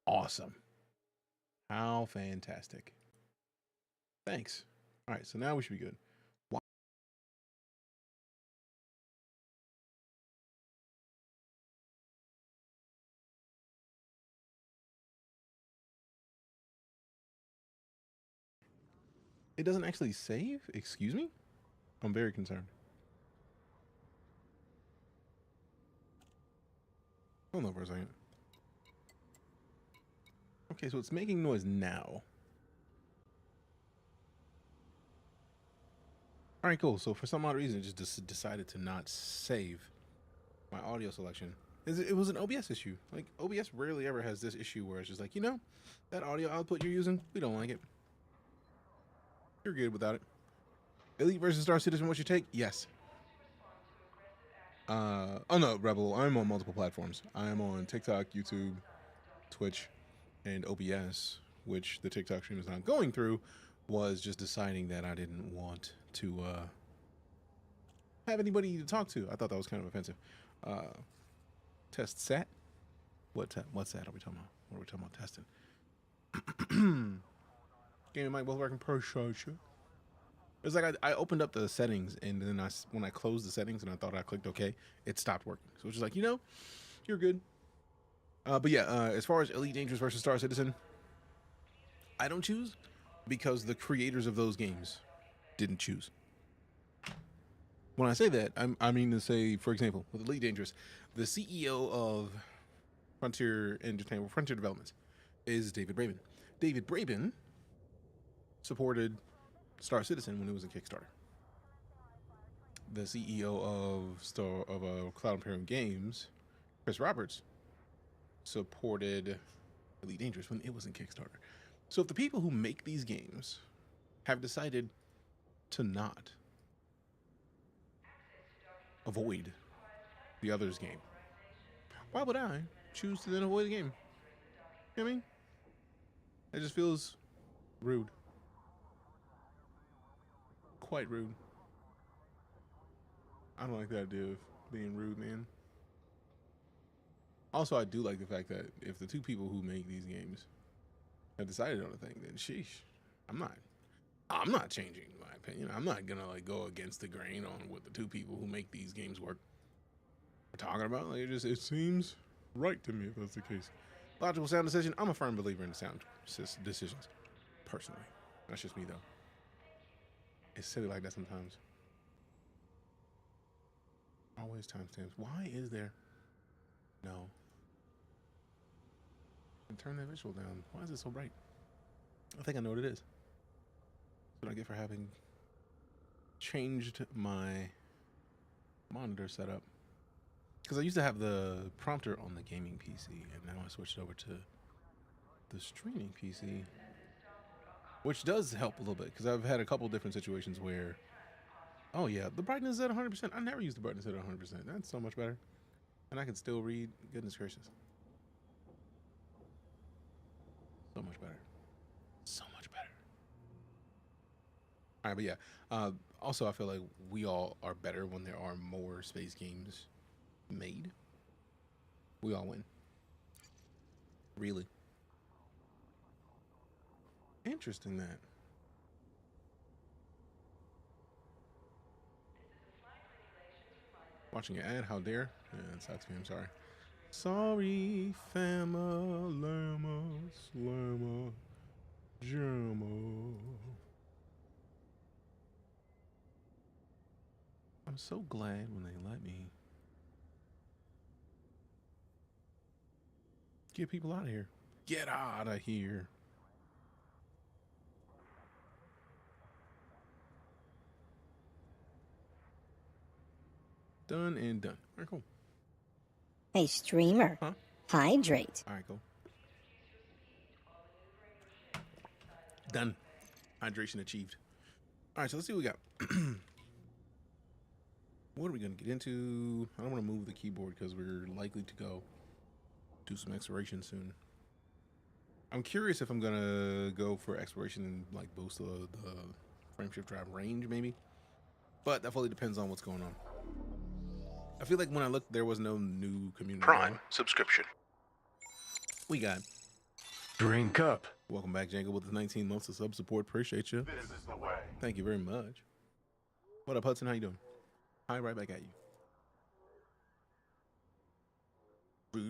awesome. How fantastic. Thanks. All right, so now we should be good. It doesn't actually save? Excuse me? I'm very concerned. Hold on for a second. Okay, so it's making noise now. All right, cool. So for some odd reason, it just decided to not save my audio selection. It was an OBS issue. Like, OBS rarely ever has this issue where it's just like, you know, that audio output you're using, we don't like it. You're good without it. Elite versus Star Citizen, what's your take? Yes. Oh no, Rebel, I'm on multiple platforms. I am on TikTok, YouTube, Twitch, and OBS, which the TikTok stream is not going through, was just deciding that I didn't want to have anybody to talk to. I thought that was kind of offensive. Test sat? What's that are we talking about? What are we talking about testing? Game and mic both working per show. It's like I opened up the settings, and then when I closed the settings and I thought I clicked OK, it stopped working. So it's just like, you know, you're good. But yeah, as far as Elite Dangerous versus Star Citizen, I don't choose because the creators of those games didn't choose. When I say that, I mean to say, for example, with Elite Dangerous, the CEO of Frontier Developments is David Braben. David Braben supported Star Citizen when it was a Kickstarter. The CEO of Cloud Imperium Games, Chris Roberts, supported Elite Dangerous when it was in Kickstarter. So if the people who make these games have decided to not avoid the other's game, why would I choose to then avoid the game? You know what I mean? It just feels rude. Quite rude. I don't like the idea of being rude, man. Also, I do like the fact that if the two people who make these games have decided on a thing, then sheesh, I'm not changing my opinion. I'm not gonna like go against the grain on what the two people who make these games are talking about. Like it seems right to me if that's the case. Logical sound decision. I'm a firm believer in sound decisions. Personally, that's just me though. It's silly like that sometimes. Always timestamps. Why is there? No. And turn that visual down. Why is it so bright? I think I know what it is. That's what I get for having changed my monitor setup. Because I used to have the prompter on the gaming PC, and now I switched over to the streaming PC, which does help a little bit, because I've had a couple different situations where, oh yeah, the brightness is at 100%. I never used the brightness at 100%. That's so much better. And I can still read. Goodness gracious. So much better. So much better. All right, but yeah. Also, I feel like we all are better when there are more space games made. We all win. Really. Interesting that. Watching an ad, how dare? Yeah, that sucks me, I'm sorry. Sorry, fama, llama, slamma, jamma. I'm so glad when they let me get people out of here. Get out of here. Done and done. All right, cool. Hey, streamer. Huh? Hydrate. All right, cool. Done. Hydration achieved. All right, so let's see what we got. What are we going to get into? I don't want to move the keyboard because we're likely to go do some exploration soon. I'm curious if I'm going to go for exploration and like boost the frameshift drive range maybe. But that fully depends on what's going on. I feel like when I looked, there was no new community. Prime subscription. We got Drink up. Welcome back, Jango, with the 19 months of sub support. Appreciate you. This is the way. Thank you very much. What up, Hudson? How you doing? Hi, right back at you. All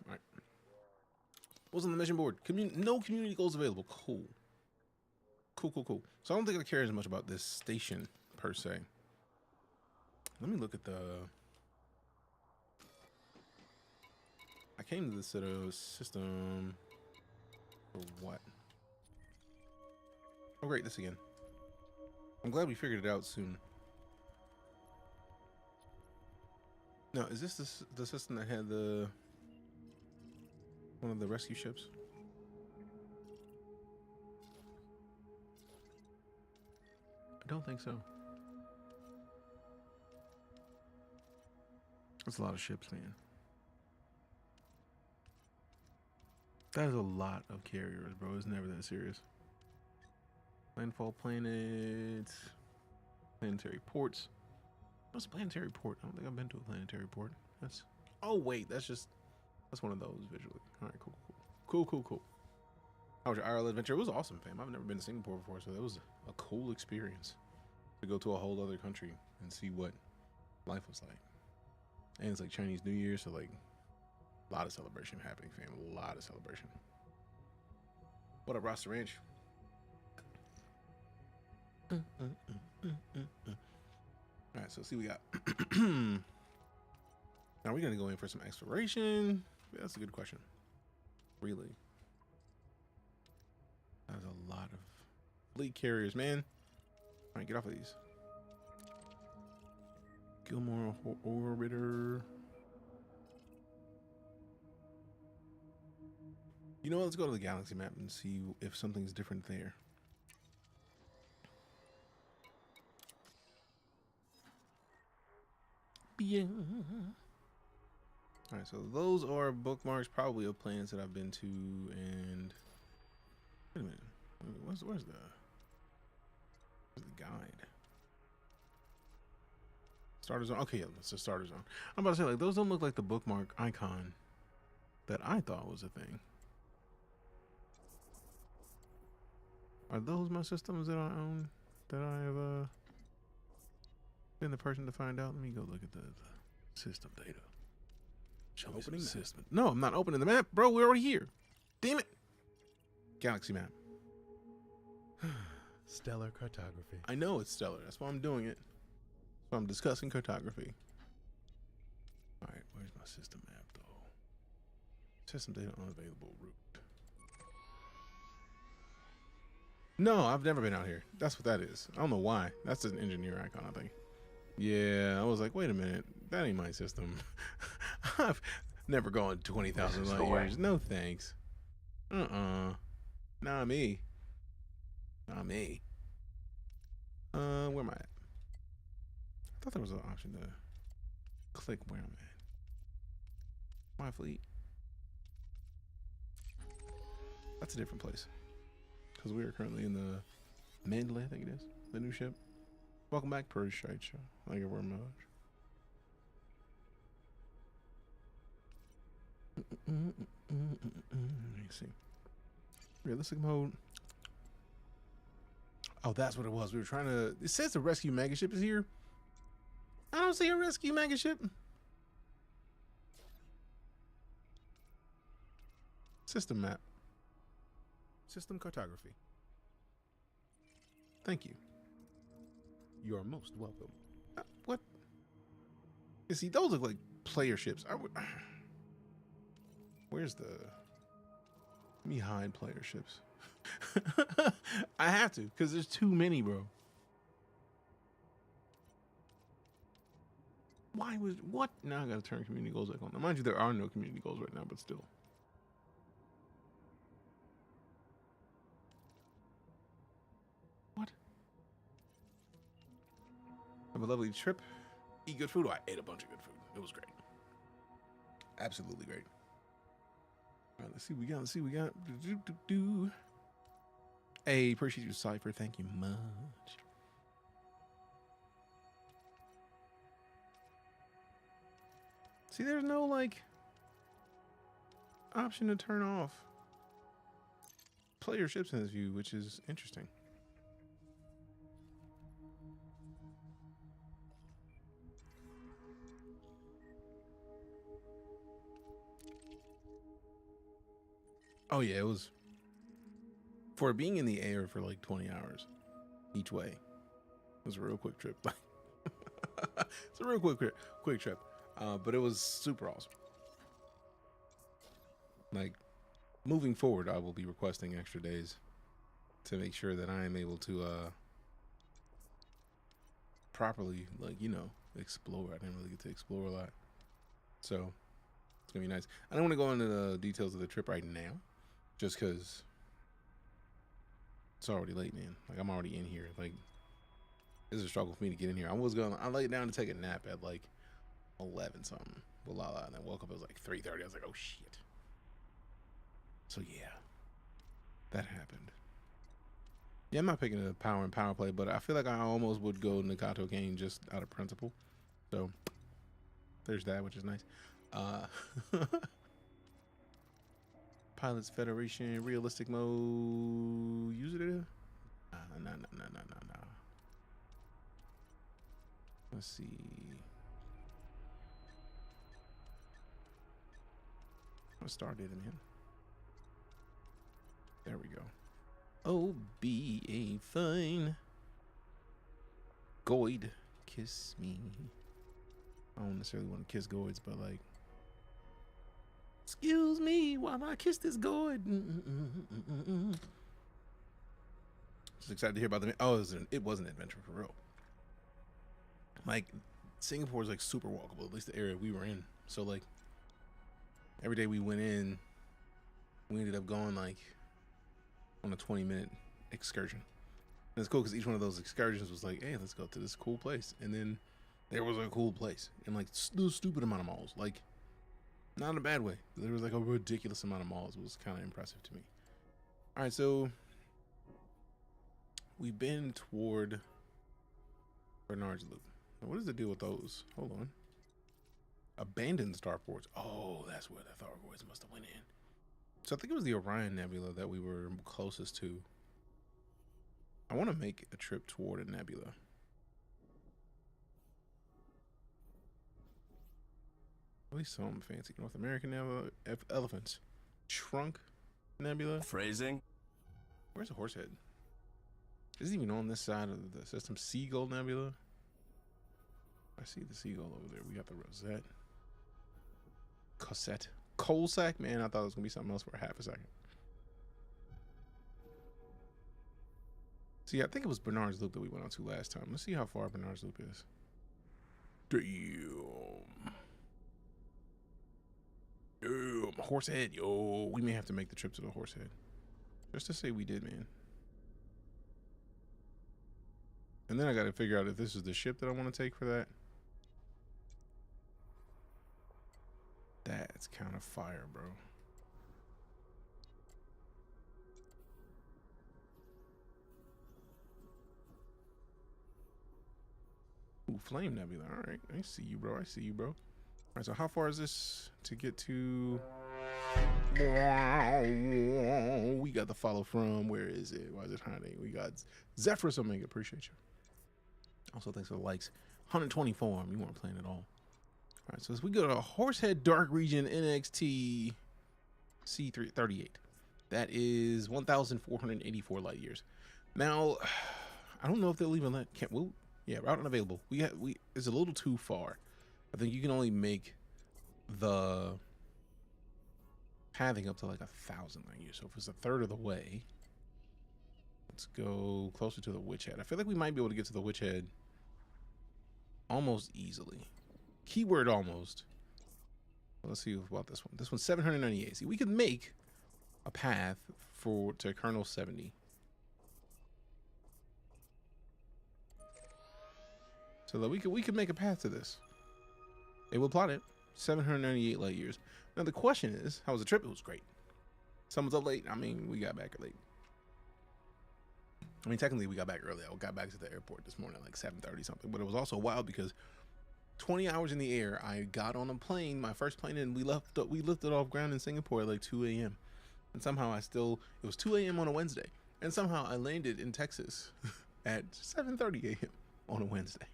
right. What's on the mission board? No community goals available. Cool. Cool. So I don't think I care as much about this station per se. Let me look at the... I came to this system for what? Oh great, this again. I'm glad we figured it out soon. No, is this the system that had one of the rescue ships? I don't think so. That's a lot of ships, man. That is a lot of carriers, bro. It's never that serious. Landfall planets, planetary ports. What's a planetary port? I don't think I've been to a planetary port. That's... Oh wait, that's one of those visually. All right, cool. How was your IRL adventure? It was awesome, fam. I've never been to Singapore before, so that was a cool experience to go to a whole other country and see what life was like. And it's like Chinese New Year, so like a lot of celebration happening, fam. A lot of celebration. What up, Roster Ranch? All right, so see we got. Now we're gonna go in for some exploration. That's a good question. Really, that's a lot of fleet carriers, man. All right, get off of these. Gilmore Orbiter. You know what? Let's go to the galaxy map and see if something's different there. Yeah. All right, so those are bookmarks, probably of planets that I've been to. And wait a minute, where's the guide? Starter zone. Okay, yeah, it's the starter zone. I'm about to say, like, those don't look like the bookmark icon that I thought was a thing. Are those my systems that I own? That I have been the person to find out? Let me go look at the system data. Show me some system. No, I'm not opening the map, bro. We're already here. Damn it. Galaxy map. Stellar cartography. I know it's stellar. That's why I'm doing it. So I'm discussing cartography. All right, where's my system map though? System data unavailable route. No, I've never been out here. That's what that is. I don't know why. That's an engineer icon, I think. Yeah, I was like, wait a minute. That ain't my system. I've never gone 20,000 light years. No thanks. Not me. Not me. Where am I at? I thought there was an option to click where I'm at. My fleet. That's a different place. Because we are currently in the Mandalay, I think it is. The new ship. Welcome back, Appreciate you. Thank you very much. Let me see. Realistic mode. Oh, that's what it was. We were trying to... It says the rescue mega ship is here. I don't see a rescue mega ship. System map. System cartography. Thank you. You are most welcome. What? You see, those look like player ships. Where's the... Let me hide player ships. I have to, because there's too many, bro. Why was... What? Now I gotta turn community goals back on. Now, mind you, there are no community goals right now, but still. What? Have a lovely trip. Eat good food. Oh, I ate a bunch of good food. It was great. Absolutely great. All right, let's see what we got. Let's see what we got. Hey, appreciate you, Cypher. Thank you much. See, there's no, like... option to turn off player ships in this view, which is interesting. Oh yeah, it was for being in the air for like 20 hours each way. It was a real quick trip. It's a real quick trip, but it was super awesome. Like, moving forward, I will be requesting extra days to make sure that I am able to properly, like, you know, explore. I didn't really get to explore a lot, so it's gonna be nice. I don't want to go into the details of the trip right now, just because it's already late, man. Like, I'm already in here. Like, this is a struggle for me to get in here. I laid down to take a nap at like 11 something with Lala, and I woke up. It was like 3:30. I was like, oh shit. So yeah, that happened. Yeah, I'm not picking a power and power play, but I feel like I almost would go Nagato game just out of principle. So there's that, which is nice. Pilots Federation realistic mode. Use it. No. Let's see. What star did him? There we go. Oh, be a fine Goid, kiss me. I don't necessarily want to kiss Goids, but like, excuse me while I kiss this Goid. Just excited to hear about the. Oh, it was an adventure for real. Like, Singapore is like super walkable, at least the area we were in. So like, every day we went in, we ended up going like on a 20-minute excursion. And it's cool because each one of those excursions was like, hey, let's go to this cool place. And then there was a cool place and like the stupid amount of malls, like not in a bad way. There was like a ridiculous amount of malls. It was kind of impressive to me. All right, so we've been toward Bernard's Loop. Now, what is the deal with those? Hold on. Abandoned starports. Oh, that's where the Thargoids must have went in. So I think it was the Orion Nebula that we were closest to. I want to make a trip toward a nebula. At least some fancy North American nebula. Elephants. Trunk Nebula. Phrasing? Where's the Horsehead? Is it even on this side of the system? Seagull Nebula. I see the seagull over there. We got the Rosette. Cosette. Coalsack? Man, I thought it was going to be something else for a half a second. See, I think it was Bernard's Loop that we went on to last time. Let's see how far Bernard's Loop is. Damn. Horsehead. Yo, we may have to make the trip to the Horsehead. Just to say we did, man. And then I got to figure out if this is the ship that I want to take for that. That's kind of fire, bro. Ooh, Flame Nebula. All right. I see you, bro. I see you, bro. All right. So how far is this to get to? We got the follow from. Where is it? Why is it hiding? We got Zephyrus Omega. Appreciate you. Also, thanks for the likes. 124. You weren't playing at all. All right, so as we go to Horsehead Dark Region NXT C338, that is 1,484 light years. Now, I don't know if they'll even let. Yeah, route unavailable. It's a little too far. I think you can only make the pathing up to like 1,000 light years. So if it's a third of the way, let's go closer to the Witch Head. I feel like we might be able to get to the Witch Head almost easily. Keyword almost. Let's see about this one. This one's 798. See, we could make a path to Colonel 70. So that we could make a path to this. It will plot it. 798 light years. Now the question is, how was the trip? It was great. Someone's up late. I mean, we got back late. I mean, technically we got back early. I got back to the airport this morning at like 7:30 something. But it was also wild because 20 hours in the air. I got on a plane, my first plane, and we lifted off ground in Singapore at like 2 a.m. And somehow it was 2 a.m. on a Wednesday. And somehow I landed in Texas at 7:30 a.m. on a Wednesday.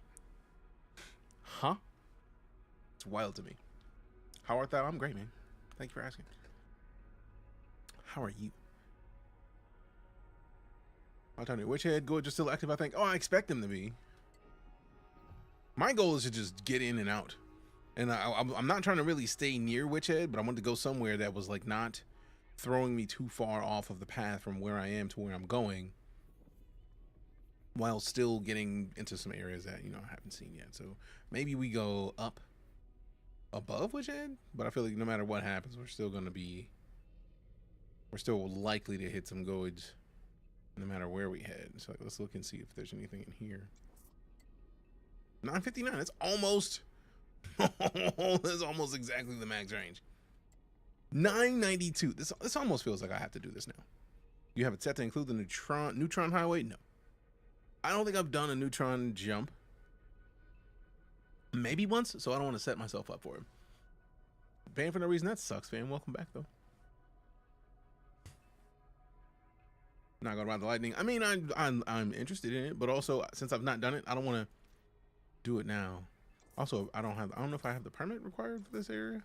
Huh? It's wild to me. How art thou? I'm great, man. Thank you for asking. How are you? I'll tell you, which head go just still active, I think. Oh, I expect them to be. My goal is to just get in and out. And I'm not trying to really stay near Witchhead, but I want to go somewhere that was like not throwing me too far off of the path from where I am to where I'm going, while still getting into some areas that, you know, I haven't seen yet. So maybe we go up above Witchhead, but I feel like no matter what happens, we're still likely to hit some goids no matter where we head. So let's look and see if there's anything in here. 959, that's almost that's almost exactly the max range. 992. This almost feels like I have to do this now. You have it set to include the neutron highway? No. I don't think I've done a neutron jump. Maybe once, so I don't want to set myself up for it. Banned for no reason, that sucks, fam. Welcome back though. Not gonna ride the lightning. I mean, I'm interested in it, but also since I've not done it, I don't want to do it now. Also, I don't know if I have the permit required for this area,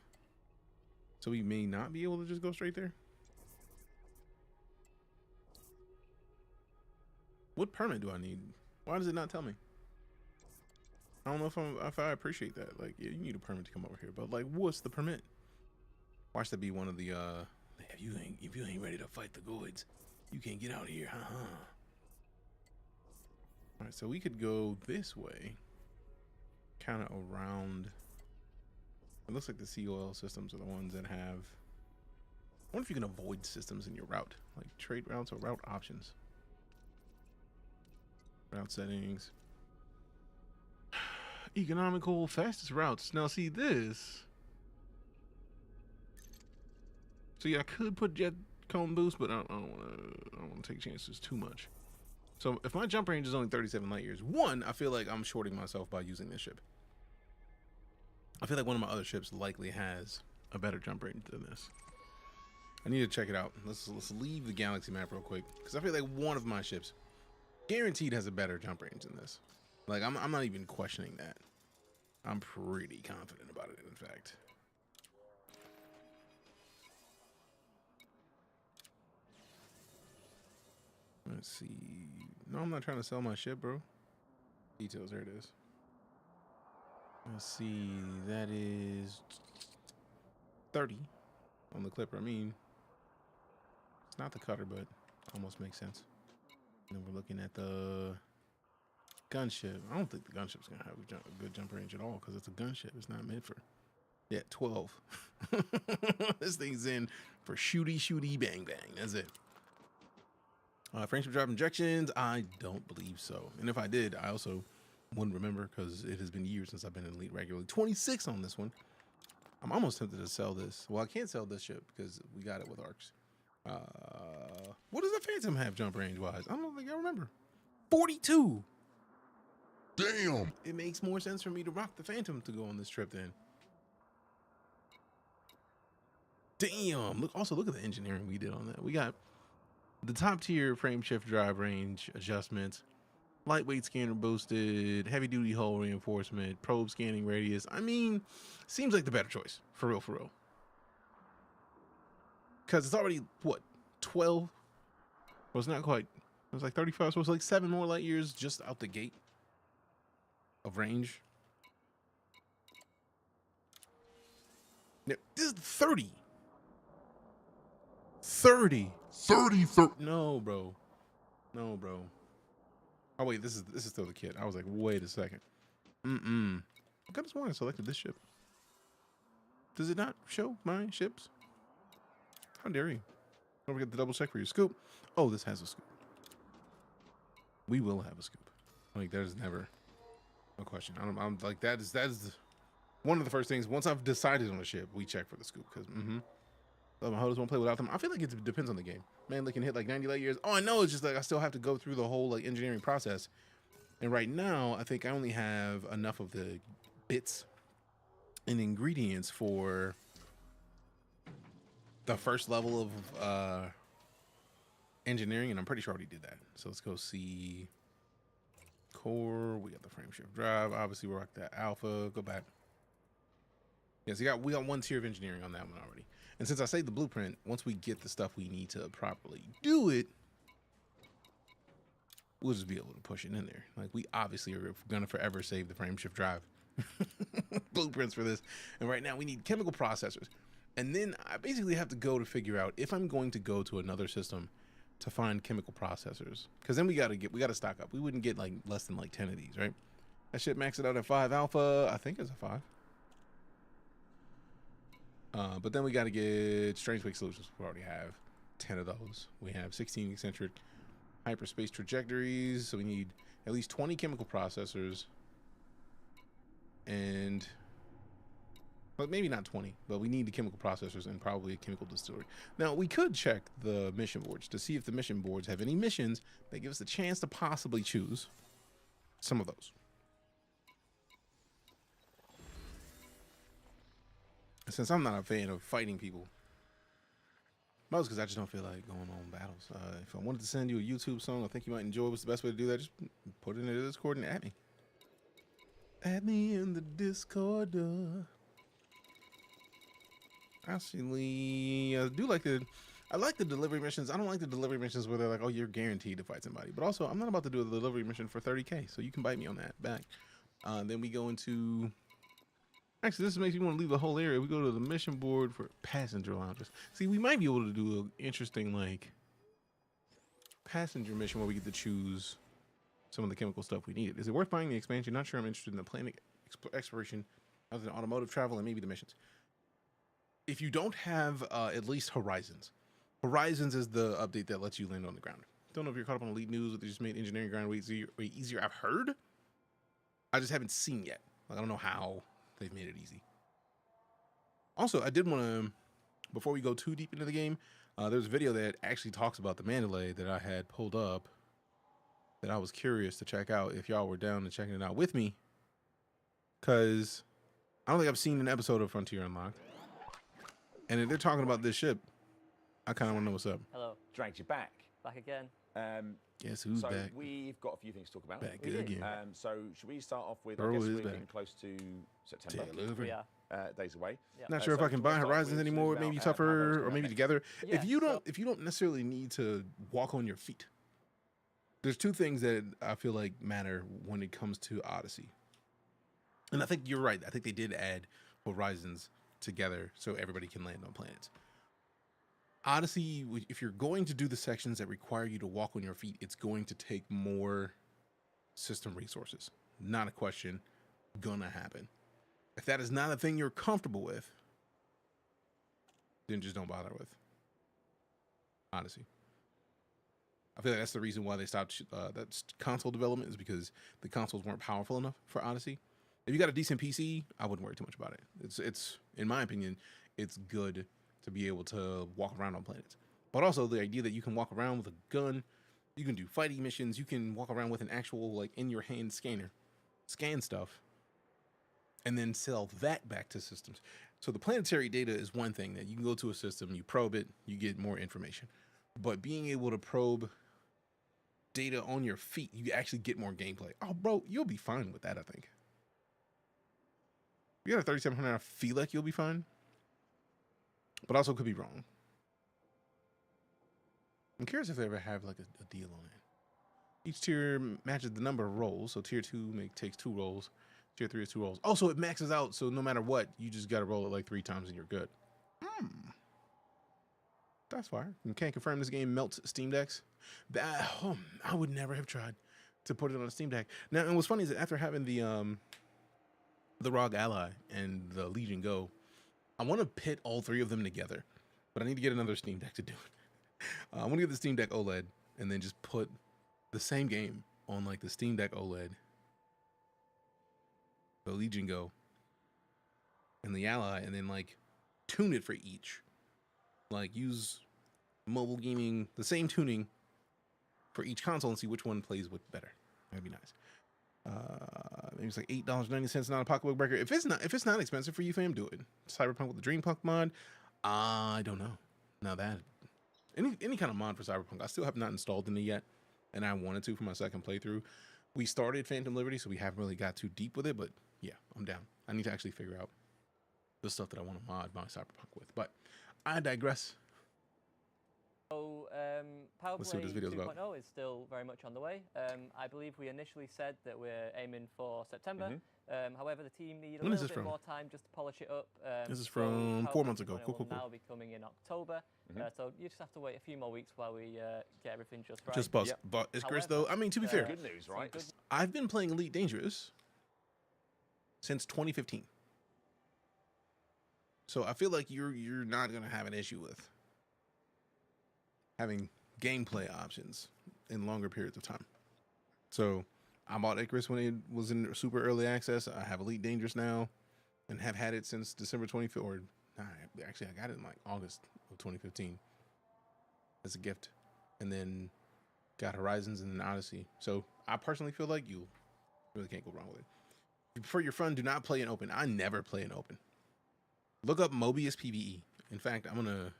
so we may not be able to just go straight there. What permit do I need? Why does it not tell me? I don't know if I appreciate that. Like, yeah, you need a permit to come over here, but like, what's the permit? Watch that be one of the if you ain't ready to fight the goids, you can't get out of here, haha. All right, so we could go this way, kind of around. It looks like the COL systems are the ones that have. I wonder if you can avoid systems in your route, like trade routes or route options. Route settings. Economical, fastest routes. Now see this. So yeah, I could put jet cone boost, but I don't want to take chances too much. So if my jump range is only 37 light years, one, I feel like I'm shorting myself by using this ship. I feel like one of my other ships likely has a better jump range than this. I need to check it out. Let's leave the galaxy map real quick, because I feel like one of my ships guaranteed has a better jump range than this. Like I'm not even questioning that. I'm pretty confident about it, in fact. Let's see. No, I'm not trying to sell my ship, bro. Details, there it is. Let's see. That is 30 on the Clipper. I mean, it's not the cutter, but almost makes sense. And then we're looking at the gunship. I don't think the gunship's gonna have a good jump range at all, because it's a gunship. It's not meant for. Yeah, 12. This thing's in for shooty bang bang. That's it. Friendship drive injections, I don't believe so. And if I did, I also wouldn't remember, because it has been years since I've been in Elite regularly. 26 on this one. I'm almost tempted to sell this. Well, I can't sell this ship because we got it with ARCs. What does the Phantom have jump range wise? I don't think I remember. 42. Damn. It makes more sense for me to rock the Phantom to go on this trip then. Damn. Look at the engineering we did on that. We got the top tier frame shift drive range adjustments, lightweight scanner boosted, heavy duty hull reinforcement, probe scanning radius. I mean, seems like the better choice, for real. Because it's already, what, 12? Well, it's not quite. It was like 35, so it's like 7 more light years just out the gate of range. Now, this is 30. 30. No, bro. Oh wait, this is still the kit. I was like, wait a second. I could have sworn I selected this ship. Does it not show my ships? How dare you? Don't forget to double check for your scoop. Oh, this has a scoop. We will have a scoop. Like, there's never a question. I'm like, that is one of the first things. Once I've decided on a ship, we check for the scoop, because my holders won't play without them. I feel like it depends on the game. Man, they can hit like 90 light years. Oh, I know. It's just like I still have to go through the whole like engineering process. And right now, I think I only have enough of the bits and ingredients for the first level of engineering, and I'm pretty sure I already did that. So let's go see core. We got the frame shift drive. Obviously, we rock that alpha. Go back. Yes, we got one tier of engineering on that one already. And since I saved the blueprint, once we get the stuff we need to properly do it, we'll just be able to push it in there. Like, we obviously are gonna forever save the frame shift drive blueprints for this. And right now we need chemical processors. And then I basically have to go to figure out if I'm going to go to another system to find chemical processors. Because then we gotta stock up. We wouldn't get like less than like 10 of these, right? That shit maxed it out at 5 alpha. I think it's a 5. But then we got to get strange wake solutions. We already have 10 of those. We have 16 eccentric hyperspace trajectories. So we need at least 20 chemical processors. And, well, maybe not 20, but we need the chemical processors and probably a chemical distillery. Now, we could check the mission boards to see if the mission boards have any missions that give us a chance to possibly choose some of those. Since I'm not a fan of fighting people, most because I just don't feel like going on battles. If I wanted to send you a YouTube song I think you might enjoy, what's the best way to do that? Just put it in the Discord and add me. Add me in the Discord. Actually, I like the delivery missions. I don't like the delivery missions where they're like, oh, you're guaranteed to fight somebody. But also, I'm not about to do a delivery mission for 30K, so you can bite me on that back. Then we go into... Actually, this makes you want to leave the whole area. We go to the mission board for passenger lounges. See, we might be able to do an interesting, like, passenger mission where we get to choose some of the chemical stuff we need. Is it worth buying the expansion? Not sure. I'm interested in the planet exploration, other than automotive travel, and maybe the missions. If you don't have at least Horizons. Horizons is the update that lets you land on the ground. Don't know if you're caught up on Elite News, but they just made engineering ground way easier. I've heard. I just haven't seen yet. Like, I don't know how they've made it easy. Also, I did want to, before we go too deep into the game, there's a video that actually talks about the Mandalay that I had pulled up that I was curious to check out if y'all were down to checking it out with me. Because I don't think I've seen an episode of Frontier Unlocked. And if they're talking about this ship, I kind of want to know what's up. Hello. Dragged you back. Back again. Guess who's back? So we've got a few things to talk about. Back again. So should we start off with, Bro I guess is we're back. getting close to September. We are. Days away. Yeah. Not sure if So I can do you buy wanna start Horizons with anymore. about, Maybe how those tougher, come or out maybe next? together. Yeah, if you don't necessarily need to walk on your feet, there's two things that I feel like matter when it comes to Odyssey. And I think you're right. I think they did add Horizons together so everybody can land on planets. Odyssey, if you're going to do the sections that require you to walk on your feet, it's going to take more system resources. Not a question. Gonna happen. If that is not a thing you're comfortable with, then just don't bother with Odyssey. I feel like that's the reason why they stopped that console development, is because the consoles weren't powerful enough for Odyssey. If you got a decent PC, I wouldn't worry too much about it. It's in my opinion, it's good to be able to walk around on planets. But also the idea that you can walk around with a gun, you can do fighting missions, you can walk around with an actual, like, in your hand scanner, scan stuff, and then sell that back to systems. So the planetary data is one thing that you can go to a system, you probe it, you get more information. But being able to probe data on your feet, you actually get more gameplay. Oh, bro, you'll be fine with that, I think. If you got a 3700, I feel like you'll be fine. But also could be wrong. I'm curious if they ever have like a deal on it. Each tier matches the number of rolls. So tier 2 takes 2 rolls. Tier 3 is 2 rolls. Also, it maxes out, so no matter what, you just got to roll it like 3 times and you're good. That's fire. You can't confirm this game melts Steam Decks. I would never have tried to put it on a Steam Deck. Now, and what's funny is that after having the Rogue Ally and the Legion Go, I want to pit all 3 of them together, but I need to get another Steam Deck to do it. I want to get the Steam Deck OLED and then just put the same game on like the Steam Deck OLED, the Legion Go, and the Ally, and then like tune it for each. Like use mobile gaming, the same tuning for each console and see which one plays with better. That'd be nice. Maybe it's like $8.90, not a pocketbook breaker. If it's not expensive for you, fam, do it. Cyberpunk with the Dream Punk mod. I don't know. Now that any kind of mod for Cyberpunk, I still have not installed in it yet, and I wanted to for my second playthrough. We started Phantom Liberty, so we haven't really got too deep with it, but yeah, I'm down. I need to actually figure out the stuff that I want to mod my Cyberpunk with, but I digress. So, Let's see what this PowerPlay video's about. 2.0 is still very much on the way. I believe we initially said that we're aiming for September. However, the team need a When is little this bit from? more time just to polish it up. This is so from 4 PowerPlay months ago. 2.0 Cool. will now be coming in October. So you just have to wait a few more weeks while we get everything just right. Just buzz. Yep. But it's Chris, However, though. I mean, to be fair, Good news, right? good- I've been playing Elite Dangerous since 2015. So I feel like you're not gonna have an issue with having gameplay options in longer periods of time. So I bought Icarus when it was in super early access. I have Elite Dangerous now and have had it since December 25th. Or actually, I got it in like August of 2015 as a gift, and then got Horizons and then Odyssey. So I personally feel like you really can't go wrong with it. For your fun, do not play in open. I never play in open. Look up Mobius PvE. In fact, I'm gonna.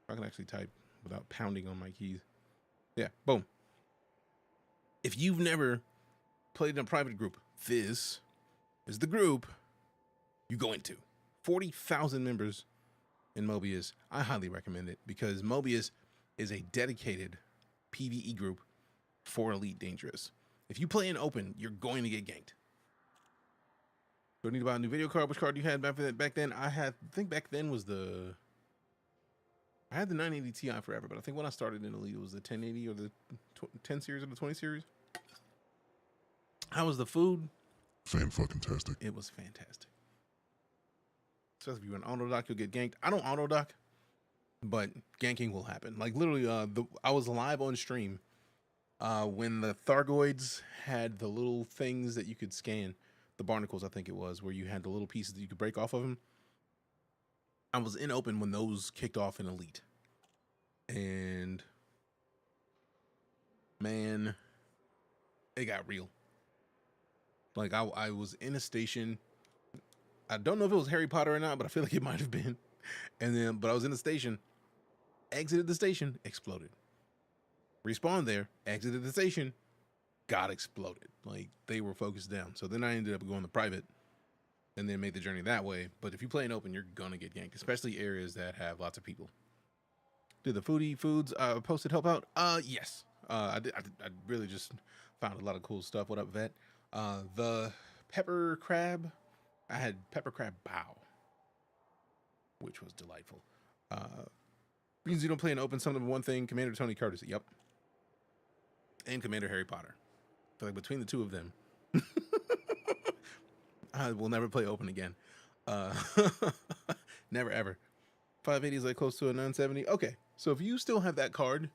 I can actually type without pounding on my keys. Yeah, boom. If you've never played in a private group, this is the group you go into. 40,000 members in Mobius. I highly recommend it because Mobius is a dedicated PvE group for Elite Dangerous. If you play in open, you're going to get ganked. Don't need to buy a new video card. Which card you had back then? I think back then was I had the 980 Ti forever, but I think when I started in Elite, it was the 1080 or the 10 series or the 20 series. How was the food? Fan-fucking-tastic. It was fantastic. So if you run auto dock, you'll get ganked. I don't auto dock, but ganking will happen. Like literally, I was live on stream when the Thargoids had the little things that you could scan, the barnacles, I think it was, where you had the little pieces that you could break off of them. I was in open when those kicked off in Elite. And man, it got real. Like I was in a station. I don't know if it was Harry Potter or not, but I feel like it might have been. But I was in the station, exited the station, exploded. Respawned there, exited the station, got exploded. Like they were focused down. So then I ended up going to private and then made the journey that way. But if you play in open, you're gonna get ganked, especially areas that have lots of people. Did the foodie foods posted help out? Yes. I really just found a lot of cool stuff. What up, Vet? The pepper crab, I had pepper crab bao, which was delightful. Means you don't play in open. Some of the one thing, Commander Tony Curtis. Yep. And Commander Harry Potter. I feel like between the two of them, I will never play open again. Never ever. 580 is like close to a 970. Okay, so if you still have that card,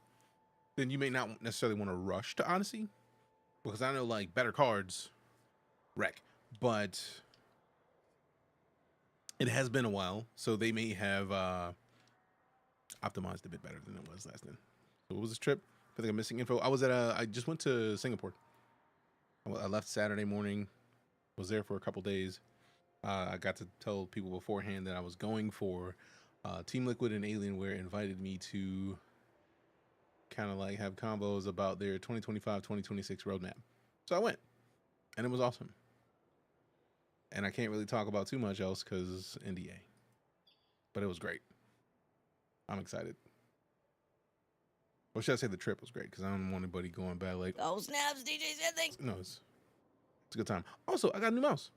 then you may not necessarily want to rush to Odyssey, because I know like better cards wreck, but it has been a while, so they may have optimized a bit better than it was last time. So what was this trip? I feel like I'm missing info. I just went to Singapore. I left Saturday morning, was there for a couple days. I got to tell people beforehand that I was going for Team Liquid and Alienware invited me to kind of like have combos about their 2025-2026 roadmap. So I went, and it was awesome. And I can't really talk about too much else because NDA, but it was great. I'm excited. Or should I say the trip was great, because I don't want anybody going back like, Oh, snaps, DJ said things. no, it's a good time. Also, I got a new mouse.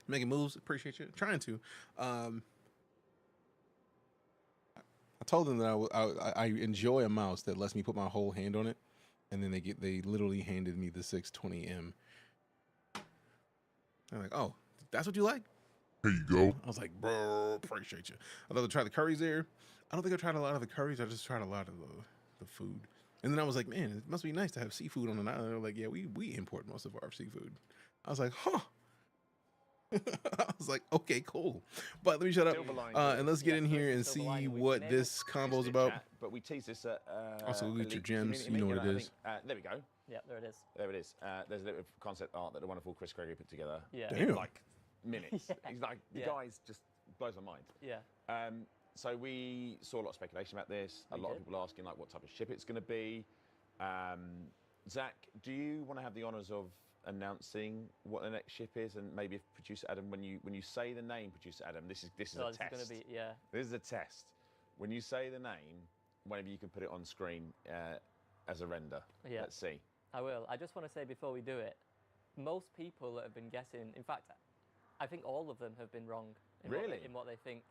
Making moves, appreciate you. Trying to. I told them that I enjoy a mouse that lets me put my whole hand on it, and then they literally handed me the 620M. I'm like, oh, that's what you like? Here you go. I was like, bro, appreciate you. I thought I tried the curries there. I don't think I tried a lot of the curries. I just tried a lot of the food. And then I was like, man, it must be nice to have seafood on an island. They're like, yeah, we import most of our seafood. I was like, huh. I was like, okay, cool. But let me shut up Silver lining. and let's get Yeah, in so here it's and silver see lining. We've what been able this to combo's Missed it, about. chat, but we teased this at Also, look at your Elite gems. Community You know Meeting, what it and I is. think, there we go. Yeah, there it is. There it is. There's a little bit of concept art that the wonderful Chris Gregory put together Yeah. Damn. in like minutes. Yeah. He's like, the Yeah. guy's just blows my mind. Yeah. So we saw a lot of speculation about this. A We lot of did. people asking like what type of ship it's going to be. Zach, do you want to have the honours of announcing what the next ship is, and maybe if producer Adam, when you say the name, producer Adam, this is So a this test. is going to be, yeah. This is a test. When you say the name, whenever you can put it on screen as a render. Yeah. Let's see. I will. I just want to say before we do it, most people that have been guessing, in fact, I think all of them have been wrong Really? in what they think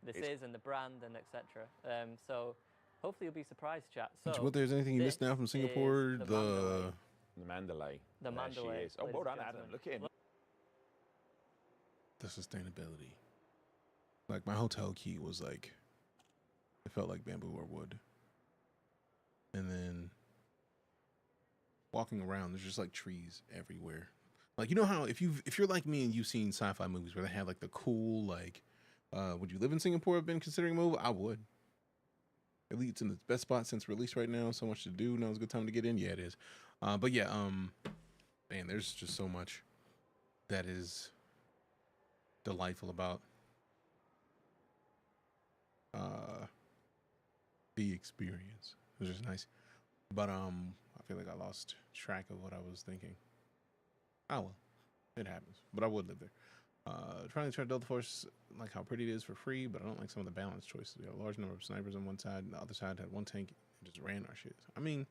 this It's- is and the brand and etc. So hopefully you'll be surprised, chat. So What there's anything you missed this now from Singapore? is the The The Mandalay. The There Mandalay, she is. Oh, ladies well and done, Adam. gentlemen. Look at him. the sustainability. Like my hotel key was like, it felt like bamboo or wood. And then walking around, there's just like trees everywhere. Like, you know how if you're like me and you've seen sci-fi movies where they have like the cool like, would you live in Singapore? Have been considering a move? I would. Elite's in the best spot since release right now. So much to do. Now's a good time to get in. Yeah, it is. But yeah, man, there's just so much that is delightful about the experience. It was just nice. But I feel like I lost track of what I was thinking. Oh well, it happens. But I would live there. Trying to try Delta Force, like how pretty it is for free, but I don't like some of the balance choices. We had a large number of snipers on one side, and the other side had one tank and just ran our shit. I mean,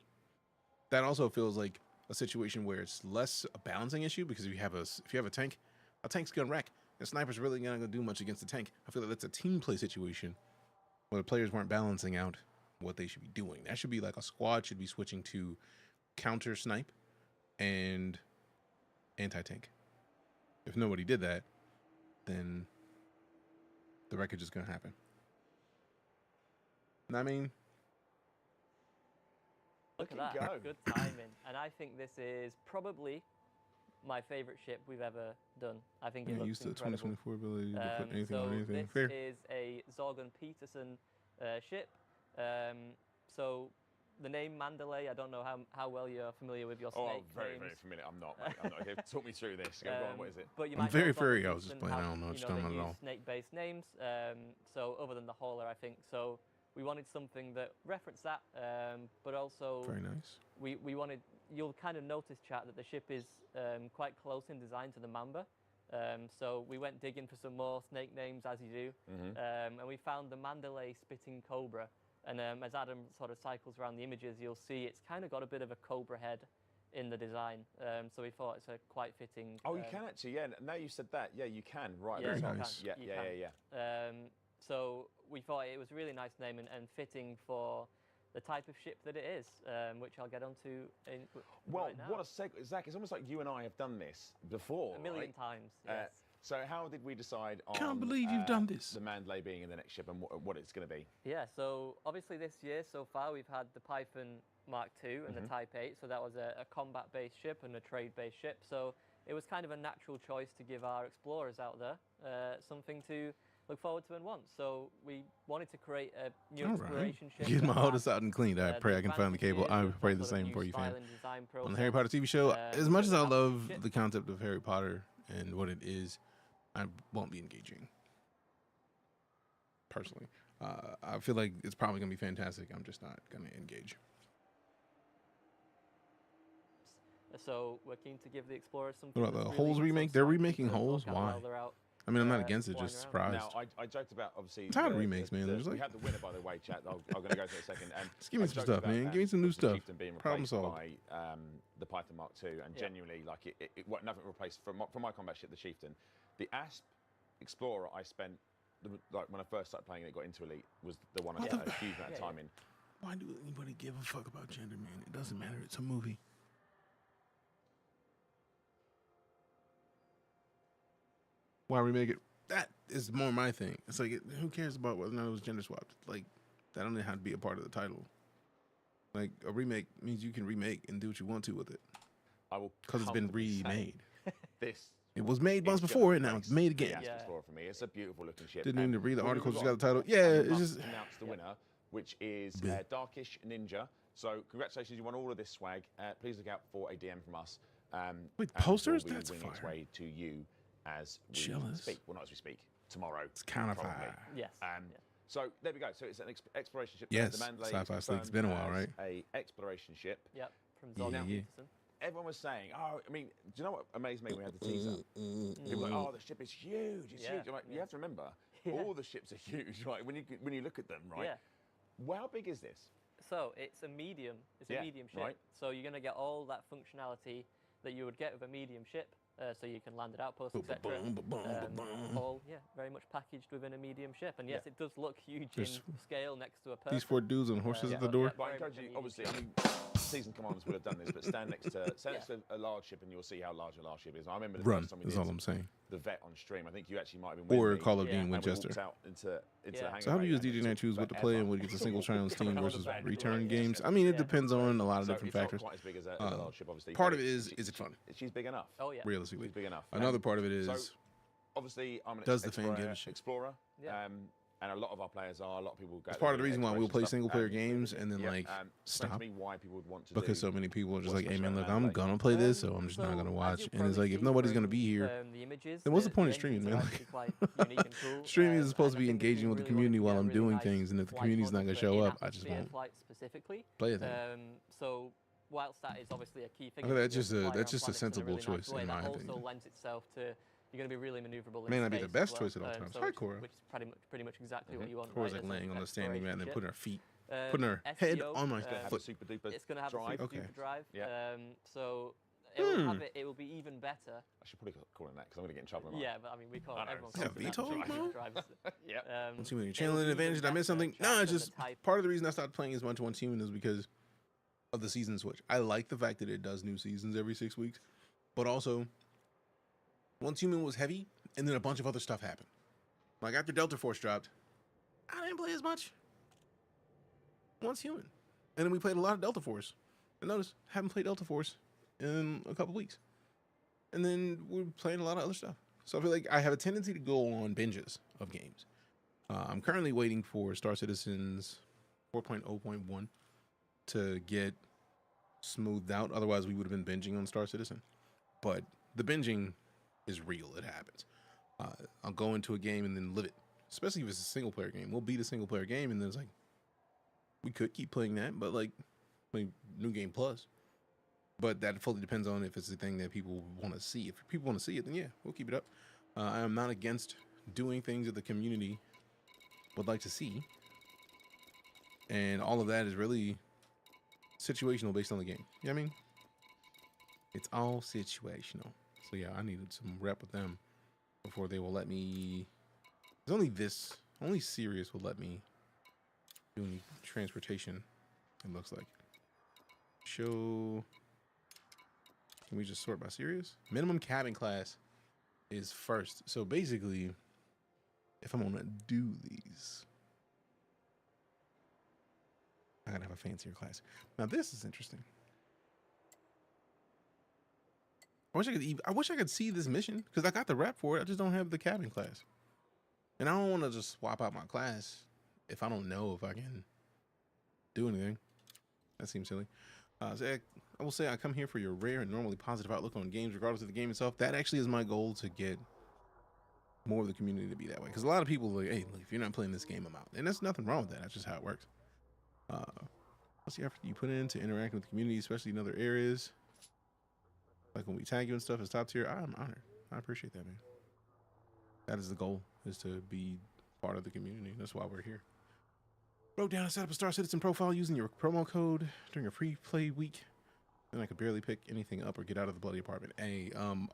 that also feels like a situation where it's less a balancing issue, because if you have a tank, a tank's gonna wreck. And sniper's really not gonna do much against the tank. I feel like that's a team play situation where the players weren't balancing out what they should be doing. That should be like a squad should be switching to counter snipe and anti-tank. If nobody did that, then the wreckage is gonna happen. And I mean, Look at Look that. at go. Good timing. And I think this is probably my favourite ship we've ever done. I think it yeah, looks used to the incredible. 2024 ability to put anything So on anything. this Fair. is a Zorgon Peterson ship. So the name Mandalay, I don't know how well you're familiar with your Oh, snake very, names. very familiar. I'm not. Mate. I'm not. Okay, talk me through this. Go on. What is it? But you I'm might very know Zorgon furry, I was just Peterson playing, I have, don't know, you just know, don't they know at use all. snake-based names. So other than the hauler, I think. So we wanted something that referenced that, but also Very nice. we wanted, you'll kind of notice, chat, that the ship is quite close in design to the Mamba. So we went digging for some more snake names, as you do, and we found the Mandalay Spitting Cobra. And as Adam sort of cycles around the images, you'll see it's kind of got a bit of a cobra head in the design. So we thought it's a quite fitting. Oh, you can actually. Yeah. Now you said that. Yeah, you can. Right. Yeah, Very you that's nice. can, Yeah. you Yeah. can. Yeah. So we thought it was a really nice name and fitting for the type of ship that it is, which I'll get onto in Well, right now. what a segue, Zach. It's almost like you and I have done this before. A million right? times, yes. So how did we decide on? Can't believe you've done this. The Mandalay being in the next ship and what it's going to be. Yeah, so obviously this year so far we've had the Python Mark II and the Type 8, so that was a combat-based ship and a trade-based ship. So it was kind of a natural choice to give our explorers out there something to look forward to and want. So we wanted to create a new All right. exploration ship. Get that my oldest had, out and cleaned. I pray I can find the cable. I advantages of pray that the sort of same new for you, style fam. and design On the Harry process. Potter TV show, as much as I that love ship. the concept of Harry Potter and what it is, I won't be engaging. Personally, I feel like it's probably gonna be fantastic. I'm just not gonna engage. So we're keen to give the explorers something. What about that's the really Holes sort of remake? They're swanky remaking to look Holes? at Why? while they're out. I mean, I'm not against it. flying Just around. surprised. Now, I joked about obviously. I'm tired of remakes, man. There's we like- had the winner, by the way, chat. I'm going to go to it in a second. And Just give me I some joked stuff, about, man. Give me some new obviously stuff. Chieftain being Problem replaced solved. by the Python Mark II, and Yeah. genuinely, like nothing replaced from my combat ship, the Chieftain. The Asp Explorer, I spent like when I first started playing it, got into Elite, was the one I What spent the- a huge amount of Yeah, time in. Why do anybody give a fuck about gender, man? It doesn't matter. It's a movie. Why remake it? That is more my thing. It's like, who cares about whether or not it was gender swapped? Like, that don't have to be a part of the title. Like, a remake means you can remake and do what you want to with it. I will Because it's been comfortably say remade. This It was made months It's just before, and now makes it's made the again. Aspen Yeah. Explorer for me. It's a beautiful looking ship. Didn't need to read the well, article, we've just got the title. and Yeah, we it's must just announce the winner, which is Bleh. Darkish Ninja. So congratulations, you won all of this swag. Please look out for a DM from us. Wait, and posters? will be That's winging its fire. way to you as we Jealous. speak. Well, not as we speak. Tomorrow. It's kind of probably. fire. Yes. Yeah. So there we go. So it's an exploration ship. Yes, the Mandalay is Sci-Fi Sleek. It's confirmed been a while, as right? A exploration ship. Yep. From Zoltan Yeah. Peterson. Everyone was saying, oh, I mean, do you know what amazed me when we had the teaser? People were like, oh, the ship is huge. It's Yeah, huge. I'm like, you have to remember, Yeah. all the ships are huge, right? When you look at them, right? Yeah. Well, how big is this? So it's a medium. It's a Yeah, medium ship. right. So you're going to get all that functionality that you would get with a medium ship. So you can land at outposts, Boom, etc. boom, boom, boom, boom. All very much packaged within a medium ship. And yes, Yeah. it does look huge Just in scale next to a person. These 4 dudes on horses Yeah. at the Yeah. door. Yeah. But I Very encourage much a you, medium obviously, I ship. mean, season commanders would have done this, but stand next to a large ship and you'll see how large a large ship is. I remember the Run first time we is did all I'm saying. the vet on stream. I think you actually might have been Or with me, Call of Yeah. Duty And and we Winchester. walked out into the Yeah. hangar So how do bay you as and it DJ Night took choose what to play forever. and what gets a single try on Steam Coming out of versus the back. return Yeah. games? I mean, it Yeah. depends on a lot of So different it's not factors. quite as big as a large ship, obviously. Part but of it is she- it fun? She's big enough. Oh yeah. Realistically, She's big enough. another part of it is so obviously I'm an does the fan give a shit? explorer, Yeah. and a lot of our players are. A lot of people go. it's part of the reason why we'll play exploration single player stuff. games and then Yeah, like explain stop to me why people would want to because do so many people are just what's like, hey special man, about look, I'm Mandalay? gonna play this, so I'm just So, not gonna as watch. you'll And it's probably like if see nobody's from, gonna be here, the images, then what's the point of engines streaming, are man? actually quite unique and cool. streaming is supposed to and I be think if engaging you with the really wanna community while get a I'm really doing nice things, and if the flight community's not model gonna for show up, I just in-atmosphere won't flight specifically. play a thing. So whilst that is obviously a key thing, Okay, that's to just a- fly that's around just a planets in a sensible really nice choice, way, in that my also opinion. lends itself to you're going to be really maneuverable. May in not be the space as best well. choice at all times. So Hi, which- Cora. Which is pretty much exactly what you want. Cora's right, like as laying an on the standing mat and then exploration putting her feet, ship. putting her head SEO, on my It's going to have a foot. super duper It's going to have drive. a Okay. super drive. Yeah. So it will Hmm. have it. It will be even better. I should probably call it that because I'm going to get in trouble. am I? Yeah, but I mean, we call I know, everyone it's calls it that, VTOL super mode? drives. Yeah. Once Human, you're it'll channeling be an advantage. even Did I miss better something? tracked No, it's than the just type- part of the reason I stopped playing as much Once Human is because of the season switch. I like the fact that it does new seasons every 6 weeks, but also Once Human was heavy, and then a bunch of other stuff happened. Like after Delta Force dropped, I didn't play as much Once Human, and then we played a lot of Delta Force. And notice, haven't played Delta Force in a couple weeks, and then we're playing a lot of other stuff. So I feel like I have a tendency to go on binges of games. I'm currently waiting for Star Citizens 4.0.1 to get smoothed out. Otherwise, we would have been binging on Star Citizen. But the binging is real. It happens. I'll go into a game and then live it. Especially if it's a single player game. We'll beat a single player game and then it's like, we could keep playing that, but like New Game Plus. But that fully depends on if it's the thing that people want to see. If people want to see it, then yeah, we'll keep it up. I am not against doing things that the community would like to see. And all of that is really situational based on the game. You know what I mean? It's all situational. So yeah, I needed some rep with them before they will let me. There's only Sirius will let me do any transportation, it looks like. Show. Can we just sort by Sirius? Minimum cabin class is first. So basically, if I'm gonna do these, I gotta have a fancier class. Now this is interesting. I wish I could see this mission because I got the rep for it. I just don't have the cabin class, and I don't want to just swap out my class if I don't know if I can do anything. That seems silly. So I will say I come here for your rare and normally positive outlook on games, regardless of the game itself. That actually is my goal, to get more of the community to be that way. Because a lot of people are like, hey, look, if you're not playing this game, I'm out. And there's nothing wrong with that. That's just how it works. What's the effort you put into interacting with the community, especially in other areas? Like when we tag you and stuff as top tier, I'm honored. I appreciate that, man. That is the goal, is to be part of the community. That's why we're here. Wrote down and set up a Star Citizen profile using your promo code during a free play week. And I could barely pick anything up or get out of the bloody apartment.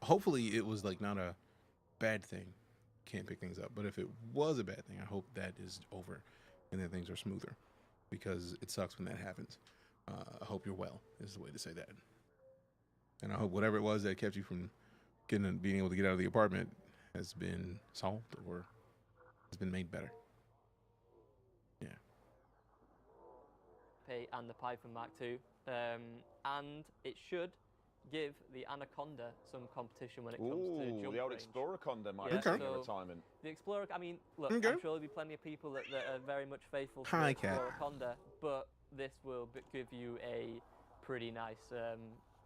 Hopefully it was like not a bad thing. Can't pick things up. But if it was a bad thing, I hope that is over and that things are smoother, because it sucks when that happens. I hope you're well, is the way to say that. And I hope whatever it was that kept you from being able to get out of the apartment has been solved or has been made better. Yeah. And the Python Mark II, and it should give the Anaconda some competition when it comes to jump the old range. Explorer Conda might Yeah, be taking so a retirement. The Explorer, I mean, look, Okay. I'm sure there'll be plenty of people that are very much faithful to Hi, the Cat. Explorer Conda, but this will give you a pretty nice,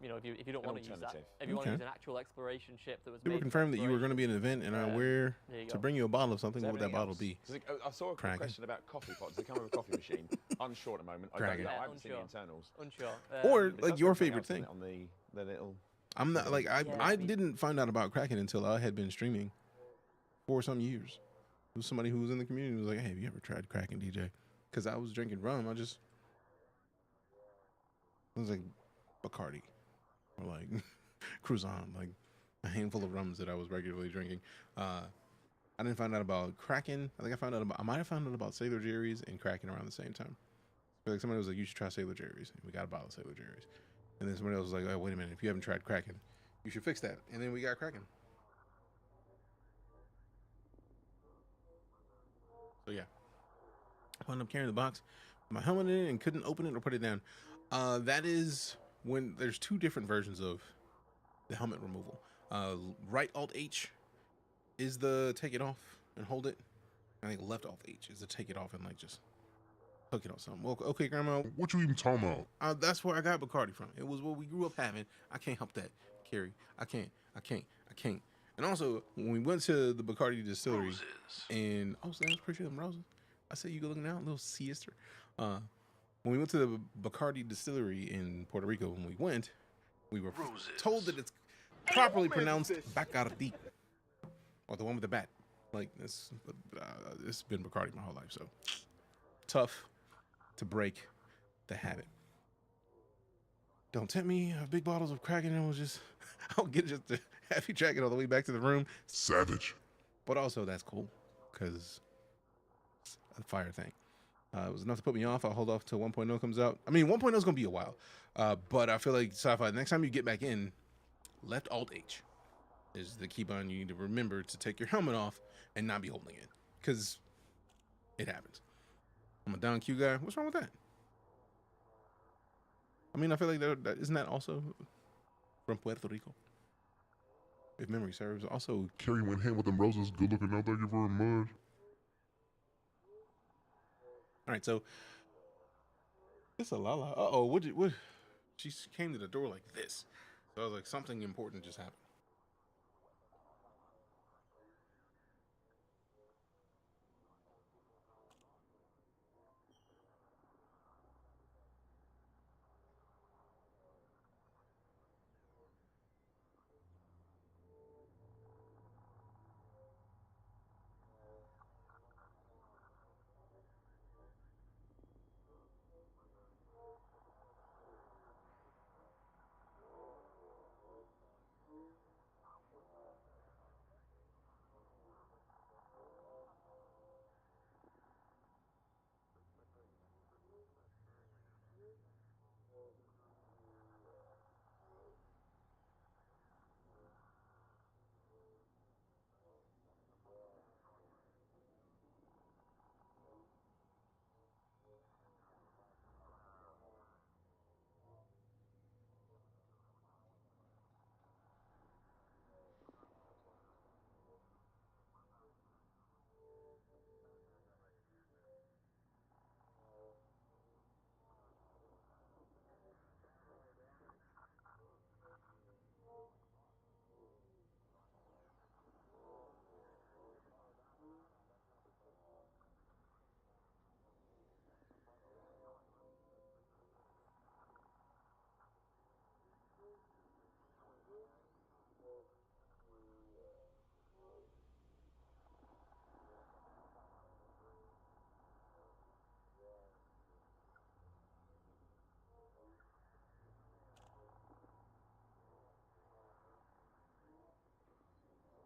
you know, if you don't want to use that, alternative. if you want to Okay. use an actual exploration ship that was People made for confirmed that you were going to be at exploration. an event, and I wear There you to go. bring you a bottle of something. Is What would that everything bottle else? be? Does it- I saw a Kraken. question about coffee pots. Does it come with a coffee machine? Unsure at the moment. I Kraken. don't know. Yeah, I haven't seen the unsure. internals. Unsure. Or It like does your have something favorite else, doesn't thing. it, on the little. I'm not like I Yeah. didn't find out about Kraken until I had been streaming for some years. It was somebody who was in the community who was like, "Hey, have you ever tried Kraken, DJ?" Because I was drinking rum. It was like Bacardi or like Cruzan, like a handful of rums that I was regularly drinking. I didn't find out about Kraken. I think I might have found out about Sailor Jerry's and Kraken around the same time. Like somebody was like, "You should try Sailor Jerry's," and we got a bottle of Sailor Jerry's. And then somebody else was like, "Oh, wait a minute, if you haven't tried Kraken, you should fix that." And then we got Kraken. So yeah, I wound up carrying the box, my helmet in it, and couldn't open it or put it down. That is when there's two different versions of the helmet removal. Right Alt H is the take it off and hold it. I think left Alt H is the take it off and like just hook it on something. Well, okay, Grandma. What you even talking about? That's where I got Bacardi from. It was what we grew up having. I can't help that, Carrie. I can't. And also, when we went to the Bacardi distillery, and oh, so I appreciate them roses. I say you go looking out, little sister. When we went to the Bacardi distillery in Puerto Rico, when we went, we were told that it's properly pronounced Bacardi, or the one with the bat. Like this, it's been Bacardi my whole life, so tough to break the habit. Don't tempt me. Big bottles of Kraken, and I'll get just to have you track it all the way back to the room. Savage. But also, that's cool, because it's a fire thing. It was enough to put me off. I'll hold off till 1.0 comes out. I mean, 1.0 is going to be a while, but I feel like sci-fi, next time you get back in, left Alt H is the key button. You need to remember to take your helmet off and not be holding it, because it happens. I'm a down Q guy. What's wrong with that? I mean, I feel like isn't that also from Puerto Rico? If memory serves. Also, Carrie went hand with them roses. Good looking out. Thank you very much. all right, so it's a Lala. Uh-oh, what? She came to the door like this. So I was like, something important just happened.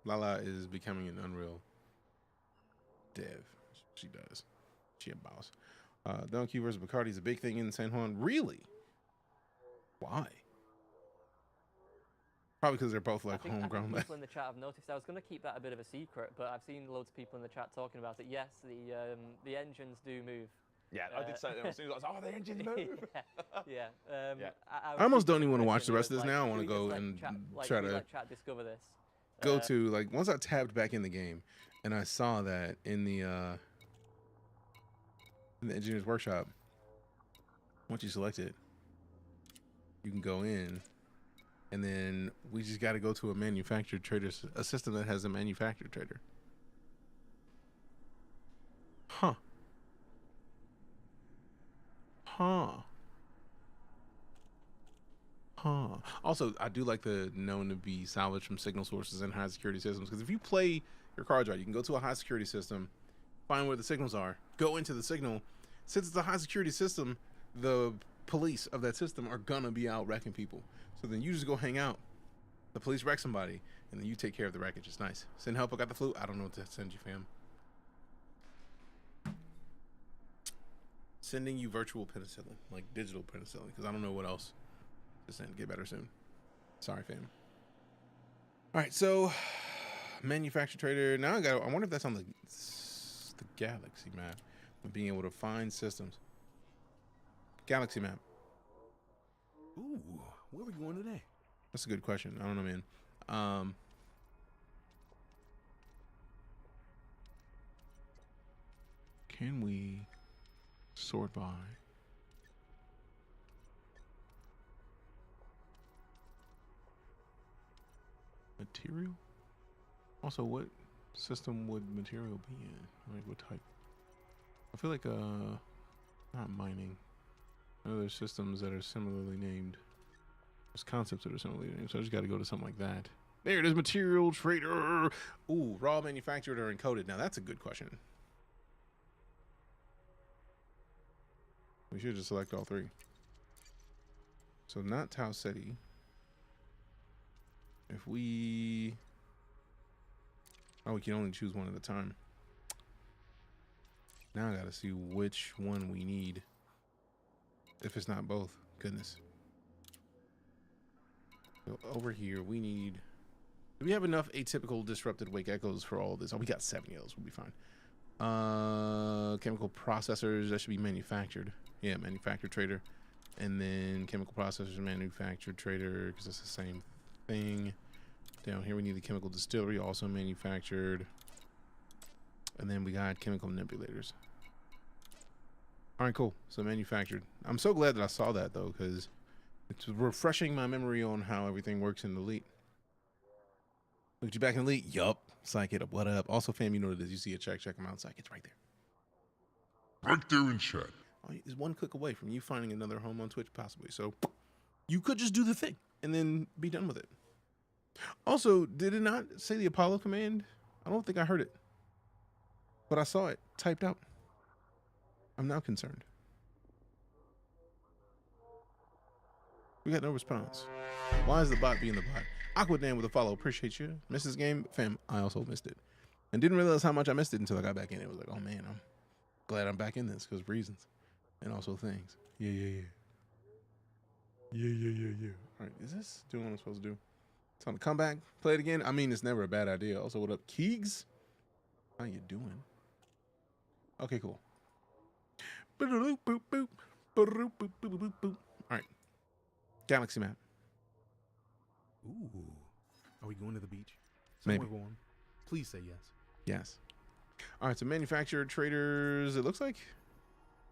Lala is becoming an Unreal dev. She does. She a boss. Don Q versus Bacardi is a big thing in San Juan. Really? Why? Probably because they're both like I think homegrown. people in the chat have noticed. I was going to keep that a bit of a secret, but I've seen loads of people in the chat talking about it. Yes, the engines do move Yeah, I did say that as soon as I was like, oh, the engines move. yeah. Yeah. I I almost was don't even want to watch the thinking rest of it this was now. I like, want to should we go just let and chat, like, try should we to let chat discover this. go to, like, once I tabbed back in the game and I saw that in the engineer's workshop, once you select it, you can go in, and then we just got to go to a manufactured trader, a system that has a manufactured trader. Huh. Also, I do like the known to be salvaged from signal sources and high security systems, because if you play your cards right, you can go to a high security system, find where the signals are, go into the signal. Since it's a high security system, the police of that system are gonna be out wrecking people. So then you just go hang out. The police wreck somebody, and then you take care of the wreckage. It's nice. Send help. I got the flu. I don't know what to send you, fam. Sending you virtual penicillin, like digital penicillin, because I don't know what else to send. Get better soon. Sorry, fam. All right, so manufacturer trader. Now I wonder if that's on the galaxy map. Being able to find systems. Galaxy map. Ooh, where are we going today? That's a good question. I don't know, man. Can we sort by? Material? Also, what system would material be in? Like, what type? I feel like, not mining. I know there's systems that are similarly named. There's concepts that are similarly named, so I just got to go to something like that. There it is, material trader. Ooh, raw, manufactured, or encoded. Now, that's a good question. We should just select all three. So, not Tau Ceti. If we... Oh, we can only choose one at a time. Now I gotta see which one we need. If it's not both. Goodness. So over here, we need... Do we have enough atypical disrupted wake echoes for all of this? Oh, we got 70 of those. We'll be fine. Chemical processors. That should be manufactured. Yeah, manufactured trader. And then chemical processors, manufactured trader, because it's the same thing. Down here, we need the chemical distillery, also manufactured. And then we got chemical manipulators. All right, cool. So manufactured. I'm so glad that I saw that, though, because it's refreshing my memory on how everything works in Elite. Look at you back in Elite. Yup. Psych it up. What up? Also, fam, you know what it is. You see a check them out. Psych. It's right there. Right there in chat. Oh, it's one click away from you finding another home on Twitch, possibly. So you could just do the thing and then be done with it. Also, did it not say the Apollo command? I don't think I heard it. But I saw it typed out. I'm now concerned. We got no response. Why is the bot being the bot? Aquadan with a follow. Appreciate you. Missed this game? Fam, I also missed it. And didn't realize how much I missed it until I got back in. It was like, oh man, I'm glad I'm back in this because reasons. And also things. Yeah. All right, is this doing what I'm supposed to do? Time to come back, play it again. I mean, it's never a bad idea. Also, what up, Keegs? How you doing? Okay, cool. All right, galaxy map. Ooh, are we going to the beach? Maybe. Somewhere warm. Please say yes. Yes. All right, so manufacturer traders. It looks like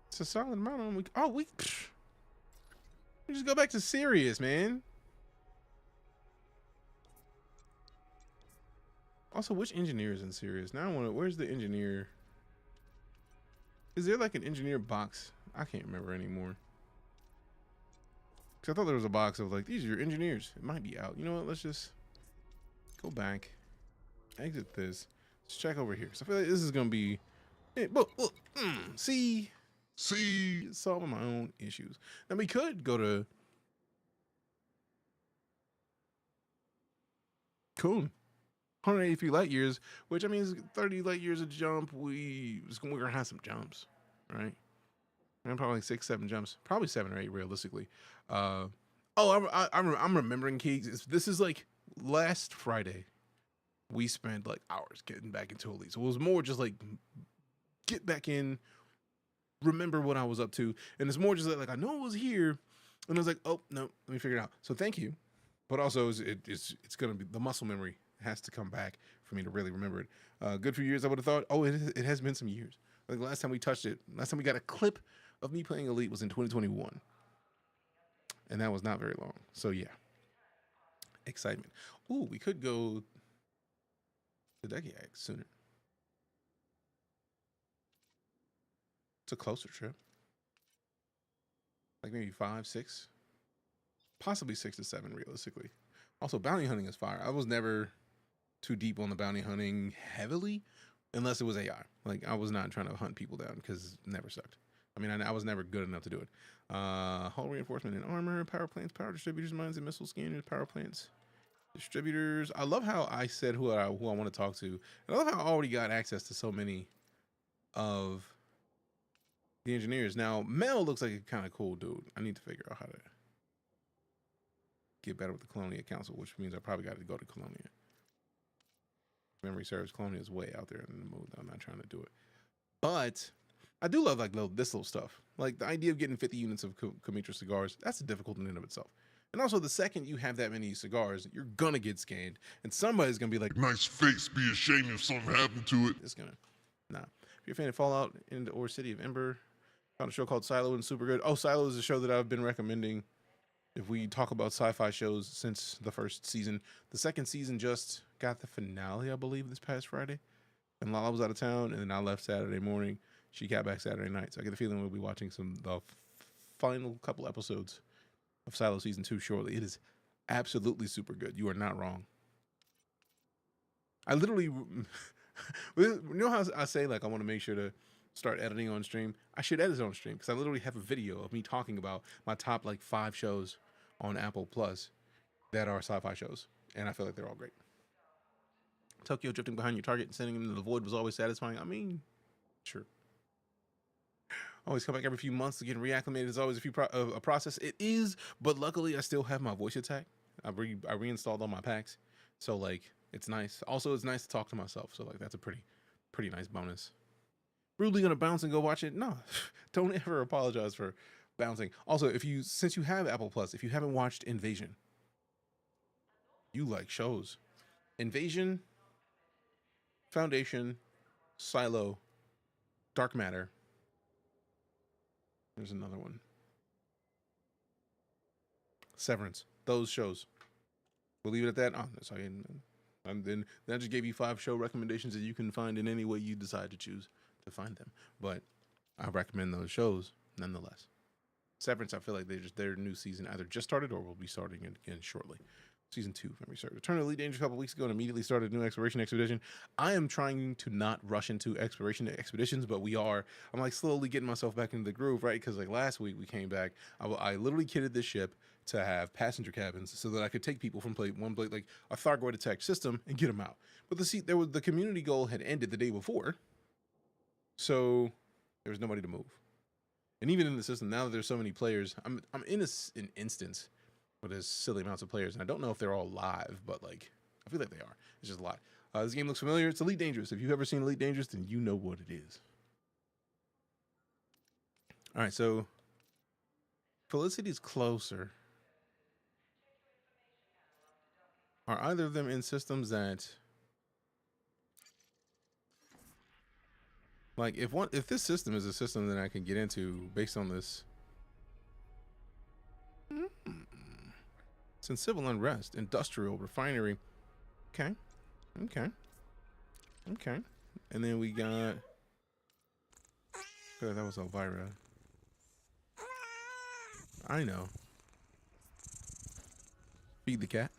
it's a solid amount of them. We just go back to Sirius, man. Also, which engineer is in Sirius? Now I want to. Where's the engineer? Is there like an engineer box? I can't remember anymore. Because I thought there was a box of like, these are your engineers. It might be out. You know what? Let's just go back. Exit this. Let's check over here. So I feel like this is going to be... See, solving my own issues. Now we could go to... Cool. 183 light years, which I mean is 30 light years of jump. We're gonna have some jumps, right? And probably like 6, 7 jumps, probably 7 or 8 realistically. I'm remembering Keegs. This is like last Friday. We spent like hours getting back into Elite, so it was more just like get back in, remember what I was up to. And it's more just like I know it was here, and I was like, oh no, let me figure it out. So thank you, but also it's gonna be the muscle memory has to come back for me to really remember it. Good few years I would have thought. Oh, it has been some years. Like last time we touched it, last time we got a clip of me playing Elite was in 2021, and that was not very long. So yeah, excitement. Ooh, we could go to Deejay sooner. It's a closer trip. Like maybe 5, 6, possibly 6 to 7 realistically. Also, bounty hunting is fire. I was never too deep on the bounty hunting heavily unless it was AI. Like I was not trying to hunt people down because it never sucked. I mean, I was never good enough to do it. Hull reinforcement and armor, power plants, power distributors, mines and missile scanners, power plants, distributors. I love how I said who I want to talk to. And I love how I already got access to so many of the engineers. Now, Mel looks like a kind of cool dude. I need to figure out how to get better with the Colonia Council, which means I probably got to go to Colonia. Memory serves, Colonia is way out there in the mood. I'm not trying to do it. But I do love like this little stuff. Like the idea of getting 50 units of Comitra cigars, that's difficult in and of itself. And also the second you have that many cigars, you're gonna get scanned. And somebody's gonna be like, Nice face, be ashamed if something happened to it. it's gonna, nah. If you're a fan of Fallout or City of Ember, found a show called Silo and super good. Oh, Silo is a show that I've been recommending if we talk about sci-fi shows since the first season. The second season just got the finale, I believe, this past Friday. And Lala was out of town, and then I left Saturday morning. She got back Saturday night. So I get the feeling we'll be watching the final couple episodes of Silo season 2 shortly. It is absolutely super good. You are not wrong. I literally, you know how I say like I want to make sure to start editing on stream? I should edit on stream because I literally have a video of me talking about my top like 5 shows on Apple Plus that are sci-fi shows, and I feel like they're all great. Tokyo drifting behind your target and sending them into the void was always satisfying. I mean, sure. Always come back every few months to get reacclimated. It's always a process. It is, but luckily I still have my voice attack. I reinstalled all my packs, so like it's nice. Also, it's nice to talk to myself. So like that's a pretty nice bonus. Rudely gonna bounce and go watch it? No, don't ever apologize for bouncing. Also, since you have Apple Plus, if you haven't watched Invasion, you like shows. Invasion, Foundation, Silo, Dark Matter. There's another one. Severance. Those shows. We'll leave it at that. Oh, sorry. And then I just gave you 5 show recommendations that you can find in any way you decide to choose to find them. But I recommend those shows nonetheless. Severance, I feel like their new season either just started or will be starting again shortly. Season 2, if memory serves. Returned to Elite Dangerous a couple weeks ago and immediately started a new exploration expedition. I am trying to not rush into exploration expeditions, but I'm like slowly getting myself back into the groove, right? Because like last week we came back, I literally kitted this ship to have passenger cabins so that I could take people from one plate, like a Thargoid attack system, and get them out. But the community goal had ended the day before, so there was nobody to move. And even in the system, now that there's so many players, I'm in an instance where there's silly amounts of players, and I don't know if they're all live, but like I feel like they are. It's just a lot. This game looks familiar. It's Elite Dangerous. If you've ever seen Elite Dangerous, then you know what it is. All right, so Felicity's closer. Are either of them in systems that, like, if this system is a system that I can get into based on this? Since civil unrest, industrial, refinery. Okay. And then we got, oh, that was Elvira. I know. Feed the cat.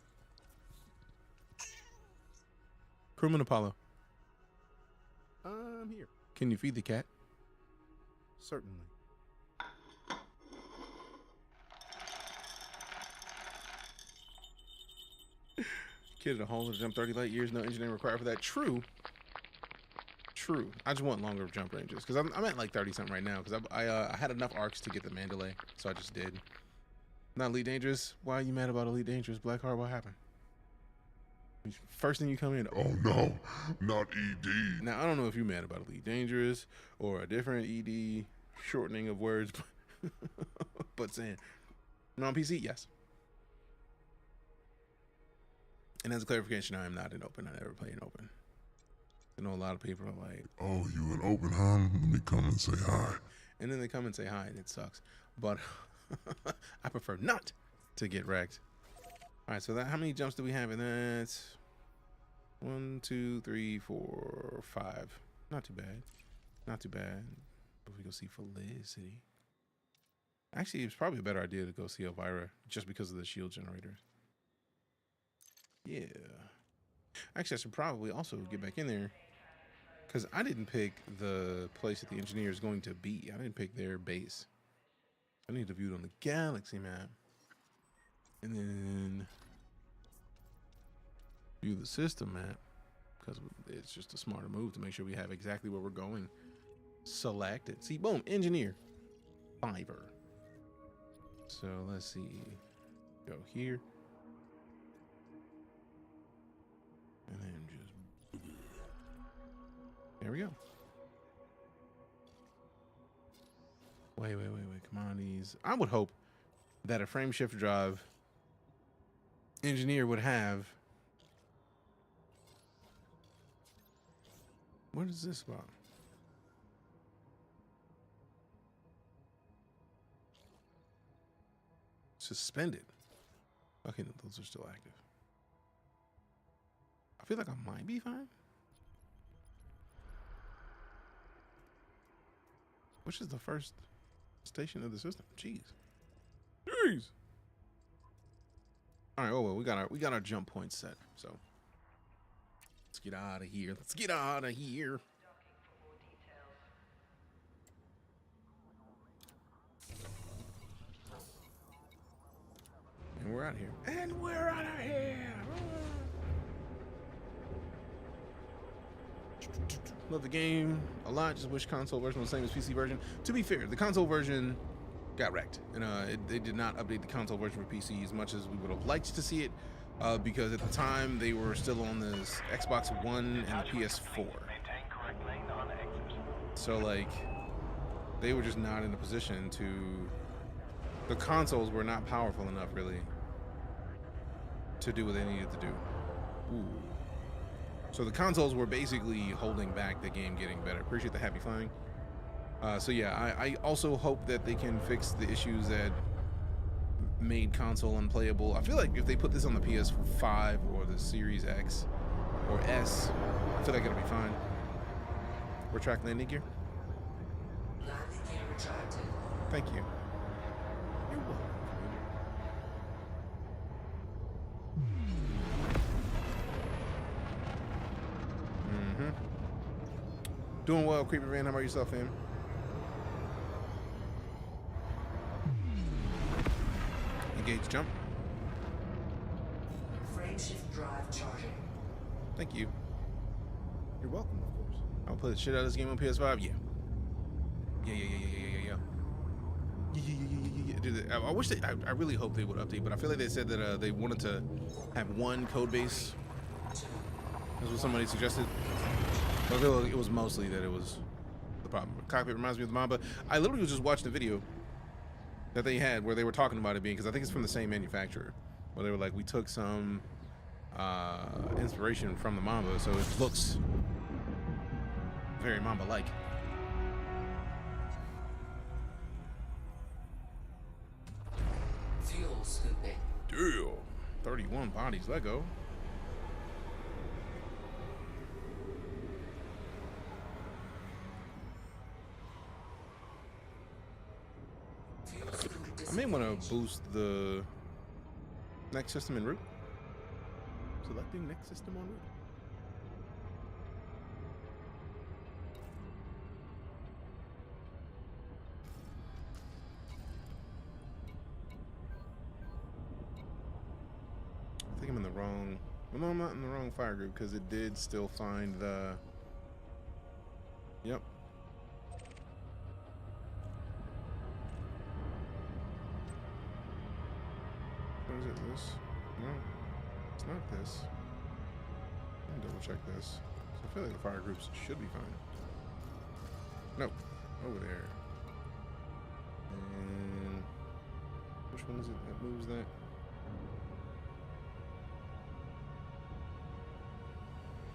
Crewman Apollo. I'm here. Can you feed the cat? Certainly. Kid at a hole to jump 30 light years, no engineering required for that. True. I just want longer jump ranges because I'm at like 30 something right now because I had enough arcs to get the Mandalay, so I just did. Not Elite Dangerous. Why are you mad about Elite Dangerous? Blackheart, what happened? First thing you come in. Oh no, not ED. Now I don't know if you're mad about Elite Dangerous or a different ED. shortening of words, but saying, on PC, yes. And as a clarification, I am not an open. I never play an open. I know a lot of people are like, oh, you an open, huh? Let me come and say hi. and then they come and say hi, and it sucks. But I prefer not to get wrecked. All right, so that, how many jumps do we have in that? 1, 2, 3, 4, 5. Not too bad. Not too bad. But we go see Felicity. Actually, it's probably a better idea to go see Elvira just because of the shield generators. Yeah. Actually, I should probably also get back in there because I didn't pick the place that the engineer is going to be. I didn't pick their base. I need to view it on the galaxy map. And then view the system map because it's just a smarter move to make sure we have exactly where we're going selected. See, boom, engineer. Fiverr. So let's see. Go here. And then just there we go. Wait. Commodities. I would hope that a frame shift drive engineer would have. What is this about? Suspended. Okay, no, those are still active. I feel like I might be fine. Which is the first station of the system? Jeez. All right. Oh well, we got our jump point set. So let's get out of here. Let's get out of here. And we're out of here. And we're out of here. Love the game a lot. Just wish console version was the same as PC version. To be fair, the console version got wrecked, and they did not update the console version for PC as much as we would have liked to see it, because at the time they were still on this Xbox One and the PS4. So like, they were just not in a position to. The consoles were not powerful enough, really, to do what they needed to do. Ooh. So the consoles were basically holding back the game getting better. Appreciate the happy flying. So yeah, I also hope that they can fix the issues that made console unplayable. I feel like if they put this on the PS5 or the Series X or S, I feel like it'll be fine. Retract landing gear. Landing gear retracted. Thank you. You're welcome. Doing well, Creeper Van. How about yourself, fam? Engage jump. Frame shift drive charging. Thank you. You're welcome, of course. I'll play the shit out of this game on PS5. Yeah. Yeah. Dude, I wish they. I really hope they would update, but I feel like they said that they wanted to have one code base. That's what somebody suggested. But I feel like it was mostly that it was the problem. Cockpit reminds me of the Mamba. I literally was just watching the video that they had where they were talking about it being, because I think it's from the same manufacturer, where they were like, we took some inspiration from the Mamba, so it looks very Mamba-like. Fuel scooping. Damn. 31 bodies. Let go. I may want to boost the next system en route. Selecting next system en route. I think I'm in the wrong. Well, no, I'm not in the wrong fire group because it did still find the. Yep. Is it this? No, it's not this. Let me double check this. So I feel like the fire groups should be fine. Nope, over there. Which one is it that moves that?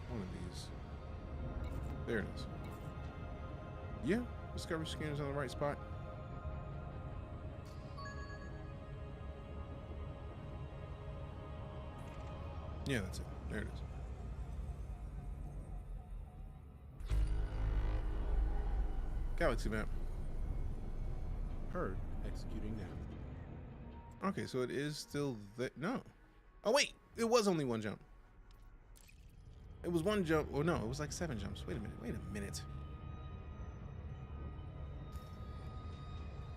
One of these. There it is. Yeah, discovery scanner's on the right spot. Yeah, that's it. There it is. Galaxy map. Heard. Executing now. Okay, so it is still there. No. Oh, wait. It was only one jump. It was one jump. Oh, no. It was like 7 jumps. Wait a minute. Wait a minute.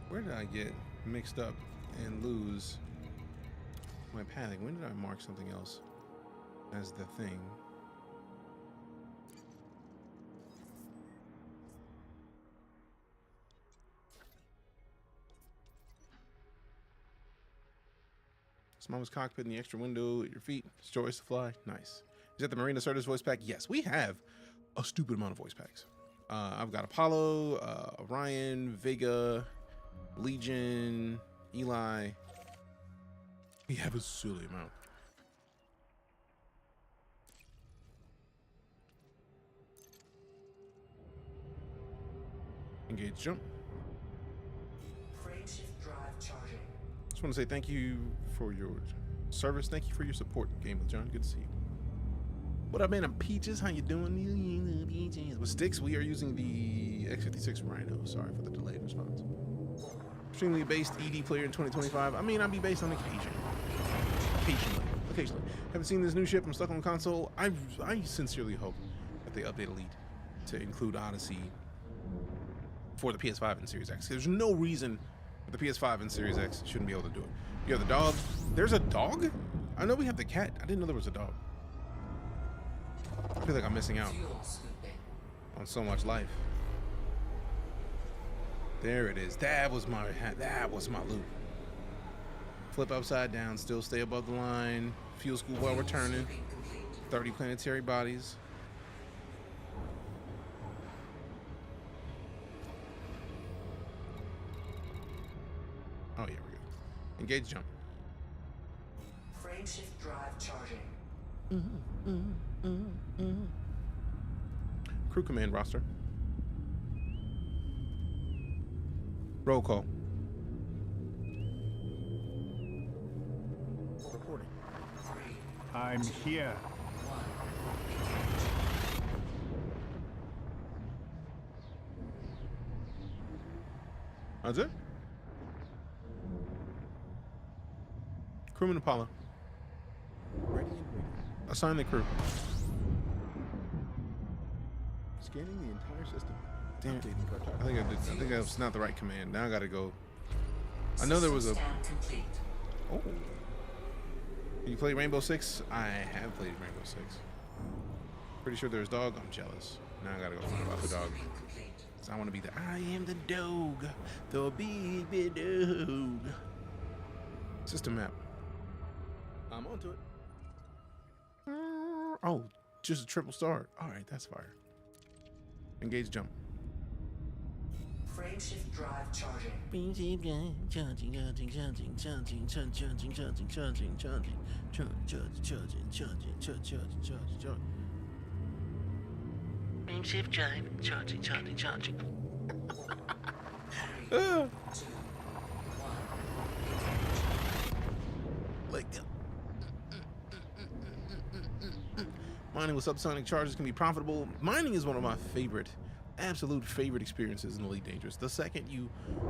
Where did I get mixed up and lose my pathing? When did I mark something else as the thing? Mama's cockpit in the extra window at your feet. It's joyous to fly. Nice. Is that the Marina Certus voice pack? Yes, we have a stupid amount of voice packs. I've got Apollo, Orion, Vega, Legion, Eli. We have a silly amount. Engage jump. Frameshift drive charging. Just want to say thank you for your service. Thank you for your support, Game with John. Good to see you. What up, man? I'm Peaches. How you doing? Peaches. With Sticks, we are using the X56 Rhino. Sorry for the delayed response. Extremely based ED player in 2025. I mean, I'll be based on occasion. Occasionally. Haven't seen this new ship. I'm stuck on console. I sincerely hope that they update Elite to include Odyssey for the PS5 and Series X. There's no reason the PS5 and Series X shouldn't be able to do it. You have the dog. There's a dog? I know we have the cat. I didn't know there was a dog. I feel like I'm missing out Fuel scooping. on so much life. There it is. That was my hat. That was my loot. Flip upside down. Still stay above the line. Fuel scoop while we're turning. 30 planetary bodies. Oh, yeah, we're good. Engage jump. Frameshift drive charging. Crew command roster. Roll call. Reporting. 3, I'm here. 1. That's it? Crewman Apollo. Ready and waiting. Assign the crew. Scanning the entire system. Damn. Updating cartography. I think that's not the right command. Now I gotta go. I know there was a. System scan complete. Oh. You play Rainbow Six? I have played Rainbow Six. Pretty sure there's dog. I'm jealous. Now I gotta go find about the dog. Scooping complete. So I want to be the. I am the dog, the baby dog. System map. I'm onto it. Oh, just a triple star. All right, that's fire. Engage jump. Frameshift drive charging. Shift drive, charging. 3, 2, 1. Like that. Mining with subsonic charges can be profitable. Mining is one of my favorite, absolute favorite experiences in Elite Dangerous. The second you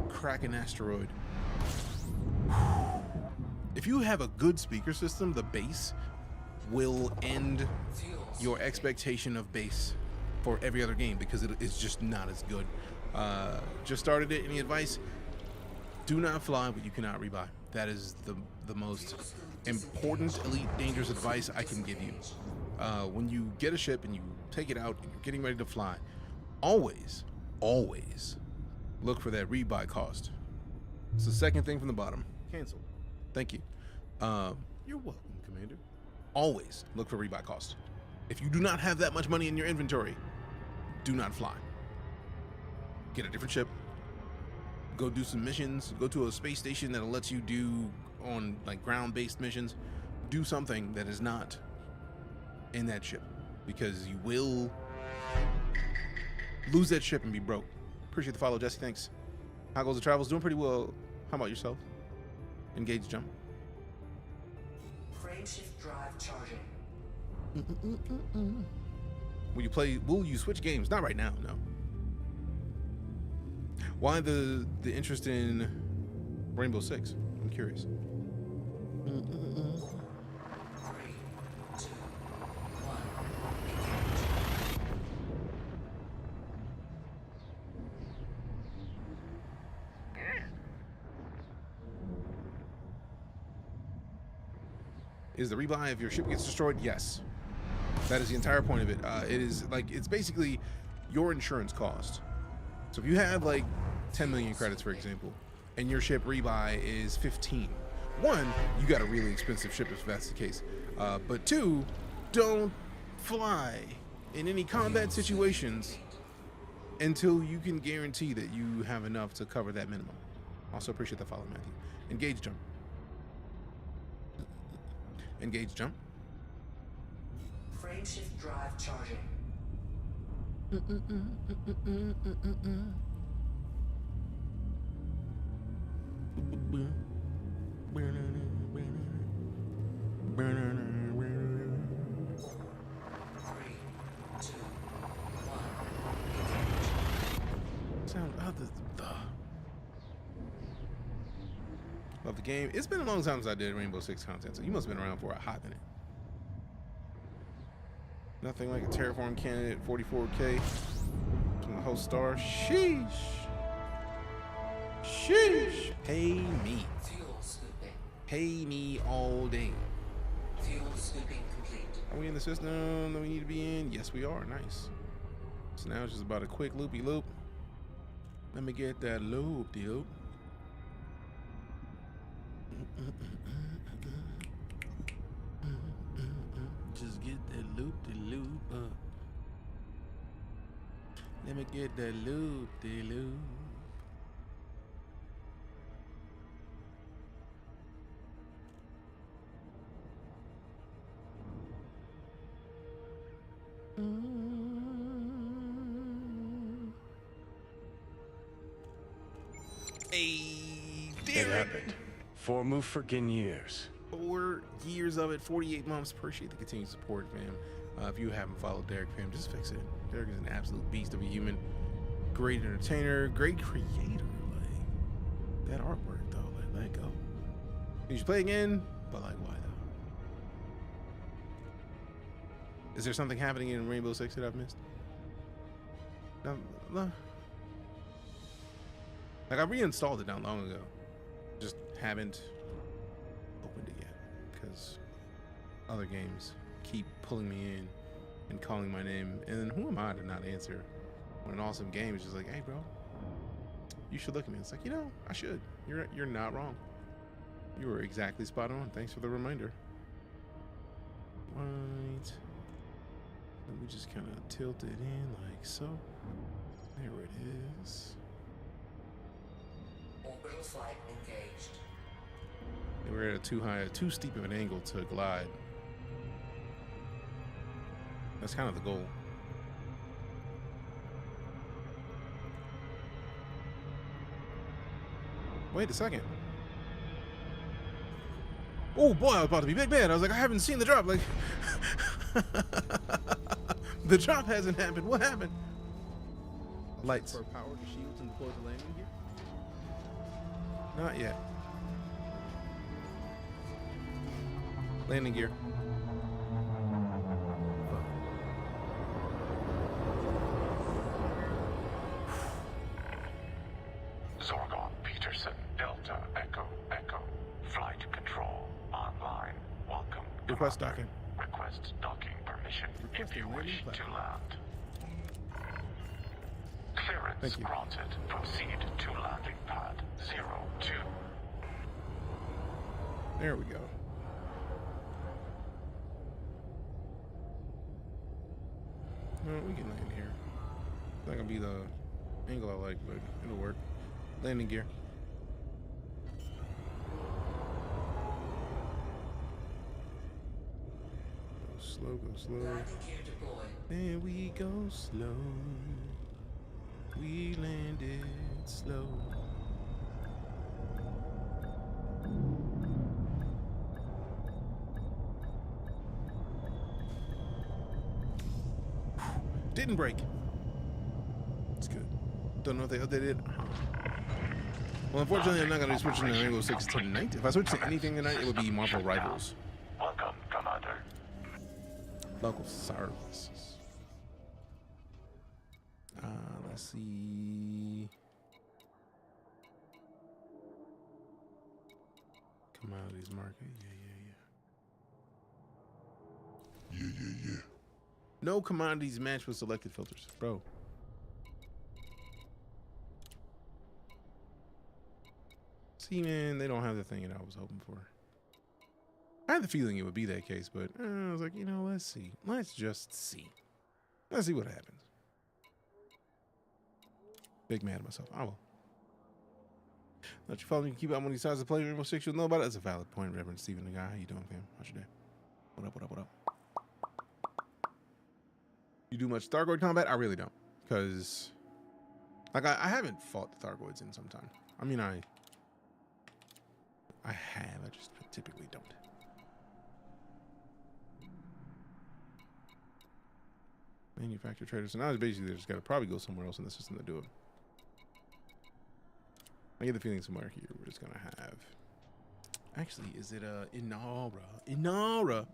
crack an asteroid, if you have a good speaker system, the bass will end Fuel your expectation of bass for every other game because it's just not as good. Just started it. Any advice? Do not fly what you cannot rebuy. That is the most important Elite Dangerous advice I can give you. When you get a ship and you take it out and you're getting ready to fly, always look for that rebuy cost. It's the second thing from the bottom. Cancel. Thank you. You're welcome, Commander. Always look for rebuy cost. If you do not have that much money in your inventory, do not fly. Get a different ship. go do some missions, go to a space station that'll let you do on like ground-based missions. Do something that is not in that ship, because you will lose that ship and be broke. Appreciate the follow, Jesse. Thanks. How goes the travels? Doing pretty well. How about yourself? Engage jump. Frameshift drive charging. Will you switch games? Not right now, no. Why the interest in Rainbow Six? I'm curious. 3, 2, 1. Engage. Is the rebuy if your ship gets destroyed? Yes. That is the entire point of it. It is like, it's basically your insurance cost. So if you have like 10 million credits, for example, and your ship rebuy is 15, one, you got a really expensive ship if that's the case. But two, don't fly in any combat situations until you can guarantee that you have enough to cover that minimum. Also appreciate the follow, Matthew. Engage jump. Engage jump. Frameshift drive charging. Sound of the love the game. It's been a long time since I did Rainbow Six content, so you must have been around for a hot minute. Nothing like a terraform candidate, 44K from the host star. Sheesh. Sheesh. Pay me. Fuel scooping. Pay me all day. Fuel scooping complete. Are we in the system that we need to be in? Yes, we are. Nice. So now it's just about a quick loopy loop. Let me get that loop, loop. Just get that loop up. Let me get that loop loop. Hey, It happened. 4 move freaking years. 4 years of it, 48 months. Appreciate the continued support, fam. If you haven't followed Derek, fam, just fix it. Derek is an absolute beast of a human. Great entertainer, great creator. Like, that artwork, though, like, let it go. You should play again, but like, why though? Is there something happening in Rainbow Six that I've missed? No. Like, I reinstalled it not long ago. Just haven't opened it yet because other games keep pulling me in and calling my name, and then who am I to not answer when an awesome game is just like, hey bro, you should look at me. It's like, you know, I should. You're not wrong. You were exactly spot on. Thanks for the reminder. Right. Let me just kind of tilt it in like so. There it is. Orbital flight engaged. We're at too steep of an angle to glide. That's kind of the goal. Wait a second. Oh boy, I was about to be big bad. I was like, I haven't seen the drop. Like, the drop hasn't happened. What happened? Lights. For power to shields and deploy the landing gear? Not yet. Landing gear. Zorgon Peterson, Delta, Echo, Echo. Flight control online. Welcome. Request docking. Request docking permission if you wish to land. Clearance Thank you. granted. Proceed to landing pad 02. There we go. No, we can land here. It's not gonna be the angle I like, but it'll work. Landing gear. Go slow, go slow. Landing gear deployed. Then we go slow. We landed slow. Didn't break. It's good. Don't know if they updated it. Well, unfortunately, I'm not going to be switching to Rainbow Six tonight. If I switch to anything tonight, it would be Marvel Rivals. Welcome, Commander. Local services. Let's see. Commodities market. Yeah. No commodities match with selected filters, bro. See, man, they don't have the thing that I was hoping for. I had the feeling it would be that case, but I was like, you know, let's see. Let's just see. Let's see what happens. Big mad at myself. I will. Let you follow me, keep out when he decides to play Rainbow Six. You'll know about it. That's a valid point, Reverend Stephen the guy. How you doing, fam? How's your day? What up, what up, what up? You do much Thargoid combat? I really don't. Because, like, I haven't fought the Thargoids in some time. I mean, I have. I just typically don't. Manufacturer traders. So now it's basically they just got to probably go somewhere else in the system to do it. I get the feeling somewhere here we're just gonna have. Actually, is it Inara? Inara.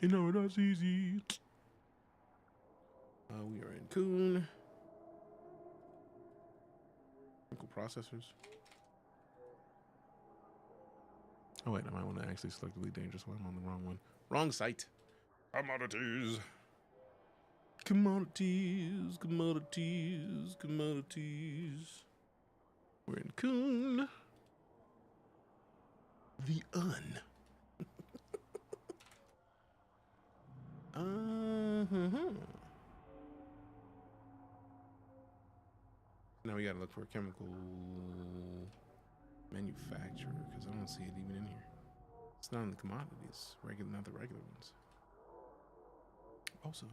Inara, that's easy. We are in Coon. Chemical processors. Oh wait, I might want to actually select Elite Dangerous while I'm on the wrong one. Wrong site. Commodities. Commodities. We're in Coon. The Un. Now we gotta look for a chemical manufacturer because I don't see it even in here. It's not in the commodities, not the regular ones. Also,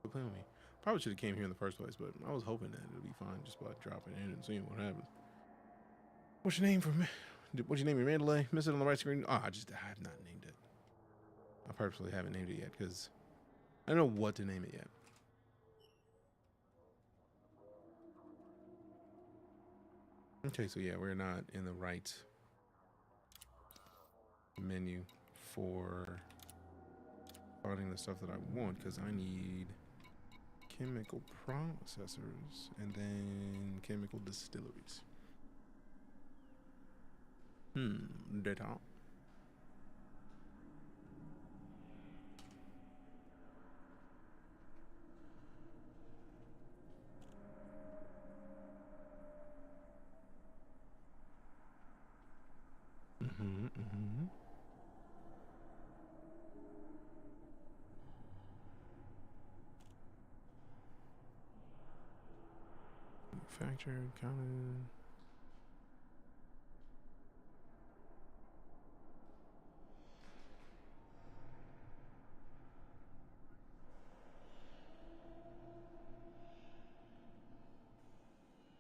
quit playing with me. Probably should have came here in the first place, but I was hoping that it'd be fine just by dropping in and seeing what happens. What's your name for me? What's your name? Your Mandalay? Miss it on the right screen. Oh, I have not named it. I purposely haven't named it yet because I don't know what to name it yet. Okay, so yeah, we're not in the right menu for finding the stuff that I want because I need chemical processors and then chemical distilleries. Data. Manufactured, counted.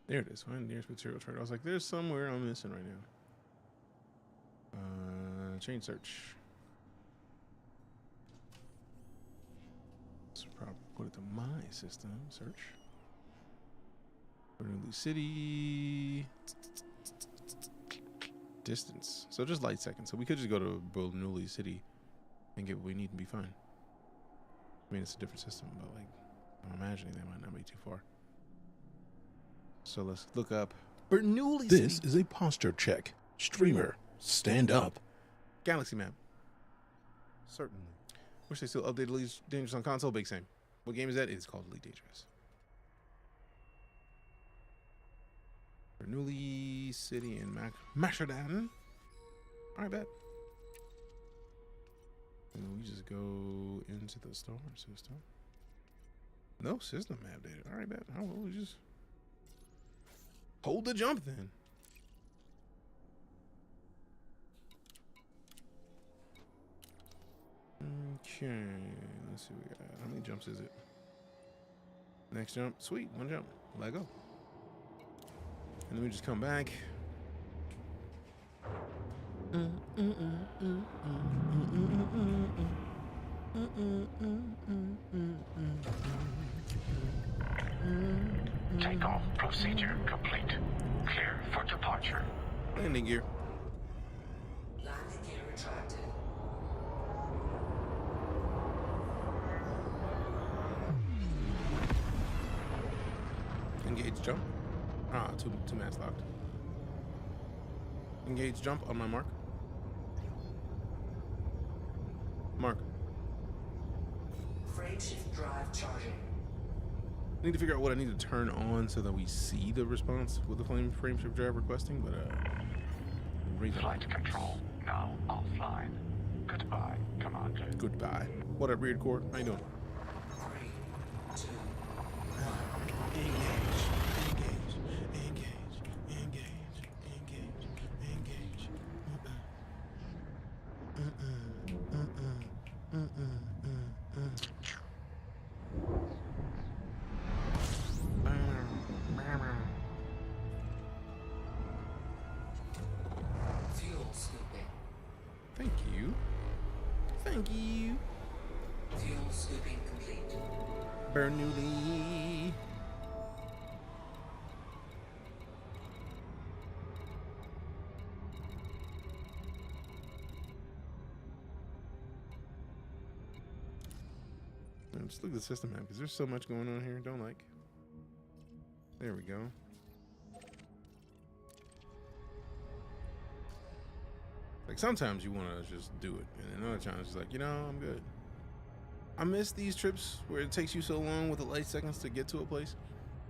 There it is. Find nearest material trade. I was like, there's somewhere I'm missing right now. Chain search. Let's probably put it to my system. Search. Bernoulli City. Distance. So just light seconds. So we could just go to Bernoulli City and get what we need and be fine. I mean, it's a different system, but like, I'm imagining that might not be too far. So let's look up Bernoulli City. This is a posture check. Streamer, stand up. Galaxy map. Certainly. Wish they still updated Elite Dangerous on console. Big same. What game is that? It's called Elite Dangerous. Bernoulli City and Masherdan. Alright, bet. And we just go into the star system. No system map data. All right, bet. How will we just hold the jump then? Okay, let's see what we got. How many jumps is it? Next jump, sweet, one jump. Let go. And then we just come back. Takeoff procedure complete. Clear for departure. Landing gear. Landing gear retracted. Engage jump. Ah, two mass locked. Engage jump on my mark. Mark. Frameshift drive charging. I need to figure out what I need to turn on so that we see the response with the frameshift drive requesting, but Flight control now offline. Goodbye, Commander. Goodbye. What up, Reed Court? How you doing? 3, 2, fuel scooping. Thank you. Thank you. Fuel scooping complete. Bernoulli. Just look at the system map because there's so much going on here. Don't like. There we go. Like sometimes you want to just do it, and then other times it's like, you know, I'm good. I miss these trips where it takes you so long with the light seconds to get to a place,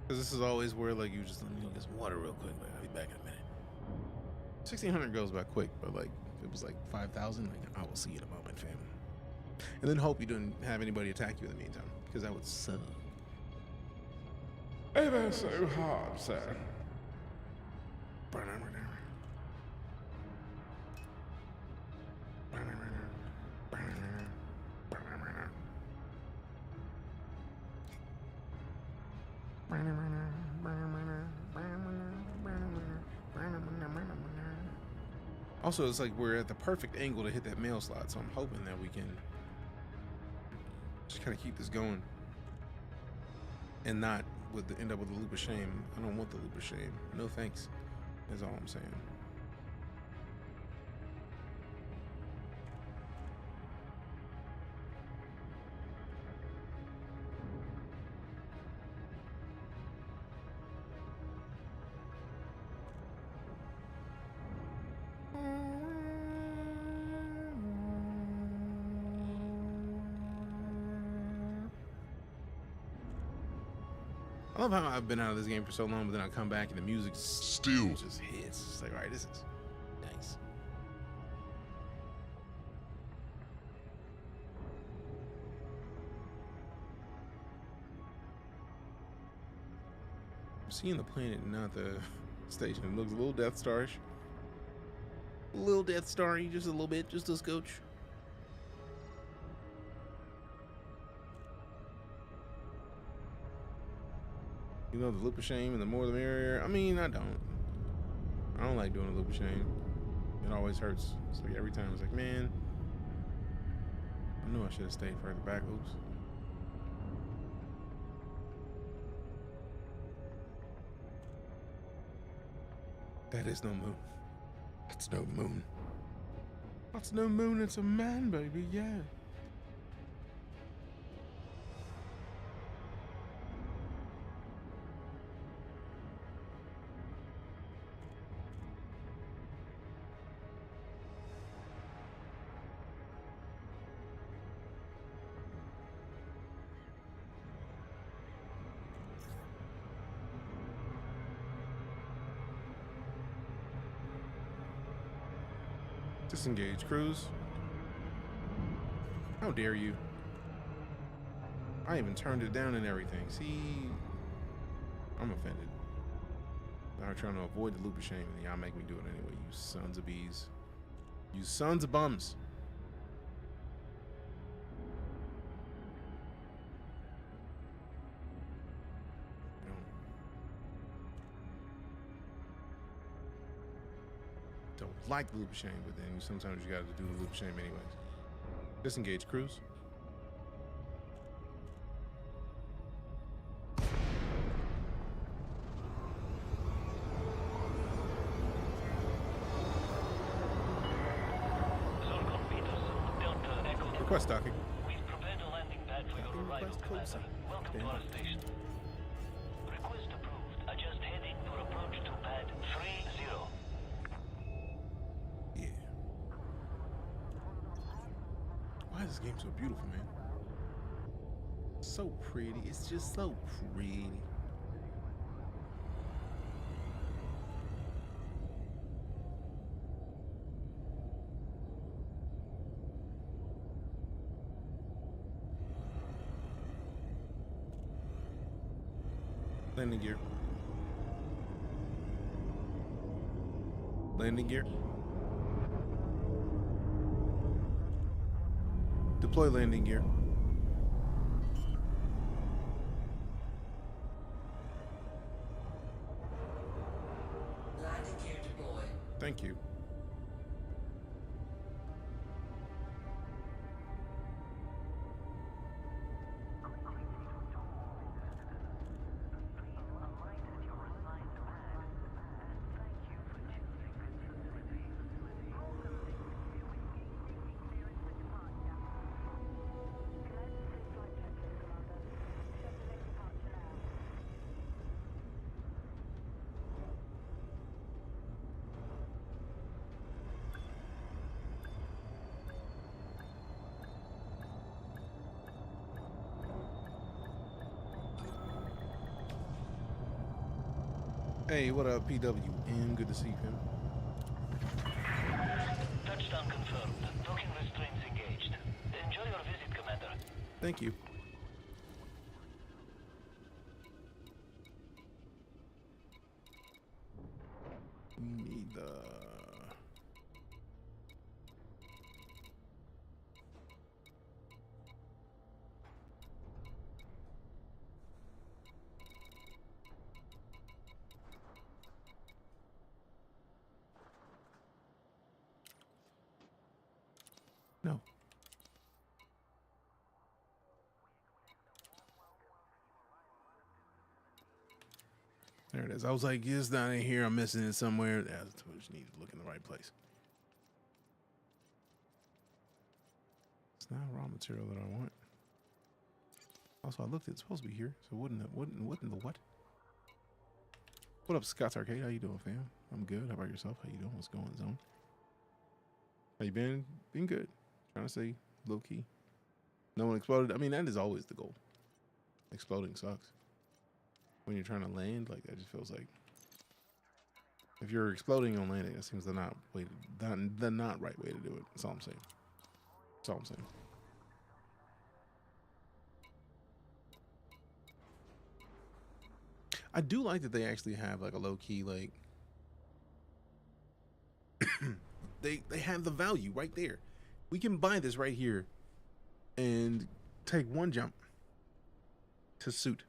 because this is always where like you just let me get some water real quick. Like I'll be back in a minute. 1600 goes by quick, but like if it was like 5,000, like I will see you in a moment, fam. And then hope you don't have anybody attack you in the meantime, because that would suck. Ever so hard, sir. Also, it's like we're at the perfect angle to hit that mail slot, so I'm hoping that we can just kind of keep this going and not end up with a loop of shame. I don't want the loop of shame. No thanks, is all I'm saying. I love how I've been out of this game for so long, but then I come back and the music Still just hits. It's like, all right, this is nice. I'm seeing the planet, not the station. It looks a little Death Star-ish. A little Death Star-y, just a little bit, just a scotch. You know, the loop of shame and the more the merrier. I mean, I don't like doing a loop of shame. It always hurts. It's like every time it's like, man, I knew I should have stayed further back loops. That is no moon. That's no moon. That's no moon, it's a man, baby, yeah. Disengage cruise. How dare you? I even turned it down and everything. See, I'm offended. I'm trying to avoid the loop of shame, and y'all make me do it anyway. You sons of bees. You sons of bums. Don't like the loop of shame, but then sometimes you gotta do the loop of shame anyways. Disengage cruise. Request docking. We've prepared a landing pad for your arrival, Commander. Welcome to our station. Request approved. Adjust heading for approach to pad 30. Yeah. Why is this game so beautiful, man? So pretty. It's just so pretty. Landing gear. Landing gear. Deploy landing gear. Landing gear deployed. Thank you. Hey, what up, PWM? Good to see you, fam. Touchdown confirmed. Docking restraints engaged. Enjoy your visit, Commander. Thank you. We need the... No. There it is. I was like, it's not in here. I'm missing it somewhere. That's what I just need to look in the right place. It's not raw material that I want. Also, I looked. It's supposed to be here. So wouldn't the what? What up, Scott's Arcade? How you doing, fam? I'm good. How about yourself? How you doing? What's going on? How you been? Been good. Trying to say low key. No one exploded. I mean, that is always the goal. Exploding sucks. When you're trying to land, like that just feels like if you're exploding on landing, that seems the not right way to do it. That's all I'm saying. That's all I'm saying. I do like that they actually have like a low key like they have the value right there. We can buy this right here and take one jump to suit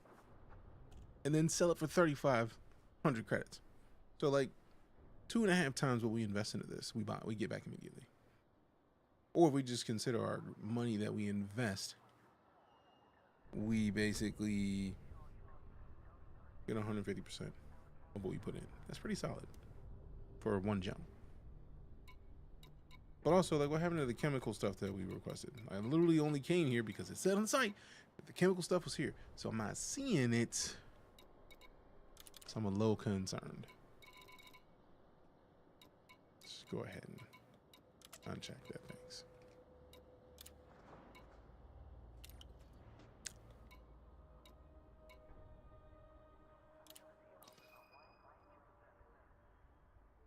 and then sell it for 3,500 credits. So like 2.5 times what we invest into this, we get back immediately. Or if we just consider our money that we invest, we basically get 150% of what we put in. That's pretty solid for one jump. But also, like, what happened to the chemical stuff that we requested? I literally only came here because it said on the site that the chemical stuff was here. So I'm not seeing it. So I'm a little concerned. Let's go ahead and uncheck that. Thanks.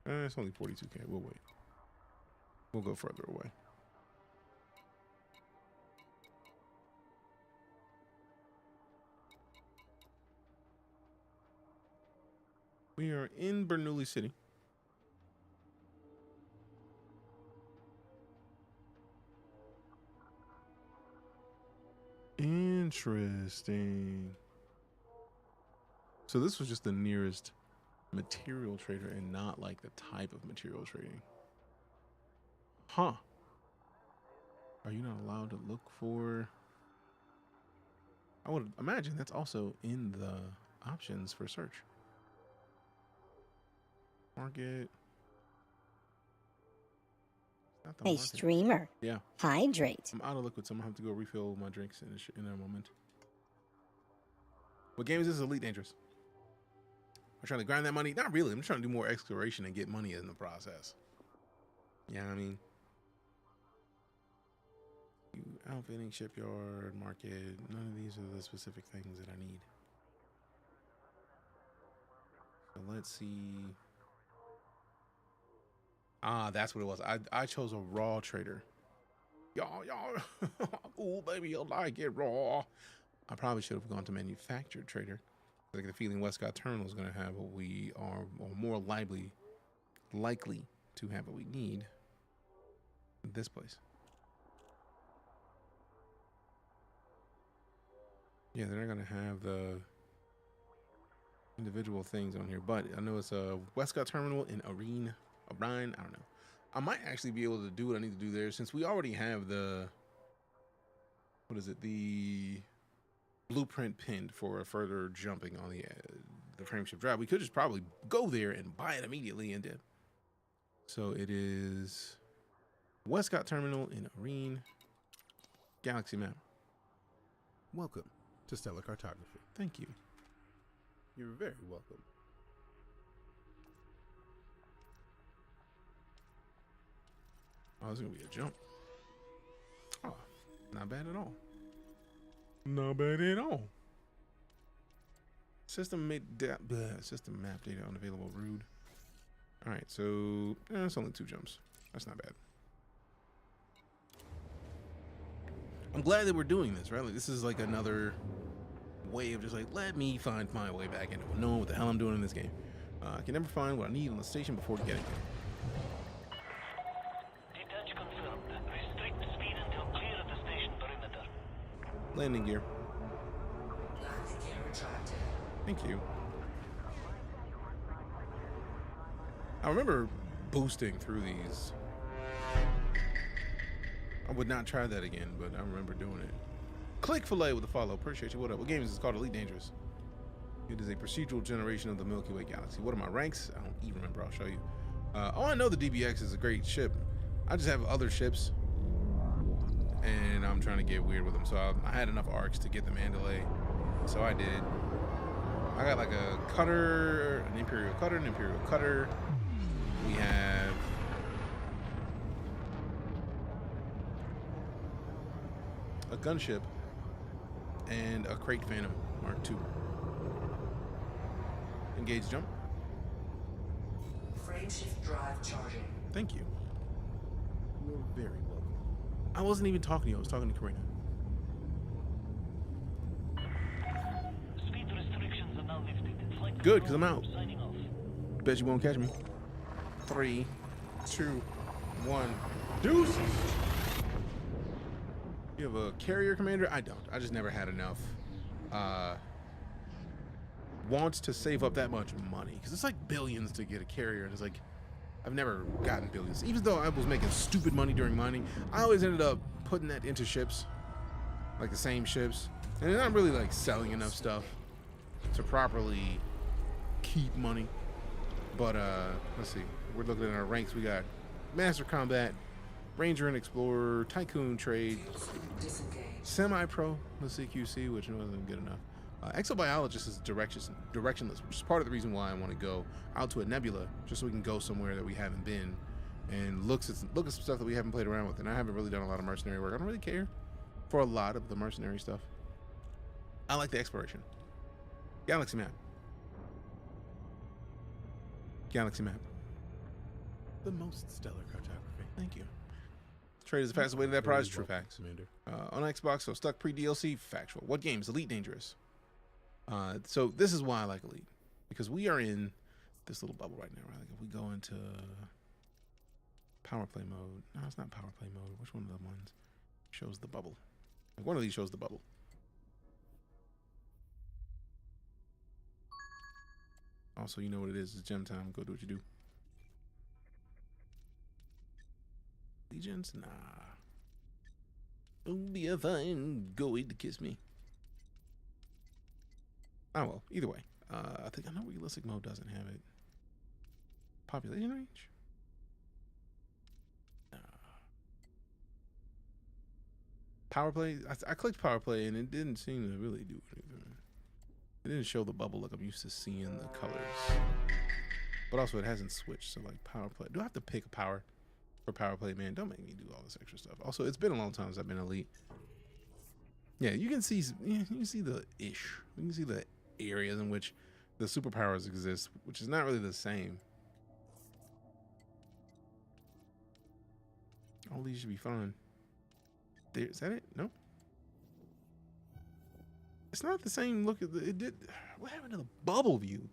It's only 42K. We'll wait. We'll go further away. We are in Bernoulli City. Interesting. So this was just the nearest material trader and not like the type of material trading. Huh. Are you not allowed to look for... I would imagine that's also in the options for search. Market. Not the Hey, market. streamer. Yeah. Hydrate. I'm out of liquid, so I'm gonna have to go refill my drinks in a moment. What game is this? Elite Dangerous. I'm trying to grind that money. Not really. I'm trying to do more exploration and get money in the process. Yeah, I mean, outfitting, shipyard, market. None of these are the specific things that I need. So let's see. Ah, that's what it was. I chose a raw trader. Y'all. Ooh, baby, you'll like it raw. I probably should have gone to manufactured trader. I get the feeling Westcott Terminal is going to have what we are, or more likely to have what we need in this place. Yeah, they're not going to have the individual things on here, but I know it's a Westcott Terminal in Arine. I don't know. I might actually be able to do what I need to do there since we already have the, what is it, the blueprint pinned for a further jumping on the frameshift drive. We could just probably go there and buy it immediately and did. So it is Westcott Terminal in Arine. Galaxy map. Welcome to Stellar Cartography. Thank you. You're very welcome. Oh, it's gonna be a jump. Oh, not bad at all. Not bad at all. System map data unavailable. Rude. All right, so it's only 2 jumps. That's not bad. I'm glad that we're doing this, right? Like, this is like another way of just like, let me find my way back into it, knowing what the hell I'm doing in this game. I can never find what I need on the station before getting it. Detach confirmed. Restrict speed until clear of the station perimeter. Landing gear. Landing gear retracted. Thank you. I remember boosting through these. I would not try that again, but I remember doing it. Click Filet with a follow. Appreciate you. What up? What game is this called? Elite Dangerous. It is a procedural generation of the Milky Way galaxy. What are my ranks? I don't even remember. I'll show you. Oh, I know the DBX is a great ship. I just have other ships, and I'm trying to get weird with them. So I had enough arcs to get the Mandalay, so I did. I got like a cutter, an Imperial cutter. We have a gunship and a Crate Phantom Mark II. Engage jump. Frameshift drive charging. Thank you. You're very welcome. I wasn't even talking to you. I was talking to Karina. Speed restrictions are now lifted. Flight Good, because control I'm out. signing off. Bet you won't catch me. 3, 2, 1. Deuces. You have a carrier commander? I don't. I just never had enough wants to save up that much money, because it's like billions to get a carrier, and it's like I've never gotten billions. Even though I was making stupid money during mining, I always ended up putting that into ships, like the same ships, and I'm really like selling enough stuff to properly keep money. But let's see, we're looking at our ranks. We got Master Combat, Ranger and Explorer, Tycoon Trade, Semi-Pro, let's see, QC, which wasn't good enough. Exobiologist is directionless, which is part of the reason why I want to go out to a nebula, just so we can go somewhere that we haven't been and look at some stuff that we haven't played around with. And I haven't really done a lot of mercenary work. I don't really care for a lot of the mercenary stuff. I like the exploration. Galaxy map. Galaxy map. The most stellar cartography. Thank you. Trade is the fastest way to that prize. True facts. Commander. On Xbox, so stuck pre-DLC, factual. What games? Elite Dangerous. So this is why I like Elite, because we are in this little bubble right now, right? Like if we go into power play mode. No, it's not power play mode. Which one of the ones shows the bubble? Like one of these shows the bubble. Also, you know what it is. It's gem time. Go do what you do. Legions? Nah. Don't be a fine. Go eat to kiss me. Oh well, either way. I think I know realistic mode doesn't have it. Population range? Power play? I clicked power play and it didn't seem to really do anything. It didn't show the bubble like I'm used to seeing the colors. But also it hasn't switched, so like power play. Do I have to pick a power for power play? Man, don't make me do all this extra stuff. Also, it's been a long time since I've been elite. Yeah, you can see the ish. You can see the areas in which the superpowers exist, which is not really the same. All these should be fun. Is that it? No. It's not the same look at it did. What happened to the bubble view?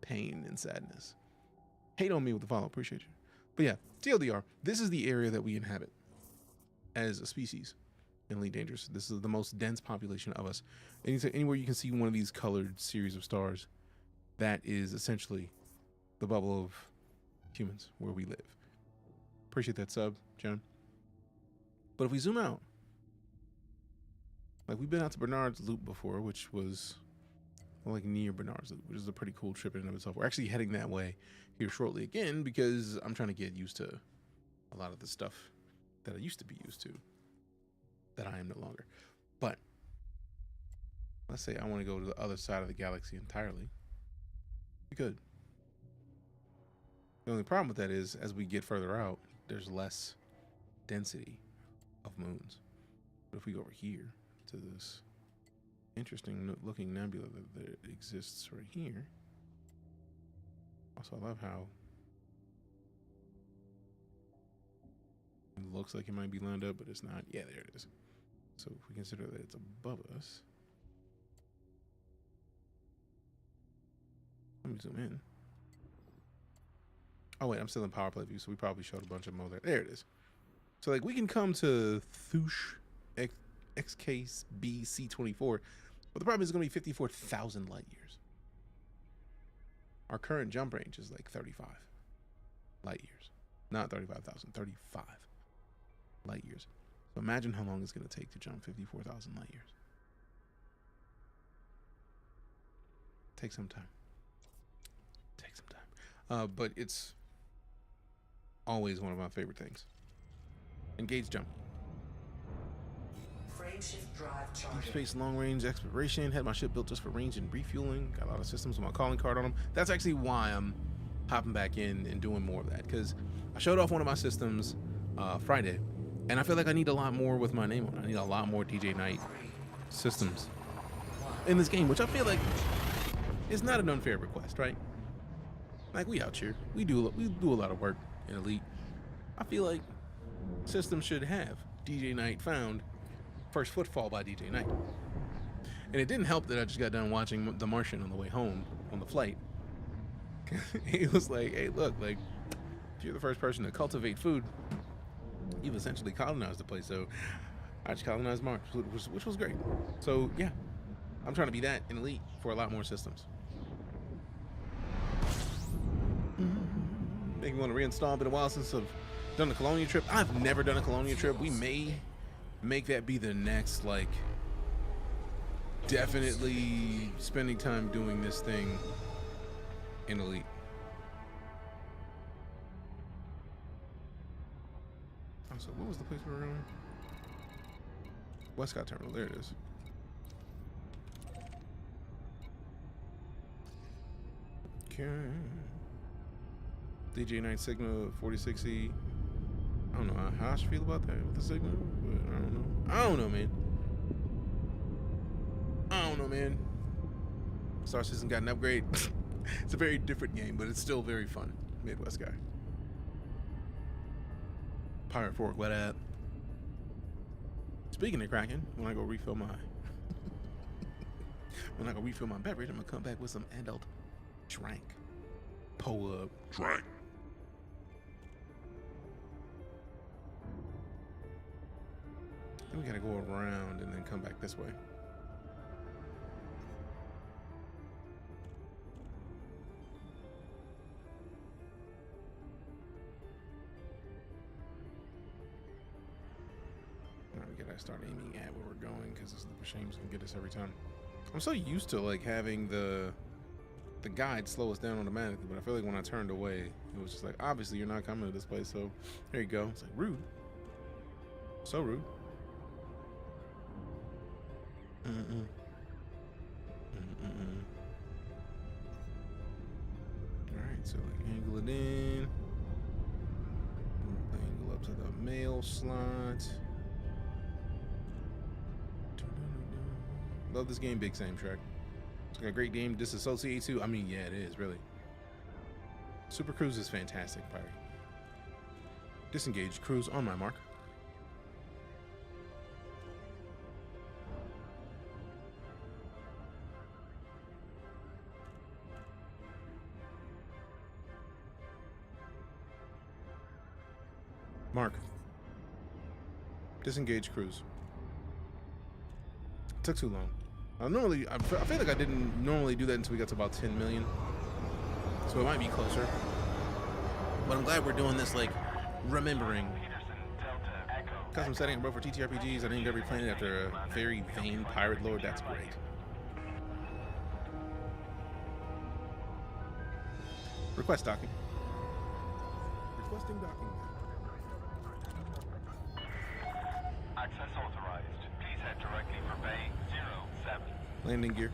Pain and sadness. Hate on me with the follow. Appreciate you. But yeah, TLDR. This is the area that we inhabit as a species in Elite Dangerous. This is the most dense population of us. Anywhere you can see one of these colored series of stars, that is essentially the bubble of humans where we live. Appreciate that sub, John. But if we zoom out, like we've been out to Bernard's Loop before, which was like near Bernard's Loop, which is a pretty cool trip in and of itself. We're actually heading that way here shortly again because I'm trying to get used to a lot of the stuff that I used to be used to that I am no longer. But let's say I want to go to the other side of the galaxy entirely. We could. The only problem with that is as we get further out, there's less density of moons. But if we go over here to this interesting looking nebula that exists right here. Also, I love how it looks like it might be lined up, but it's not. Yeah, there it is. So if we consider that it's above us, let me zoom in. Oh wait, I'm still in power play view, so we probably showed a bunch of them over there. There it is. So like we can come to Thush XKB-C24, but the problem is going to be 54,000 light years. Our current jump range is like 35 light years. Not 35,000, 35 light years. So imagine how long it's going to take to jump 54,000 light years. Take some time. Take some time. But it's always one of my favorite things. Engage jump. Frameshift drive Deep charging. space long range exploration. Had my ship built just for range and refueling. Got a lot of systems with my calling card on them. That's actually why I'm hopping back in and doing more of that, because I showed off one of my systems Friday, and I feel like I need a lot more with my name on it. I need a lot more DJ Knight systems in this game, which I feel like is not an unfair request, right? Like we out here, we do a lot of work in Elite. I feel like systems should have DJ Knight found. First Footfall by DJ Knight. And it didn't help that I just got done watching The Martian on the way home on the flight. He was like, hey, look, like, if you're the first person to cultivate food, you've essentially colonized the place. So I just colonized Mars, which was great. So yeah, I'm trying to be that in Elite for a lot more systems. Make me want to reinstall. Been a while since I've done a Colonia trip. I've never done a Colonia trip. We may make that be the next, like, definitely spending time doing this thing in Elite. Also, what was the place we were going? Westcott Terminal, there it is. Okay. DJ Knight Sigma 4060. I don't know how I should feel about that with the Sigma, but I don't know. I don't know, man. Star System got an upgrade. It's a very different game, but it's still very fun. Midwest guy. Pirate Fork, what up? Speaking of Kraken, when I go refill my beverage, I'm gonna come back with some adult drink. Pull up. Drink. Then we gotta go around and then come back this way. Now we gotta start aiming at where we're going because this Leap of Shame's gonna get us every time. I'm so used to like having the guide slow us down automatically, but I feel like when I turned away, it was just like, obviously you're not coming to this place, so here you go. It's like rude. So rude. Alright, so like angle it in. Angle up to the mail slot. Love this game, big same track. It's got a great game to disassociate to. I mean, yeah, it is, really. Super Cruise is fantastic, Pirate. Disengage cruise on my mark. Mark. Disengage cruise. Took too long. I feel like I didn't normally do that until we got to about 10 million. So it might be closer. But I'm glad we're doing this, like, remembering. Custom setting bro for TTRPGs. I named every planet after a very vain pirate lord. That's great. Request docking. Requesting docking. Access authorized. Please head directly for Bay 07. Landing gear.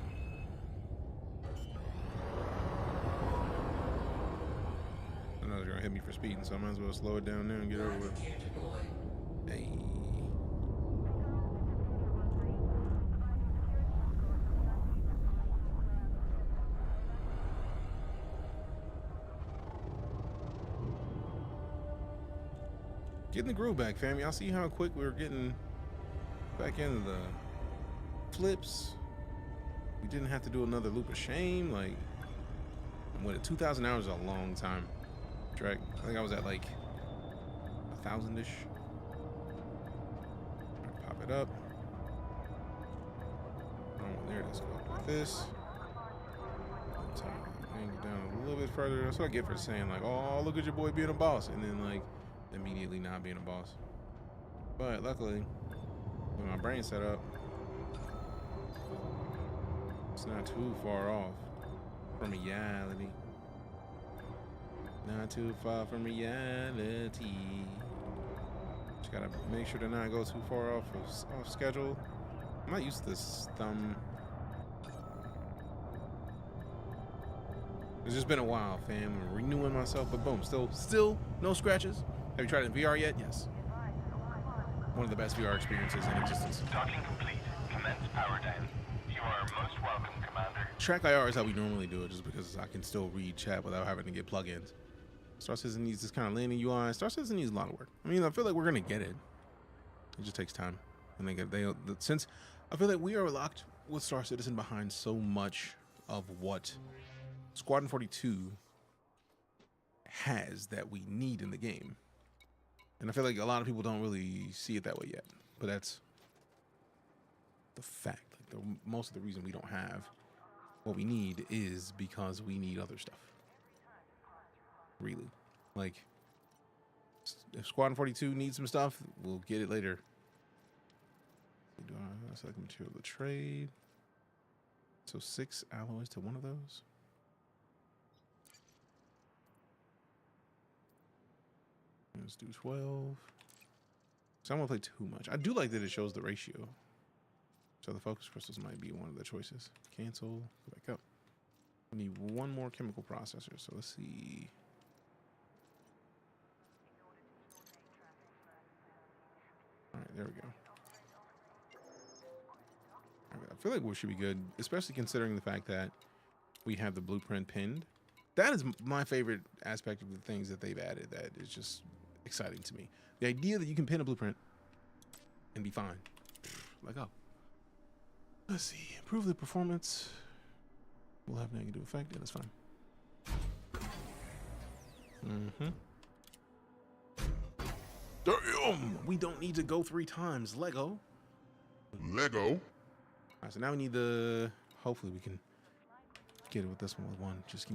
I know they're gonna hit me for speeding, so I might as well slow it down there and get over with. Hey. Getting the groove back, fam. Y'all see how quick we're getting back into the flips? We didn't have to do another loop of shame. Like, what, 2,000 hours is a long time. Track. I think I was at like 1,000-ish. Pop it up. Oh, there it is. Go up like this. Angle down a little bit further. That's what I get for saying like, oh, look at your boy being a boss, and then like immediately not being a boss. But luckily, with my brain set up, it's not too far off from reality. Not too far from reality. Just gotta make sure to not go too far off schedule. I'm not used to this thumb. It's just been a while, fam. I'm renewing myself, but boom, still no scratches. Have you tried it in VR yet? Yes. One of the best VR experiences in existence. Docking complete. Commence power down. You are most welcome, Commander. Track IR is how we normally do it, just because I can still read chat without having to get plugins. Star Citizen needs this kind of landing UI. Star Citizen needs a lot of work. I mean, I feel like we're gonna get it. It just takes time. And since I feel like we are locked with Star Citizen behind so much of what Squadron 42 has that we need in the game. And I feel like a lot of people don't really see it that way yet. But that's the fact. Like most of the reason we don't have what we need is because we need other stuff. Really. Like, if Squadron 42 needs some stuff, we'll get it later. Select material to trade. So 6 alloys to one of those. Let's do 12. So I don't want to play too much. I do like that it shows the ratio. So the focus crystals might be one of the choices. Cancel. Go back up. We need one more chemical processor. So let's see. All right, there we go. I feel like we should be good, especially considering the fact that we have the blueprint pinned. That is my favorite aspect of the things that they've added. That is just exciting to me. The idea that you can pin a blueprint and be fine. Like, oh. Let's see. Improve the performance. Will have negative effect. Yeah, that's fine. Mm-hmm. Damn! We don't need to go 3 times. Lego. Lego. All right, so now we need the... Hopefully we can get it with this one with 1. Just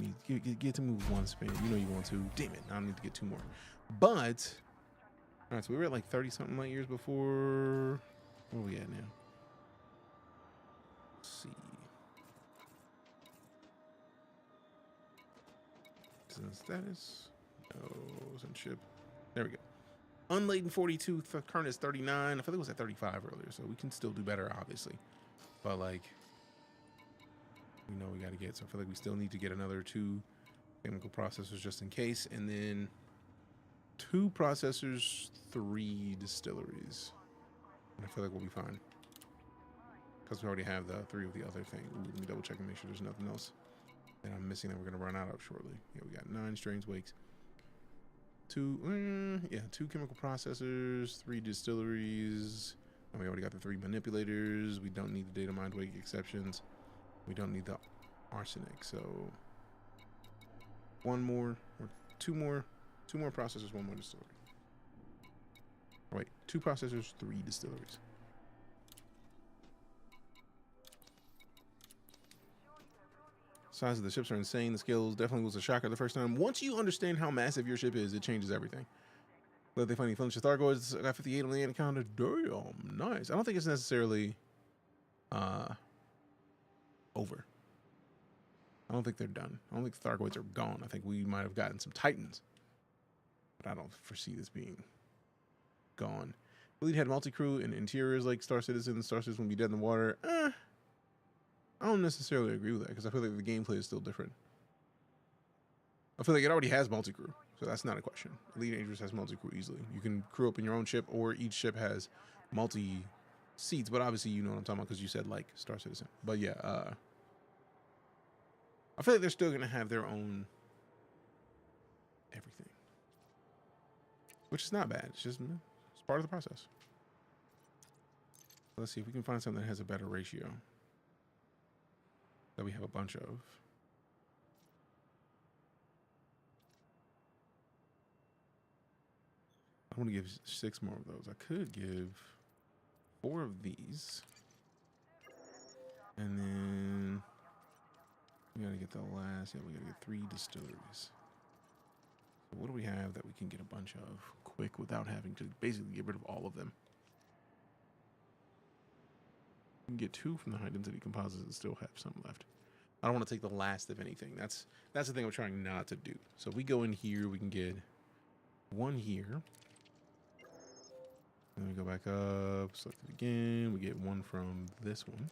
get to move 1 spin. You know you want to. Damn it. I don't need to get 2 more. But... All right, so we were at like 30-something light years before... Where are we at now? Let's see. Status. No, ship. There we go. Unladen 42, current is 39. I feel like it was at 35 earlier, so we can still do better, obviously. But like, we know we got to get. So I feel like we still need to get another 2 chemical processors just in case, and then 2 processors, 3 distilleries. And I feel like we'll be fine because we already have the 3 of the other thing. Ooh, let me double check and make sure there's nothing else that I'm missing that we're gonna run out of shortly. Yeah, we got 9 strains wakes, 2 chemical processors, 3 distilleries, and we already got the 3 manipulators. We don't need the data mind wake exceptions. We don't need the arsenic. So 1 more or 2 more processors, 1 more distillery. Oh, wait, 2 processors, 3 distilleries. Size of the ships are insane. The scales definitely was a shocker the first time. Once you understand how massive your ship is, it changes everything. But they finally finished the Thargoids. I got 58 on the Anaconda. Damn, nice. I don't think it's necessarily over. I don't think they're done. I don't think the Thargoids are gone. I think we might have gotten some Titans. But I don't foresee this being gone. Elite had multi-crew and interiors like Star Citizen. Star Citizen will be dead in the water. I don't necessarily agree with that because I feel like the gameplay is still different. I feel like it already has multi-crew, so that's not a question. Elite Dangerous has multi-crew easily. You can crew up in your own ship, or each ship has multi-seats, but obviously you know what I'm talking about because you said like Star Citizen. But yeah, I feel like they're still going to have their own everything, which is not bad. It's just it's part of the process. Let's see if we can find something that has a better ratio that we have a bunch of. I want to give 6 more of those. I could give 4 of these. And then we got to get the last. Yeah, we got to get 3 distilleries. So what do we have that we can get a bunch of quick without having to basically get rid of all of them? We can get 2 from the high density composites and still have some left. I don't want to take the last of anything. That's the thing I'm trying not to do. So if we go in here, we can get 1 here. And we go back up, select it again. We get 1 from this one.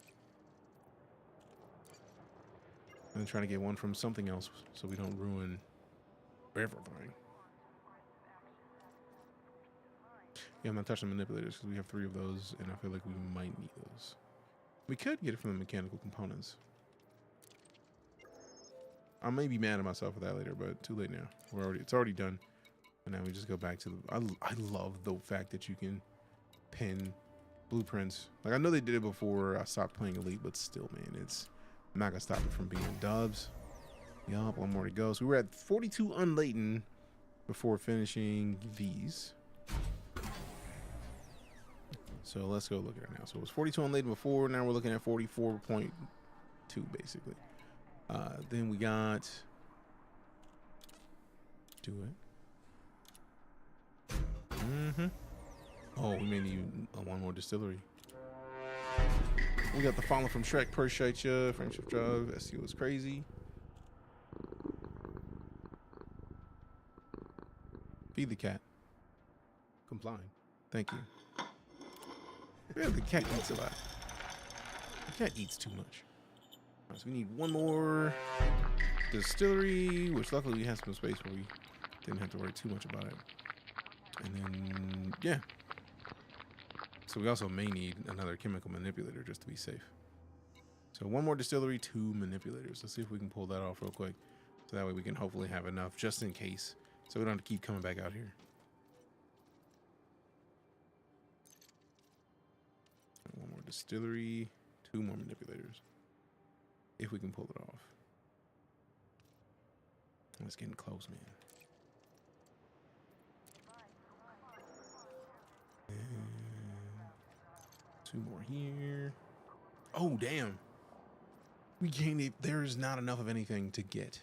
And then trying to get 1 from something else so we don't ruin everything. Yeah, I'm not touching manipulators because we have 3 of those, and I feel like we might need those. We could get it from the mechanical components. I may be mad at myself for that later, but too late now. It's already done. And now we just go back to the... I love the fact that you can pin blueprints. Like, I know they did it before I stopped playing Elite, but still, man, I'm not going to stop it from being dubs. Yup, 1 more to go. So we were at 42 unladen before finishing these. So let's go look at it now. So it was 42 unladen before. Now we're looking at 44.2 basically. Then we got do it. Oh, we may need 1 more distillery. We got the follow from Shrek, appreciate ya. Friendship job, SEO is crazy. Feed the cat. Complying. Thank you. Yeah, the cat eats a lot. The cat eats too much. All right, so we need 1 more distillery, which luckily we had some space where we didn't have to worry too much about it. And then, yeah. So we also may need another chemical manipulator just to be safe. So 1 more distillery, 2 manipulators. Let's see if we can pull that off real quick. So that way we can hopefully have enough just in case. So we don't have to keep coming back out here. 1 more distillery, 2 more manipulators. If we can pull it off. It's getting close, man. 2 more here. Oh, damn. We gained there's not enough of anything to get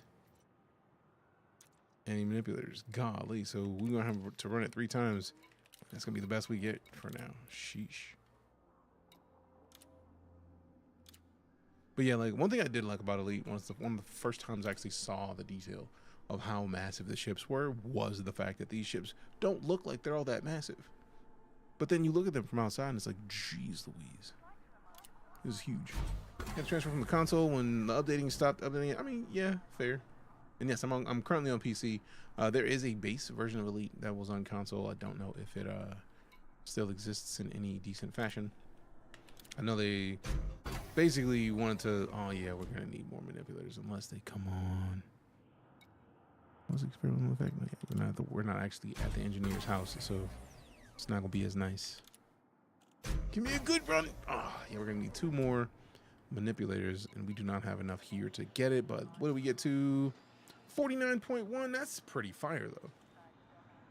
any manipulators. Golly. So we're going to have to run it 3 times. That's going to be the best we get for now. Sheesh. But yeah, like one thing I did like about Elite was one of the first times I actually saw the detail of how massive the ships were was the fact that these ships don't look like they're all that massive. But then you look at them from outside and it's like, geez Louise. This is huge. I had to transfer from the console when the updating stopped updating it. I mean, yeah, fair. And yes, I'm currently on PC. There is a base version of Elite that was on console. I don't know if it still exists in any decent fashion. I know they basically wanted to, oh yeah, we're gonna need more manipulators unless they come on. What's the experimental effect? We're not actually at the engineer's house, so it's not gonna be as nice. Give me a good run. Oh yeah, we're gonna need 2 more manipulators, and we do not have enough here to get it. But what do we get to? 49.1. That's pretty fire though.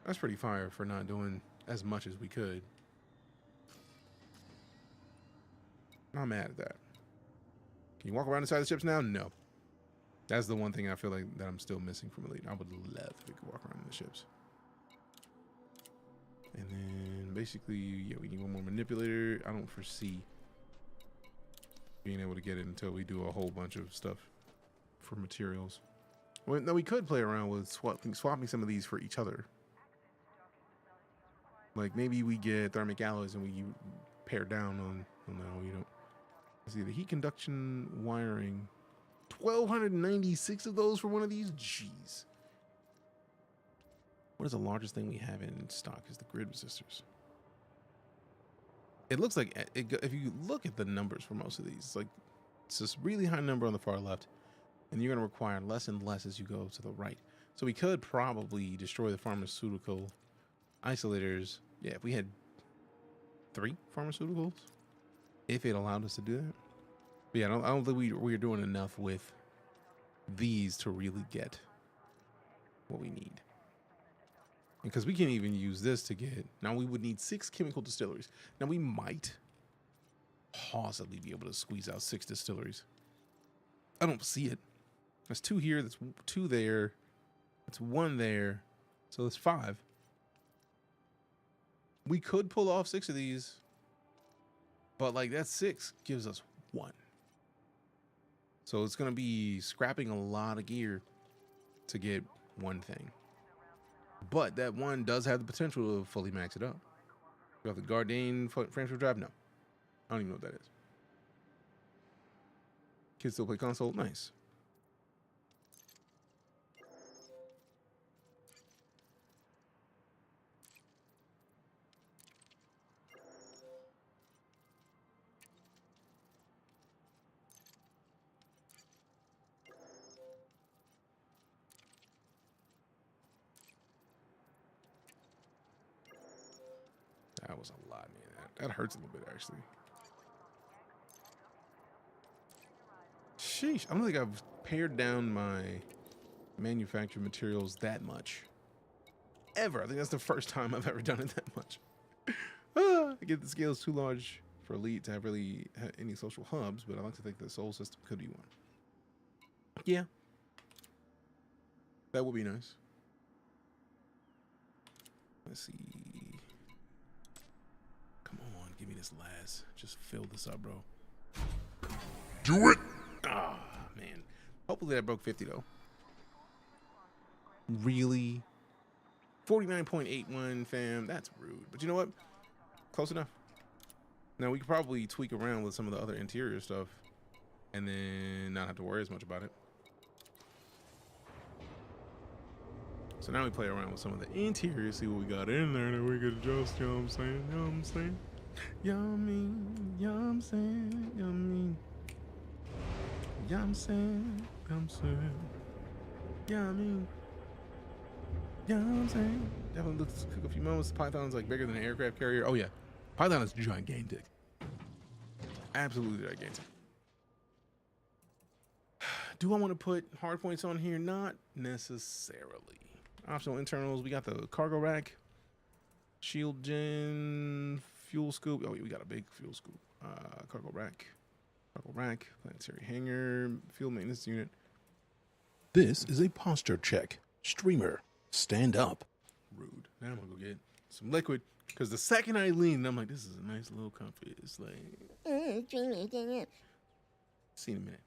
That's pretty fire for not doing as much as we could. Not mad at that. Can you walk around inside the ships now? No. That's the one thing I feel like that I'm still missing from Elite. I would love if we could walk around in the ships. And then basically, yeah, we need 1 more manipulator. I don't foresee being able to get it until we do a whole bunch of stuff for materials. Well, no, we could play around with swapping some of these for each other. Like maybe we get thermic alloys and we pair down on. Well, no, we don't. Let's see, the heat conduction wiring. 1,296 of those for one of these? Jeez. What is the largest thing we have in stock is the grid resistors. It looks like, if you look at the numbers for most of these, like it's this really high number on the far left, and you're going to require less and less as you go to the right. So we could probably destroy the pharmaceutical isolators. Yeah, if we had 3 pharmaceuticals, if it allowed us to do that. But yeah, I don't think we're doing enough with these to really get what we need. Because we can't even use this to get. Now we would need 6 chemical distilleries. Now we might possibly be able to squeeze out 6 distilleries. I don't see it. That's 2 here. That's 2 there. That's 1 there. So that's 5. We could pull off 6 of these. But like that 6 gives us 1. So it's going to be scrapping a lot of gear to get 1 thing. But that 1 does have the potential to fully max it up. We have the Gardain frame drive? No. I don't even know what that is. Kids still play console? Nice. That was a lot, man. That hurts a little bit, actually. Sheesh. I don't think I've pared down my manufactured materials that much. Ever. I think that's the first time I've ever done it that much. I get the scale is too large for Elite to have really any social hubs, but I like to think the Soul system could be one. Yeah. That would be nice. Let's see. Give me this last. Just fill this up, bro. Do it! Ah, man. Hopefully that broke 50, though. Really? 49.81, fam. That's rude. But you know what? Close enough. Now, we could probably tweak around with some of the other interior stuff and then not have to worry as much about it. So now we play around with some of the interior, see what we got in there that we could adjust, you know what I'm saying? You know what I'm saying? Yummy, yum saying, yummy. Yum saying, yummy. Yum saying. Definitely looks a few moments. Python's like bigger than an aircraft carrier. Oh yeah. Python is gigantic. Absolutely gigantic. Do I want to put hard points on here? Not necessarily. Optional internals. We got the cargo rack. Shield gen. Fuel scoop. Oh, yeah, we got a big fuel scoop. Cargo rack, planetary hangar, field maintenance unit. This is a posture check. Streamer, stand up. Rude. Now I'm gonna go get some liquid because the second I lean, I'm like, this is a nice little comfy. It's like, see in a minute.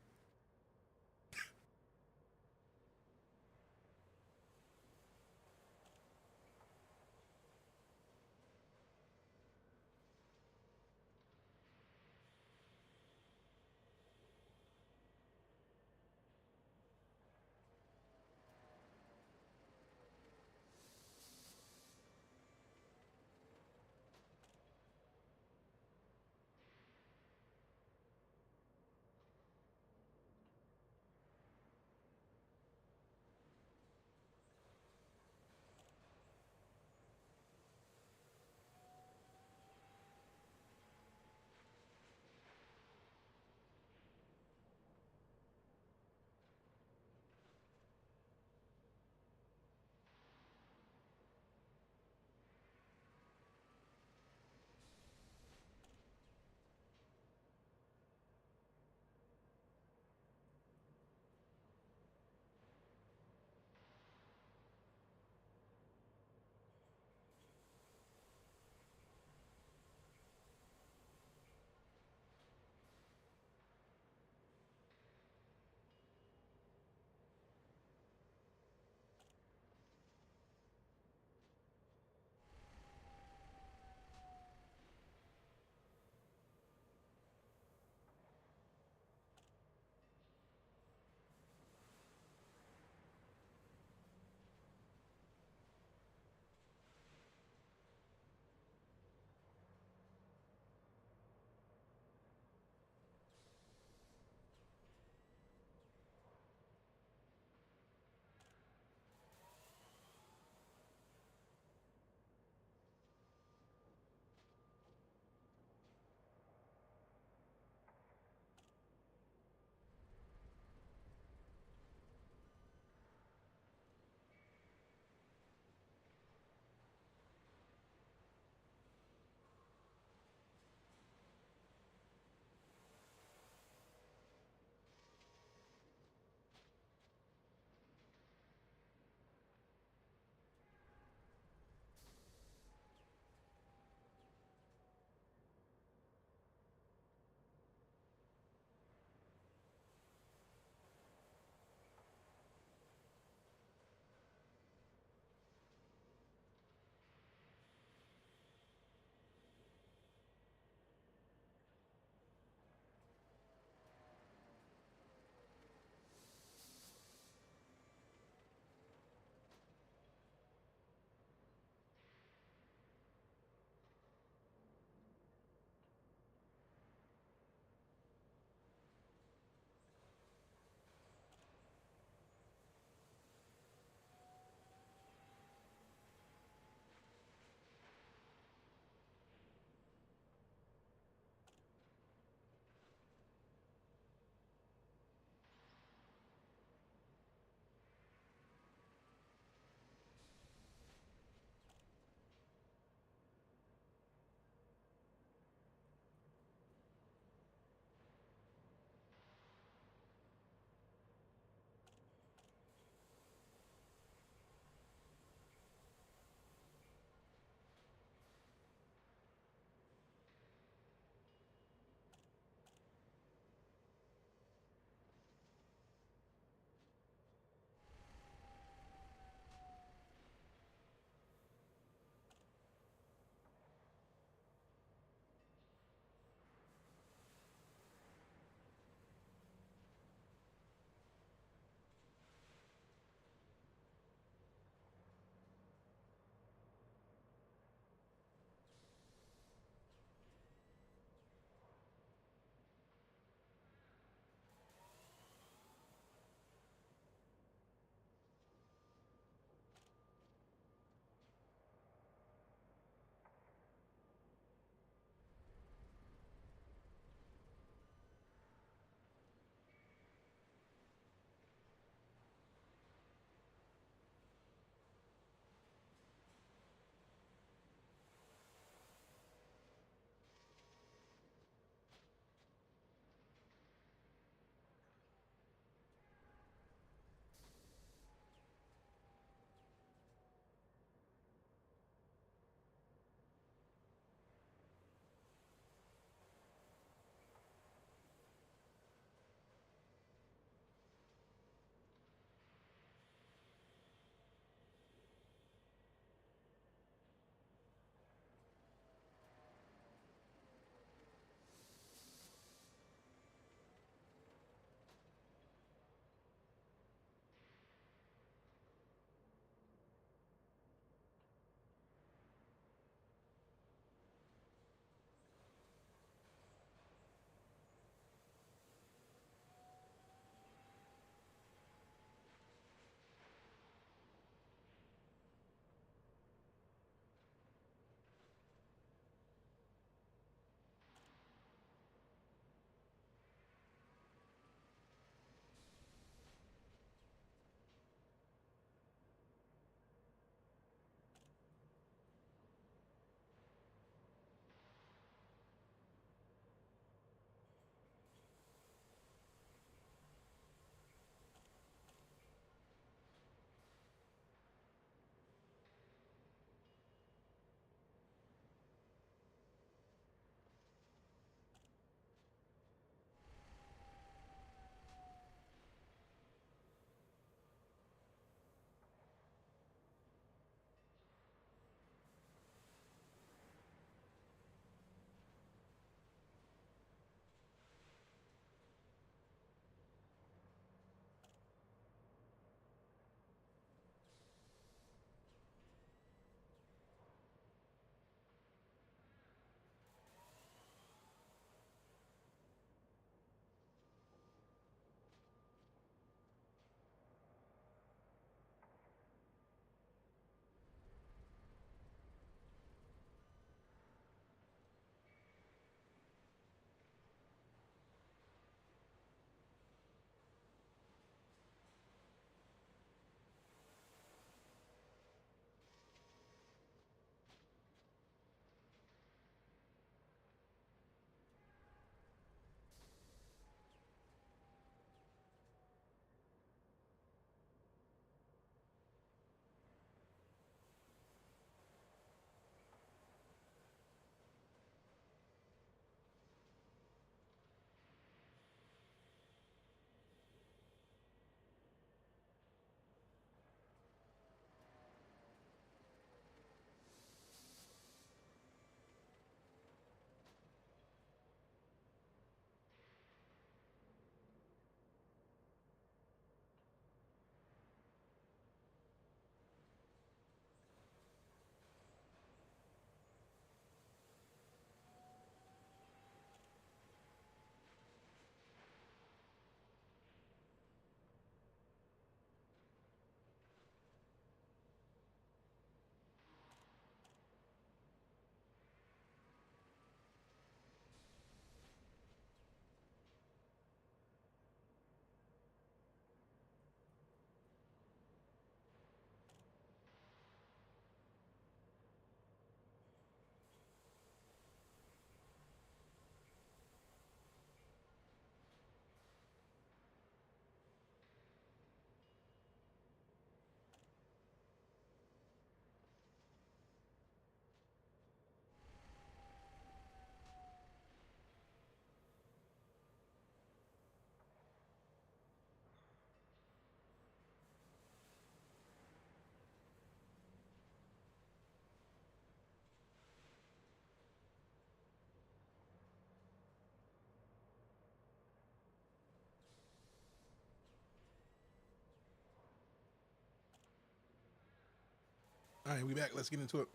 All right, we back. Let's get into it.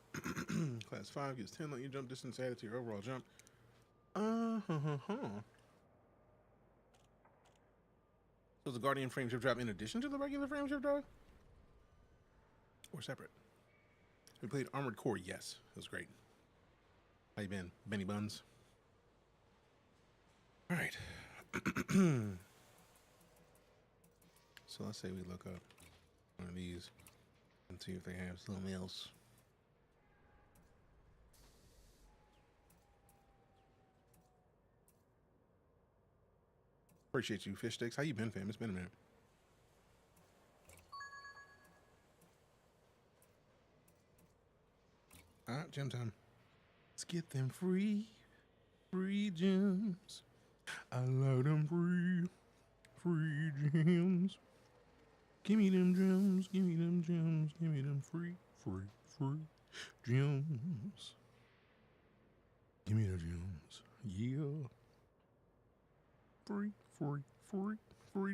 Class 5 gives 10 let you jump distance added to your overall jump. So the Guardian frame shift drop in addition to the regular frame shift drop? Or separate? We played Armored Core, yes. It was great. How you been, Benny Buns? All right. So let's say we look up one of these and see if they have something else. Appreciate you, Fish Sticks. How you been, fam? It's been a minute. All right, gym time. Let's get them free gems. I love them free gems. Give me them gems, give me them gems, give me them free gems. Give me the gems, yeah. Free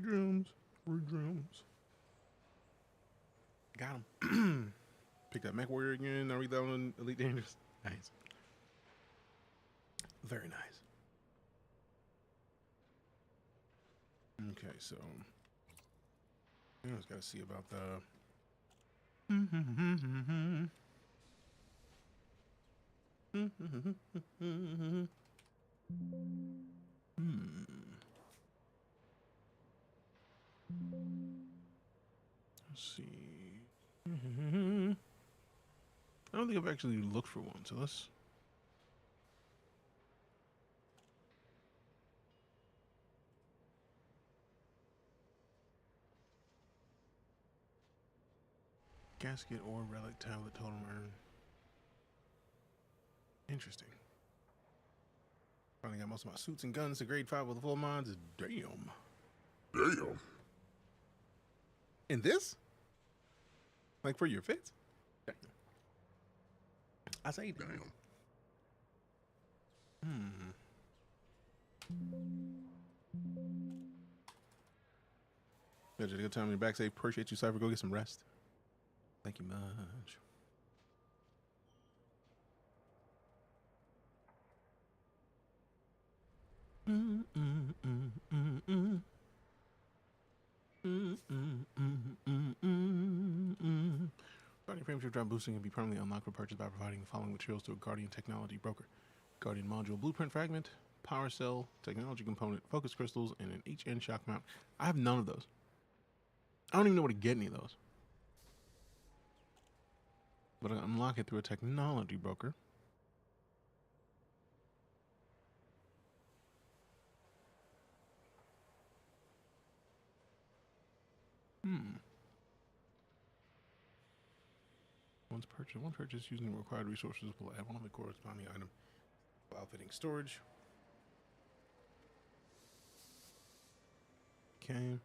gems, free gems. Got him. Pick that Mech Warrior again. Now read that on Elite Dangerous. Nice. Very nice. Okay, so I just gotta see about the Let's see. I don't think I've actually looked for one, so let's. Gasket or relic tablet totem earn. Interesting. Finally got most of my suits and guns to grade 5 with the full mods. Damn. Damn. In this? Like for your fits? Damn. I say damn. Got you a good time in your back. Say, appreciate you, Cypher. Go get some rest. Thank you much. Guardian frame shift drop boosting can be permanently unlocked for purchase by providing the following materials to a Guardian technology broker: Guardian module blueprint fragment, power cell, technology component, focus crystals, and an HN shock mount. I have none of those. I don't even know where to get any of those. But I unlock it through a technology broker. One purchase using the required resources will add one of the corresponding item for outfitting storage. Okay.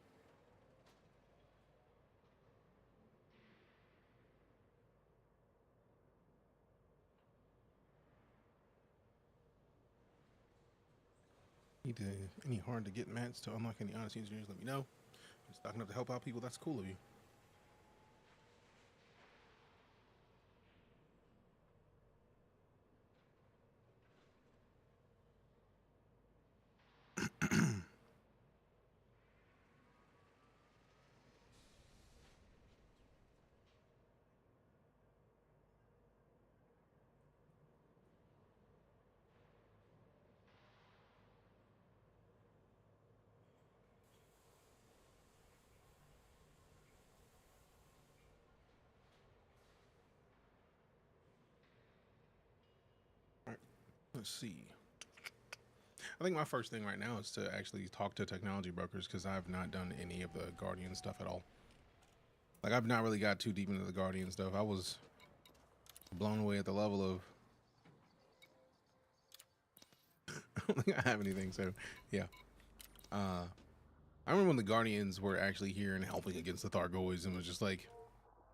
Need any hard to get mats to unlock any Odyssey engineers, let me know. I'm stocking up to help out people. That's cool of you. Let's see. I think my first thing right now is to actually talk to technology brokers because I've not done any of the Guardian stuff at all. Like, I've not really got too deep into the Guardian stuff. I was blown away at the level of... I don't think I have anything, so yeah. I remember when the Guardians were actually here and helping against the Thargoids, and was just like...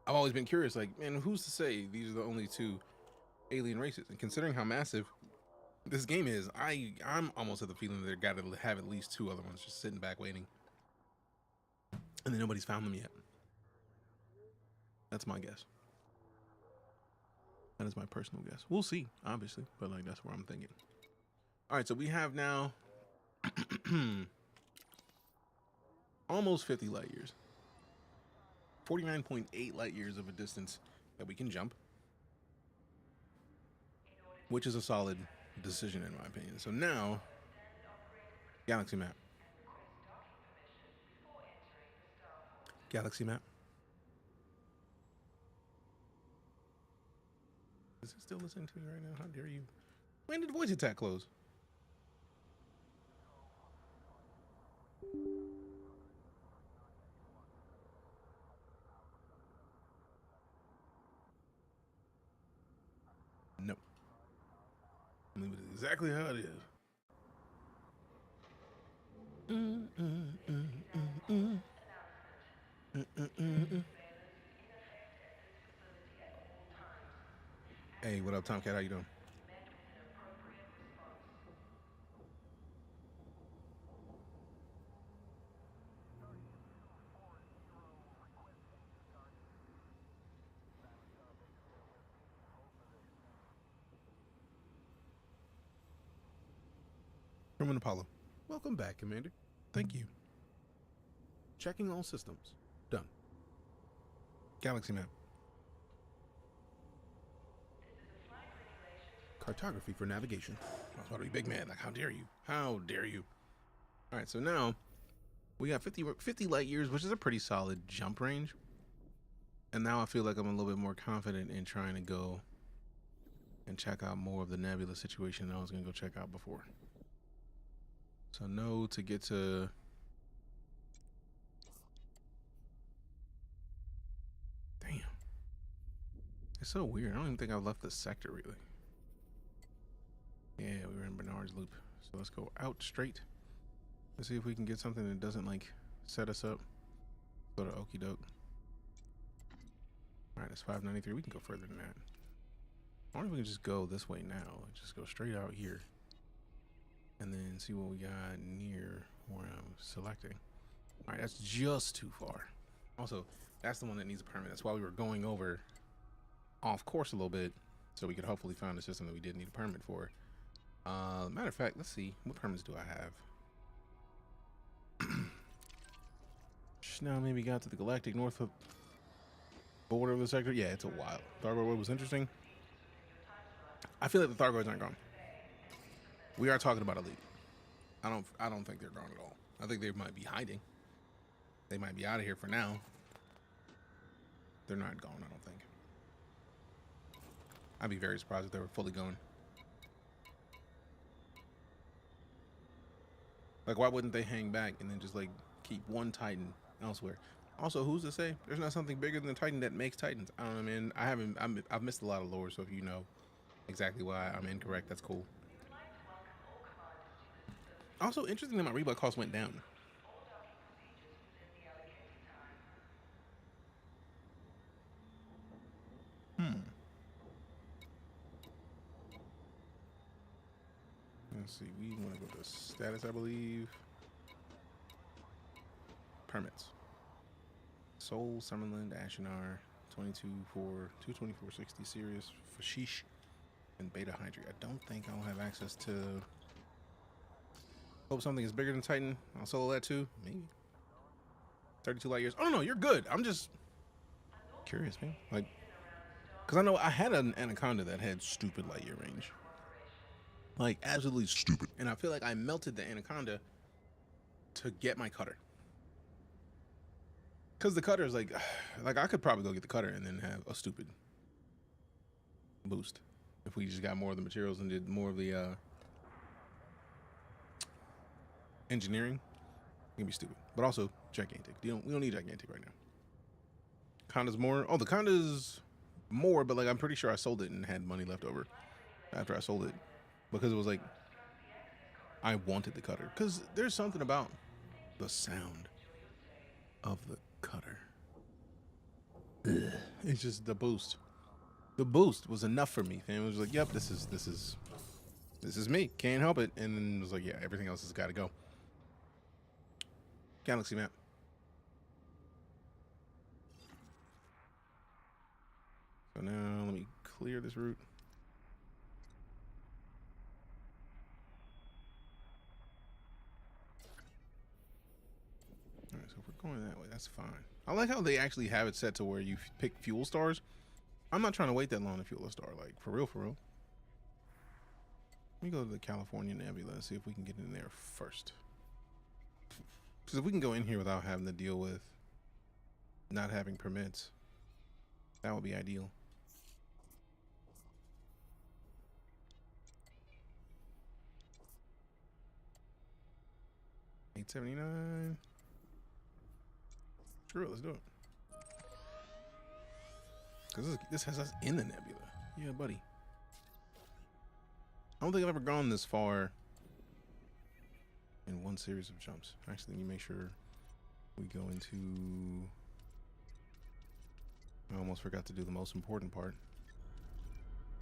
I've always been curious, like, man, who's to say these are the only two alien races? And considering how massive this game is, I'm almost at the feeling that they've got to have at least two other ones just sitting back waiting. And then nobody's found them yet. That's my guess. That is my personal guess. We'll see, obviously, but like that's where I'm thinking. All right, so we have now almost 50 light years. 49.8 light years of a distance that we can jump, which is a solid decision in my opinion. So now, galaxy map. Galaxy map. Is it still listening to me right now? How dare you? When did voice attack close? No. Leave it exactly how it is. Hey, what up, Tomcat? How you doing? Roman Apollo. Welcome back, Commander. Thank you. Checking all systems. Done. Galaxy map. Cartography for navigation. I was about to be big man. Like, how dare you? How dare you? All right, so now we got 50 light years, which is a pretty solid jump range. And now I feel like I'm a little bit more confident in trying to go and check out more of the nebula situation than I was going to go check out before. So no to get to... Damn. It's so weird. I don't even think I've left the sector, really. Yeah, we were in Bernard's Loop. So let's go out straight. Let's see if we can get something that doesn't, like, set us up. Go to Okie Doke. Alright, it's 593. We can go further than that. I wonder if we can just go this way now. Just go straight out here. And then see what we got near where I'm selecting. Alright, that's just too far. Also, that's the one that needs a permit. That's why we were going over off course a little bit, so we could hopefully find a system that we did need a permit for. Matter of fact, let's see. What permits do I have? Just now maybe got to the galactic north of border of the sector. Yeah, it's a while. Thargoid was interesting. I feel like the Thargoids aren't gone. We are talking about Elite. I don't think they're gone at all. I think they might be hiding. They might be out of here for now. They're not gone, I don't think. I'd be very surprised if they were fully gone. Like, why wouldn't they hang back and then just, like, keep one Titan elsewhere? Also, who's to say there's not something bigger than the Titan that makes Titans? I don't know, man. I've missed a lot of lore, so if you know exactly why I'm incorrect, that's cool. Also, interesting that my rebut cost went down. Let's see, we want to go to status, I believe. Permits. Soul, Summerland, Ashenar, 22460 Sirius, Fashish, and Beta Hydra. I don't think I'll have access to... Hope something is bigger than Titan. I'll solo that too. Maybe. 32 light years. Oh, no, you're good. I'm just curious, man. Like, because I know I had an Anaconda that had stupid light year range. Like, absolutely stupid. And I feel like I melted the Anaconda to get my cutter. Because the cutter is like I could probably go get the cutter and then have a stupid boost. If we just got more of the materials and did more of the engineering, it can be stupid. But also, gigantic. We don't need gigantic right now. Conda's more. Oh, the Conda's more, but like I'm pretty sure I sold it and had money left over after I sold it. Because it was like, I wanted the cutter. Because there's something about the sound of the cutter. Ugh. It's just the boost. The boost was enough for me. And it was like, yep, this is me. Can't help it. And then it was like, yeah, everything else has got to go. Galaxy map. So now let me clear this route. All right, so if we're going that way, that's fine. I like how they actually have it set to where you pick fuel stars. I'm not trying to wait that long to fuel a star, like for real, for real. Let me go to the California Nebula and see if we can get in there first. Because if we can go in here without having to deal with not having permits, that would be ideal. $879. Screw it, let's do it. Because this has us in the nebula. Yeah, buddy. I don't think I've ever gone this far in one series of jumps. Actually, let me make sure we go into... I almost forgot to do the most important part.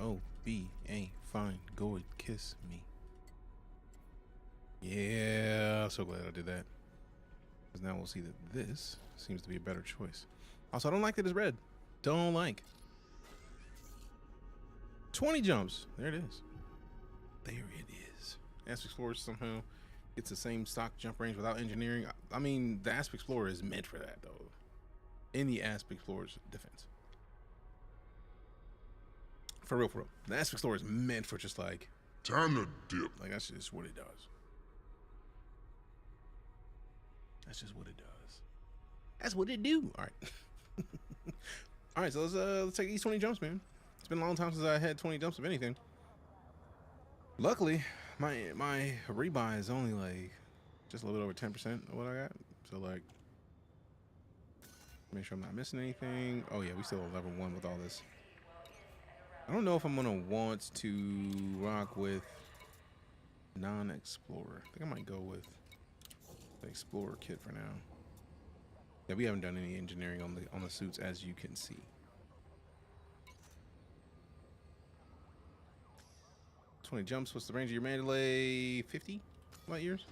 Oh, be a fine, go and kiss me. Yeah, so glad I did that. Because now we'll see that this seems to be a better choice. Also, I don't like that it's red. Don't like. 20 jumps. There it is. There it is. Asp Explorer somehow gets the same stock jump range without engineering. I mean, the Asp Explorer is meant for that, though. In the Asp Explorer's defense. For real, for real. The Asp Explorer is meant for just like... Time to dip. Like, that's just what it does. That's just what it does. That's what it do. All right. All right, so let's take these 20 jumps, man. It's been a long time since I had 20 jumps of anything. Luckily, my rebuy is only like just a little bit over 10% of what I got. So like, make sure I'm not missing anything. Oh yeah, we still have level 1 with all this. I don't know if I'm gonna want to rock with non-explorer. I think I might go with the explorer kit for now. Yeah, we haven't done any engineering on the suits, as you can see. $20 jumps. What's the range of your Mandalay? 50 light years?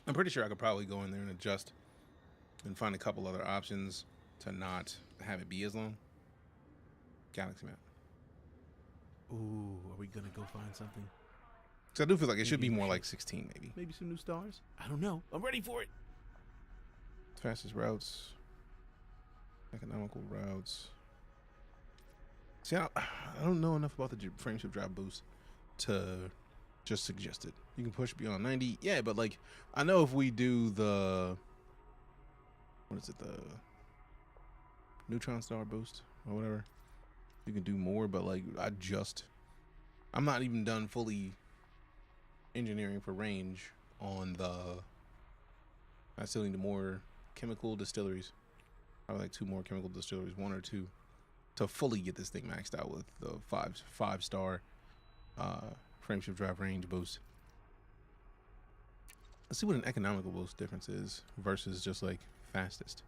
I'm pretty sure I could probably go in there and adjust and find a couple other options to not have it be as long. Galaxy map. Ooh, are we gonna go find something? Because I do feel like it should be more like 16, maybe. Maybe some new stars? I don't know. I'm ready for it. Fastest routes. Economical routes. See, I don't know enough about the frameshift drive boost to just suggest it. You can push beyond 90. Yeah, but like, I know if we do the... What is it? The neutron star boost or whatever. You can do more, but like, I'm not even done fully engineering for range on the... I still need more chemical distilleries. I would like 2 more chemical distilleries, 1 or 2, to fully get this thing maxed out with the 5-star frameshift drive range boost. Let's see what an economical boost difference is versus just like fastest.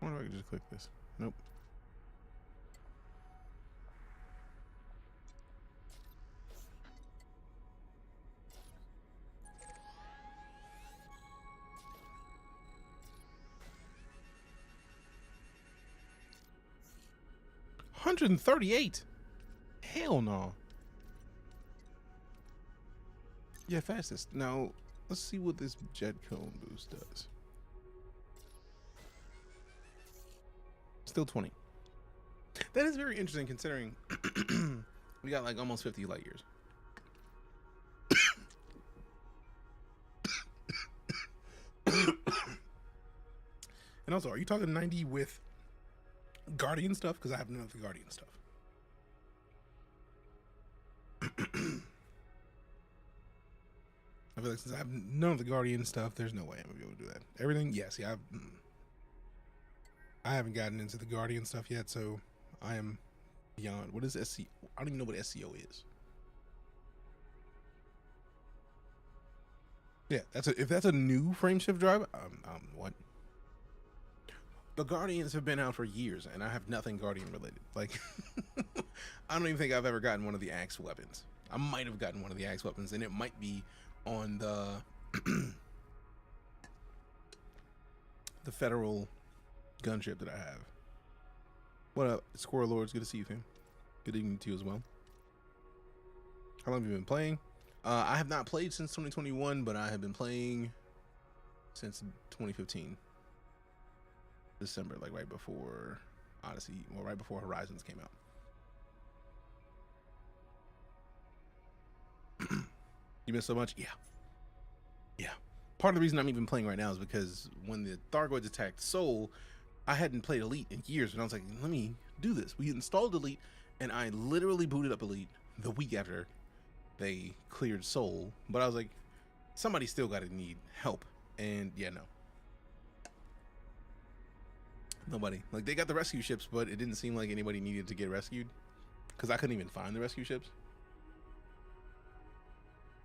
I wonder if I could just click this. Nope. $138. Hell no. Yeah, fastest. Now let's see what this jet cone boost does. Still 20. That is very interesting considering we got like almost 50 light years. And also, are you talking 90 with Guardian stuff? Because I have none of the Guardian stuff. I feel like since I have none of the Guardian stuff, there's no way I'm gonna be able to do that. Everything, yes, yeah. I haven't gotten into the Guardian stuff yet, so I am beyond. What is SC? I don't even know what SCO is. Yeah, if that's a new frameshift drive, what? The Guardians have been out for years, and I have nothing Guardian related. Like, I don't even think I've ever gotten one of the axe weapons. I might have gotten one of the axe weapons, and it might be on the the federal gunship that I have. What up, Squirrel Lords? Good to see you, fam. Good evening to you as well. How long have you been playing? I have not played since 2021, but I have been playing since 2015. December, like right before Odyssey, well, right before Horizons came out. You missed so much? Yeah. Part of the reason I'm even playing right now is because when the Thargoids attacked Sol, I hadn't played Elite in years, and I was like, let me do this. We installed Elite, and I literally booted up Elite the week after they cleared Sol. But I was like, somebody still got to need help. And yeah, no. Nobody. Like, they got the rescue ships, but it didn't seem like anybody needed to get rescued because I couldn't even find the rescue ships.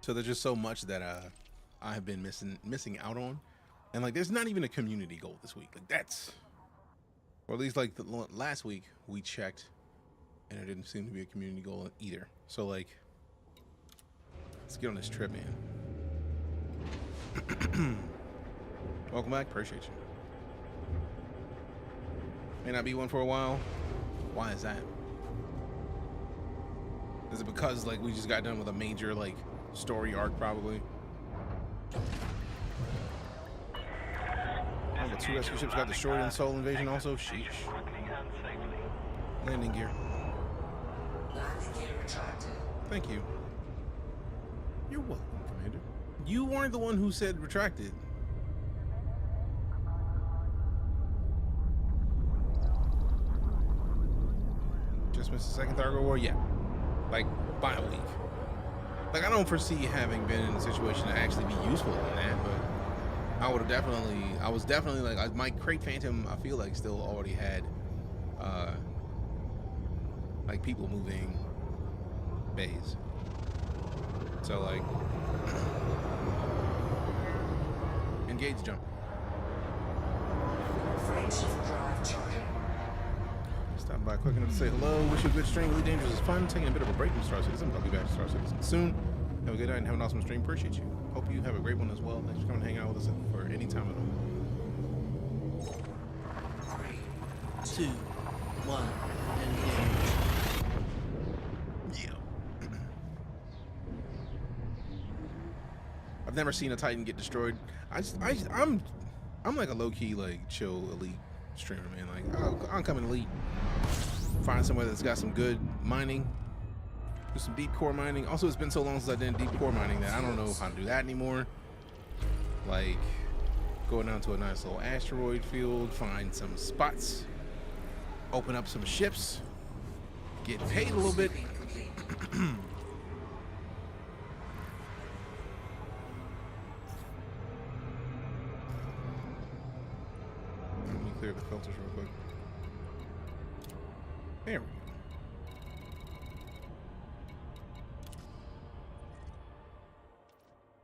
So there's just so much that I have been missing out on. And like, there's not even a community goal this week. Like, that's, or at least like the last week we checked and there didn't seem to be a community goal either. So like, let's get on this trip, man. Welcome back. Appreciate you. May not be one for a while. Why is that? Is it because like we just got done with a major like story arc probably? Oh, the 2 rescue ships got destroyed in Sol Invasion also? Sheesh. Landing gear. Landing gear retracted. Thank you. You're welcome, Commander. You weren't the one who said retracted. Just missed the second Thargo War? Yeah. Like, by a week. Like, I don't foresee having been in a situation to actually be useful in that, but I was definitely like, my Crate Phantom, I feel like still already had, like, people moving bays. So, like, engage jump. Frameshift drive charging. Stopping by quick enough to say hello. Wish you a good stream. Elite Dangerous is fun. Taking a bit of a break from Star Citizen. I'll be back to Star Citizen soon. Have a good night and have an awesome stream. Appreciate you. Hope you have a great one as well. Thanks for coming and hang out with us for any time at all. 3, 2, 1, engage. Yeah. I've never seen a Titan get destroyed. I'm like a low-key, like, chill Elite streamer, man. Like, I'll come in Elite, find somewhere that's got some good mining, do some deep core mining. Also, it's been so long since I did deep core mining that I don't know how to do that anymore. Like, going down to a nice little asteroid field, find some spots, open up some ships, get paid a little bit. Let me clear the filters real quick. There we go.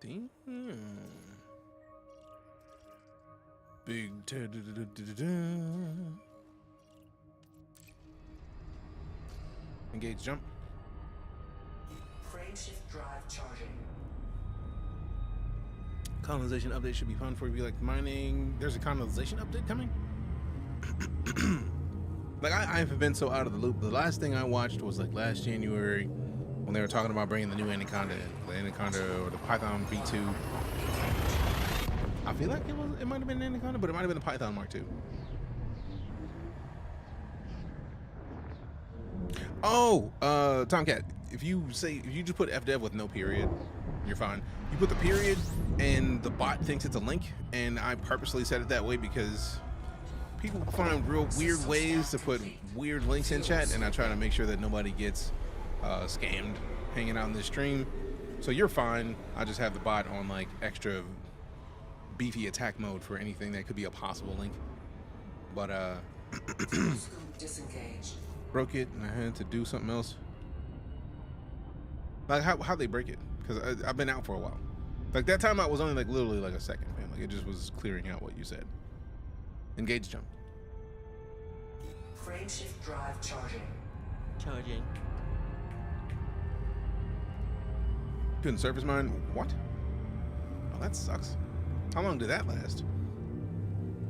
Damn. Big engage jump. Frameshift drive charging. Colonization update should be fun for you. Be like mining. There's a colonization update coming. Like I haven't been so out of the loop. The last thing I watched was like last January when they were talking about bringing the new Anaconda in, the Anaconda or the Python V2. I feel like it might have been Anaconda, but it might have been the Python Mark II. Oh, Tomcat, if you just put FDev with no period, you're fine. You put the period and the bot thinks it's a link, and I purposely set it that way because people find real weird ways to put weird links in chat, and I try to make sure that nobody gets scammed hanging out in this stream. So you're fine. I just have the bot on like extra beefy attack mode for anything that could be a possible link. But Disengage. broke it and I had to do something else. Like how'd they break it? Because I've been out for a while. Like that time out was only like literally like a second, man. Like it just was clearing out what you said. Engage jump. Frameshift drive charging. Charging. Couldn't surface mine? What? Oh, that sucks. How long did that last?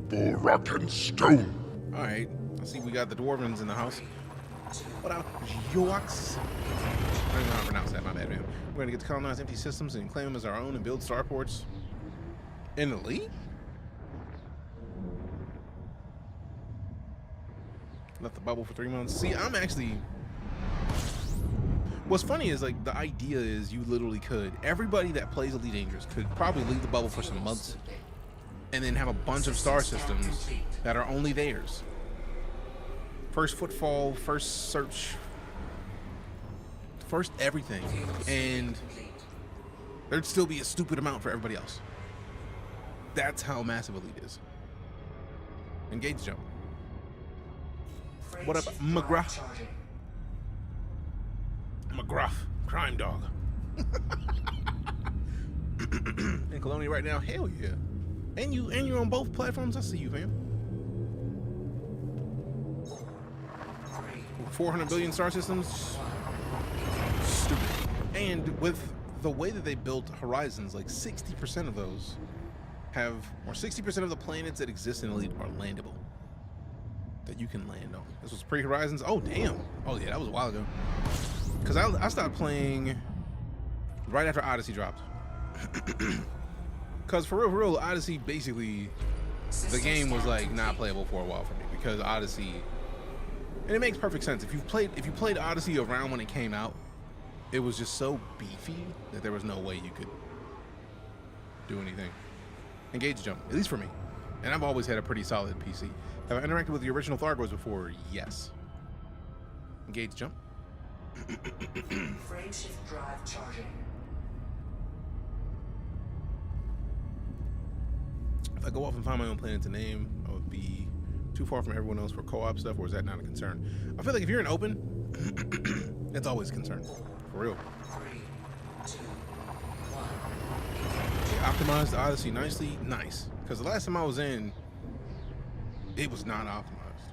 For rock and stone. All right. I see we got the dwarvens in the house. What up, Yorks? I don't even know how to pronounce that. My bad, man. We're gonna get to colonize empty systems and claim them as our own and build starports. In Elite? Left the bubble for 3 months. See, I'm actually... What's funny is, like, the idea is you literally could. Everybody that plays Elite Dangerous could probably leave the bubble for some months and then have a bunch of star systems that are only theirs. First footfall, first search, first everything. And there'd still be a stupid amount for everybody else. That's how massive Elite is. Engage jump. What up, McGruff? McGruff, crime dog. In Colonia right now, hell yeah. And you're on both platforms. I see you, fam. 400 billion star systems. Stupid. And with the way that they built Horizons, like 60% of those have, or 60% of the planets that exist in Elite are landable. That you can land on. This was pre-Horizons. Oh, damn. Oh, yeah, that was a while ago. Because I stopped playing right after Odyssey dropped. Because for real, Odyssey basically, the game was like not playable for a while for me. Because Odyssey, and it makes perfect sense. If you played Odyssey around when it came out, it was just so beefy that there was no way you could do anything. Engage jump, at least for me. And I've always had a pretty solid PC. Have I interacted with the original Thargos before? Yes. Engage jump. Frame shift drive charging. If I go off and find my own planet to name, I would be too far from everyone else for co-op stuff, or is that not a concern? I feel like if you're in open, it's always a concern. For real. 3, 2, 1. They optimized Odyssey nicely. Nice. Because the last time I was in, it was not optimized.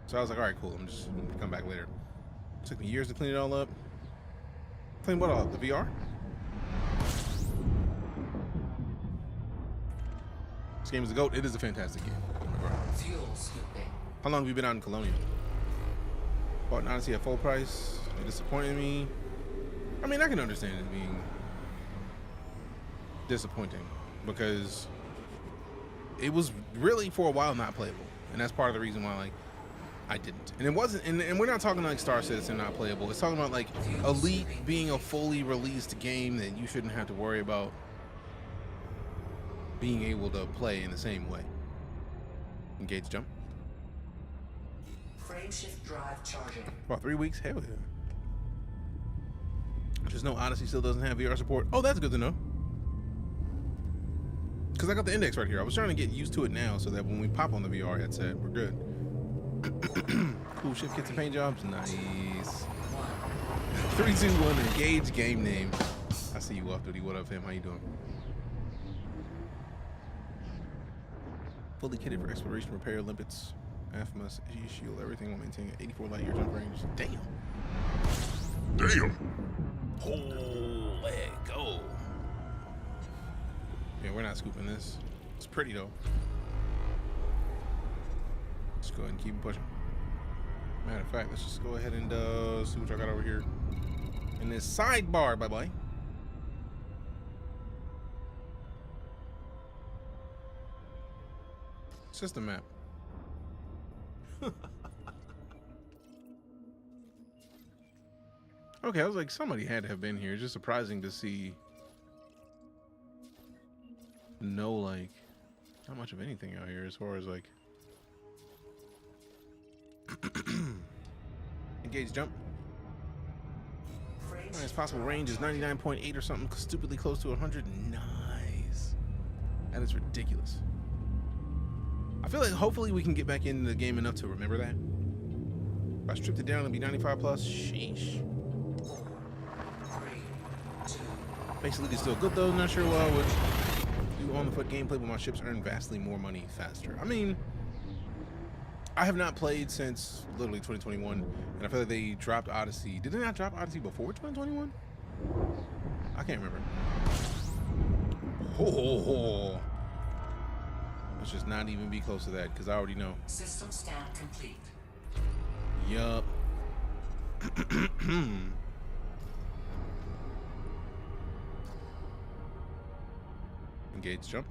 So I was like, all right, cool. I'm just going to come back later. It took me years to clean it all up. Clean what all up? The VR? This game is a GOAT. It is a fantastic game. Fuel scooping. How long have you been out in Colonia? Bought an Odyssey at full price. It disappointed me. I mean, I can understand it being disappointing because it was really for a while not playable, and that's part of the reason why like I didn't. And it wasn't, and we're not talking like Star Citizen not playable. It's talking about like Elite being a fully released game that you shouldn't have to worry about being able to play in the same way. Engage jump. Frame shift drive charging. About 3 weeks? Hell yeah. Just know Odyssey still doesn't have VR support. Oh, that's good to know. Because I got the index right here. I was trying to get used to it now so that when we pop on the VR headset, we're good. Cool ship kits and paint jobs. Nice. 3, 2, 1, engage game name. I see you off duty. What up, fam? How you doing? Fully kitted for exploration, repair, limpets, AFMAS, shield, everything while maintaining 84 light year jump range. Damn. Damn. Oh, let go. Yeah, we're not scooping this. It's pretty though. Let's go ahead and keep pushing. Matter of fact, let's just go ahead and see what I got over here in this sidebar. Bye bye. System map. Okay, I was like, somebody had to have been here. It's just surprising to see no, like, not much of anything out here as far as like engage jump. Nice, possible range is 99.8 or something, stupidly close to 100. Nice. That is ridiculous. I feel like hopefully we can get back into the game enough to remember that. If I stripped it down, it'd be 95 plus. Sheesh. Basically, it's still good though. Not sure what I would do on the foot gameplay, but my ships earn vastly more money faster. I mean, I have not played since literally 2021, and I feel like they dropped Odyssey. Did they not drop Odyssey before 2021? I can't remember. Oh, let's just not even be close to that because I already know. System scan complete. Yup. Engage jump.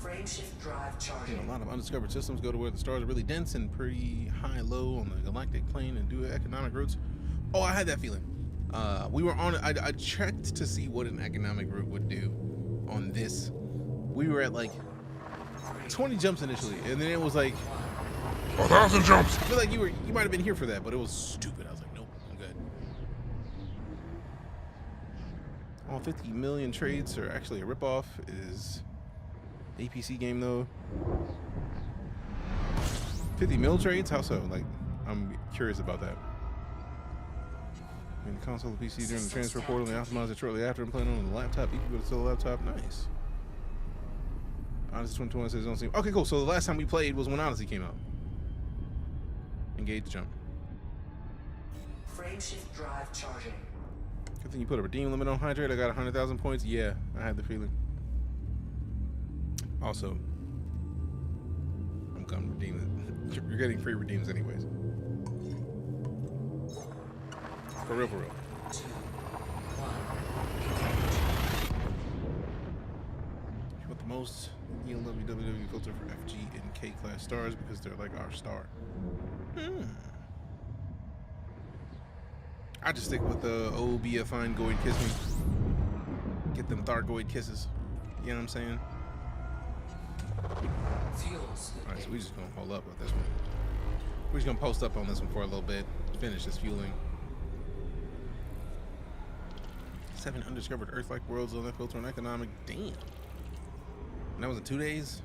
Frameshift drive charging. A lot of undiscovered systems go to where the stars are really dense and pretty high low on the galactic plane and do economic routes. Oh, I had that feeling. We were on. I checked to see what an economic route would do on this. We were at like 20 jumps initially, and then it was like 1,000 jumps. I feel like you might have been here for that, but it was stupid. I was like, nope, I'm good. All 50 million trades are actually a ripoff. Is APC game though. 50 mil trades? How so? Like, I'm curious about that. In the console of PC during the transfer portal and optimize it shortly after and playing on the laptop. You can go to the laptop. Nice. Odyssey 2021 says don't seem okay. Cool. So the last time we played was when Odyssey came out. Engage jump. Frameshift drive charging. Good thing you put a redeem limit on Hydrate. I got 100,000 points. Yeah, I had the feeling. Also, I'm gonna redeem it. You're getting free redeems anyways. For real, for real. 2, 1. You want the most ELWWW filter for FG and K class stars because they're like our star. I just stick with the oh be a fine go and kiss me. Get them Thargoid kisses. You know what I'm saying? Fuels. Alright, so we just gonna hold up with this one. We're just gonna post up on this one for a little bit. Finish this fueling. 7 undiscovered Earth-like worlds on that filter on economic. Damn. And that was in 2 days.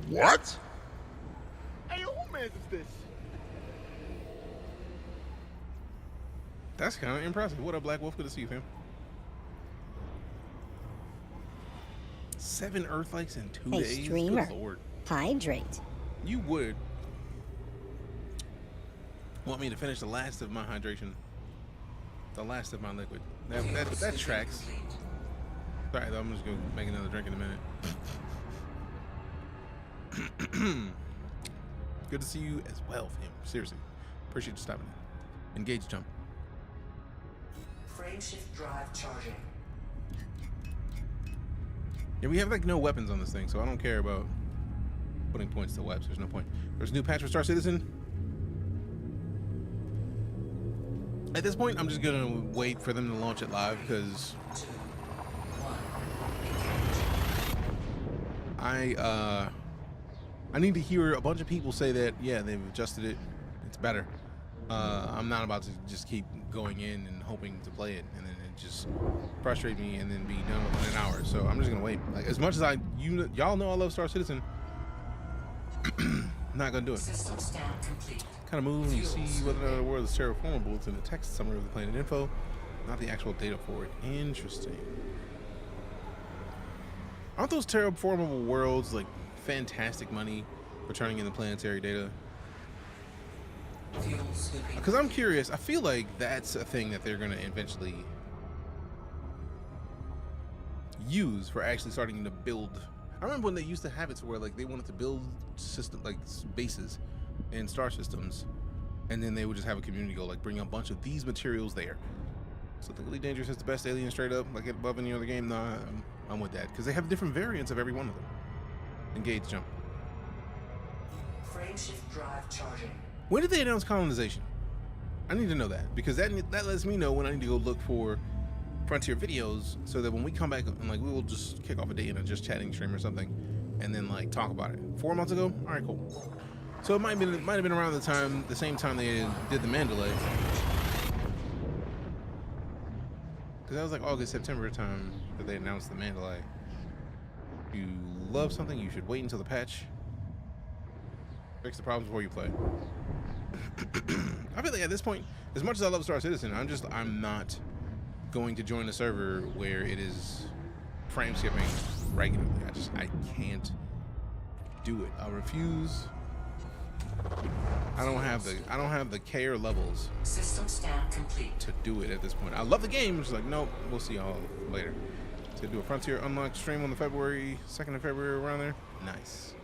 What? Hey, who man is this? That's kind of impressive. What up, Black Wolf? Good to see you, fam. 7 Earth-likes in 2 Hey, days? streamer. Good Lord. Hydrate. You would want me to finish the last of my hydration. The last of my liquid. That tracks. Alright, I'm just gonna make another drink in a minute. Good to see you as well, fam. Seriously. Appreciate you stopping in. Engage jump. Frameshift drive charging. Yeah, we have like no weapons on this thing, so I don't care about putting points to webs. There's no point. There's a new patch for Star Citizen. At this point, I'm just gonna wait for them to launch it live because 2, 1. I need to hear a bunch of people say that yeah they've adjusted it. It's better. I'm not about to just keep going in and hoping to play it and then it just frustrate me and then be done within an hour. So I'm just gonna wait. Like as much as y'all know I love Star Citizen, I'm not gonna do it. System scan complete. Kind of move and you see whether or not the world is terraformable. It's in the text summary of the planet info, not the actual data for it. Interesting. Aren't those terraformable worlds like fantastic money for turning in the planetary data? Because I'm curious. I feel like that's a thing that they're going to eventually use for actually starting to build. I remember when they used to have it to where like they wanted to build system like bases in star systems, and then they would just have a community go like bring a bunch of these materials there. So the Elite Dangerous is the best alien straight up, like above any other game. Nah, I'm with that because they have different variants of every one of them. Engage jump. Frameshift drive charging. When did they announce colonization? I need to know that because that lets me know when I need to go look for Frontier videos so that when we come back and like we will just kick off a day in a just chatting stream or something and then like talk about it. 4 months ago? All right, cool. So it might have been around the same time they did the Mandalay. Because that was like August, September time that they announced the Mandalay. If you love something, you should wait until the patch. Fix the problems before you play. I feel like at this point, as much as I love Star Citizen, I'm not going to join a server where it is frame skipping regularly. I can't do it. I refuse. I don't have the care levels System scan complete to do it at this point. I love the game. It's like, nope, we'll see y'all later. So do a Frontier Unlocked stream on the February 2nd of February, around there. Nice.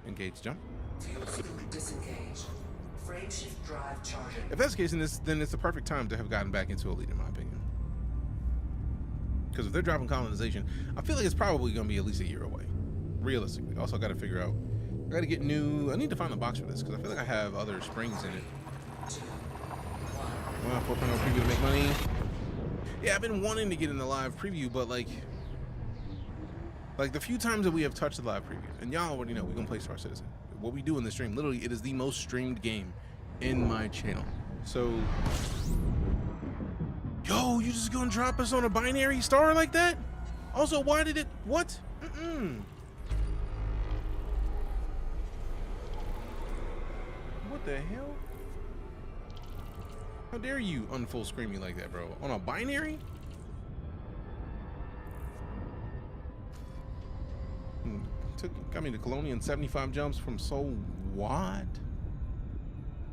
Engage jump. Fuel cell disengaged. Frame shift drive charging. If that's the case, then it's the perfect time to have gotten back into Elite, in my opinion. Because if they're dropping colonization, I feel like it's probably going to be at least a year away, realistically. Also, I got to figure out. I got to get new. I need to find the box for this because I feel like I have other springs in it. 2, Well, 4.0 preview to make money. Yeah, I've been wanting to get in the live preview, but like the few times that we have touched the live preview, and y'all already know we're gonna play Star Citizen. What we do in the stream, literally, it is the most streamed game in my channel. So, yo, you just gonna drop us on a binary star like that? Also, why did it? What? What the hell? How dare you unfull screen me like that, bro? On a binary? Got me to Colonian 75 jumps from so what?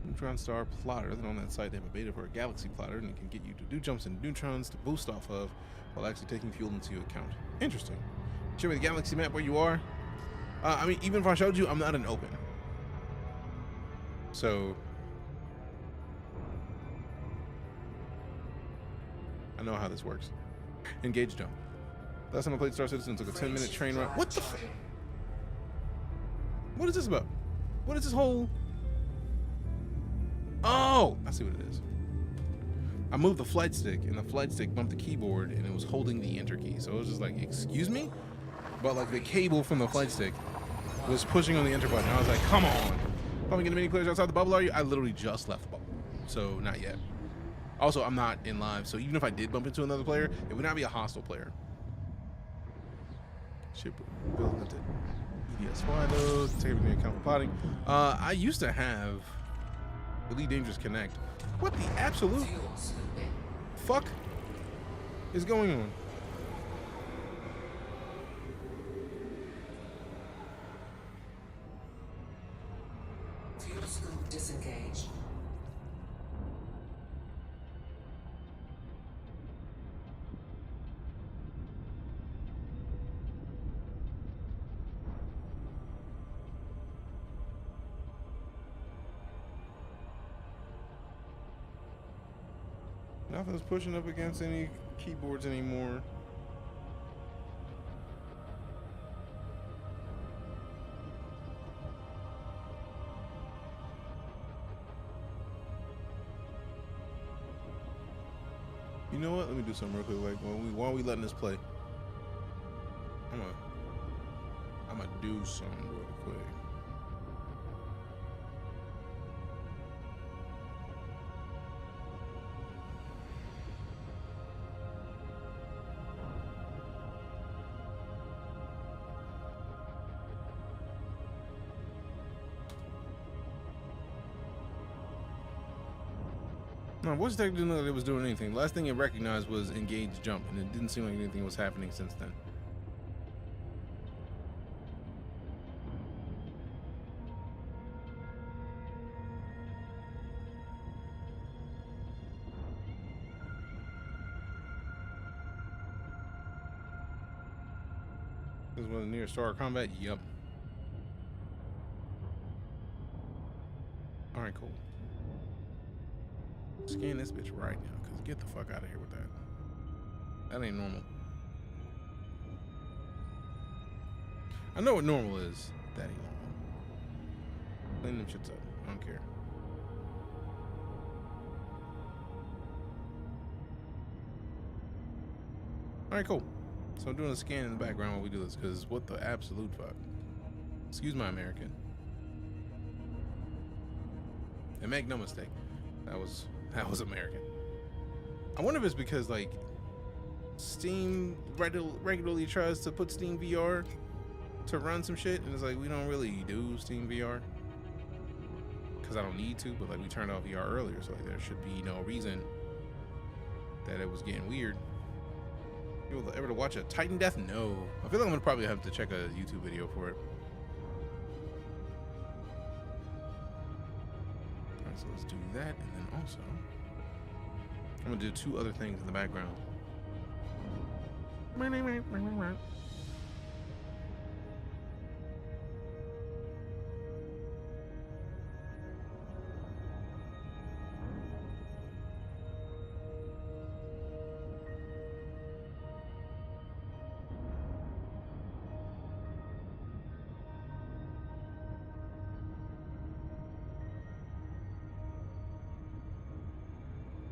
Neutron star plotter. Then on that site they have a beta for a galaxy plotter, and it can get you to do jumps and neutrons to boost off of while actually taking fuel into account. Interesting. Show me the galaxy map where you are. I mean, even if I showed you, I'm not in open. So I know how this works. Engage jump. Last time I played Star Citizen, took a 10-minute train ride. What the f? What is this about? What is this whole? Oh, I see what it is. I moved the flight stick, and the flight stick bumped the keyboard, and it was holding the enter key. So it was just like, excuse me? But like the cable from the flight stick was pushing on the enter button. I was like, come on. Probably getting many players outside the bubble, are you? I literally just left the bubble. So not yet. Also, I'm not in live, so even if I did bump into another player, it would not be a hostile player. Ship building up to EDSY though, take everything into account for plotting. I used to have Elite Dangerous Connect. What the absolute fuck is going on? Fuel scoop disengaged. Nothing's pushing up against any keyboards anymore. You know what? Let me do something real quick. Like while we letting this play, I'm gonna do something real quick. No, voice detector didn't look like it was doing anything. The last thing it recognized was engage jump, and it didn't seem like anything was happening since then. This was near star combat. Yep. All right, cool. Scan this bitch right now, cause get the fuck out of here with that. That ain't normal. I know what normal is. That ain't normal. Clean them shits up. I don't care. All right, cool. So I'm doing a scan in the background while we do this, cause what the absolute fuck? Excuse my American. And make no mistake, that was American. I wonder if it's because like Steam regularly tries to put Steam VR to run some shit, and it's like we don't really do Steam VR because I don't need to, but like we turned off VR earlier, so like there should be no reason that it was getting weird. You ever to watch a Titan death? No. I feel like I'm gonna probably have to check a YouTube video for it. Alright, so let's do that, and then also I'm gonna do two other things in the background.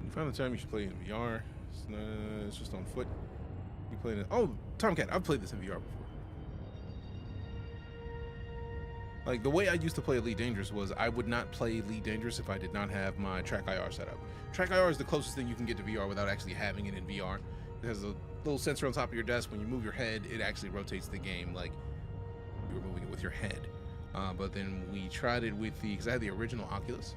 You found the time you should play in VR. It's just on foot. You played it. Oh, Tomcat, I've played this in VR before. Like, the way I used to play Elite Dangerous was I would not play Elite Dangerous if I did not have my Track IR set up. Track IR is the closest thing you can get to VR without actually having it in VR. It has a little sensor on top of your desk. When you move your head, it actually rotates the game like you were moving it with your head. But then we tried it with because I had the original Oculus,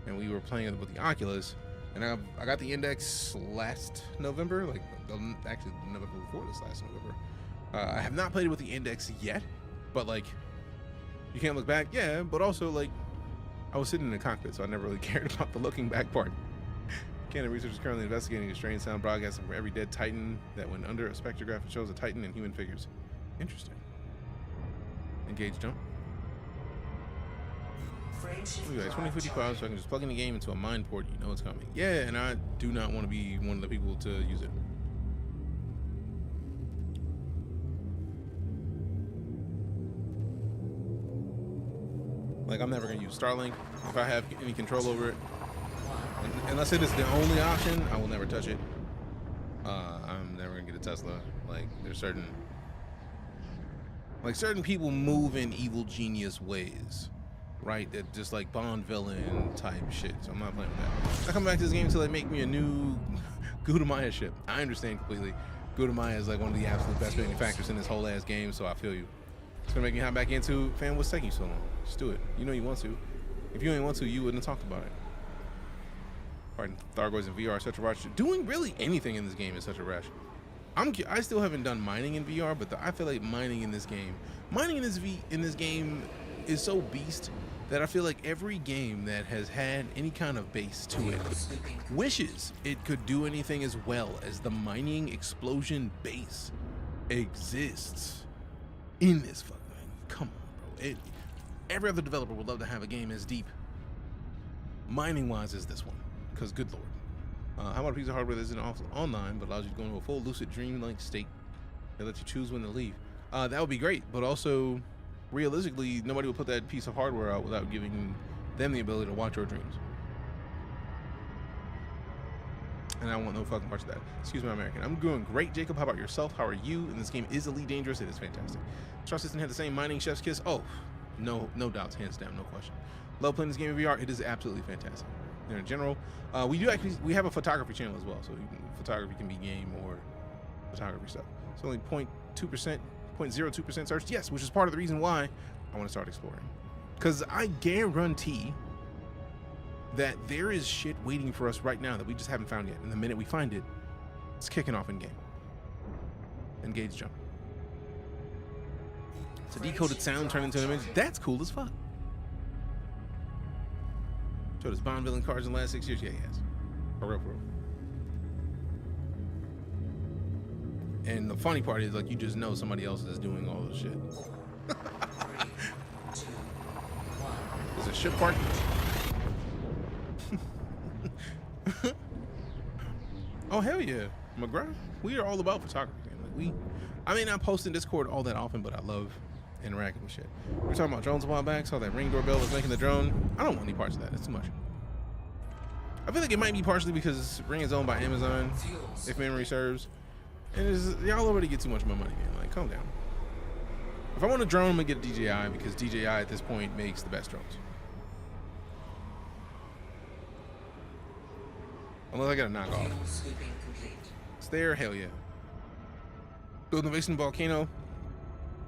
and we were playing it with the Oculus. And I got the Index last November, like actually the November before this last November. I have not played it with the Index yet, but like, you can't look back. Yeah, but also like, I was sitting in the cockpit, so I never really cared about the looking back part. Canon researchers currently investigating a strange sound broadcasting from every dead Titan that went under a spectrograph and shows a Titan and human figures. Interesting. Engage jump. Look at that, 2055, so I can just plug in the game into a mind port. You know it's coming. Yeah, and I do not want to be one of the people to use it. Like, I'm never going to use Starlink if I have any control over it. Unless it is the only option, I will never touch it. I'm never going to get a Tesla. Like, there's certain people move in evil genius ways. Right, that just like Bond villain type shit. So I'm not playing with that. I come back to this game until they make me a new Gudamaya ship. I understand completely. Gudamaya is like one of the absolute best manufacturers in this whole ass game, so I feel you. It's gonna make me hop back into, fam, what's taking you so long? Just do it. You know you want to. If you ain't want to, you wouldn't have talked about it. Fighting Thargoids in VR, such a rush. Doing really anything in this game is such a rush. I still haven't done mining in VR, but I feel like mining in this game is so beast that I feel like every game that has had any kind of base to it wishes it could do anything as well as the mining explosion base exists in this fucking thing. Come on, bro. Every other developer would love to have a game as deep mining-wise as this one, because good lord. How about a piece of hardware that isn't online but allows you to go into a full lucid dream-like state that lets you choose when to leave? That would be great, but also realistically, nobody would put that piece of hardware out without giving them the ability to watch your dreams. And I want no fucking parts of that. Excuse my American. I'm doing great, Jacob. How about yourself? How are you? And this game is Elite Dangerous. It is fantastic. Star System had the same mining chef's kiss. Oh, no doubts, hands down, no question. Love playing this game in VR. It is absolutely fantastic. And in general, we have a photography channel as well. So photography can be game or photography stuff. It's only 0.2%. 0.02% search, yes, which is part of the reason why I want to start exploring, because I guarantee that there is shit waiting for us right now that we just haven't found yet, and the minute we find it, it's kicking off in game. Engage jump. It's a decoded sound turned into an image. That's cool as fuck. Showed us Bond villain cards in the last 6 years. Yeah, he has. For real. And the funny part is, like, you just know somebody else is doing all this shit. 3, 2, 1. Is it ship park? Oh, hell yeah. McGrath, we are all about photography. Like, I may not post in Discord all that often, but I love interacting with shit. We were talking about drones a while back, saw that Ring doorbell was making the drone. I don't want any parts of that. It's too much. I feel like it might be partially because Ring is owned by Amazon, if memory serves. And y'all already get too much of my money, man. Like, calm down. If I want a drone, I'm gonna get a DJI, because DJI at this point makes the best drones. Unless I got a knockoff. It's there, hell yeah. Building a base in Volcano.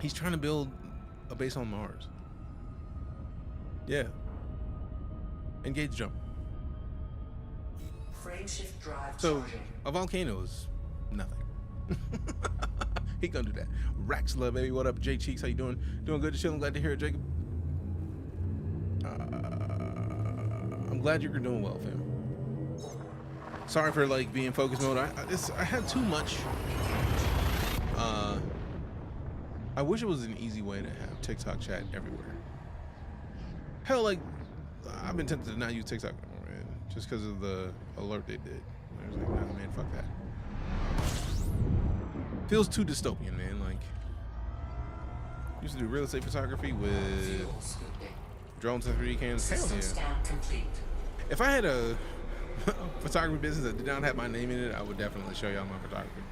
He's trying to build a base on Mars. Yeah. Engage jump. Frameshift drive So charging. a volcano is nothing. He gonna do that. Raxla, baby, what up? Jay Cheeks, how you doing? Doing good to chill. I'm glad to hear it, Jacob. I'm glad you're doing well, fam. Sorry for like being focus mode. I had too much I wish it was an easy way to have TikTok chat everywhere. Hell, like, I've been tempted to not use TikTok anymore, man, just because of the alert they did. I was like, nah, man, fuck that. Feels too dystopian, man. Like, used to do real estate photography with drones and 3D cams. Hell yeah. If I had a photography business that did not have my name in it, I would definitely show y'all my photography.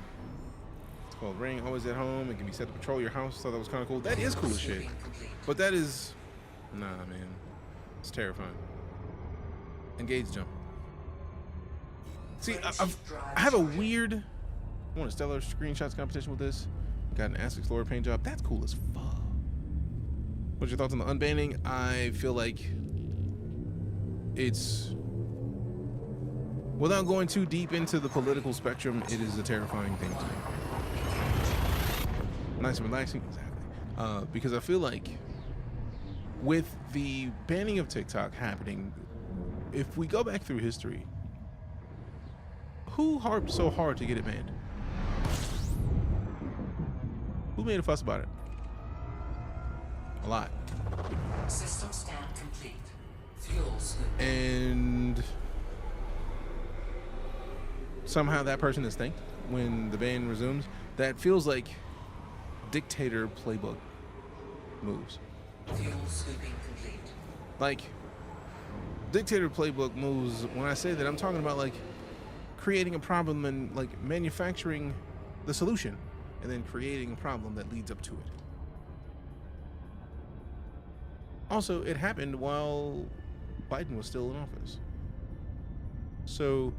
It's called Ring, always at home. It can be set to patrol your house. So that was kind of cool. That is cool as shit. But that is, nah, man. It's terrifying. Engage jump. See, I have a weird, I want a stellar screenshots competition with this. Got an Ask Explorer paint job. That's cool as fuck. What's your thoughts on the unbanning? I feel like it's, without going too deep into the political spectrum, it is a terrifying thing to me. Nice and relaxing, exactly. Because I feel like with the banning of TikTok happening, if we go back through history, who harped so hard to get it banned? Who made a fuss about it? A lot. System scan complete. Fuels. And somehow that person is thanked when the ban resumes. That feels like dictator playbook moves. Fuel scooping complete. Like, dictator playbook moves, when I say that, I'm talking about like creating a problem and like manufacturing the solution and then creating a problem that leads up to it. Also, it happened while Biden was still in office. So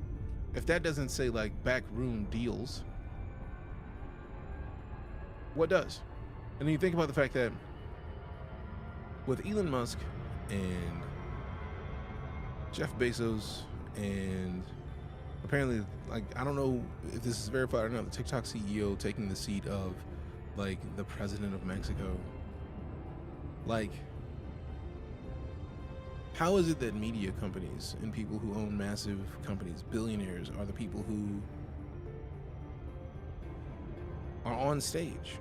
if that doesn't say like backroom deals, what does? And then you think about the fact that with Elon Musk and Jeff Bezos and apparently, like, I don't know if this is verified or not, the TikTok CEO taking the seat of like the president of Mexico. Like, how is it that media companies and people who own massive companies, billionaires, are the people who are on stage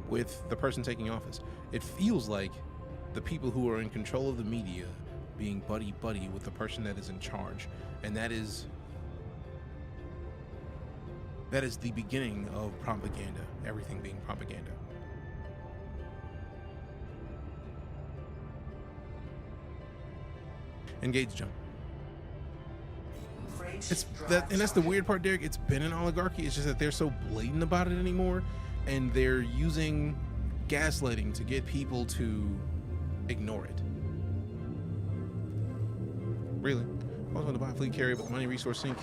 with the person taking office? It feels like the people who are in control of the media being buddy-buddy with the person that is in charge. And that is the beginning of propaganda, everything being propaganda. Engage jump. It's that, and that's the weird part, Derek. It's been an oligarchy. It's just that they're so blatant about it anymore, and they're using gaslighting to get people to ignore it. Really? I was going to buy a fleet carrier, but the money resource sink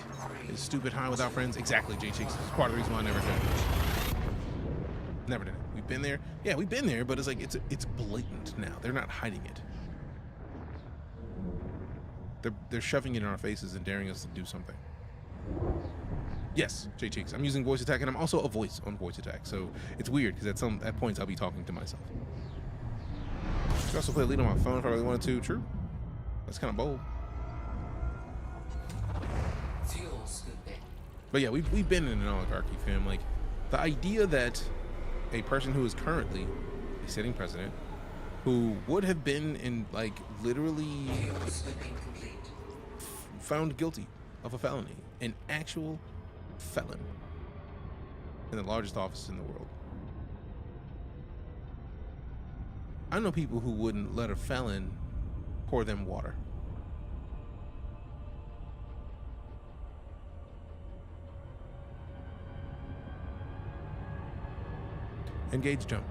is stupid high without friends. Exactly, J Cheeks. It's part of the reason why I never did it. Never did it. We've been there. Yeah, we've been there, but it's like it's blatant now. They're not hiding it. They're shoving it in our faces and daring us to do something. Yes, J Cheeks. I'm using voice attack, and I'm also a voice on voice attack, so it's weird because at points I'll be talking to myself. I could also play Elite on my phone if I really wanted to. True. That's kind of bold. But yeah, we've been in an oligarchy, fam. Like, the idea that a person who is currently a sitting president, who would have been in, like, literally found guilty of a felony, an actual felon in the largest office in the world. I know people who wouldn't let a felon pour them water. Engage jump.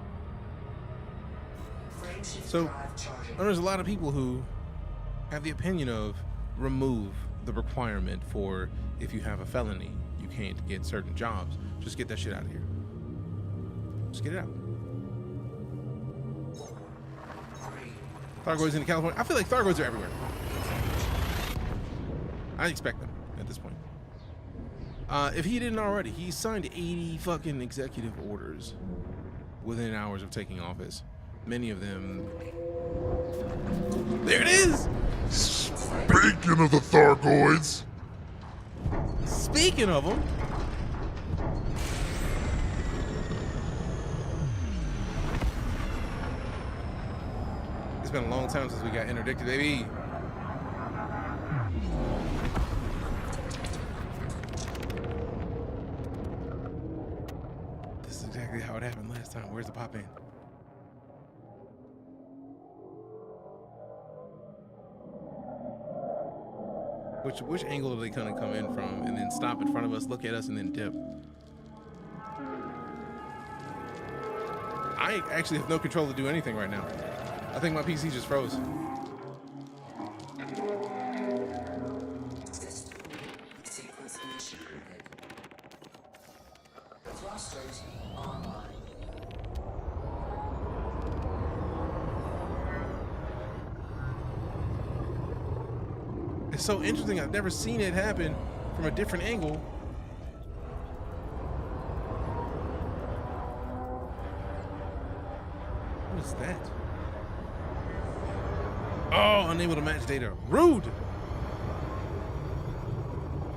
So there's a lot of people who have the opinion of remove the requirement for if you have a felony, you can't get certain jobs. Just get that shit out of here. Just get it out. Thargoids in California. I feel like Thargoids are everywhere. I expect them at this point. If he didn't already, he signed 80 fucking executive orders within hours of taking office. Many of them. There it is! Speaking of the Thargoids. Speaking of them. been a long time since we got interdicted, baby. This is exactly how it happened last time. Where's the pop in? Which angle do they kind of come in from and then stop in front of us, look at us, and then dip? I actually have no control to do anything right now. I think my PC just froze. Sequence initiated. Thrusters online. It's so interesting. I've never seen it happen from a different angle. What is that? Oh, unable to match data. Rude.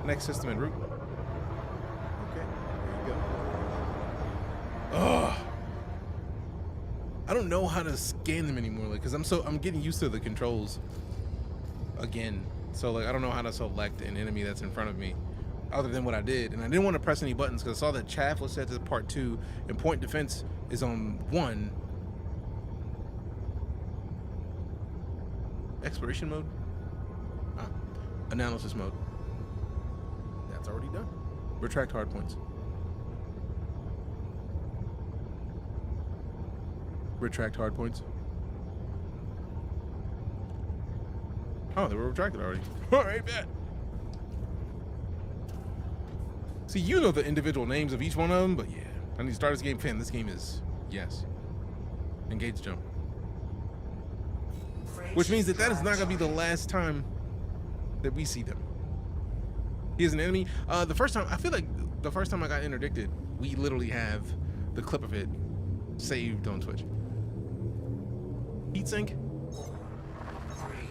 Next system en route. Okay, there you go. Ugh. I don't know how to scan them anymore, like, cause I'm getting used to the controls again. So like I don't know how to select an enemy that's in front of me, other than what I did, and I didn't want to press any buttons because I saw that chaff was set to part 2 and point defense is on 1. Exploration mode, analysis mode. That's already done. Retract hard points. Retract hard points. Oh, they were retracted already. All right, bet. See, you know the individual names of each one of them, but yeah. I need to start this game. Fan, this game is, yes. Engage jump. Which means that is not going to be the last time that we see them. He is an enemy. The first time, I feel like the first time I got interdicted, we literally have the clip of it saved on Twitch. Heatsink?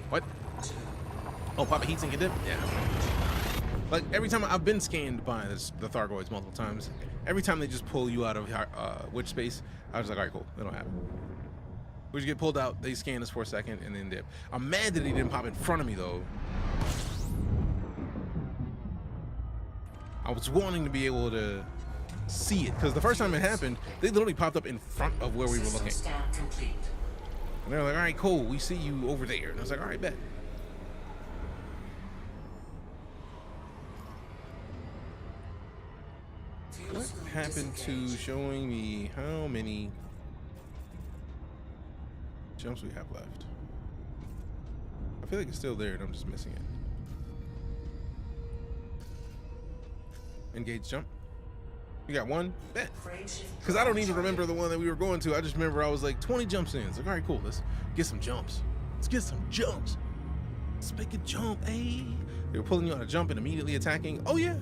What? Oh, pop a heatsink and dip? Yeah. Like, every time I've been scanned by the Thargoids multiple times, every time they just pull you out of witch space, I was like, all right, cool, it'll happen. We just get pulled out, they scan us for a second, and then dip. I'm mad that he didn't pop in front of me, though. I was wanting to be able to see it, because the first time it happened, they literally popped up in front of where we were looking. And they were like, all right, cool, we see you over there. And I was like, all right, bet. What happened to showing me how many jumps we have left? I feel like it's still there and I'm just missing it. Engage jump. You got one? Bet. Because I don't even remember the one that we were going to. I just remember I was like 20 jumps in. It's like, all right, cool. Let's get some jumps. Let's get some jumps. Let's make a jump. Hey. They were pulling you on a jump and immediately attacking. Oh, yeah.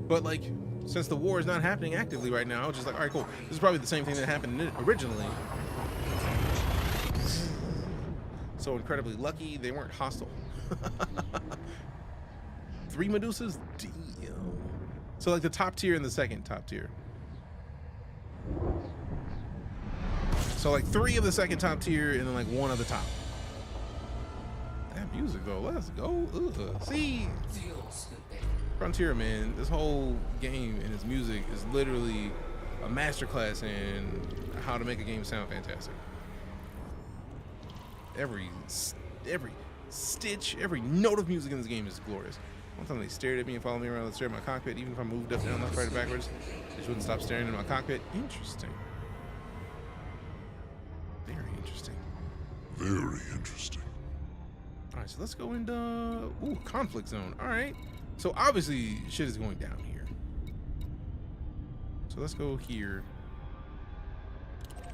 But like, since the war is not happening actively right now, I was just like, all right, cool. This is probably the same thing that happened originally. So incredibly lucky they weren't hostile. 3 Medusas? Damn. So like the top tier and the second top tier. So like 3 of the second top tier and then like 1 of the top. That music though, let's go. Ugh. See, Frontier, man, this whole game and its music is literally a masterclass in how to make a game sound fantastic. Every stitch, every note of music in this game is glorious. One time they stared at me and followed me around the stair of my cockpit. Even if I moved up, down, left, right, or backwards, they just wouldn't stop staring at my cockpit. Interesting. Very interesting. Very interesting. All right, so let's go into conflict zone. All right. So obviously shit is going down here. So let's go here.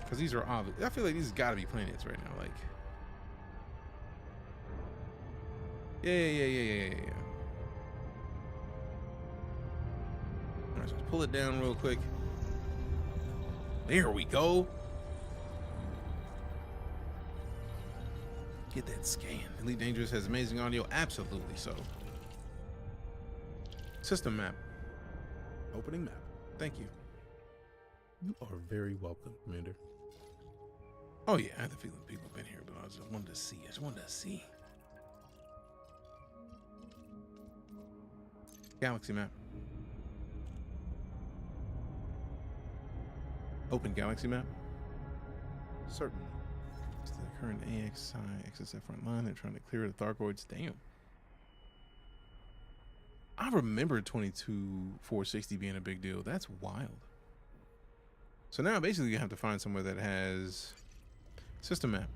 Because these are obvious. I feel like these gotta be planets right now. Like, yeah. All right, so let's pull it down real quick. There we go. Get that scan. Elite Dangerous has amazing audio. Absolutely so. System map. Opening map. Thank you. You are very welcome, Commander. Oh yeah, I had the feeling people have been here, but I just wanted to see. I just wanted to see. Galaxy map. Open galaxy map. Certainly. It's the current AXI XSF front line. They're trying to clear the Thargoids. Damn. I remember 22-460 being a big deal. That's wild. So now basically you have to find somewhere that has system map.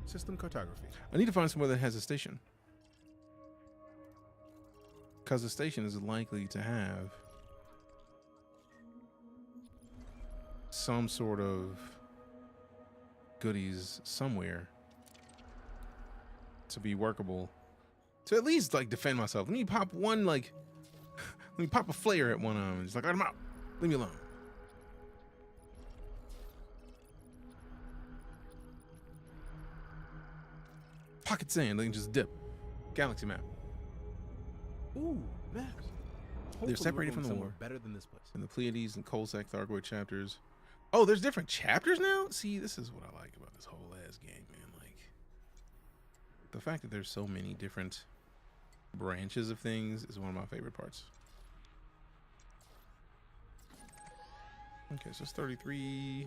System cartography. I need to find somewhere that has a station. Because the station is likely to have some sort of goodies somewhere to be workable, to at least like defend myself. Let me pop one, like, let me pop a flare at one arm. It's like, all right, I'm out. Leave me alone. Pocket sand, they can just dip. Galaxy map. Ooh, maps. Hopefully They're separated from the somewhere war. better than this place. And the Pleiades and Colsac Thargoid chapters. Oh, there's different chapters now? See, this is what I like about this whole ass game, man. Like, the fact that there's so many different branches of things is one of my favorite parts. Okay, so it's 33.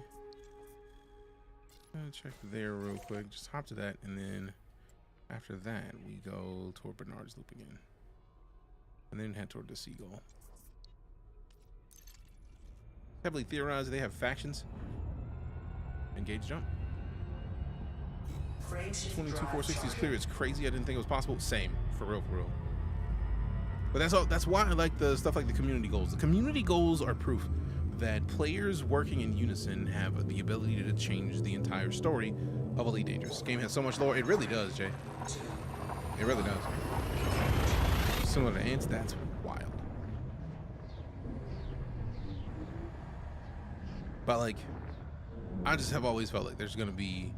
Check there real quick. Just hop to that, and then after that, we go toward Bernard's Loop again. And then head toward the Seagull. Heavily theorized they have factions. Engage jump. 22-460 is clear. It's crazy. I didn't think it was possible. Same. For real, for real. But that's all. That's why I like the stuff like the community goals. The community goals are proof that players working in unison have the ability to change the entire story of Elite Dangerous. This game has so much lore. It really does, Jay. It really does. Similar to Ants, that's wild. But like, I just have always felt like there's gonna be,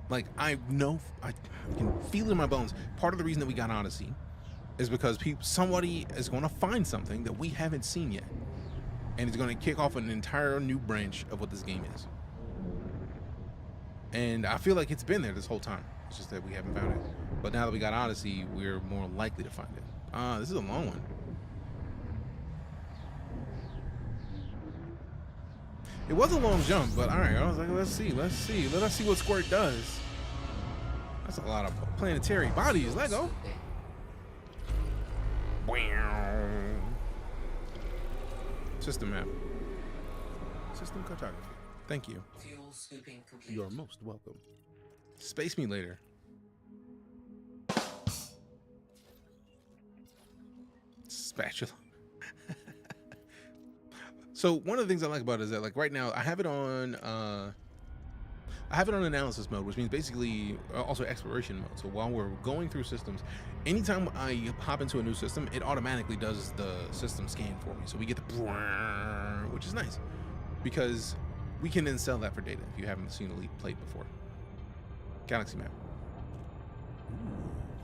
like, I know, I can feel it in my bones. Part of the reason that we got Odyssey is because somebody is gonna find something that we haven't seen yet. And it's gonna kick off an entire new branch of what this game is. And I feel like it's been there this whole time. It's just that we haven't found it. But now that we got Odyssey, we're more likely to find it. This is a long one. It was a long jump, but all right. I was like, let's see. Let us see what Squirt does. That's a lot of planetary bodies. Let go. System map. System cartography. Thank you. Fuel scooping complete. You are most welcome. Space me later. Spatula. So one of the things I like about it is that, like, right now I have it on analysis mode, which means basically also exploration mode. So while we're going through systems, anytime I hop into a new system, it automatically does the system scan for me. So we get the, which is nice because we can then sell that for data if you haven't seen Elite played before. Galaxy map.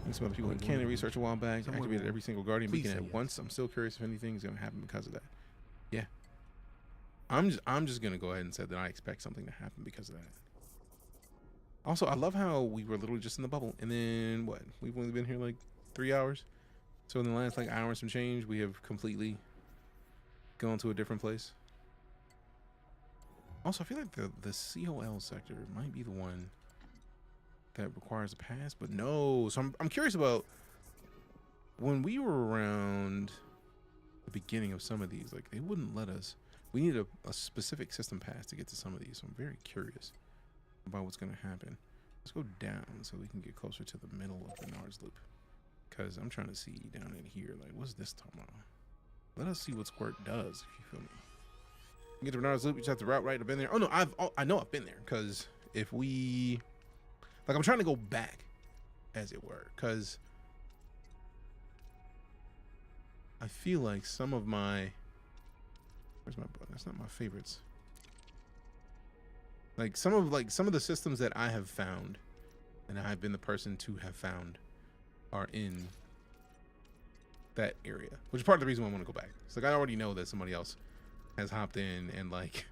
And some other people in Canada research a while back activated every single Guardian beacon at once. I'm still curious if anything's gonna happen because of that. Yeah. I'm just gonna go ahead and say that I expect something to happen because of that. Also, I love how we were literally just in the bubble, and then what? We've only been here like 3 hours. So in the last like hour and some change, we have completely gone to a different place. Also, I feel like the COL sector might be the one that requires a pass, but no. So I'm curious about when we were around the beginning of some of these, like, they wouldn't let us. We need a specific system pass to get to some of these. So I'm very curious about what's going to happen. Let's go down so we can get closer to the middle of Bernard's Loop, because I'm trying to see down in here, like, what's this talking about? Let us see what Squirt does, if you feel me. You get to Bernard's Loop, you just have to route right. I've been there. Oh no, I know I've been there, because if we, like, I'm trying to go back, as it were, because I feel like some of my, where's my button? That's not my favorites. Like some of the systems that I have found, and I've been the person to have found, are in that area, which is part of the reason why I want to go back. It's like I already know that somebody else has hopped in and like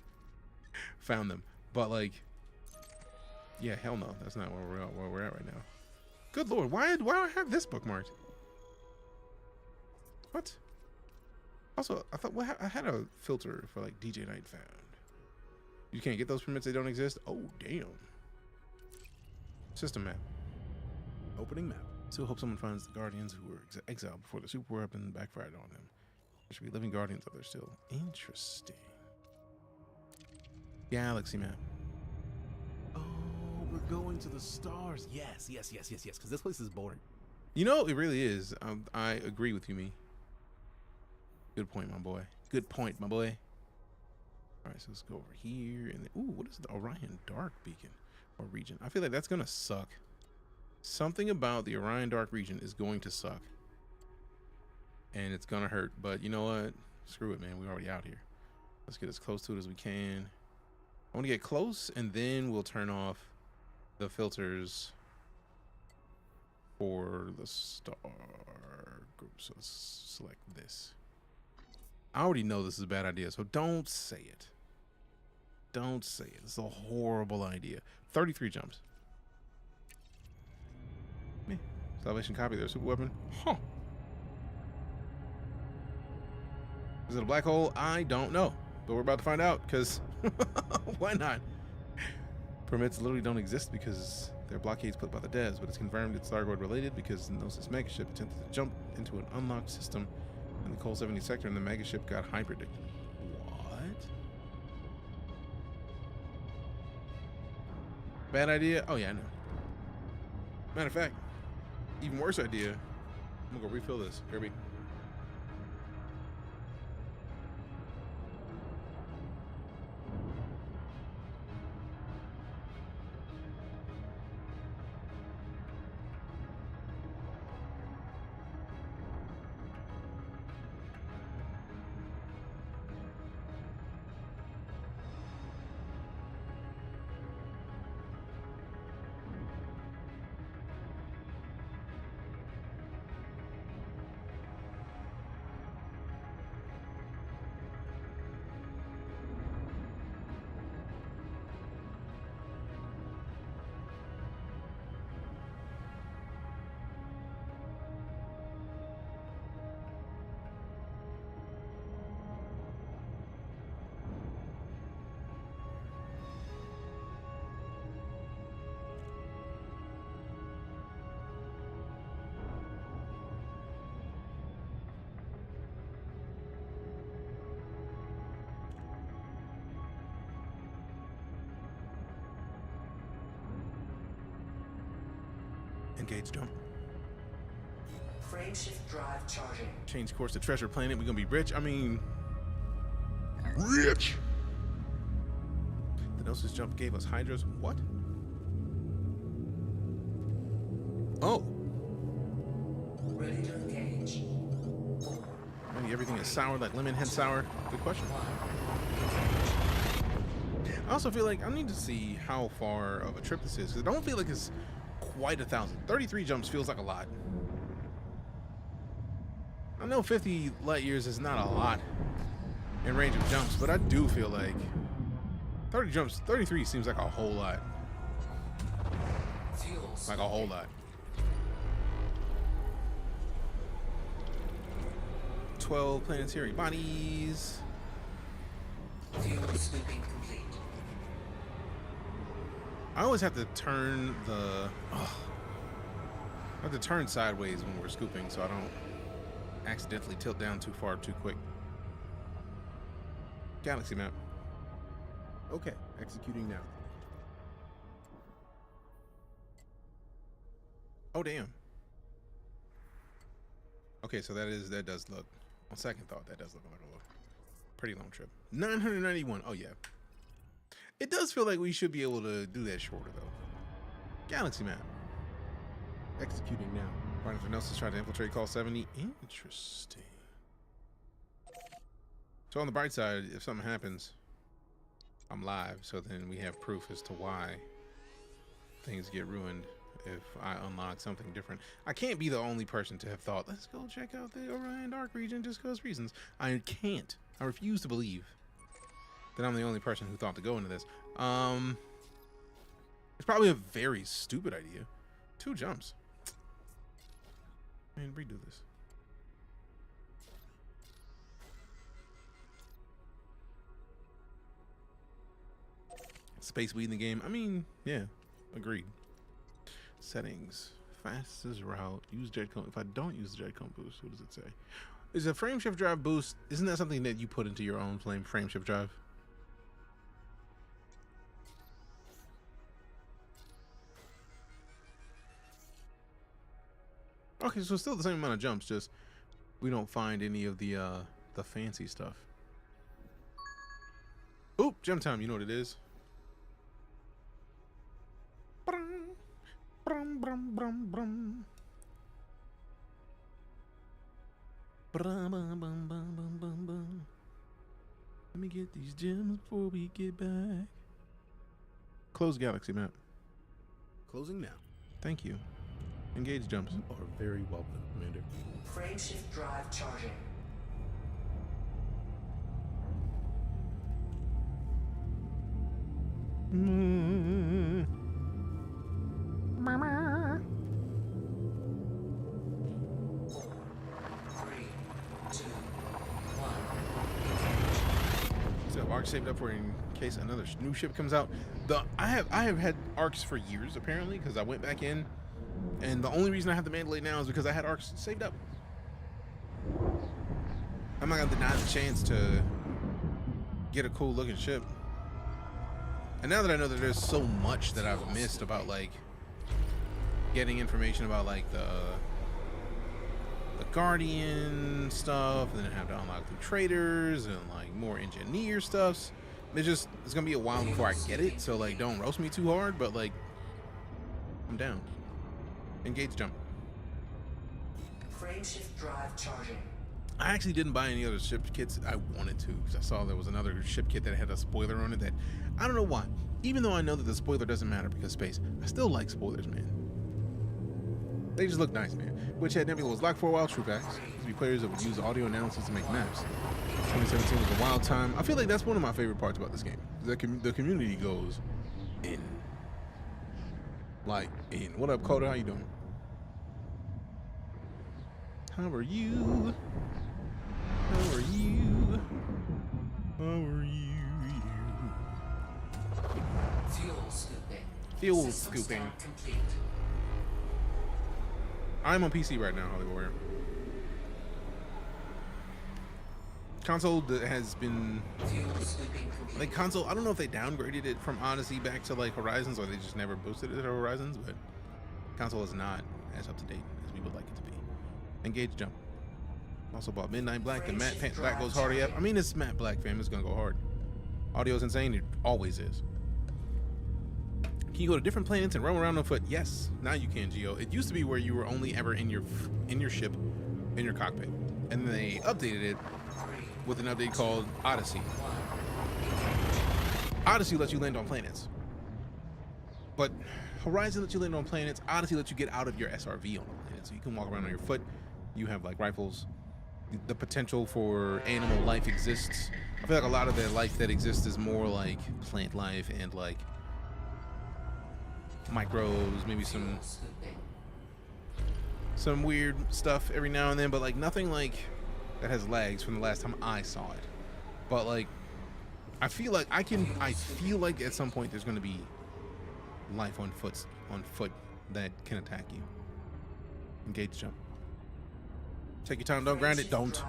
found them, but like Yeah, hell no. That's not where we're at right now. Good lord, why do I have this bookmarked? What? Also, I thought I had a filter for like DJ Night Found. You can't get those permits, they don't exist? Oh, damn. System map. Opening map. Still hope someone finds the Guardians who were exiled before the super weapon backfired on them. There should be living Guardians out there still. Interesting. Galaxy map. Oh, we're going to the stars. Yes, because this place is boring. You know, it really is. I agree with you, me. Good point, my boy. Good point, my boy. All right, so let's go over here. And then, ooh, what is the Orion Dark Beacon or region? I feel like that's going to suck. Something about the Orion Dark region is going to suck. And it's going to hurt. But you know what? Screw it, man. We're already out here. Let's get as close to it as we can. I want to get close, and then we'll turn off the filters for the star group. So let's select this. I already know this is a bad idea, so don't say it. Don't say it. It's a horrible idea. 33 jumps. Meh. Salvation copy their super weapon. Huh. Is it a black hole? I don't know. But we're about to find out, because why not? Permits literally don't exist because they're blockades put by the devs, but it's confirmed it's Thargoid related because Gnosis megaship attempted to jump into an unlocked system in the Col 70 sector and the megaship got hyperdicted. What? Bad idea? Oh yeah, I know. Matter of fact, even worse idea. I'm gonna go refill this. Kirby. Engage jump. Frameshift drive charging. Change course to Treasure Planet. We're gonna be rich. I mean, Rich! the Gnosis jump gave us Hydras. What? Oh. Ready to engage. Maybe everything is sour like lemon head sour. Good question. I also feel like I need to see how far of a trip this is, because I don't feel like it's quite 1,000. 33 jumps feels like a lot. I know 50 light years is not a lot in range of jumps, but I do feel like 33 seems like a whole lot. Like a whole lot. 12 planetary bodies. Fuel sweeping complete. I always have to turn I have to turn sideways when we're scooping so I don't accidentally tilt down too far too quick. Galaxy map. Okay, executing now. Oh damn. Okay, so that does look, on second thought, that does look like a pretty long trip. 991. Oh yeah. It does feel like we should be able to do that shorter though. Galaxy map. Executing now. Guardians of Gnosis trying to infiltrate Call 70. Interesting. So on the bright side, if something happens, I'm live, so then we have proof as to why things get ruined if I unlock something different. I can't be the only person to have thought, let's go check out the Orion Dark region just because reasons. I can't. I refuse to believe that I'm the only person who thought to go into this. It's probably a very stupid idea. 2 jumps. Man, redo this. Space weed in the game. I mean, yeah, agreed. Settings. Fastest route. Use jet cone. If I don't use the jet cone boost, what does it say? Is a frame shift drive boost? Isn't that something that you put into your own frame shift drive? Okay, so it's still the same amount of jumps, just we don't find any of the fancy stuff. Oop, jump time, you know what it is. Brum, brum, brum, brum, brum. Brum, bum, bum, bum, bum, bum, bum. Let me get these gems before we get back. Close galaxy map. Closing now. Thank you. Engage jumps. You are very welcome, Commander. Frameshift drive charging. Mama. 4, 3, 2, 1. So arcs saved up for in case another new ship comes out. I have had arcs for years apparently because I went back in, and the only reason I have the Mandalay now is because I had arcs saved up. I'm not gonna deny the chance to get a cool looking ship. And now that I know that there's so much that I've missed about like getting information about like the Guardian stuff, and then I have to unlock the traders and like more engineer stuffs. It's gonna be a while before I get it, so like don't roast me too hard, but like I'm down. Engage jump. Frameshift drive charging. I actually didn't buy any other ship kits. I wanted to because I saw there was another ship kit that had a spoiler on it that I don't know why. Even though I know that the spoiler doesn't matter because space, I still like spoilers, man. They just look nice, man. Which had Nebula was locked for a while. True facts. Used to be players that would use audio analysis to make maps. 2017 was a wild time. I feel like that's one of my favorite parts about this game. The community goes in. Like in. What up, Coda? How you doing? How are you? How are you? How are you? Fuel scooping. Fuel System scooping. start complete. I'm on PC right now, Holy Warrior. Console has been Fuel scooping complete. like console. I don't know if they downgraded it from Odyssey back to like Horizons, or they just never boosted it to Horizons. But console is not as up to date as we would like it to be. Engage jump. Also bought Midnight Black. The matte black goes hard. Yep. I mean, it's matte black, fam. It's gonna go hard. Audio is insane. It always is. Can you go to different planets and roam around on foot? Yes. Now you can, Geo. It used to be where you were only ever in your ship, in your cockpit, and then they updated it with an update called Odyssey. Odyssey lets you land on planets, but Horizon lets you land on planets. Odyssey lets you get out of your SRV on a planet, so you can walk around on your foot. You have like rifles. The potential for animal life exists. I feel like a lot of the life that exists is more like plant life and like microbes, maybe some weird stuff every now and then, but like nothing like that has legs from the last time I saw it. But like I feel like I feel like at some point there's going to be life on foot that can attack you. Engage jump. Take your time, don't grind it, don't.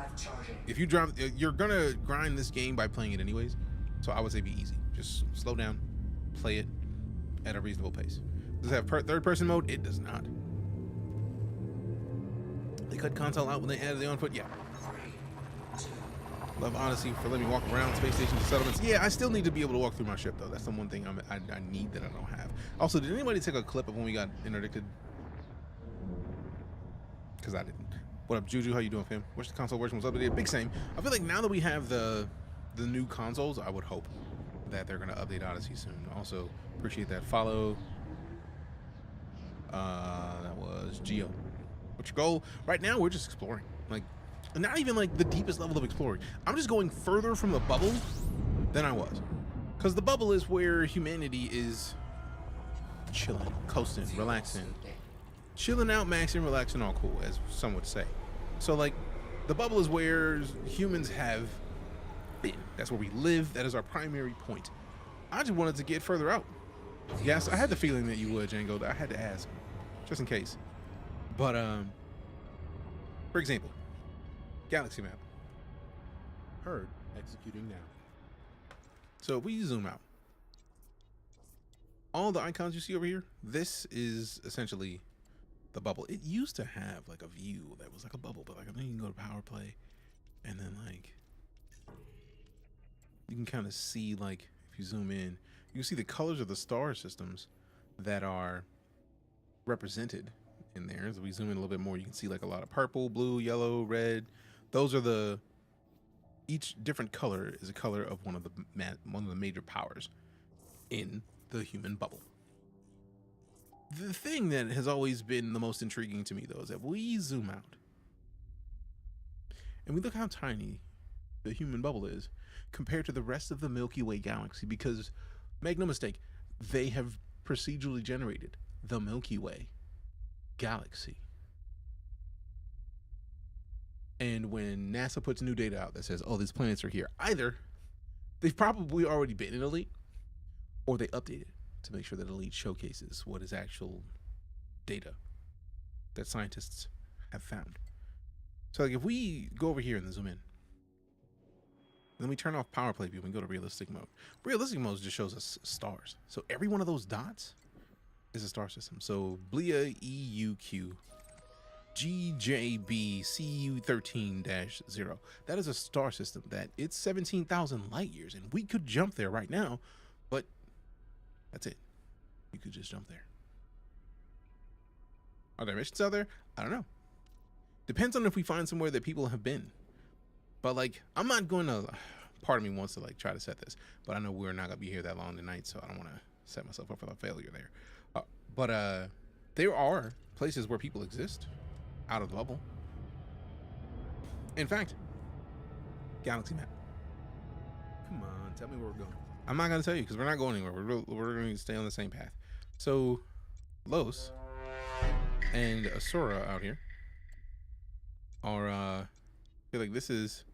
If you drive, you're gonna grind this game by playing it anyways, so I would say be easy. Just slow down, play it at a reasonable pace. Does it have third person mode? It does not. They cut console out when they added the on foot. Yeah. Love Odyssey for letting me walk around space stations and settlements. Yeah, I still need to be able to walk through my ship though. That's the one thing I need that I don't have. Also, did anybody take a clip of when we got interdicted? Because I didn't. What up, Juju? How you doing, fam? Wish the console version was updated. Big same. I feel like now that we have the new consoles, I would hope that they're gonna update Odyssey soon. Also, appreciate that follow. That was Geo. What's your goal? Right now, we're just exploring. Like, not even like the deepest level of exploring. I'm just going further from the bubble than I was, because the bubble is where humanity is chilling, coasting, relaxing, chilling out, maxing, relaxing, all cool, as some would say. So like, the bubble is where humans have been. That's where we live. That is our primary point. I just wanted to get further out. Yes, I had the feeling that you would, Django. I had to ask, just in case. But for example, galaxy map. Heard executing now. So if we zoom out, all the icons you see over here, this is essentially the bubble. It used to have like a view that was like a bubble, but like I think you can go to power play, and then like you can kind of see, like if you zoom in, you can see the colors of the star systems that are represented in there. As we zoom in a little bit more, you can see like a lot of purple, blue, yellow, red. Those are each different color is a color of one of the major powers in the human bubble. The thing that has always been the most intriguing to me, though, is that we zoom out and we look how tiny the human bubble is compared to the rest of the Milky Way galaxy, because make no mistake, they have procedurally generated the Milky Way galaxy. And when NASA puts new data out that says, oh, these planets are here, either they've probably already been in Elite, or they update it to make sure that Elite showcases what is actual data that scientists have found. So like if we go over here and then zoom in, then we turn off power play view and go to realistic mode. Realistic mode just shows us stars. So every one of those dots is a star system. So Blia EUQ GJB CU13-0. That is a star system that it's 17,000 light years, and we could jump there right now, but that's it. You could just jump there. Are there missions out there? I don't know. Depends on if we find somewhere that people have been. But like, I'm not going to, part of me wants to like try to set this, but I know we're not going to be here that long tonight, so I don't want to set myself up for the failure there. But there are places where people exist out of the bubble. In fact, galaxy map. Come on, tell me where we're going. I'm not going to tell you because we're not going anywhere. We're going to stay on the same path. So, Los and Asura out here are, I feel like this is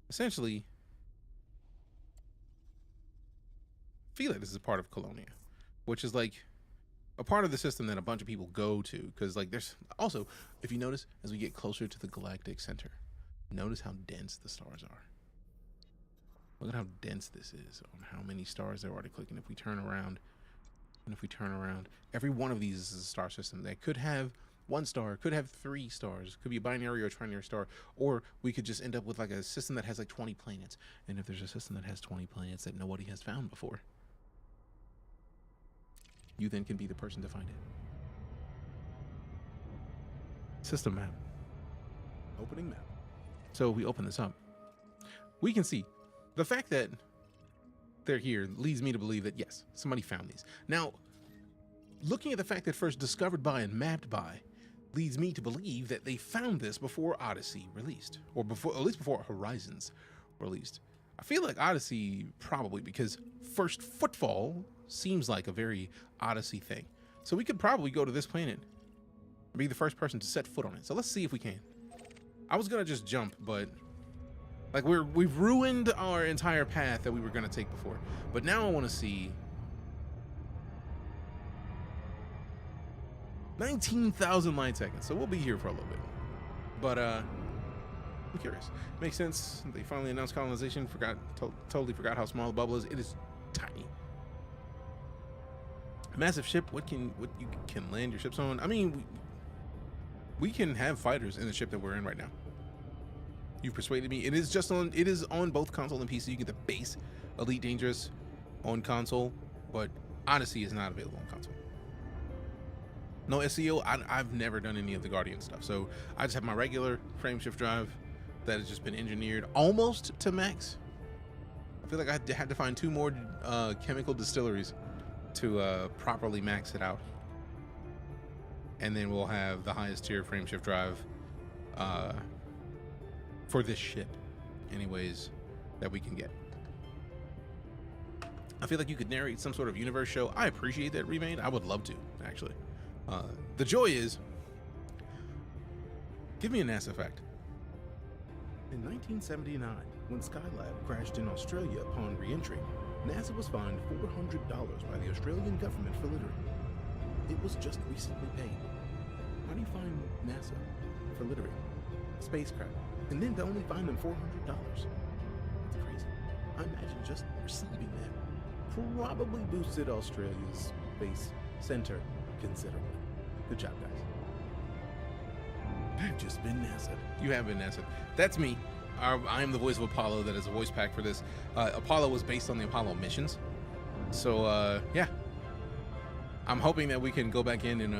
essentially, I feel like this is a part of Colonia, which is like a part of the system that a bunch of people go to, because like there's also, if you notice, as we get closer to the galactic center, notice how dense the stars are. Look at how dense this is, on how many stars there are to click. And if we turn around, every one of these is a star system that could have one star, could have 3 stars, could be a binary or a trinary star, or we could just end up with like a system that has like 20 planets. And if there's a system that has 20 planets that nobody has found before, you then can be the person to find it. System map. Opening map. So we open this up. We can see the fact that they're here leads me to believe that yes, somebody found these. Now, looking at the fact that first discovered by and mapped by leads me to believe that they found this before Odyssey released, or before, at least before Horizons released. I feel like Odyssey probably, because first footfall seems like a very Odyssey thing. So we could probably go to this planet and be the first person to set foot on it. So let's see if we can. I was gonna just jump, but like we've ruined our entire path that we were gonna take before. But now I want to see 19,000 light seconds. So we'll be here for a little bit. But I'm curious. Makes sense. They finally announced colonization. Totally forgot how small the bubble is. It is tiny. Massive ship. What you can land your ships on? I mean, we can have fighters in the ship that we're in right now. You persuaded me. It is on both console and PC. You get the base Elite Dangerous on console, but Odyssey is not available on console. No SEO. I've never done any of the Guardian stuff, so I just have my regular frame shift drive that has just been engineered almost to max. I feel like I had to find 2 more chemical distilleries to properly max it out, and then we'll have the highest tier frame shift drive for this ship anyways that we can get. I feel like you could narrate some sort of universe show. I appreciate that remade. I would love to, actually. The joy is, give me a NASA fact. In 1979, when Skylab crashed in Australia upon re-entry, NASA was fined $400 by the Australian government for littering. It was just recently paid. How do you fine NASA for littering a spacecraft and then to only fine them $400? That's crazy. I imagine just receiving that probably boosted Australia's space center considerably. Good job, guys. I've just been NASA. You have been NASA. That's me. I am the voice of Apollo. That is a voice pack for this. Apollo was based on the Apollo missions. So, yeah. I'm hoping that we can go back in and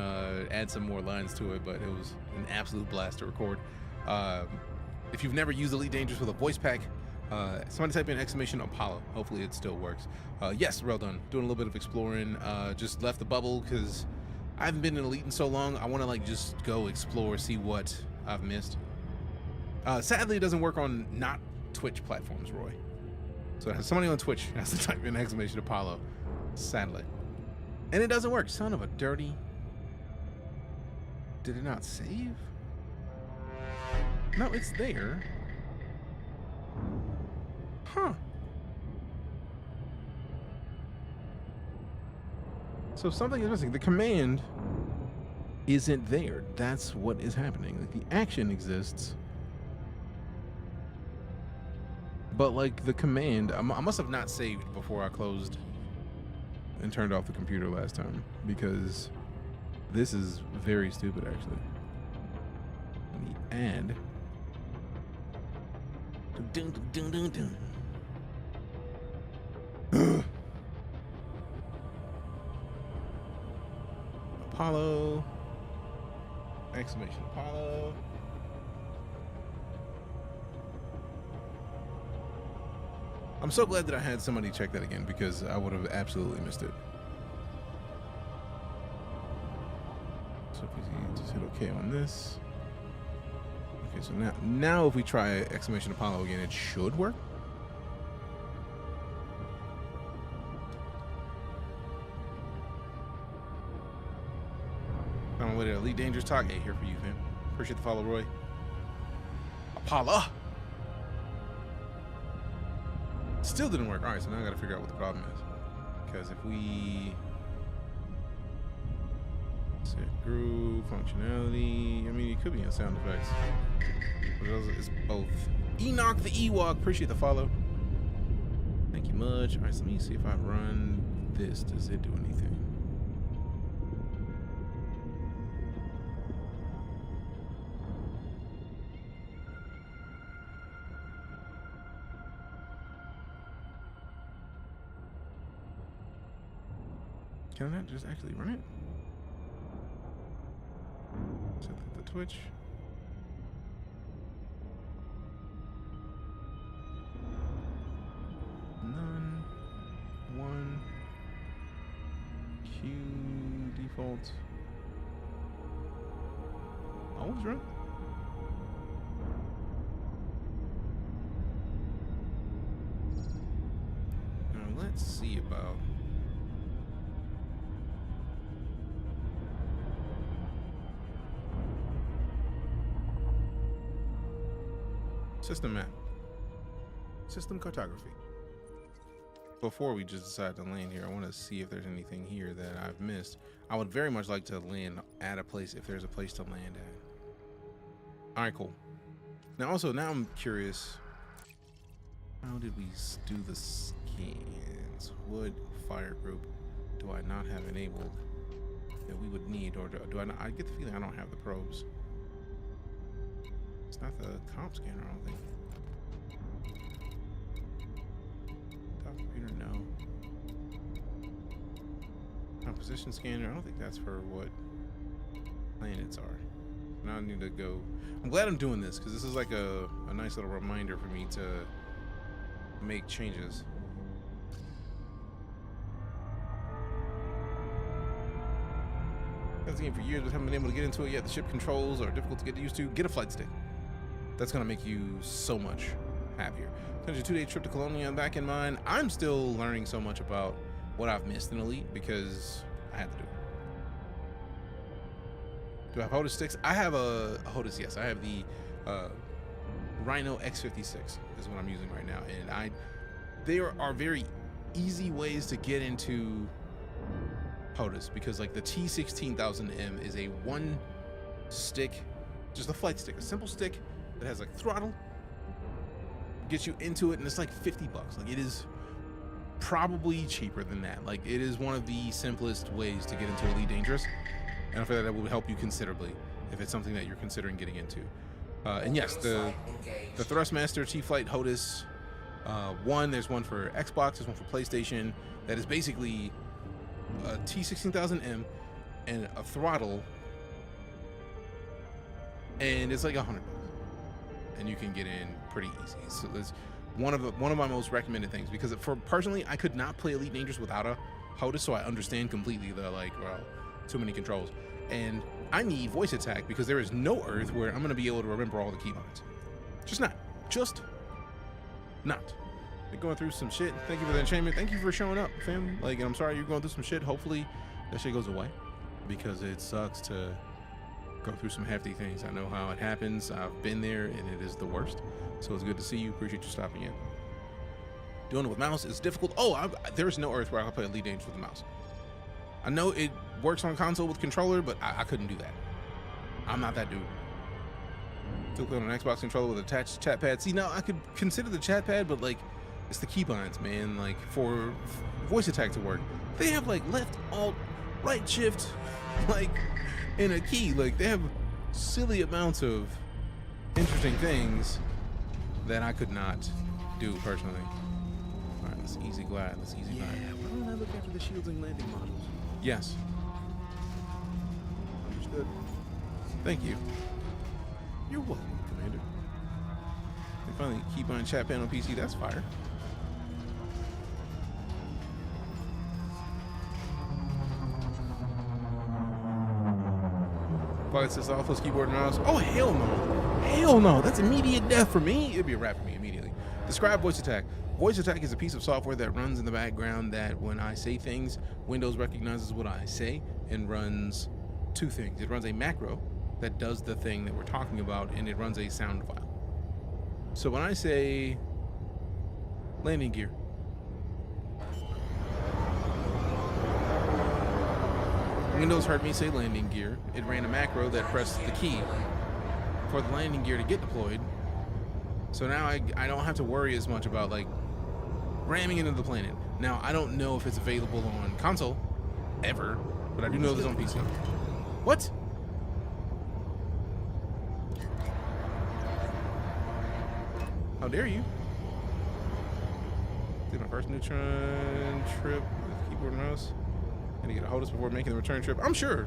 add some more lines to it, but it was an absolute blast to record. If you've never used Elite Dangerous with a voice pack, somebody type in exclamation Apollo. Hopefully it still works. Yes, well done. Doing a little bit of exploring. Just left the bubble because I haven't been in Elite in so long. I want to like just go explore, see what I've missed. Sadly, it doesn't work on not Twitch platforms, Roy. So somebody on Twitch has to type in exclamation Apollo. Sadly. And it doesn't work. Son of a dirty. Did it not save? No, it's there. Huh. So something is missing. The command isn't there. That's what is happening. Like the action exists, but like the command, I must have not saved before I closed and turned off the computer last time, because this is very stupid actually. Let me add. Dun, dun, dun, dun, dun. Apollo. Exclamation Apollo. I'm so glad that I had somebody check that again, because I would have absolutely missed it. So if we just hit OK on this. Okay, so now if we try exclamation Apollo again, it should work. I'm with it. Elite Dangerous Talk. Hey, here for you, fam. Appreciate the follow, Roy. Apollo. Still didn't work. All right, so now I got to figure out what the problem is. Because if we set groove functionality, I mean, it could be in sound effects. But it's both. Enoch the Ewok. Appreciate the follow. Thank you much. All right, so let me see if I run this. Does it do anything? Can I not just actually run it? Set the Twitch. None. One. Q default. Always run. Now let's see about. System map. System cartography. Before we just decide to land here, I want to see if there's anything here that I've missed. I would very much like to land at a place if there's a place to land at. All right, cool. Now I'm curious. How did we do the scans? What fire group do I not have enabled that we would need, or do I not? I get the feeling I don't have the probes. It's not the comp scanner, I don't think. Top computer, no. Composition scanner, I don't think that's for what planets are. Now I need to go. I'm glad I'm doing this, because this is like a nice little reminder for me to make changes. I've been for years, but haven't been able to get into it yet. The ship controls are difficult to get used to. Get a flight stick. That's gonna make you so much happier. Since your 2-day trip to Colonia I'm back in mind, I'm still learning so much about what I've missed in Elite because I had to do it. Do I have HOTAS sticks? I have a HOTAS, yes. I have the Rhino X56 is what I'm using right now. And there are very easy ways to get into HOTAS because like the T16000M is a one stick, just a flight stick, a simple stick that has like throttle, gets you into it, and it's like $50. Like it is probably cheaper than that. Like it is one of the simplest ways to get into Elite Dangerous, and I feel that will help you considerably if it's something that you're considering getting into. And yes, the Thrustmaster T-Flight HOTAS there's one for Xbox, there's one for PlayStation that is basically a T16000M and a throttle, and it's like $100, and you can get in pretty easy. So that's one of my most recommended things because personally I could not play Elite Dangerous without a HOTAS, so I understand completely the too many controls, and I need voice attack because there is no Earth where I'm going to be able to remember all the keybinds. Just not. You're going through some shit. Thank you for the enchantment. Thank you for showing up, fam. Like, I'm sorry you're going through some shit. Hopefully that shit goes away because it sucks to go through some hefty things. I know how it happens. I've been there and it is the worst. So it's good to see you. Appreciate you stopping in. Doing it with mouse is difficult. There's no Earth where I can play Elite Dangerous with a mouse. I know it works on console with controller, but I couldn't do that. I'm not that dude. Still playing on an Xbox controller with attached chat pad. See, now I could consider the chat pad, but like, it's the keybinds, man. Like for voice attack to work, they have like left, alt, right shift, like in a key. Like they have silly amounts of interesting things that I could not do personally. All right, let's easy glide. Let's easy glide. Why don't I look after the shields and landing models? Yes. Understood. Thank you. You're welcome, Commander. They finally keybind chat panel PC. That's fire. Flight says off plus keyboard and mouse. Oh hell no! Hell no! That's immediate death for me. It'd be a wrap for me immediately. Describe voice attack. Voice attack is a piece of software that runs in the background that when I say things, Windows recognizes what I say and runs two things. It runs a macro that does the thing that we're talking about, and it runs a sound file. So when I say landing gear, Windows heard me say landing gear. It ran a macro that pressed the key for the landing gear to get deployed. So now I don't have to worry as much about like ramming into the planet. Now I don't know if it's available on console ever, but I do know it's on PC. What? How dare you? Did my first neutron trip with keyboard and mouse. Gonna get a HOTAS before making the return trip. I'm sure.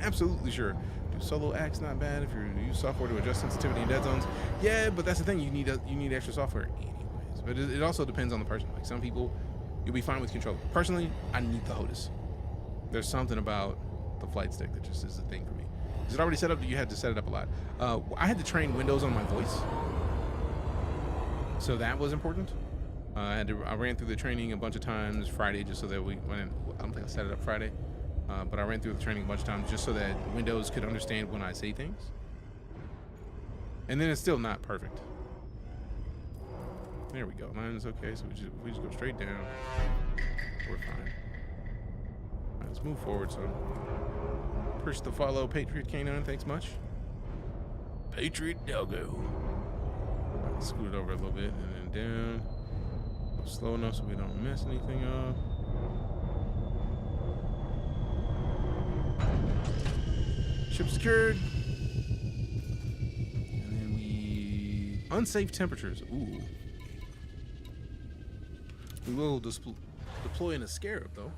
Absolutely sure. Do solo acts not bad if you use software to adjust sensitivity in dead zones. Yeah, but that's the thing. You need extra software anyways. But it also depends on the person. Like some people, you'll be fine with controller. Personally, I need the HOTAS. There's something about the flight stick that just is a thing for me. Is it already set up? You had to set it up a lot. I had to train Windows on my voice, so that was important. I ran through the training a bunch of times Friday just so that I don't think I set it up Friday, but I ran through the training a bunch of times just so that Windows could understand when I say things. And then it's still not perfect. There we go. Line's okay, so we just go straight down. We're fine. All right, let's move forward. So push the follow, Patriot Canine. Thanks much. Patriot Doggo. Right, let's scoot it over a little bit and then down. Slow enough so we don't mess anything up. Ship secured. And then we... Unsafe temperatures. Ooh. We will deploy in a Scarab, though.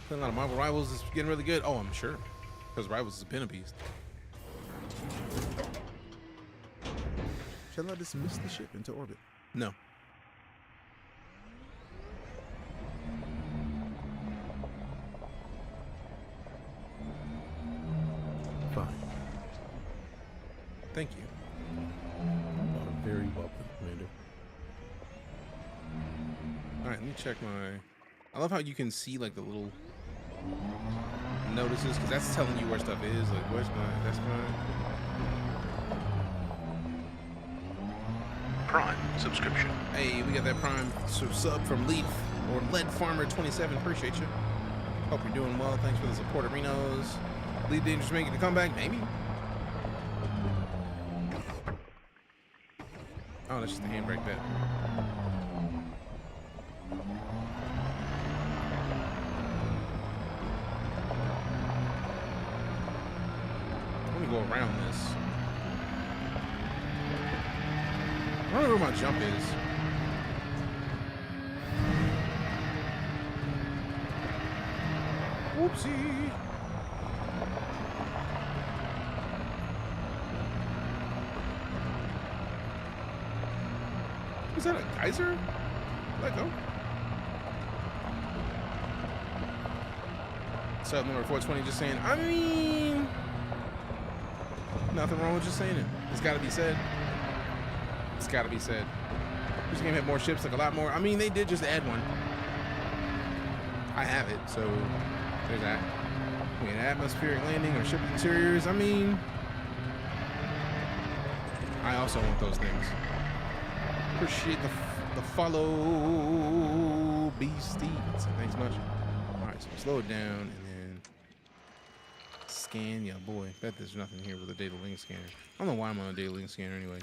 Playing a lot of Marvel Rivals is getting really good. Oh, I'm sure. Because Rivals has been a beast. Shall I dismiss the ship into orbit? No. Fine. Thank you. Alright, let me check my... I love how you can see like the little notices, because that's telling you where stuff is. Like, where's my... That's my... Prime subscription. Hey, we got that Prime sub from Leaf or Lead Farmer 27. Appreciate you. Hope you're doing well. Thanks for the support, Arenos. Elite Dangerous making a comeback, maybe. Oh, that's just the handbrake bit. Let me go around this. I don't know where my jump is. Whoopsie. Is that a geyser? Let go. Sub number 420 just saying, I mean, nothing wrong with just saying it. It's got to be said. It's got to be said. This game had more ships, like a lot more. I mean, they did just add one. I have it, so there's that. We had atmospheric landing or ship interiors. I mean, I also want those things. Appreciate the follow, Beastie. Thanks much. All right, so slow it down and then scan. Yeah, boy, bet there's nothing here with a data link scanner. I don't know why I'm on a data link scanner anyways.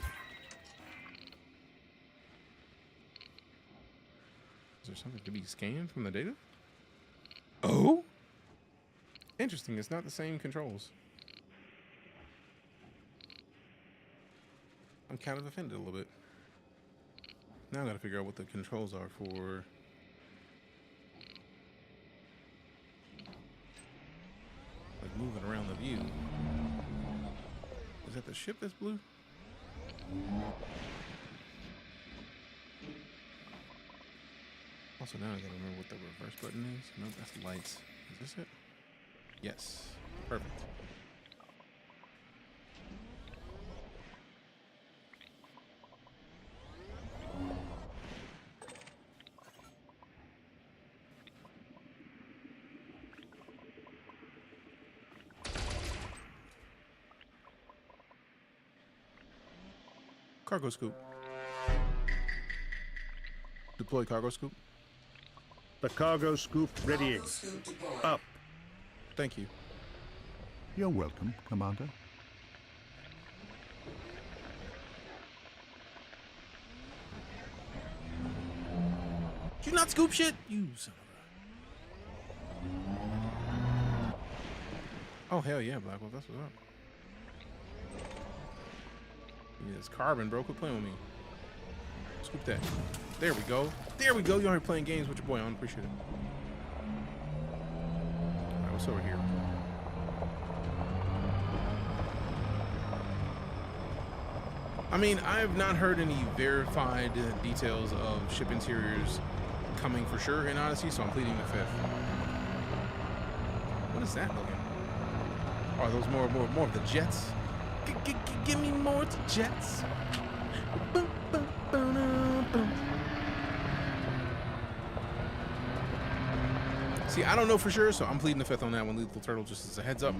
Is there something to be scanned from the data? Oh? Interesting, it's not the same controls. I'm kind of offended a little bit. Now I gotta figure out what the controls are for... like moving around the view. Is that the ship that's blue? Also, now I gotta remember what the reverse button is. No, that's the lights. Is this it? Yes. Perfect. Cargo scoop. Deploy cargo scoop. The cargo scoop readying. Up. Thank you. You're welcome, Commander. Did you not scoop shit? You son of a... Oh, hell yeah, Blackwolf. That's what's up. Yeah, it's carbon, bro. Quit playing with me. Scoop that. There we go. There we go. You're already playing games with your boy on. Appreciate it. All right, what's over here? I mean, I have not heard any verified details of ship interiors coming for sure in Odyssey, so I'm pleading the fifth. What is that looking? Oh, are those more of the jets? Give me more jets. See, I don't know for sure, so I'm pleading the fifth on that one. Lethal Turtle, just as a heads up.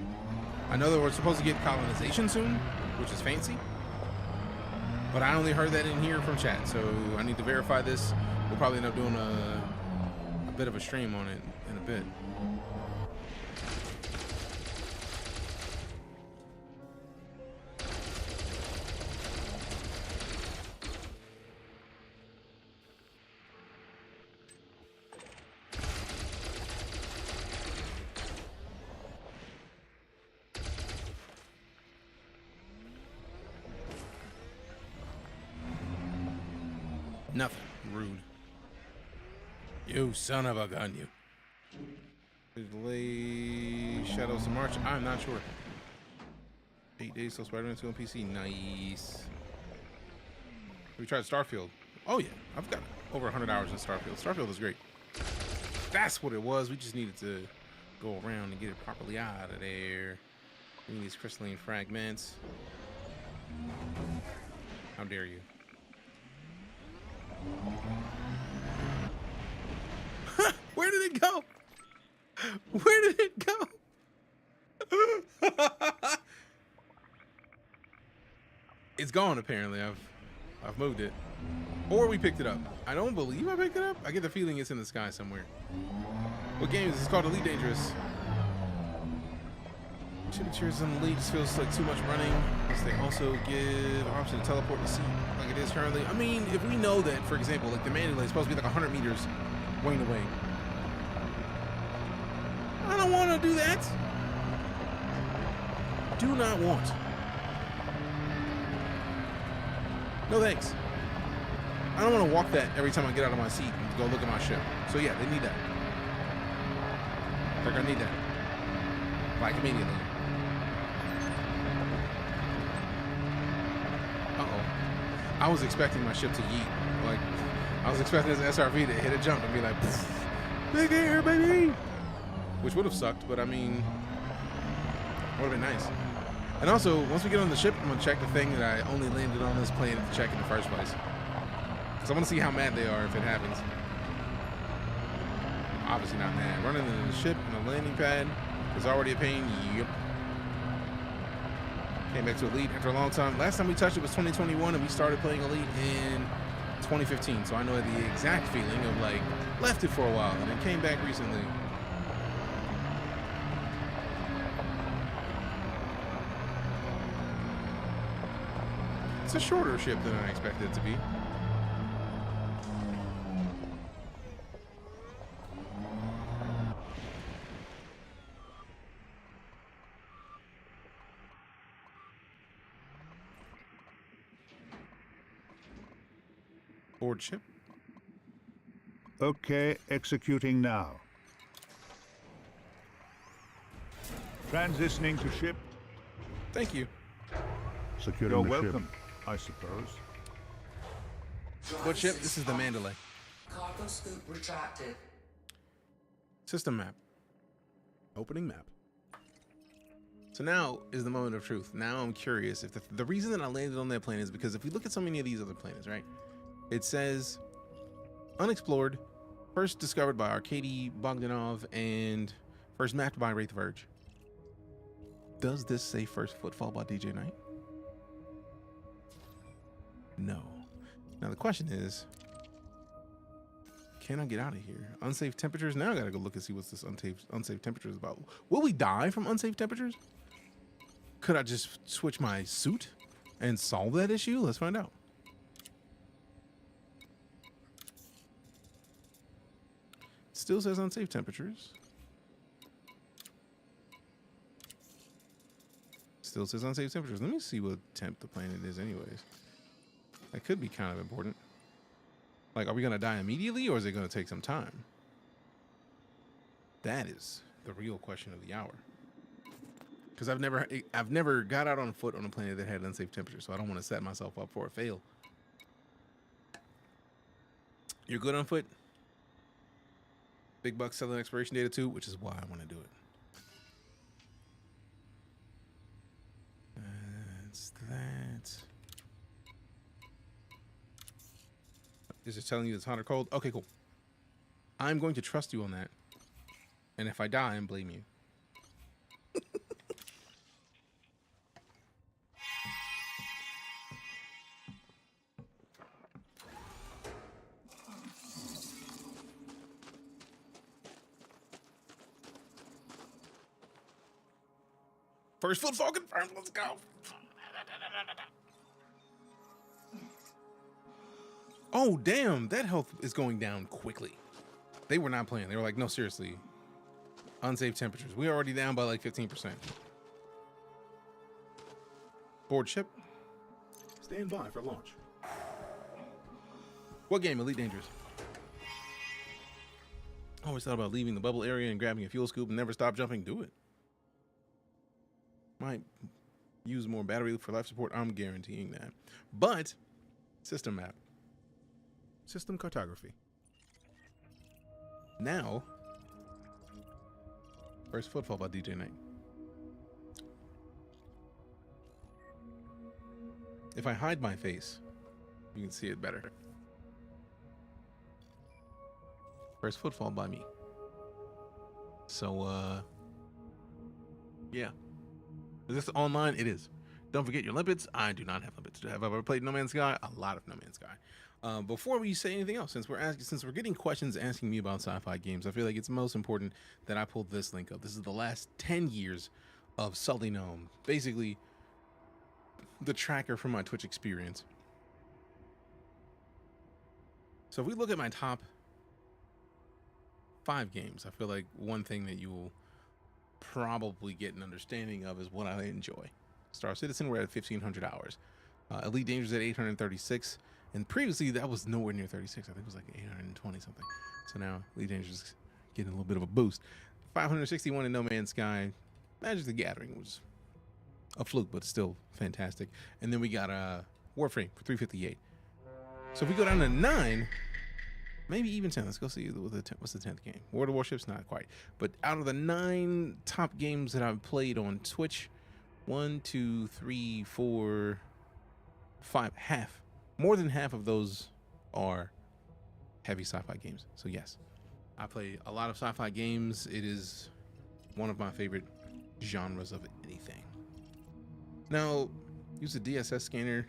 I know that we're supposed to get colonization soon, which is fancy. But I only heard that in here from chat, so I need to verify this. We'll probably end up doing a bit of a stream on it in a bit. Nothing. Rude. You son of a gun, you. Delay Shadows of March. I'm not sure. 8 days till Spider-Man 2 on PC. Nice. We tried Starfield. Oh yeah, I've got over 100 hours in Starfield. Starfield is great. That's what it was. We just needed to go around and get it properly out of there. We need these crystalline fragments. How dare you? it go? Where did it go? It's gone apparently. I've moved it. Or we picked it up. I don't believe I picked it up. I get the feeling it's in the sky somewhere. What game is this? It's called Elite Dangerous. Temperatures in Elite just feels like too much running. They also give the option to teleport the seat like it is currently. I mean, if we know that, for example, like the Mandalay is supposed to be like 100 meters wing to wing. I don't want to do that. Do not want. No thanks. I don't want to walk that every time I get out of my seat and go look at my ship. So yeah, they need that. They're gonna need that. Like immediately. Uh-oh. I was expecting my ship to yeet. Like, I was expecting this SRV to hit a jump and be like, big air, baby! Which would have sucked, but I mean, would have been nice. And also, once we get on the ship, I'm gonna check the thing that I only landed on this plane to check in the first place. Because I want to see how mad they are if it happens. Obviously not mad. Running into the ship and the landing pad is already a pain. Yep. Came back to Elite after a long time. Last time we touched it was 2021, and we started playing Elite in 2015. So I know the exact feeling of like left it for a while and then came back recently. It's a shorter ship than I expected it to be. Board ship. Okay, executing now. Transitioning to ship. Thank you. Securing You're the welcome, ship. I suppose. What ship? This is the Mandalay. Cargo scoop retracted. System map. Opening map. So now is the moment of truth. Now I'm curious if the reason that I landed on that plane is because if we look at so many of these other planets, right? It says unexplored, first discovered by Arkady Bogdanov, and first mapped by Wraith Verge. Does this say first footfall by Deejay Knight? No. Now the question is, can I get out of here? Unsafe temperatures? Now I gotta go look and see what's this unsafe temperatures about. Will we die from unsafe temperatures? Could I just switch my suit and solve that issue? Let's find out. Still says unsafe temperatures. Still says unsafe temperatures. Let me see what temp the planet is anyways. That could be kind of important. Like, are we gonna die immediately or is it gonna take some time? That is the real question of the hour. Because I've never got out on foot on a planet that had unsafe temperatures, so I don't want to set myself up for a fail. You're good on foot? Big bucks selling expiration data too, which is why I want to do it. That's that. Is it telling you it's hot or cold? Okay, cool. I'm going to trust you on that. And if I die, I'm blame you. First footfall confirmed. Let's go. Oh, damn. That health is going down quickly. They were not playing. They were like, no, seriously. Unsafe temperatures. We're already down by like 15%. Board ship. Stand by for launch. What game? Elite Dangerous. I always thought about leaving the bubble area and grabbing a fuel scoop and never stop jumping. Do it. Might use more battery for life support. I'm guaranteeing that. But system map. System cartography. Now, first footfall by Deejay Knight. If I hide my face, you can see it better. First footfall by me. So, yeah. Is this online? It is. Don't forget your limpets. I do not have limpets. Have I ever played No Man's Sky? A lot of No Man's Sky. Before we say anything else, since we're getting questions asking me about sci-fi games, I feel like it's most important that I pull this link up. This is the last 10 years of Sully Gnome, basically the tracker from my Twitch experience. So if we look at my top 5 games, I feel like one thing that you will probably get an understanding of is what I enjoy. Star Citizen, we're at 1,500 hours. Elite Dangerous at 836, and previously that was nowhere near 36. I think it was like 820 something. So now Elite Dangerous is getting a little bit of a boost. 561 in No Man's Sky. Magic the Gathering was a fluke, but still fantastic. And then we got Warframe for 358. So if we go down to 9, maybe even 10. Let's go see what's the 10th game. World of Warships, not quite. But out of the 9 top games that I've played on Twitch, 1, 2, 3, 4, 5, half. More than half of those are heavy sci-fi games. So yes, I play a lot of sci-fi games. It is one of my favorite genres of anything. Now, use a DSS scanner.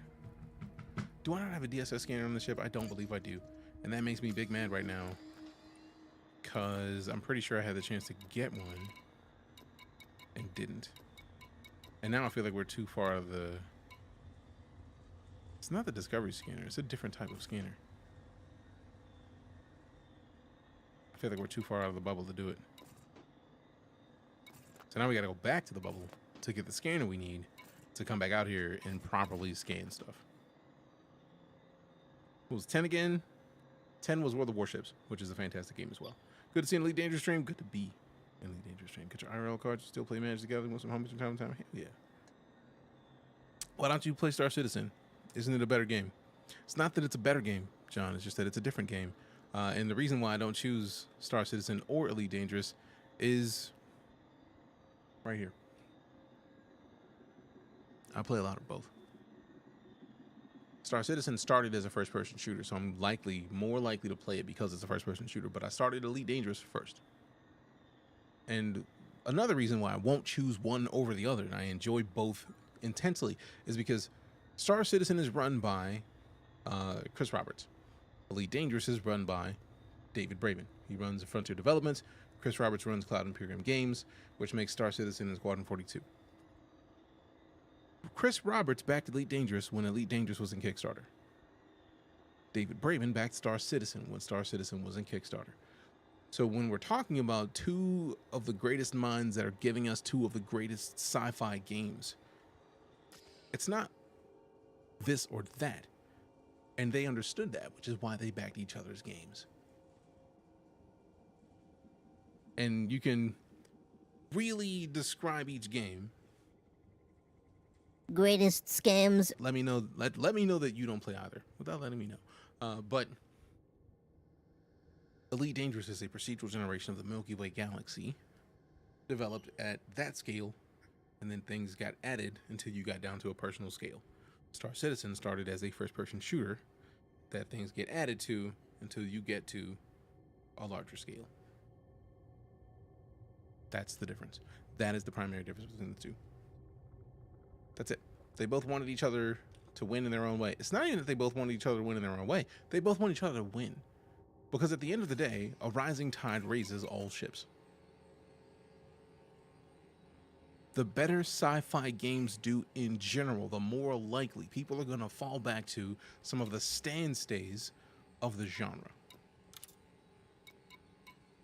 Do I not have a DSS scanner on the ship? I don't believe I do. And that makes me big mad right now, because I'm pretty sure I had the chance to get one and didn't. And now I feel like we're too far out of the... It's not the Discovery scanner. It's a different type of scanner. I feel like we're too far out of the bubble to do it. So now we got to go back to the bubble to get the scanner we need to come back out here and properly scan stuff. What was 10 again? 10 was World of Warships, which is a fantastic game as well. Good to see an Elite Dangerous stream. Good to be an Elite Dangerous stream. Get your IRL cards. Still play Magic together. Want some homies from time to time? Hell yeah. Why don't you play Star Citizen? Isn't it a better game? It's not that it's a better game, John. It's just that it's a different game. And the reason why I don't choose Star Citizen or Elite Dangerous is right here. I play a lot of both. Star Citizen started as a first-person shooter, so I'm more likely to play it because it's a first-person shooter, but I started Elite Dangerous first. And another reason why I won't choose one over the other, and I enjoy both intensely, is because Star Citizen is run by Chris Roberts. Elite Dangerous is run by David Braben. He runs Frontier Developments. Chris Roberts runs Cloud Imperium Games, which makes Star Citizen and Squadron 42. Chris Roberts backed Elite Dangerous when Elite Dangerous was in Kickstarter. David Braben backed Star Citizen when Star Citizen was in Kickstarter. So when we're talking about two of the greatest minds that are giving us two of the greatest sci-fi games, it's not this or that. And they understood that, which is why they backed each other's games. And you can really describe each game. Greatest scams. Let me know. Let me know that you don't play either without letting me know. But Elite Dangerous is a procedural generation of the Milky Way galaxy, developed at that scale, and then things got added until you got down to a personal scale. Star Citizen started as a first-person shooter that things get added to until you get to a larger scale. That's the difference. That is the primary difference between the two. That's it. They both wanted each other to win in their own way. It's not even that they both wanted each other to win in their own way. They both want each other to win. Because at the end of the day, a rising tide raises all ships. The better sci-fi games do in general, the more likely people are going to fall back to some of the standstays of the genre.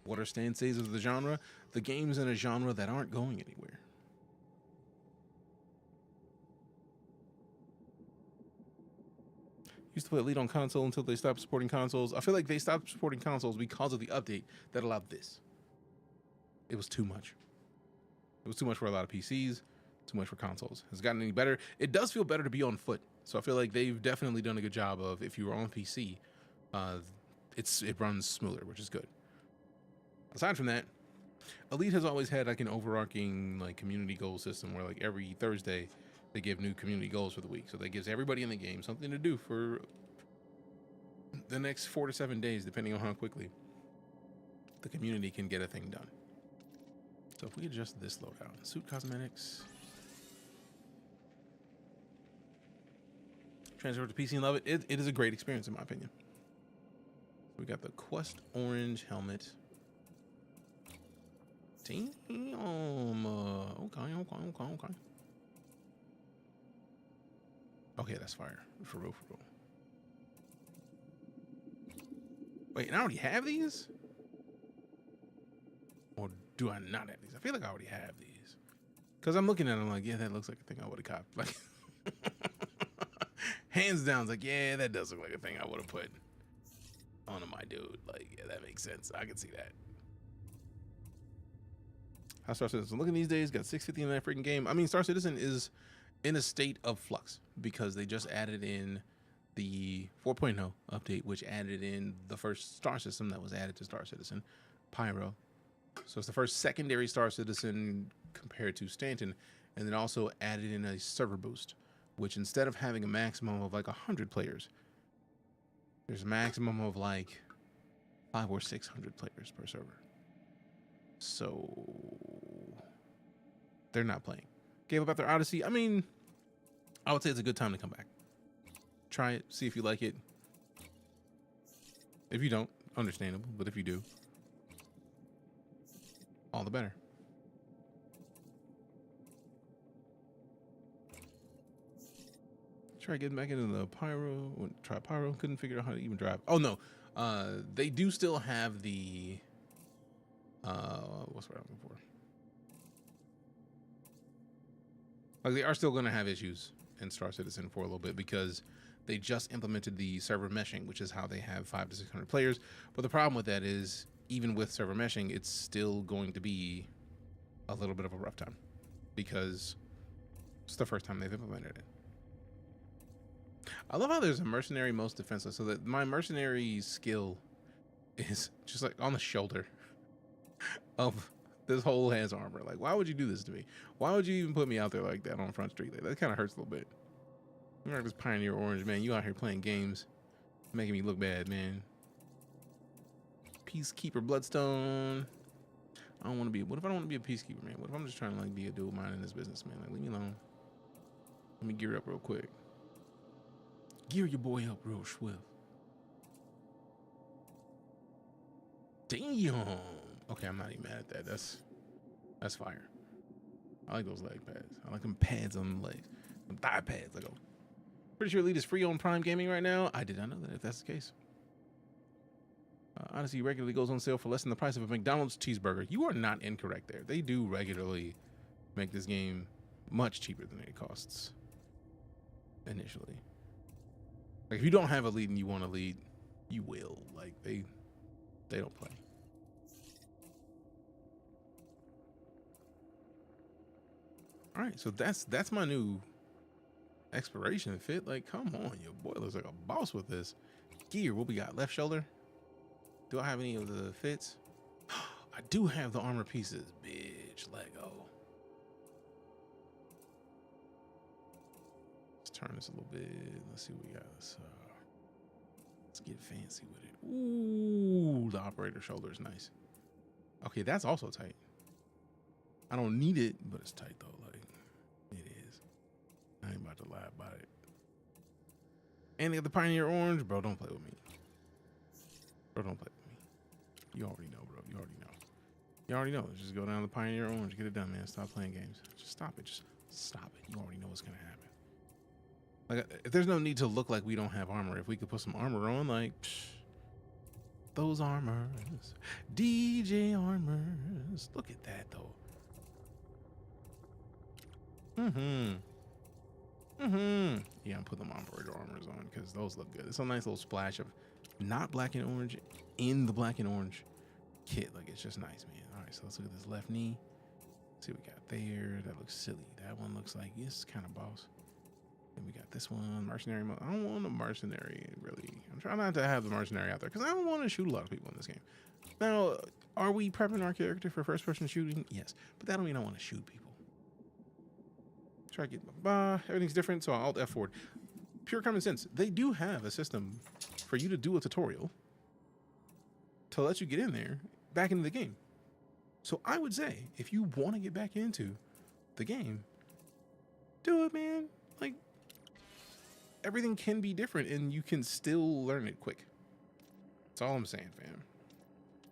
What are standstays of the genre? The games in a genre that aren't going anywhere. Used to play Elite on console until they stopped supporting consoles. I feel like they stopped supporting consoles because of the update that allowed this. It was too much. It was too much for a lot of PCs, too much for consoles. Has it gotten any better? It does feel better to be on foot. So I feel like they've definitely done a good job of, if you were on PC, it runs smoother, which is good. Aside from that, Elite has always had like an overarching like community goal system where like every Thursday they give new community goals for the week. So that gives everybody in the game something to do for the next 4 to 7 days, depending on how quickly the community can get a thing done. So if we adjust this loadout, suit cosmetics, transfer to PC and love it. It is a great experience in my opinion. We got the Quest orange helmet. Damn. Okay. Okay, that's fire. For real, for real. Wait, and I already have these? Or do I not have these? I feel like I already have these. Because I'm looking at them like, yeah, that looks like a thing I would have copped. Like, hands down, it's like, yeah, that does look like a thing I would have put onto my dude. Like, yeah, that makes sense. I can see that. How Star Citizen looking these days? Got 650 in that freaking game. I mean, Star Citizen is in a state of flux because they just added in the 4.0 update, which added in the first star system that was added to Star Citizen, Pyro. So it's the first secondary Star Citizen compared to Stanton, and then also added in a server boost, which instead of having a maximum of like 100 players, there's a maximum of like 500 or 600 players per server. So they're not playing. Gave up after Odyssey. I mean, I would say it's a good time to come back. Try it, see if you like it. If you don't, understandable, but if you do, all the better. Try getting back into the Pyro. Try Pyro. Couldn't figure out how to even drive. Oh no, they do still have the what's what I'm looking for? Like they are still going to have issues in Star Citizen for a little bit because they just implemented the server meshing, which is how they have 500 to 600 players. But the problem with that is, even with server meshing, it's still going to be a little bit of a rough time because it's the first time they've implemented it. I love how there's a mercenary most defensive, so that my mercenary skill is just like on the shoulder of this whole has armor. Like, why would you do this to me? Why would you even put me out there like that on Front Street? Like, that kind of hurts a little bit. I'm like this Pioneer Orange, man. You out here playing games, making me look bad, man. Peacekeeper Bloodstone. I don't want to be. What if I don't want to be a peacekeeper, man? What if I'm just trying to like be a dual mind in this business, man? Like, leave me alone. Let me gear up real quick. Gear your boy up real swift. Damn. Okay, I'm not even mad at that. That's fire. I like those leg pads. I like them pads on the legs. Them thigh pads. Like, pretty sure Elite is free on Prime Gaming right now. I did not know that, if that's the case. Odyssey regularly goes on sale for less than the price of a McDonald's cheeseburger. You are not incorrect there. They do regularly make this game much cheaper than it costs initially. Like, if you don't have Elite and you want Elite, you will. Like, they don't play. All right, so that's my new exploration fit. Like, come on, your boy looks like a boss with this gear. What we got? Left shoulder. Do I have any of the fits? I do have the armor pieces, bitch. Lego. Let's turn this a little bit. Let's see what we got. Let's get fancy with it. Ooh, the operator shoulder is nice. Okay, that's also tight. I don't need it, but it's tight though. Like, it is. I ain't about to lie about it. And they got the Pioneer Orange, bro. Don't play with me. Bro, don't play with me. You already know, bro. You already know. You already know. Just go down to the Pioneer Orange. Get it done, man. Stop playing games. Just stop it. Just stop it. You already know what's gonna happen. Like, if there's no need to look like we don't have armor, if we could put some armor on, like, psh, those armors, DJ armors. Look at that, though. Yeah, I'm putting them operator armors on because those look good. It's a nice little splash of not black and orange in the black and orange kit. Like, it's just nice, man. All right, so let's look at this left knee. Let's see what we got there. That looks silly. That one looks like it's kind of boss. Then we got this one, mercenary mode. I don't want a mercenary, really. I'm trying not to have the mercenary out there because I don't want to shoot a lot of people in this game. Now, are we prepping our character for first-person shooting? Yes, but that don't mean I want to shoot people. Try to get everything's different, so I'll F forward. Pure common sense. They do have a system for you to do a tutorial to let you get in there, back into the game. So I would say, if you want to get back into the game, do it, man. Like, everything can be different and you can still learn it quick. That's all I'm saying, fam.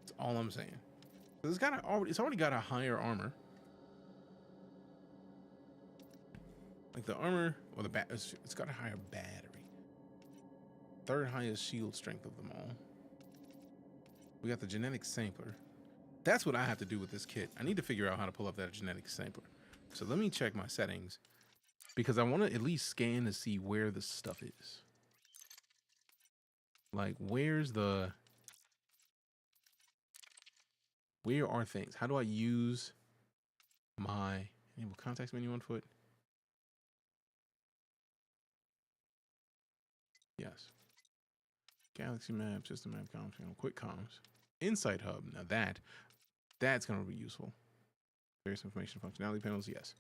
That's all I'm saying. It's already got a higher armor. Like the armor or the it's got a higher battery. Third highest shield strength of them all. We got the genetic sampler. That's what I have to do with this kit. I need to figure out how to pull up that genetic sampler. So let me check my settings because I want to at least scan to see where the stuff is. Like, where are things? How do I use my enable context menu on foot? Yes. Galaxy map, system map, comms, quick comms, insight hub. Now that's going to be useful. Various information functionality panels. Yes.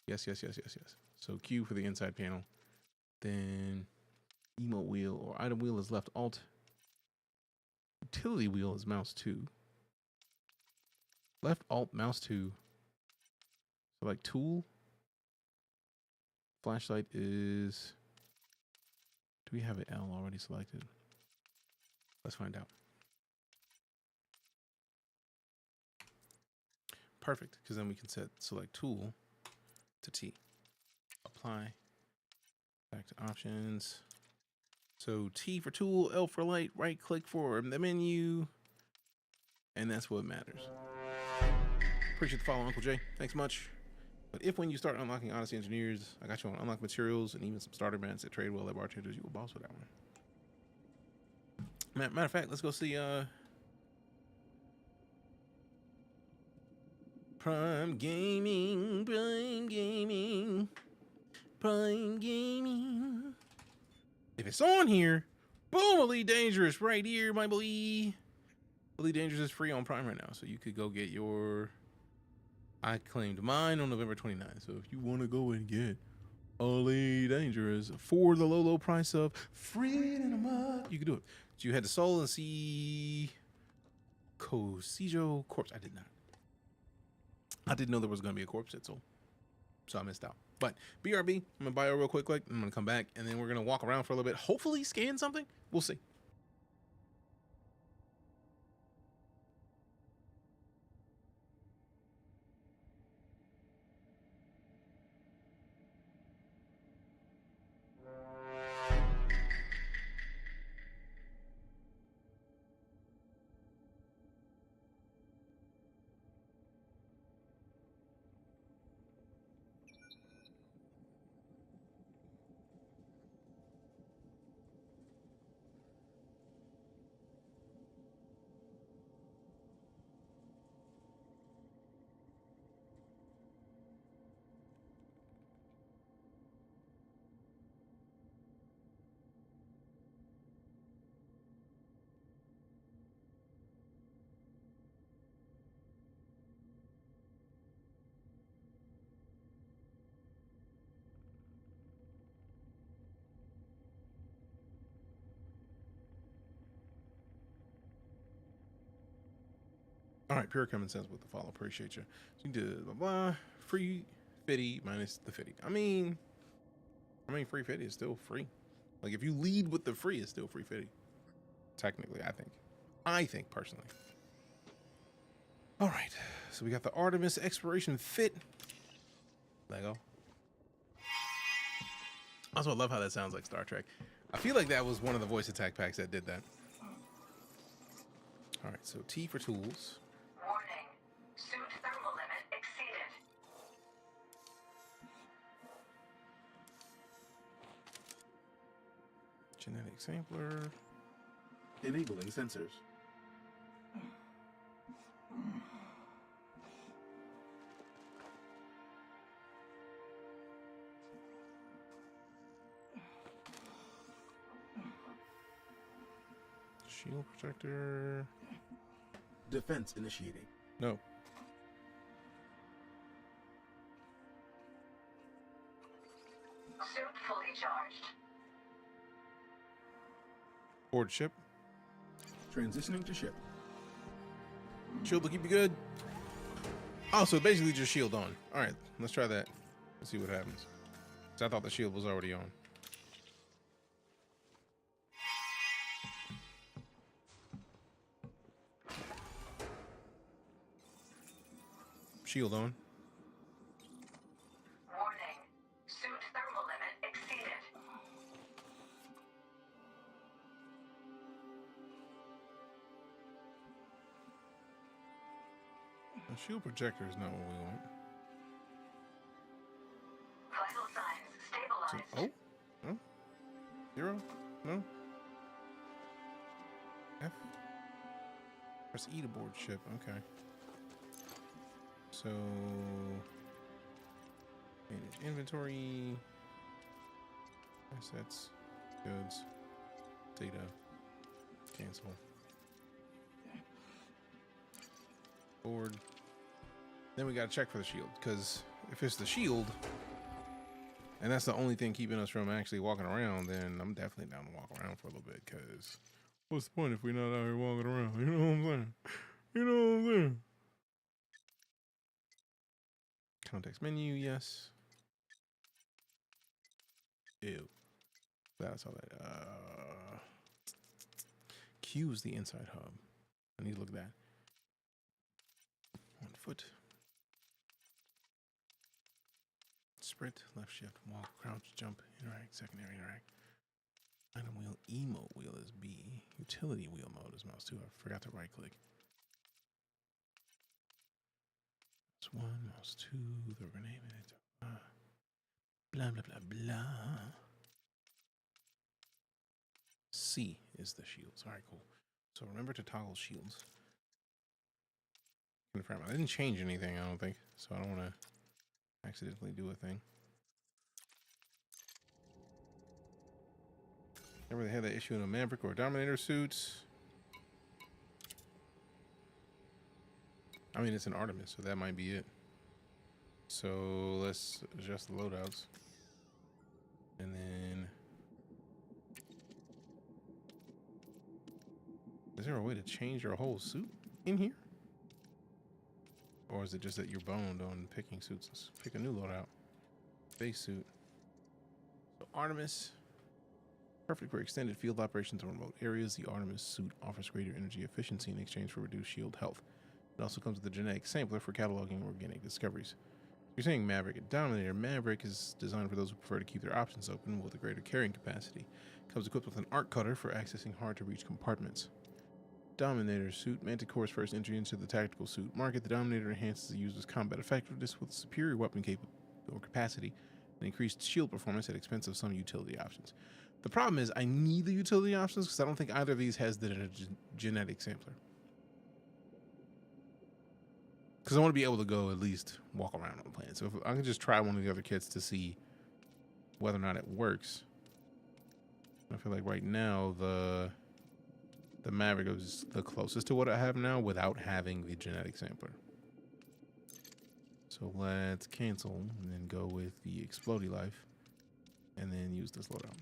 Yes. So Q for the inside panel. Then emote wheel or item wheel is left alt. Utility wheel is mouse 2. Left alt mouse 2. So like tool. Flashlight is. Do we have an L already selected? Let's find out. Perfect, because then we can select tool to T. Apply. Back to options. So T for tool, L for light, right click for the menu. And that's what matters. Appreciate the follow, Uncle Jay. Thanks much. But if when you start unlocking Odyssey Engineers, I got you on unlock materials and even some starter mats that trade well at bartenders, you will boss with that one. Matter of fact, let's go see Prime Gaming. If it's on here, boom, Elite Dangerous right here, my boy. Elite Dangerous is free on Prime right now, so you could go get your. I claimed mine on November 29th, so if you want to go and get Elite Dangerous for the low price of free in a month, you can do it. So you had the Soul and see Cosijo Corpse. I did not. I didn't know there was going to be a corpse at Soul, so I missed out. But BRB, I'm going to bio real quick. I'm going to come back, and then we're going to walk around for a little bit. Hopefully scan something. We'll see. All right, pure common sense with the follow. Appreciate you. So you did blah blah. Free fitty minus the fitty. I mean, free fitty is still free. Like if you lead with the free, it's still free fitty. Technically, I think personally. All right, so we got the Artemis Exploration Fit Lego. Also, I love how that sounds like Star Trek. I feel like that was one of the voice attack packs that did that. All right, so T for tools. Warning. Suit thermal limit exceeded. Genetic sampler. Enabling sensors. Shield protector. Defense initiating. No. Suit fully charged. Board ship. Transitioning to ship. Shield will keep you good. Oh, so basically just shield on. All right, let's try that. Let's see what happens. So I thought the shield was already on. Shield on. Warning. Suit thermal limit exceeded. The shield projector is not what we want. Vital signs So, stabilized. oh? No? 0? No? F? Press E to board ship. Okay. So, manage inventory, assets, goods, data, cancel, board. Then we gotta check for the shield, because if it's the shield, and that's the only thing keeping us from actually walking around, then I'm definitely down to walk around for a little bit, because what's the point if we're not out here walking around? You know what I'm saying? You know what I'm saying? Context menu, yes. Ew. That's all that. Q is the inside hub. I need to look at that. 1 foot. Sprint, left shift, walk, crouch, jump, interact, secondary interact. Item wheel, emote wheel is B. Utility wheel mode is mouse 2. I forgot to right click. Mouse 1, mouse 2, the rename it. Blah, blah, blah, blah. C is the shields. All right, cool. So remember to toggle shields. Confirm. I didn't change anything, I don't think. So I don't want to accidentally do a thing. Remember they had that issue in a Maverick or a Dominator suit. I mean, it's an Artemis, so that might be it. So let's adjust the loadouts. And then... is there a way to change your whole suit in here? Or is it just that you're boned on picking suits? Let's pick a new loadout. Base suit. So Artemis. Perfect for extended field operations or remote areas. The Artemis suit offers greater energy efficiency in exchange for reduced shield health. It also comes with a genetic sampler for cataloging organic discoveries. You're saying Maverick and Dominator. Maverick is designed for those who prefer to keep their options open with a greater carrying capacity. Comes equipped with an arc cutter for accessing hard-to-reach compartments. Dominator suit. Manticore's first entry into the tactical suit market. The Dominator enhances the user's combat effectiveness with superior weapon capacity and increased shield performance at expense of some utility options. The problem is I need the utility options because I don't think either of these has the genetic sampler. Because I want to be able to go at least walk around on the planet. So if I can just try one of the other kits to see whether or not it works. I feel like right now the Maverick is the closest to what I have now without having the genetic sampler. So let's cancel and then go with the Explodey Life and then use this loadout.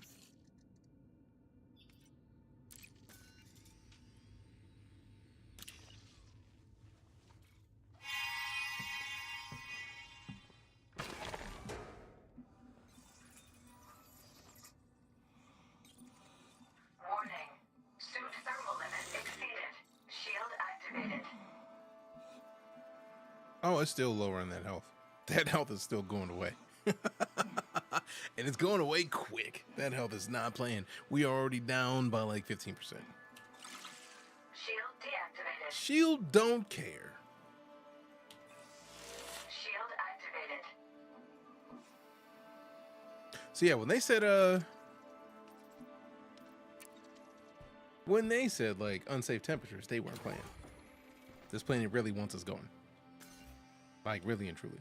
Oh, it's still lower on that health. That health is still going away. And it's going away quick. That health is not playing. We are already down by like 15%. Shield deactivated. Shield don't care. Shield activated. So yeah, when they said like unsafe temperatures, they weren't playing. This planet really wants us going. Like, really and truly.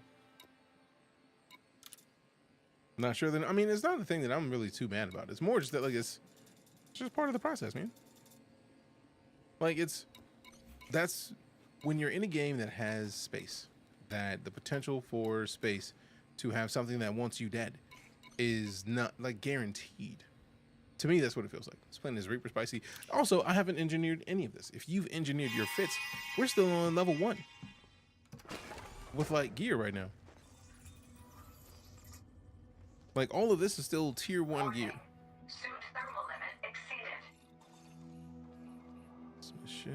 Not sure that, I mean, it's not the thing that I'm really too mad about. It's more just that, like, it's just part of the process, man. Like, that's when you're in a game that has space, that the potential for space to have something that wants you dead is not, like, guaranteed. To me, that's what it feels like. This planet is Reaper spicy. Also, I haven't engineered any of this. If you've engineered your fits, we're still on level 1. with like gear right now. Like all of this is still tier 1 gear. Suit thermal limit exceeded. Ship.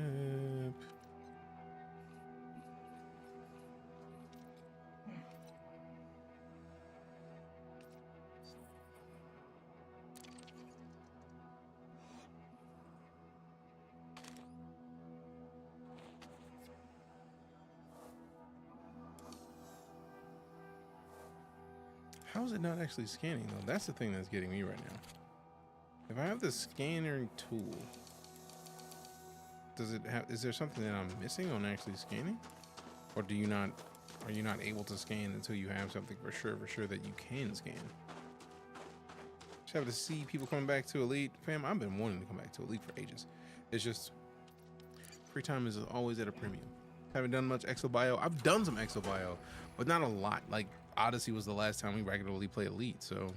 How is it not actually scanning though? That's the thing that's getting me right now. If I have the scanner tool, does it have, is there something that I'm missing on actually scanning? Or do you not, are you not able to scan until you have something for sure that you can scan? Just have to see people coming back to Elite. Fam, I've been wanting to come back to Elite for ages. It's just, free time is always at a premium. Haven't done much exobio. I've done some exobio, but not a lot. Like Odyssey was the last time we regularly play Elite, so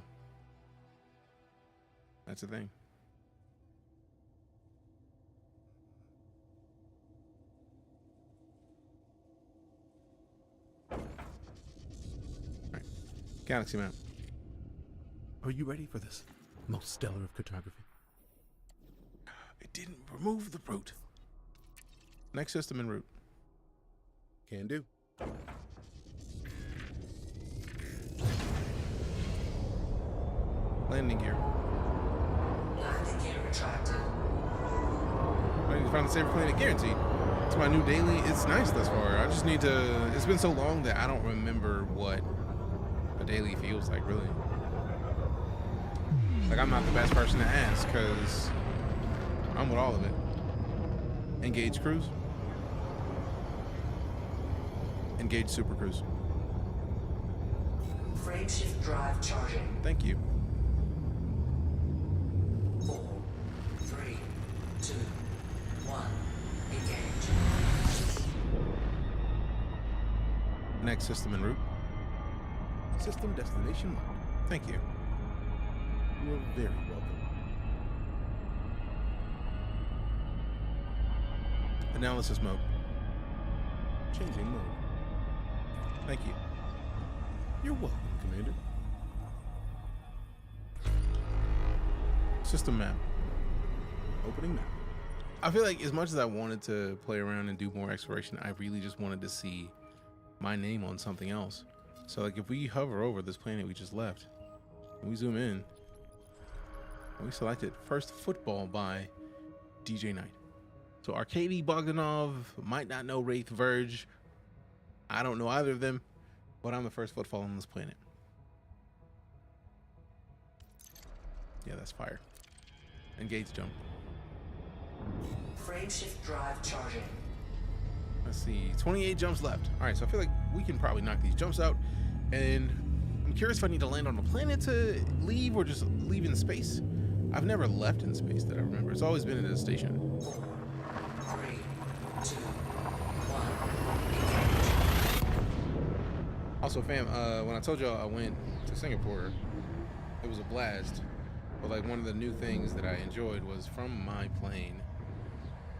that's the thing. All right, Galaxy map. Are you ready for this most stellar of cartography? It didn't remove the route. Next system en route. Can do. Landing gear. Landing gear retracted. I need to find the Saber Planet guaranteed. It's my new daily. It's nice thus far. I just need to. It's been so long that I don't remember what a daily feels like, really. Like, I'm not the best person to ask because I'm with all of it. Engage cruise. Engage super cruise. Frameshift drive charging. Thank you. 4, 3, 2, 1. Engage. Next system en route. System destination locked. Thank you. You are very welcome. Analysis mode. Changing mode. Thank you. You're welcome, Commander. System map. Opening map. I feel like as much as I wanted to play around and do more exploration, I really just wanted to see my name on something else. So like if we hover over this planet we just left, and we zoom in, and we selected First Football by Deejay Knight. So Arkady Bogdanov might not know Wraith Verge. I don't know either of them, but I'm the first footfall on this planet. Yeah, that's fire. Engage jump. Frameshift drive charging. Let's see, 28 jumps left. All right, so I feel like we can probably knock these jumps out. And I'm curious if I need to land on a planet to leave or just leave in space. I've never left in space that I remember. It's always been at a station. 4, 3, 2, 1. Also, fam, when I told y'all I went to Singapore, it was a blast. But like one of the new things that I enjoyed was from my plane,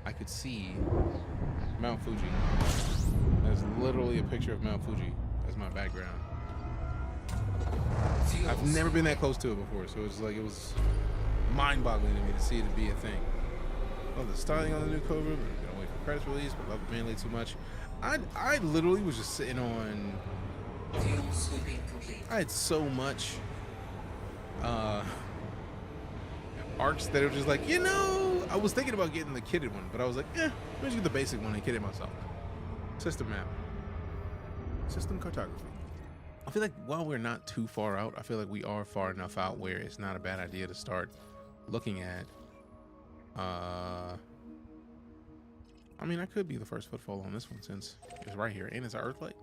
I could see Mount Fuji. There's literally a picture of Mount Fuji as my background. I've never been that close to it before, so it's like it was mind-boggling to me to see it be a thing. Love the styling on the new Cobra, but I'm gonna wait for credits release, but love the mainlay too much. I literally was just sitting on. Fuel sweeping complete. I had so much arcs that it was just like, you know, I was thinking about getting the kitted one, but I was like, let me just get the basic one and kit it myself. System map. System cartography. I feel like while we're not too far out, I feel like we are far enough out where it's not a bad idea to start looking at. I mean, I could be the first footfall on this one since it's right here and it's an Earthlight.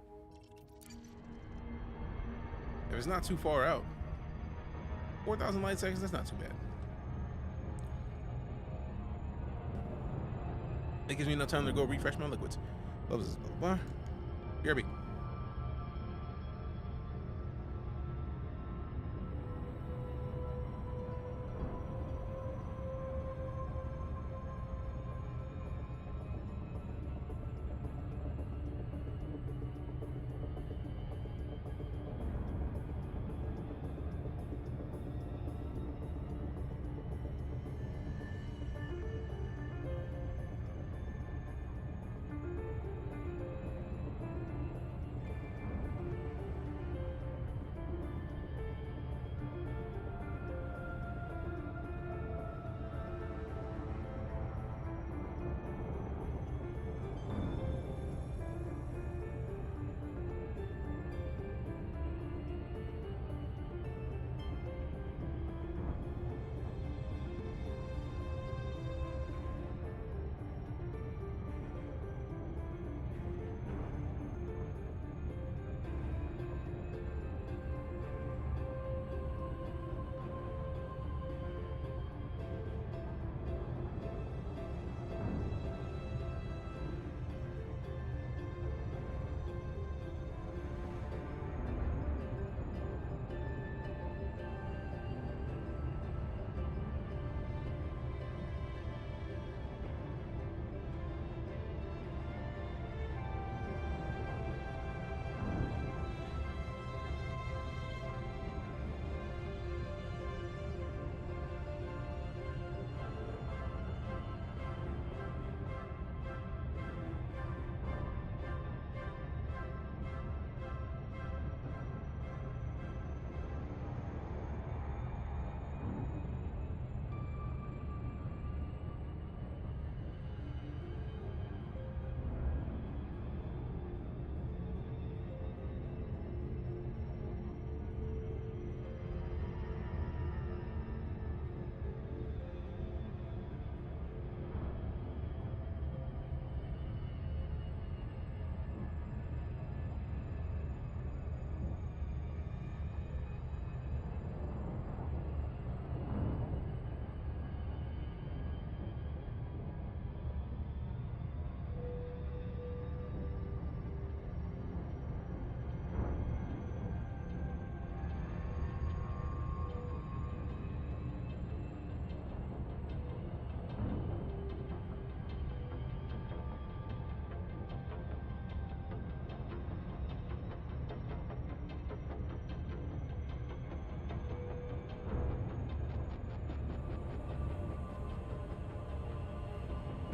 If it's not too far out, 4,000 light seconds, that's not too bad. It gives me enough time to go refresh my liquids. Love this, blah, blah. BRB.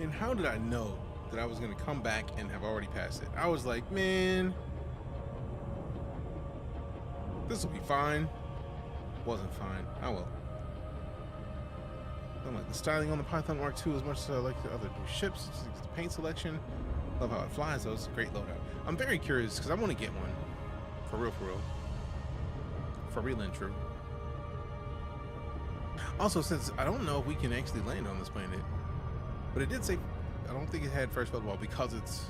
And how did I know that I was going to come back and have already passed it? I was like, man, this will be fine. Wasn't fine. Oh well. I like the styling on the Python Mark II as much as I like the other new ships. It's the paint selection. Love how it flies though. It's a great loadout. I'm very curious because I want to get one. For real, for real. For real and true. Also, since I don't know if we can actually land on this planet, but it did say, I don't think it had first field wall because it's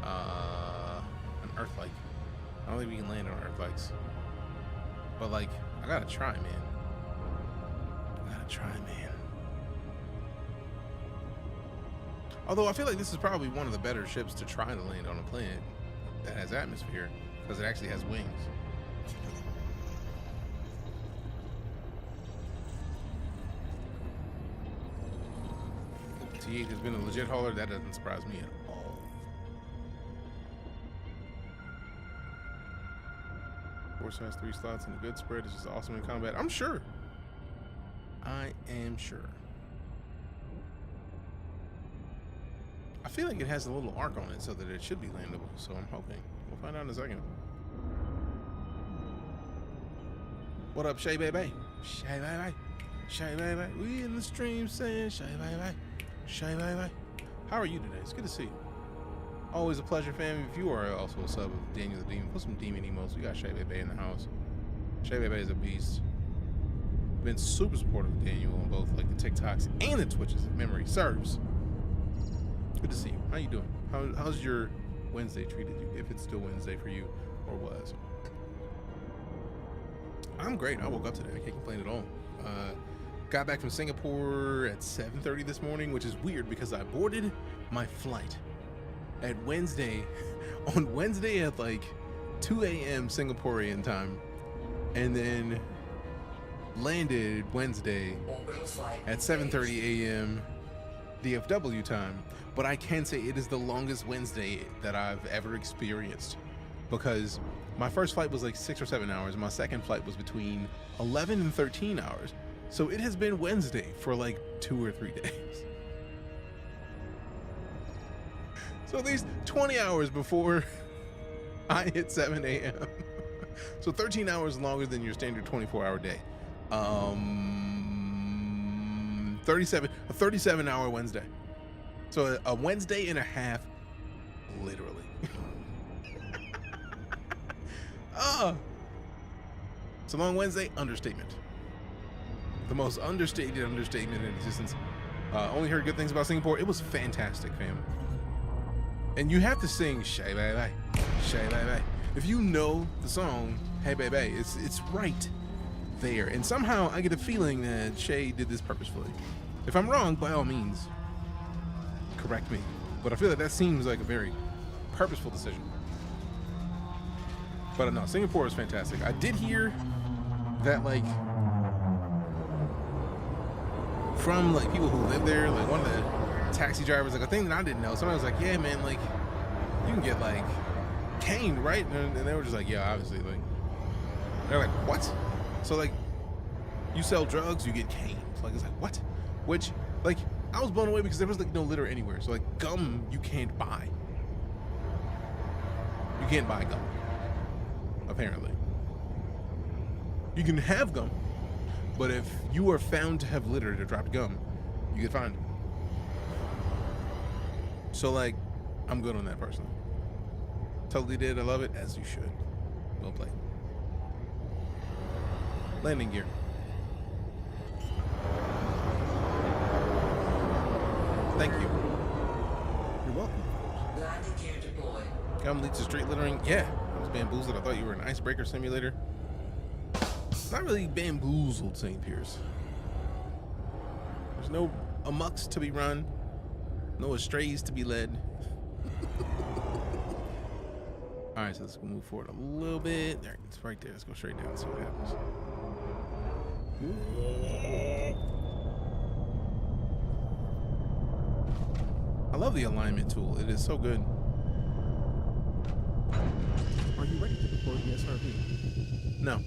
an Earth-like. I don't think we can land on Earth-likes. But like, I gotta try, man. I gotta try, man. Although I feel like this is probably one of the better ships to try to land on a planet that has atmosphere, because it actually has wings. T8 has been a legit hauler. That doesn't surprise me at all. Four size, 3 slots, and a good spread is just awesome in combat. I'm sure. I am sure. I feel like it has a little arc on it so that it should be landable, so I'm hoping. We'll find out in a second. What up, Shay Baby? Shay Baby. Shay Baby. We in the stream saying Shay Baby. Shay Baby. How are you today? It's good to see you. Always a pleasure, fam. If you are also a sub of Daniel the Demon, put some demon emotes. We got Shay Baby in the house. Shay Baby is a beast. Been super supportive of Daniel on both like the TikToks and the Twitches if memory serves. Good to see you. How you doing? How's your Wednesday treated you? If it's still Wednesday for you or was. I'm great. I woke up today. I can't complain at all. Got back from Singapore at 7:30 this morning, which is weird because I boarded my flight at Wednesday at like 2 a.m. Singaporean time, and then landed Wednesday at 7:30 a.m. DFW time. But I can say it is the longest Wednesday that I've ever experienced, because my first flight was like 6 or 7 hours. My second flight was between 11 and 13 hours. So it has been Wednesday for like 2 or 3 days. So at least 20 hours before I hit 7 a.m. So 13 hours longer than your standard 24-hour day. A 37-hour Wednesday. So a Wednesday and a half, literally. It's a long Wednesday, understatement. The most understated understatement in existence. Only heard good things about Singapore. It was fantastic, fam. And you have to sing Shay Baby, Shay Baby. If you know the song Hey Baby, it's right there. And somehow I get a feeling that Shay did this purposefully. If I'm wrong, by all means, correct me. But I feel that seems like a very purposeful decision. But no, Singapore is fantastic. I did hear that, like, from like people who live there, like one of the taxi drivers, like a thing that I didn't know. Somebody was like, yeah, man, like you can get like caned, right? And they were just like, yeah, obviously. Like, they're like, what? So like, you sell drugs, you get caned. Like, it's like, what? Which, like, I was blown away because there was like no litter anywhere. So like, gum you can't buy. You can't buy gum. Apparently, you can have gum, but if you are found to have littered or dropped gum, you get fined. So like, I'm good on that personally. Totally did. I love it, as you should. Well played. Landing gear. Thank you. You're welcome. Landing gear deployed. Gum leads to street littering. Yeah, I was bamboozled. I thought you were an icebreaker simulator. Not really bamboozled, St. Pierce. There's no amucks to be run, no astrays to be led. All right, so let's go move forward a little bit. There, it's right there. Let's go straight down and see what happens. I love the alignment tool. It is so good. Are you ready to deploy the SRV? No.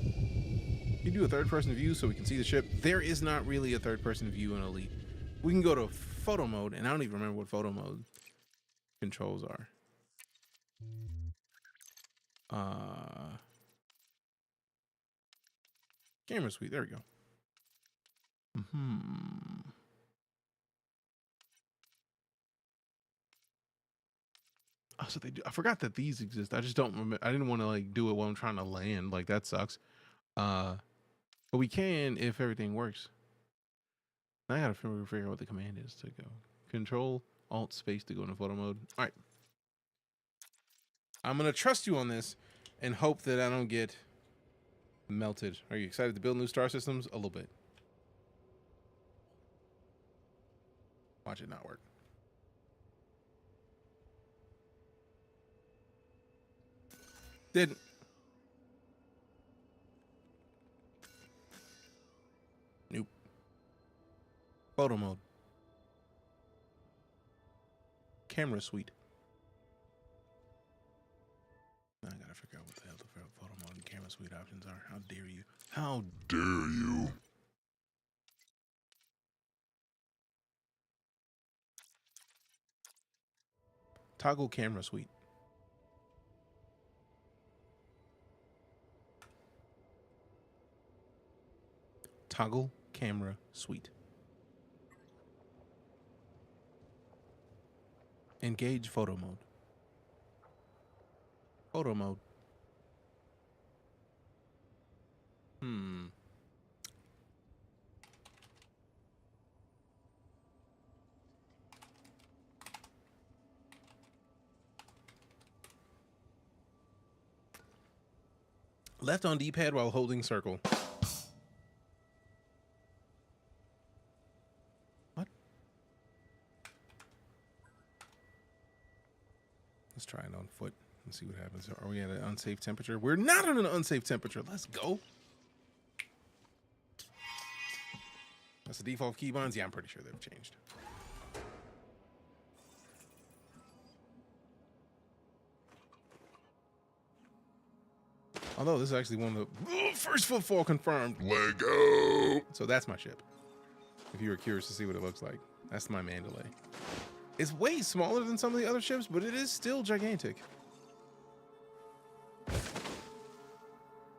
You do a third-person view so we can see the ship. There is not really a third-person view in Elite. We can go to photo mode, and I don't even remember what photo mode controls are. Camera suite. There we go. Oh, so they do. I forgot that these exist. I just don't remember. I didn't want to like do it while I'm trying to land. Like that sucks. But we can if everything works. I gotta figure out what the command is to go. Control Alt Space to go into photo mode. All right. I'm gonna trust you on this and hope that I don't get melted. Are you excited to build new star systems? A little bit. Watch it not work. Didn't. Nope. Photo mode. Camera suite. Now I gotta figure out what the hell the photo mode and camera suite options are. How dare you? How dare you? Toggle camera suite. Toggle camera suite. Engage photo mode. Photo mode. Left on D-pad while holding circle. What? Let's try it on foot and see what happens. Are we at an unsafe temperature? We're not at an unsafe temperature. Let's go. That's the default keybinds. Yeah, I'm pretty sure they've changed. Although this is actually one of the first footfall confirmed. Lego. So that's my ship. If you were curious to see what it looks like, that's my Mandalay. It's way smaller than some of the other ships, but it is still gigantic.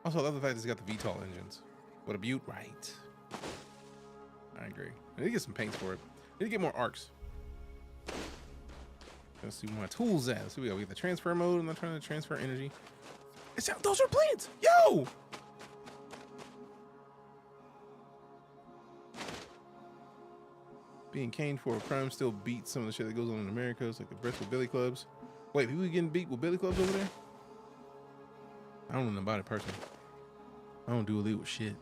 Also, I love the fact that it's got the VTOL engines. What a beaut, right? I agree. I need to get some paints for it. I need to get more arcs. Let's see where my tools at. So we got the transfer mode. I'm not trying to transfer energy. Those are planes! Yo! Being caned for a crime still beats some of the shit that goes on in America. It's like the Bristol Billy Clubs. Wait, people getting beat with Billy Clubs over there? I don't know nothing about it personally. I don't do illegal shit.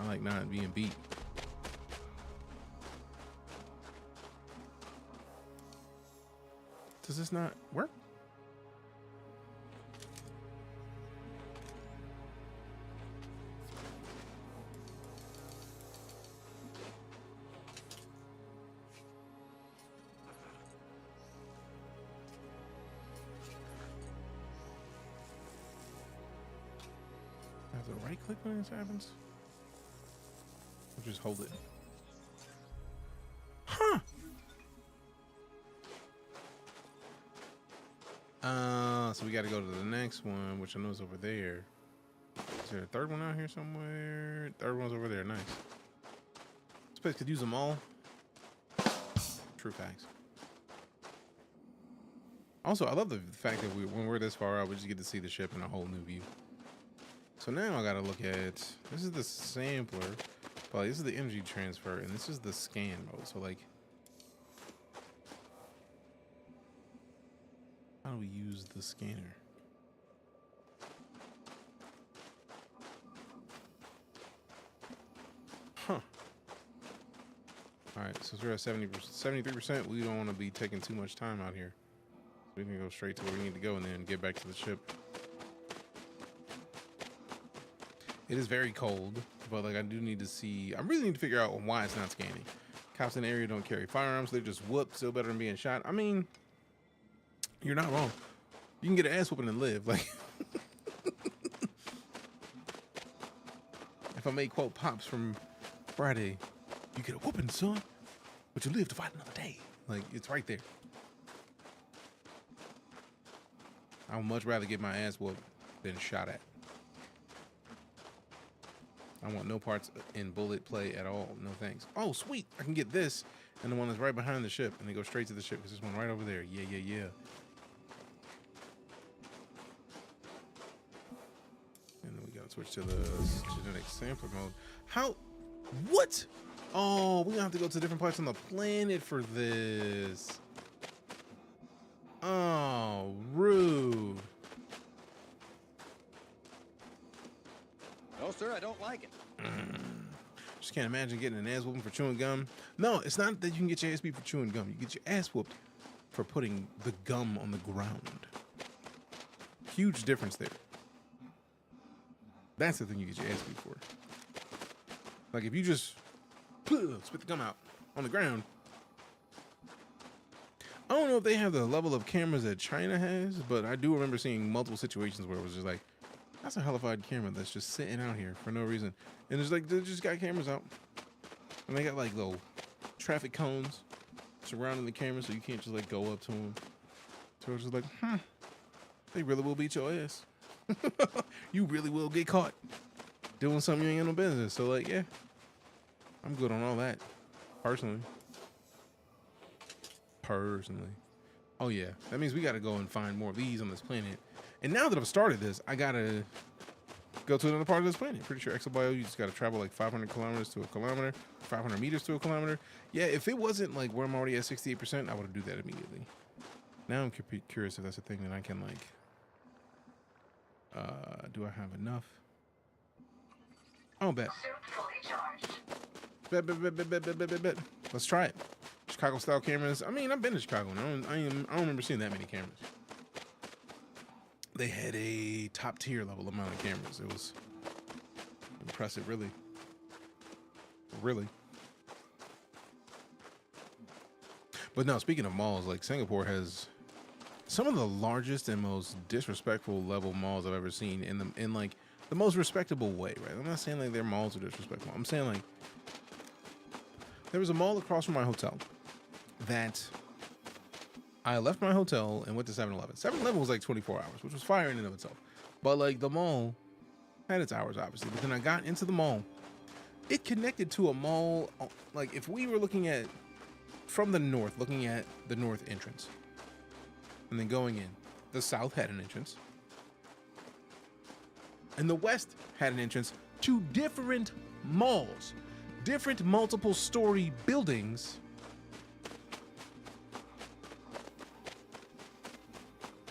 I like not being beat. Does this not work? Right click when this happens? Or just hold it? Huh. So we got to go to the next one, which I know is over there. Is there a third one out here somewhere? Third one's over there. Nice. This place could use them all. True facts. Also, I love the fact that when we're this far out, we just get to see the ship in a whole new view. So now I gotta look at, this is the sampler, but this is the energy transfer, and this is the scan mode. So like, how do we use the scanner? Huh. All right, so we're at 73%. We don't want to be taking too much time out here. We can go straight to where we need to go and then get back to the ship. It is very cold, but like I do need to see, I really need to figure out why it's not scanning. Cops in the area don't carry firearms. They're just whooped, still better than being shot. I mean, you're not wrong. You can get an ass whooping and live. Like, if I may quote Pops from Friday, you get a whooping, son, but you live to fight another day. Like, it's right there. I would much rather get my ass whooped than shot at. I want no parts in bullet play at all. No thanks. Oh, sweet. I can get this and the one that's right behind the ship, and they go straight to the ship because there's one right over there. Yeah, yeah, yeah. And then we got to switch to the genetic sampler mode. How? What? Oh, we're going to have to go to different parts on the planet for this. Oh, rude. No, sir, I don't like it. Just can't imagine getting an ass whooping for chewing gum. No, it's not that you can get your ass beat for chewing gum. You get your ass whooped for putting the gum on the ground. Huge difference there. That's the thing you get your ass beat for. Like if you just spit the gum out on the ground. I don't know if they have the level of cameras that China has, but I do remember seeing multiple situations where it was just like, that's a hellified camera that's just sitting out here for no reason. And it's like, they just got cameras out. And they got like little traffic cones surrounding the camera so you can't just like go up to them. So it's just like, they really will beat your ass. You really will get caught doing something you ain't got no business. So like, yeah, I'm good on all that, personally. Oh yeah, that means we gotta go and find more of these on this planet. And now that I've started this, I gotta go to another part of this planet. Pretty sure ExoBio, you just gotta travel like 500 kilometers to a kilometer, 500 meters to a kilometer. Yeah, if it wasn't like where I'm already at 68%, I would do that immediately. Now I'm curious if that's a thing that I can like, do I have enough? Oh, bet. Bet. Let's try it. Chicago style cameras. I mean, I've been to Chicago and I don't remember seeing that many cameras. They had a top tier level amount of cameras. It was impressive, really. But no, speaking of malls, like Singapore has some of the largest and most disrespectful level malls I've ever seen in like the most respectable way, right? I'm not saying like their malls are disrespectful. I'm saying like there was a mall across from my hotel that I left my hotel and went to 7-Eleven. 7-Eleven was like 24 hours, which was fire in and of itself. But like the mall had its hours, obviously. But then I got into the mall. It connected to a mall. Like if we were looking at from the north, looking at the north entrance and then going in, the south had an entrance. And the west had an entrance to different malls, different multiple story buildings.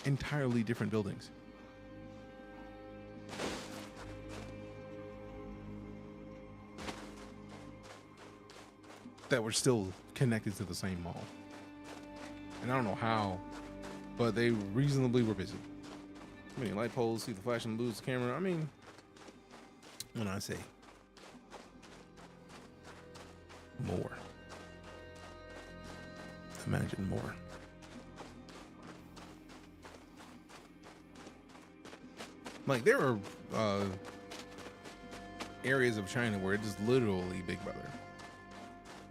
Entirely different buildings. That were still connected to the same mall. And I don't know how, but they reasonably were busy. Many light poles, see the flash and lose the camera. I mean, when I say more, imagine more. Like there are areas of China where it is literally Big Brother.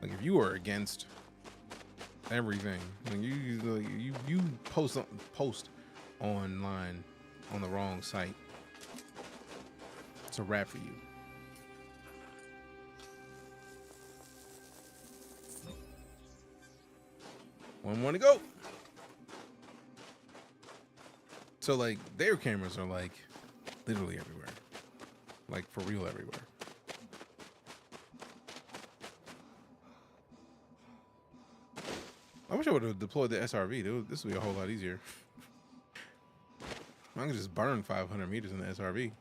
Like if you are against everything, like you post online on the wrong site, it's a wrap for you. One more to go. So like their cameras are like literally everywhere, like for real everywhere. I wish I would have deployed the SRV. This would be a whole lot easier. I can just burn 500 meters in the SRV.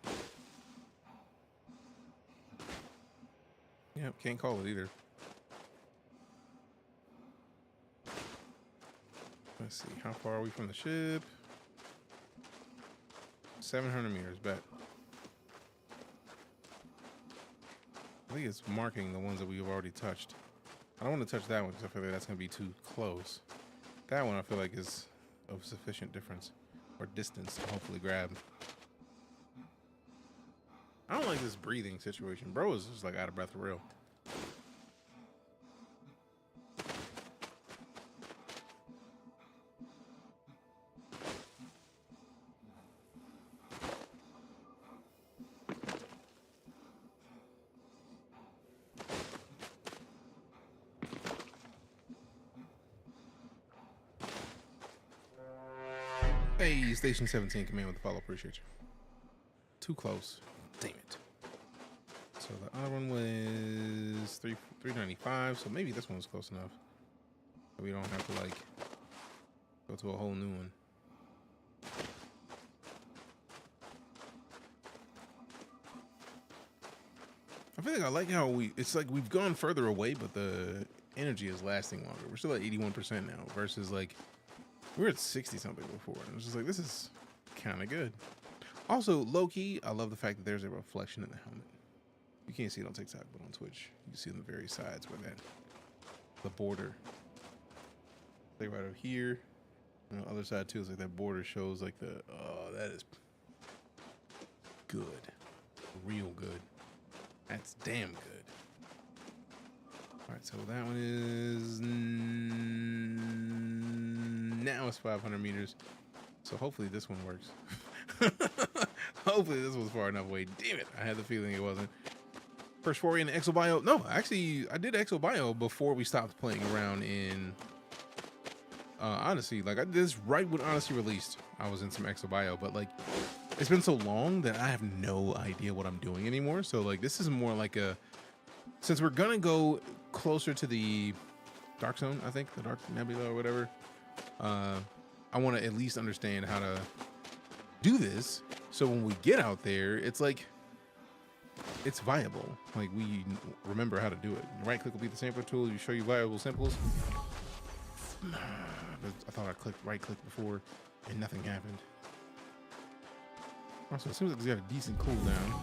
Yep, can't call it either. Let's see, how far are we from the ship? 700 meters, bet. I think it's marking the ones that we've already touched. I don't want to touch that one because I feel like that's going to be too close. That one I feel like is of sufficient difference or distance to hopefully grab. I don't like this breathing situation. Bro is just like out of breath for real. Hey, Station 17, command with the follow. Appreciate you. Too close. Damn it. So the other one was 395. So maybe this one was close enough. So we don't have to like go to a whole new one. I feel like I like how it's like we've gone further away, but the energy is lasting longer. We're still at 81% now versus like we were at 60 something before. And it was just like, this is kind of good. Also, low key, I love the fact that there's a reflection in the helmet. You can't see it on TikTok, but on Twitch, you can see on the very sides where the border. Like right over here, on the other side too, is like that border shows like the, oh, that is good. Real good. That's damn good. All right, so that one is now it's 500 meters. So hopefully this one works. Hopefully this was far enough away. Damn it, I had the feeling it wasn't. First foray in ExoBio. No, actually, I did ExoBio before we stopped playing around in Odyssey. Like I did this right when Odyssey released. I was in some ExoBio, but like it's been so long that I have no idea what I'm doing anymore. So like this is more like a, since we're gonna go closer to the dark zone, I think the dark nebula or whatever, I want to at least understand how to do this, so when we get out there, it's like it's viable. Like we remember how to do it. Right click will be the sampler tool. You show you viable samples. I thought I clicked right click before and nothing happened. Also, it seems like it's got a decent cooldown.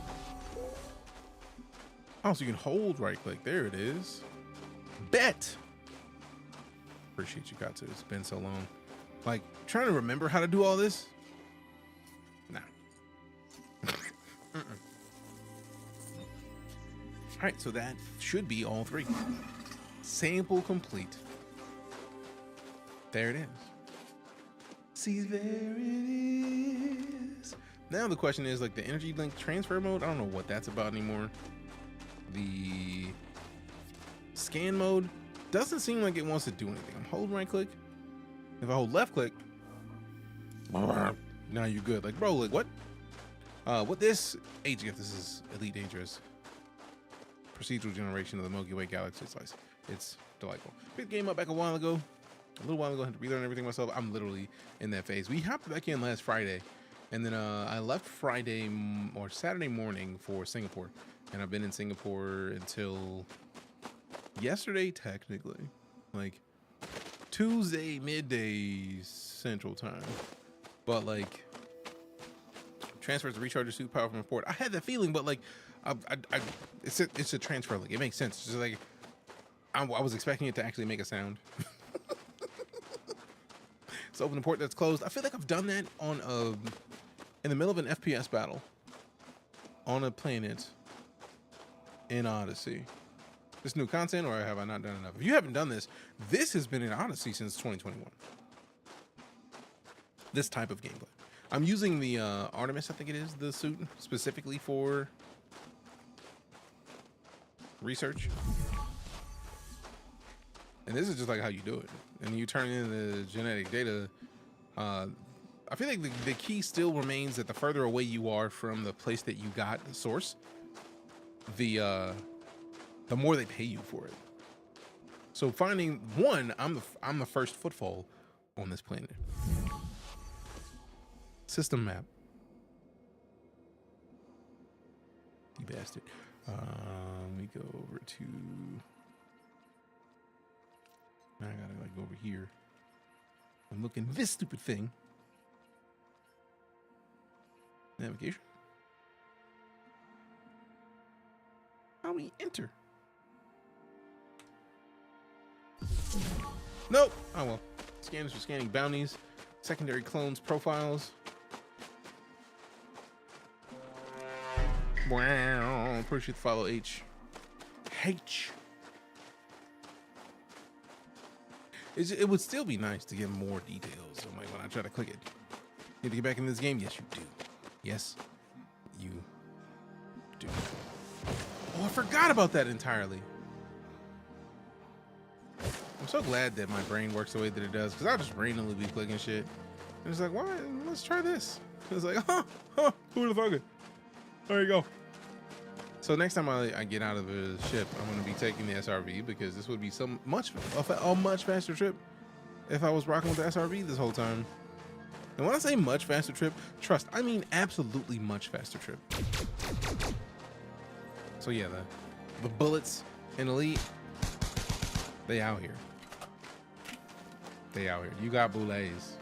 Oh, so you can hold right click. There it is. Bet. Appreciate you, Katsu. It's been so long. Like trying to remember how to do all this. Nah. All right, so that should be all three. Sample complete. There it is. See, there it is. Now the question is like the energy link transfer mode. I don't know what that's about anymore. The scan mode doesn't seem like it wants to do anything. I'm holding right click. If I hold left click, now you're good. Like, bro, like what? What this HGF, this is Elite Dangerous procedural generation of the Milky Way galaxy slice. It's delightful. Picked the game up back a while ago. A little while ago, I had to relearn everything myself. I'm literally in that phase. We hopped back in last Friday, and then I left Friday or Saturday morning for Singapore, and I've been in Singapore until yesterday, technically, like Tuesday midday Central Time, but like transfers the recharger suit power from a port. I had that feeling, but like it's a transfer link. It makes sense. It's just like I was expecting it to actually make a sound. So open the port that's closed. I feel like I've done that on in the middle of an FPS battle on a planet in Odyssey. This new content, or have I not done enough? If you haven't done this, this has been in Odyssey since 2021. This type of gameplay. I'm using the Artemis, I think it is, the suit specifically for research. And this is just like how you do it. And you turn in the genetic data. I feel like the key still remains that the further away you are from the place that you got the source, the more they pay you for it. So finding one, I'm the first footfall on this planet. System map. You bastard. Let me go over to. Now I gotta like go over here. I'm looking this stupid thing. Navigation. How do we enter? Nope. Oh well. Scanners for scanning bounties, secondary clones, profiles. Wow. Appreciate the follow, H. It would still be nice to get more details. So like when I try to click it, need to get back in this game. Yes, you do. Yes, you do. Oh, I forgot about that entirely. I'm so glad that my brain works the way that it does, because I'll just randomly be clicking shit And it's like, why? Let's try this. It's like, who the fuck? There you go. So next time I get out of the ship, I'm going to be taking the SRV because this would be a much faster trip if I was rocking with the SRV this whole time. And when I say much faster trip, trust, I mean absolutely much faster trip. So yeah, the bullets in Elite, they out here. They out here. You got boulets.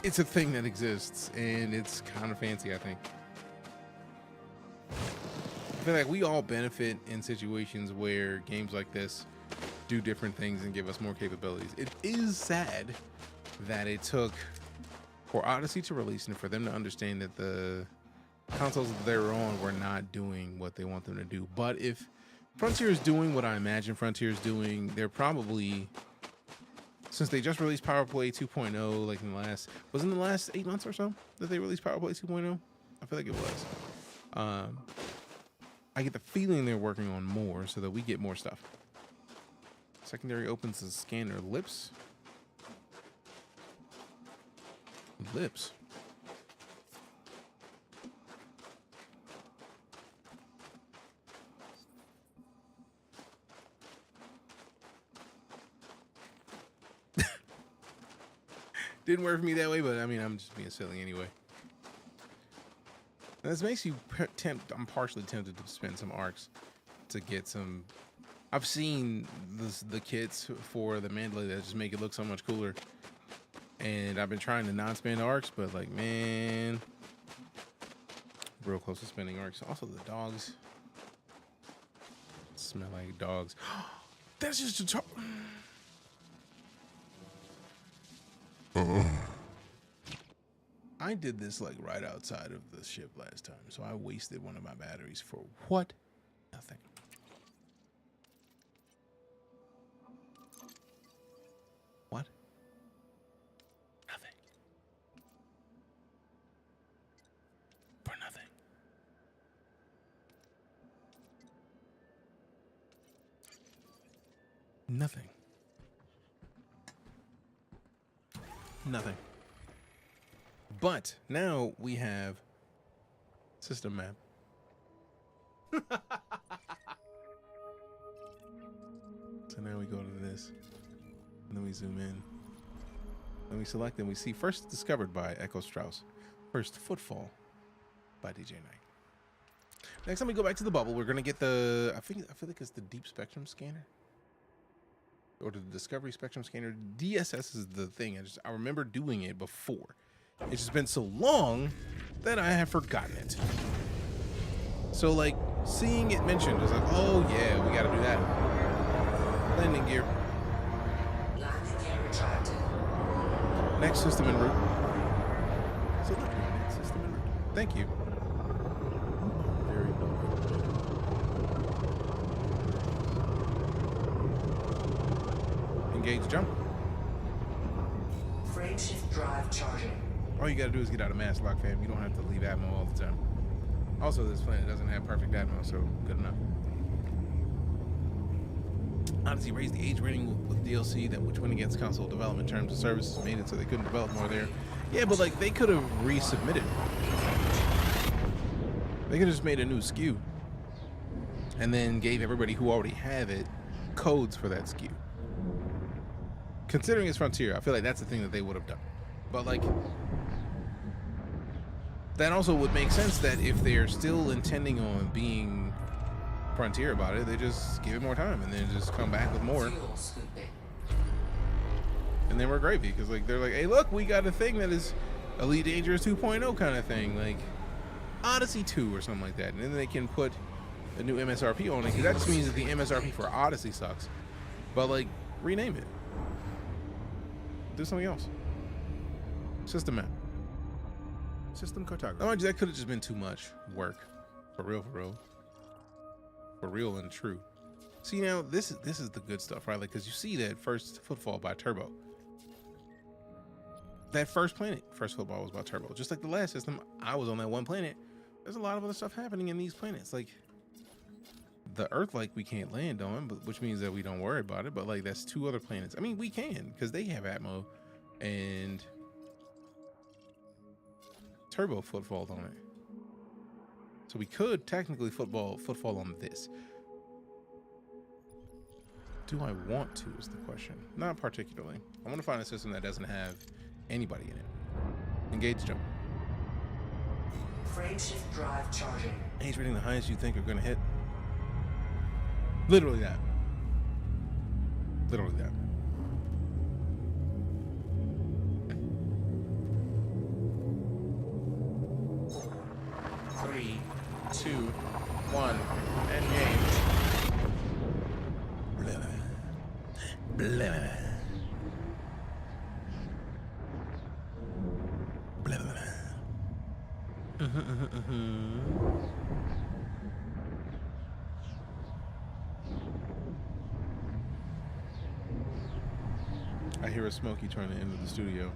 It's a thing that exists, and it's kind of fancy, I think. I feel like we all benefit in situations where games like this do different things and give us more capabilities. It is sad that it took for Odyssey to release and for them to understand that the consoles that they're on were not doing what they want them to do. But if Frontier is doing what I imagine Frontier is doing, they're probably, since they just released Power Play 2.0, like in the last 8 months or so that they released Power Play 2.0? I feel like it was. I get the feeling they're working on more so that we get more stuff. Secondary opens the scanner lips. Lips. Didn't work for me that way, but I mean, I'm just being silly anyway. And this makes you I'm partially tempted to spend some arcs to get some. I've seen the kits for the Mandalay that just make it look so much cooler. And I've been trying to non-spend arcs, but like, man, real close to spending arcs. Also, the dogs smell like dogs. That's just a talk. I did this like right outside of the ship last time, so I wasted one of my batteries for what? Nothing. What? Nothing. For nothing. Nothing. Nothing. But now we have system map. So now we go to this, and then we zoom in, and we select, and we see first discovered by Echo Strauss, first footfall by Deejay Knight. Next time we go back to the bubble, we're gonna get the I feel like it's the deep spectrum scanner. Or the Discovery Spectrum Scanner. DSS is the thing. I remember doing it before. It's just been so long that I have forgotten it. So like seeing it mentioned is like, oh yeah, we gotta do that. Landing gear. Landing gear retracted. Next system en route. So look, next system en route. Thank you. Very well. Engage jump. Frameshift drive charging. All you gotta do is get out of mass lock, fam. You don't have to leave Atmo all the time. Also, this planet doesn't have perfect Atmo, so good enough. Odyssey raised the age rating with DLC which went against console development terms of service, made it so they couldn't develop more there. Yeah, but like they could have resubmitted. They could have just made a new SKU and then gave everybody who already have it codes for that SKU. Considering it's Frontier, I feel like that's the thing that they would have done. But like, that also would make sense that if they're still intending on being Frontier about it, they just give it more time and then just come back with more. And then we're gravy, because like they're like, hey look, we got a thing that is Elite Dangerous 2.0 kind of thing, like Odyssey 2 or something like that. And then they can put a new MSRP on it, because that just means that the MSRP for Odyssey sucks. But like, rename it. Do something else. System map. System cartography. Oh, that could have just been too much work. For real, for real. For real and true. See, now this is the good stuff, right? Like, because you see that first footfall by Turbo. That first football was by Turbo. Just like the last system, I was on that one planet. There's a lot of other stuff happening in these planets. Like, the Earth, like, we can't land on, but which means that we don't worry about it. But like, that's 2 other planets. I mean, we can, because they have Atmo and turbo footfall on it. So we could technically footfall on this. Do I want to is the question. Not particularly. I want to find a system that doesn't have anybody in it. Engage jump. Frameshift drive charging. Age rating the highest you think are going to hit. Literally that. Literally that. Three, 2, 1, engage. Blah. Blah. Blah. I hear a Smokey trying to enter the studio.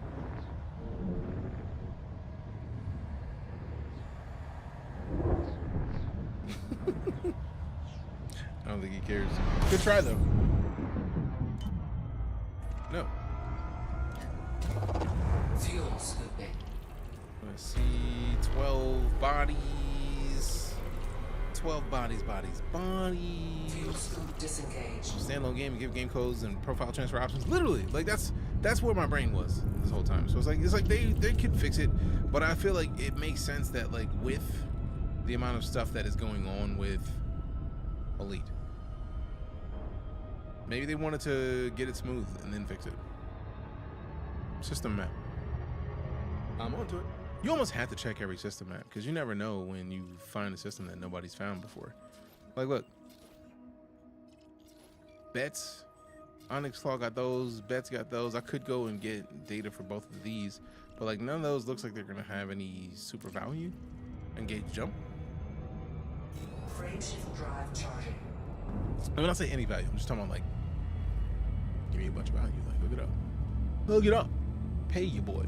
I don't think he cares. Good try though. No. Fuel scooping. Let's see. 12 bodies. 12 bodies. Fuel scoop disengaged. Standalone game and give game codes and profile transfer options. Literally, like that's where my brain was this whole time. So it's like they could fix it, but I feel like it makes sense that like with the amount of stuff that is going on with Elite, maybe they wanted to get it smooth and then fix it. System map. I'm onto it. You almost have to check every system map because you never know when you find a system that nobody's found before. Like, look. Bets. Onyx Claw got those. Bets got those. I could go and get data for both of these, but like none of those looks like they're going to have any super value. Engage jump. Frameshift drive charging. And when I say any value, I'm just talking about like, give me a bunch of value. Like, look it up. Look it up. Pay your boy.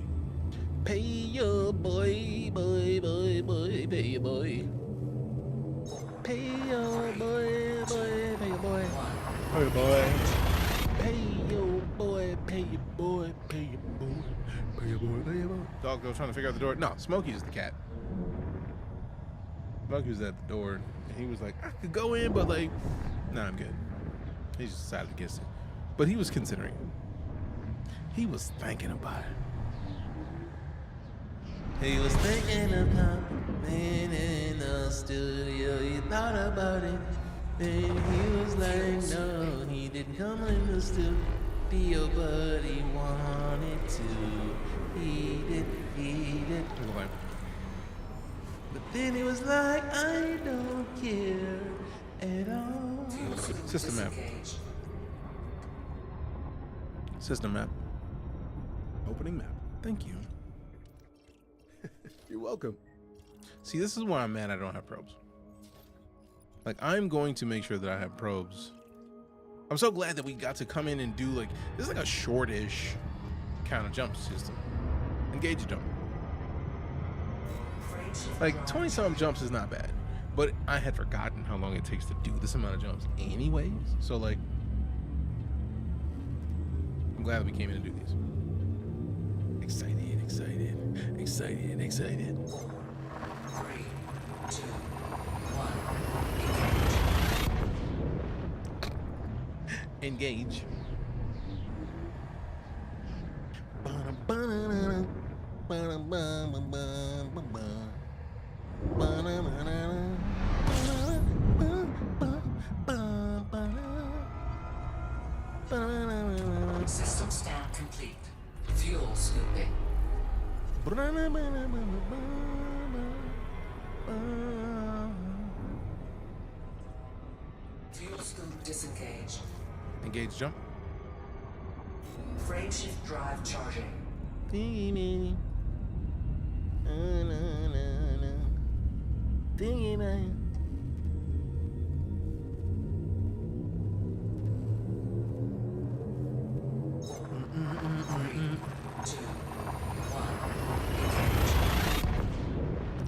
Pay your boy, boy, pay your boy. Pay your boy, pay your boy. Pay your boy. Pay your boy, pay your boy, pay your boy. Pay your boy, pay your boy. Dog go trying to figure out the door. No, Smokey is the cat. Smokey was at the door and he was like, I could go in, but like, nah, I'm good. He just decided against it. But he was considering it. He was thinking about it. He was thinking about being in the studio. He thought about it. Then he was like, no, he didn't come in the studio, but he wanted to. He did. But then he was like, I don't care at all. System map. System map. Opening map. Thank you. You're welcome. See, this is why I'm mad I don't have probes. Like, I'm going to make sure that I have probes. I'm so glad that we got to come in and do like, this is like a shortish kind of jump system. Engage jump. Like 20-something jumps is not bad, but I had forgotten how long it takes to do this amount of jumps anyways. So like, I'm glad that we came in to do these. Excited. 3, 2, 1, engage. System scan complete. Fuel scooping. Fuel scoop disengaged. Engage jump. Frameshift drive charging. Thingy man. Thingy man. 2, 1,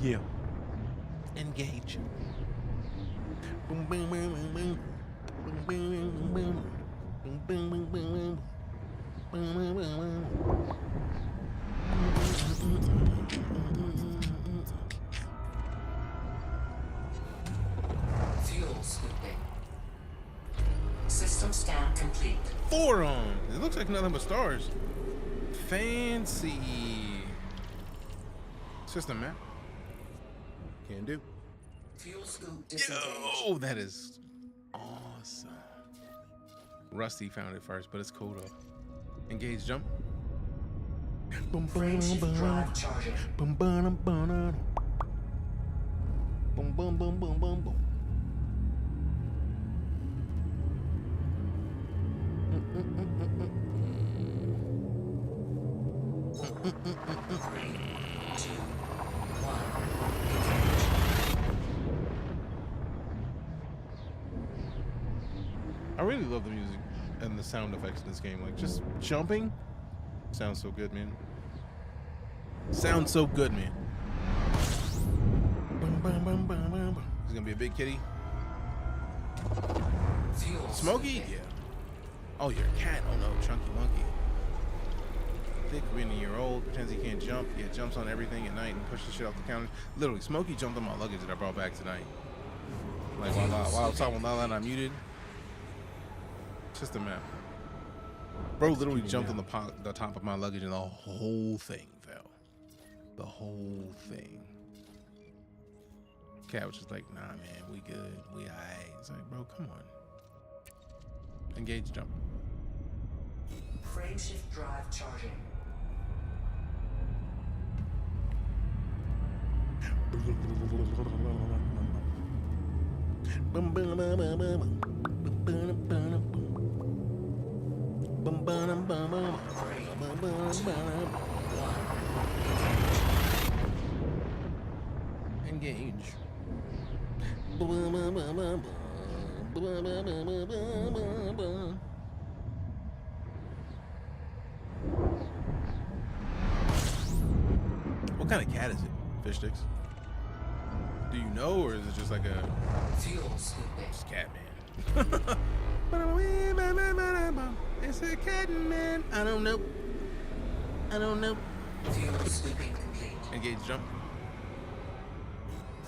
Yeah. Engage. Boom, boom, boom, boom, boom. Boom, boom, boom, boom. Boom, boom, boom, boom. Boom, boom, boom, boom. Fuel scooping. System scan complete. 4 on. It looks like nothing but stars. Fancy. System map. Can do. Fuel scoop disengaged. Yo, that is awesome. Rusty found it first, but it's cool though. Engage jump. Boom, boom, boom, Drive charging. boom, boom, boom, boom, boom, boom, boom, boom, boom. I really love the music and the sound effects in this game. Like, just jumping sounds so good, man. Sounds so good, man. He's gonna be a big kitty. Smokey? Yeah. Oh, you're a cat. Oh no, chunky monkey. Thick, being a year old, pretends he can't jump. Yeah, jumps on everything at night and pushes shit off the counter. Literally, Smokey jumped on my luggage that I brought back tonight. Like while I was talking with Lala and I muted. Just a map. Bro literally jumped on the top of my luggage and the whole thing fell. The whole thing. Cat was just like, nah, man, we good. We aight. It's like, bro, come on. Engage jump. Frameshift drive charging. Engage. What kind of cat is it? Fish sticks? Do you know, or is it just like a fuel scooping? It's cat man. It's a cat man. I don't know. I don't know. Fuel scooping complete. Engage jump.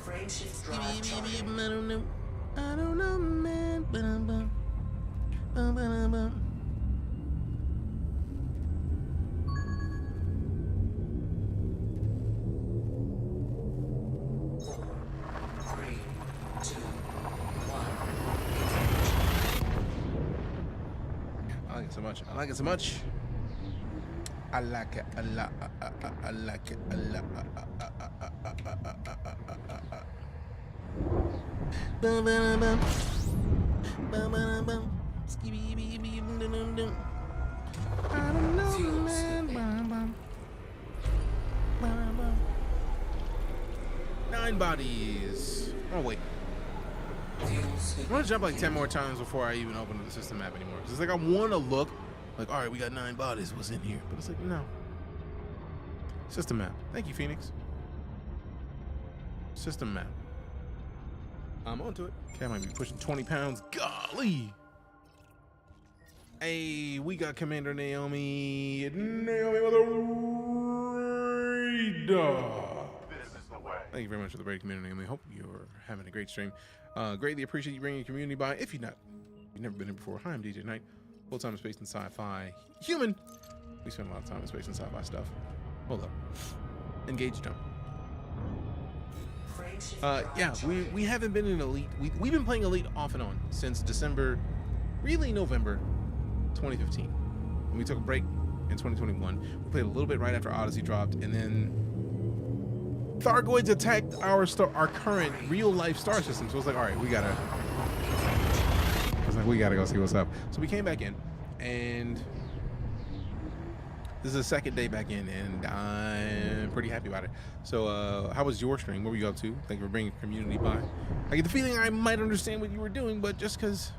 Frameshift drive charging. I don't know. I don't know, man. Ba-dum-bum. Ba-ba-dum-bum. I like it so much. I like it so much. I like it a lot. I like it a lot. Bum bum bum. Bum bum bum. Skibby bee bee dum dum dum. I don't know, man. Bum bum. Bum bum. 9 bodies. Oh wait. I'm gonna jump like 10 more times before I even open the system map anymore. Cause it's like I want to look like, all right, we got 9 bodies. What's in here? But it's like, no. System map. Thank you, Phoenix. System map. I'm onto it. Okay, I might be pushing 20 pounds. Golly. Hey, we got Commander Naomi. Naomi with a radar. Thank you very much for the raid, Commander Naomi. Hope you're having a great stream. Greatly appreciate you bringing your community by. If you've never been here before, hi, I'm Deejay Knight. Full-time space and sci-fi human. We spend a lot of time in space and sci-fi stuff. Hold up. Engage jump. Yeah, we haven't been in Elite. We've been playing Elite off and on since December, really November 2015. And we took a break in 2021. We played a little bit right after Odyssey dropped, and then Thargoids attacked our current real-life star system. So it's like, all right, we gotta go see what's up. So we came back in, and this is the second day back in, and I'm pretty happy about it. So how was your stream? What were you up to? Thank you for bringing community by. I get the feeling I might understand what you were doing, but just because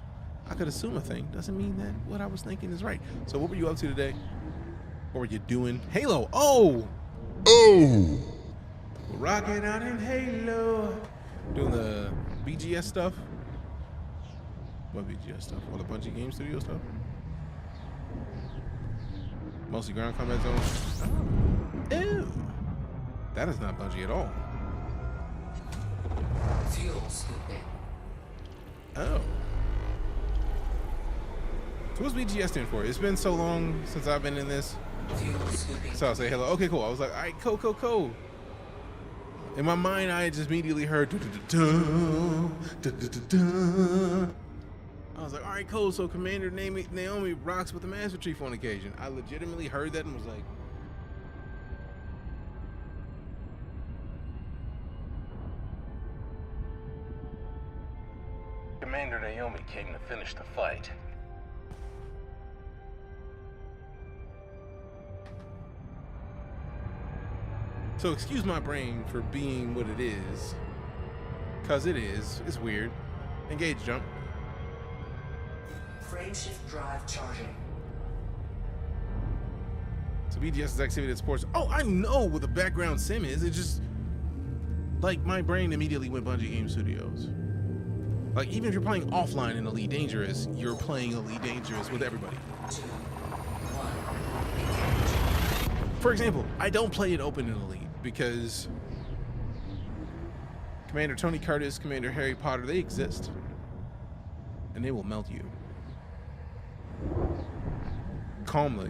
I could assume a thing doesn't mean that what I was thinking is right. So what were you up to today? What were you doing? Halo. Oh! Rocking out in Halo. Doing the BGS stuff. What BGS stuff? All the Bungie Game Studio stuff? Mostly ground combat zones. Oh. Ew. That is not Bungie at all. Fuel scooping. Oh. So what's BGS stand for? It's been so long since I've been in this. Fuel scooping. So I'll say hello. Okay, cool. I was like, all right, cool. In my mind, I just immediately heard. I was like, all right, cool. So Commander Naomi rocks with the Master Chief on occasion. I legitimately heard that and was like, Commander Naomi came to finish the fight. so excuse my brain for being what it is. Cause it is. It's weird. Engage jump. Frameshift drive charging. So BGS is activity that supports. Oh, I know what the background sim is. It just like my brain immediately went Bungie Game Studios. Like even if you're playing offline in Elite Dangerous, you're playing Elite Dangerous with everybody. 2, 1, For example, I don't play it open in Elite because Commander Tony Curtis, Commander Harry Potter, they exist. And they will melt you. Calmly,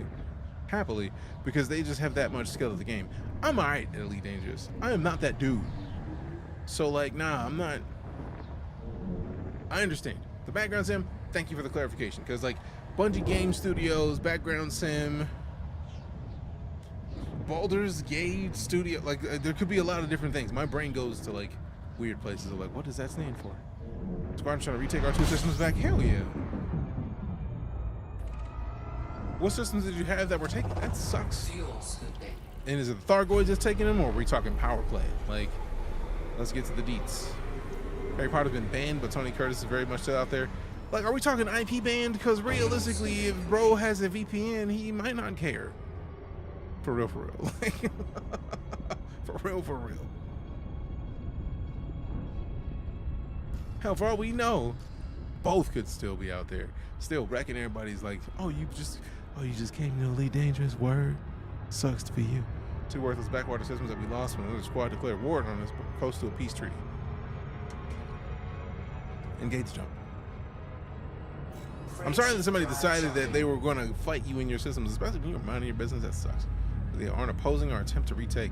happily, because they just have that much skill at the game. I'm alright at Elite Dangerous. I am not that dude. So like, nah, I'm not. I understand. The background sim, thank you for the clarification. Because like Bungie Game Studios, background sim, Baldur's Gate Studio, like there could be a lot of different things. My brain goes to like weird places of like, what does that stand for? Squadron's trying to retake our 2 systems back? Hell yeah. What systems did you have that were taken? That sucks. fuel scooping. And is it the Thargoids that's taking them, or are we talking power play? Like, let's get to the deets. Harry Potter's been banned, but Tony Curtis is very much still out there. Like, are we talking IP banned? Because realistically, if bro has a VPN, he might not care. For real, for real. For real, for real. Hell, for all we know, both could still be out there, still wrecking everybody's like, oh, you just came to Elite Dangerous, word. Sucks for you. 2 worthless backwater systems that we lost when another squad declared war on us close to a peace treaty. Engage jump. I'm sorry that somebody decided that they were going to fight you in your systems, especially when you're minding your business. That sucks. They aren't opposing our attempt to retake.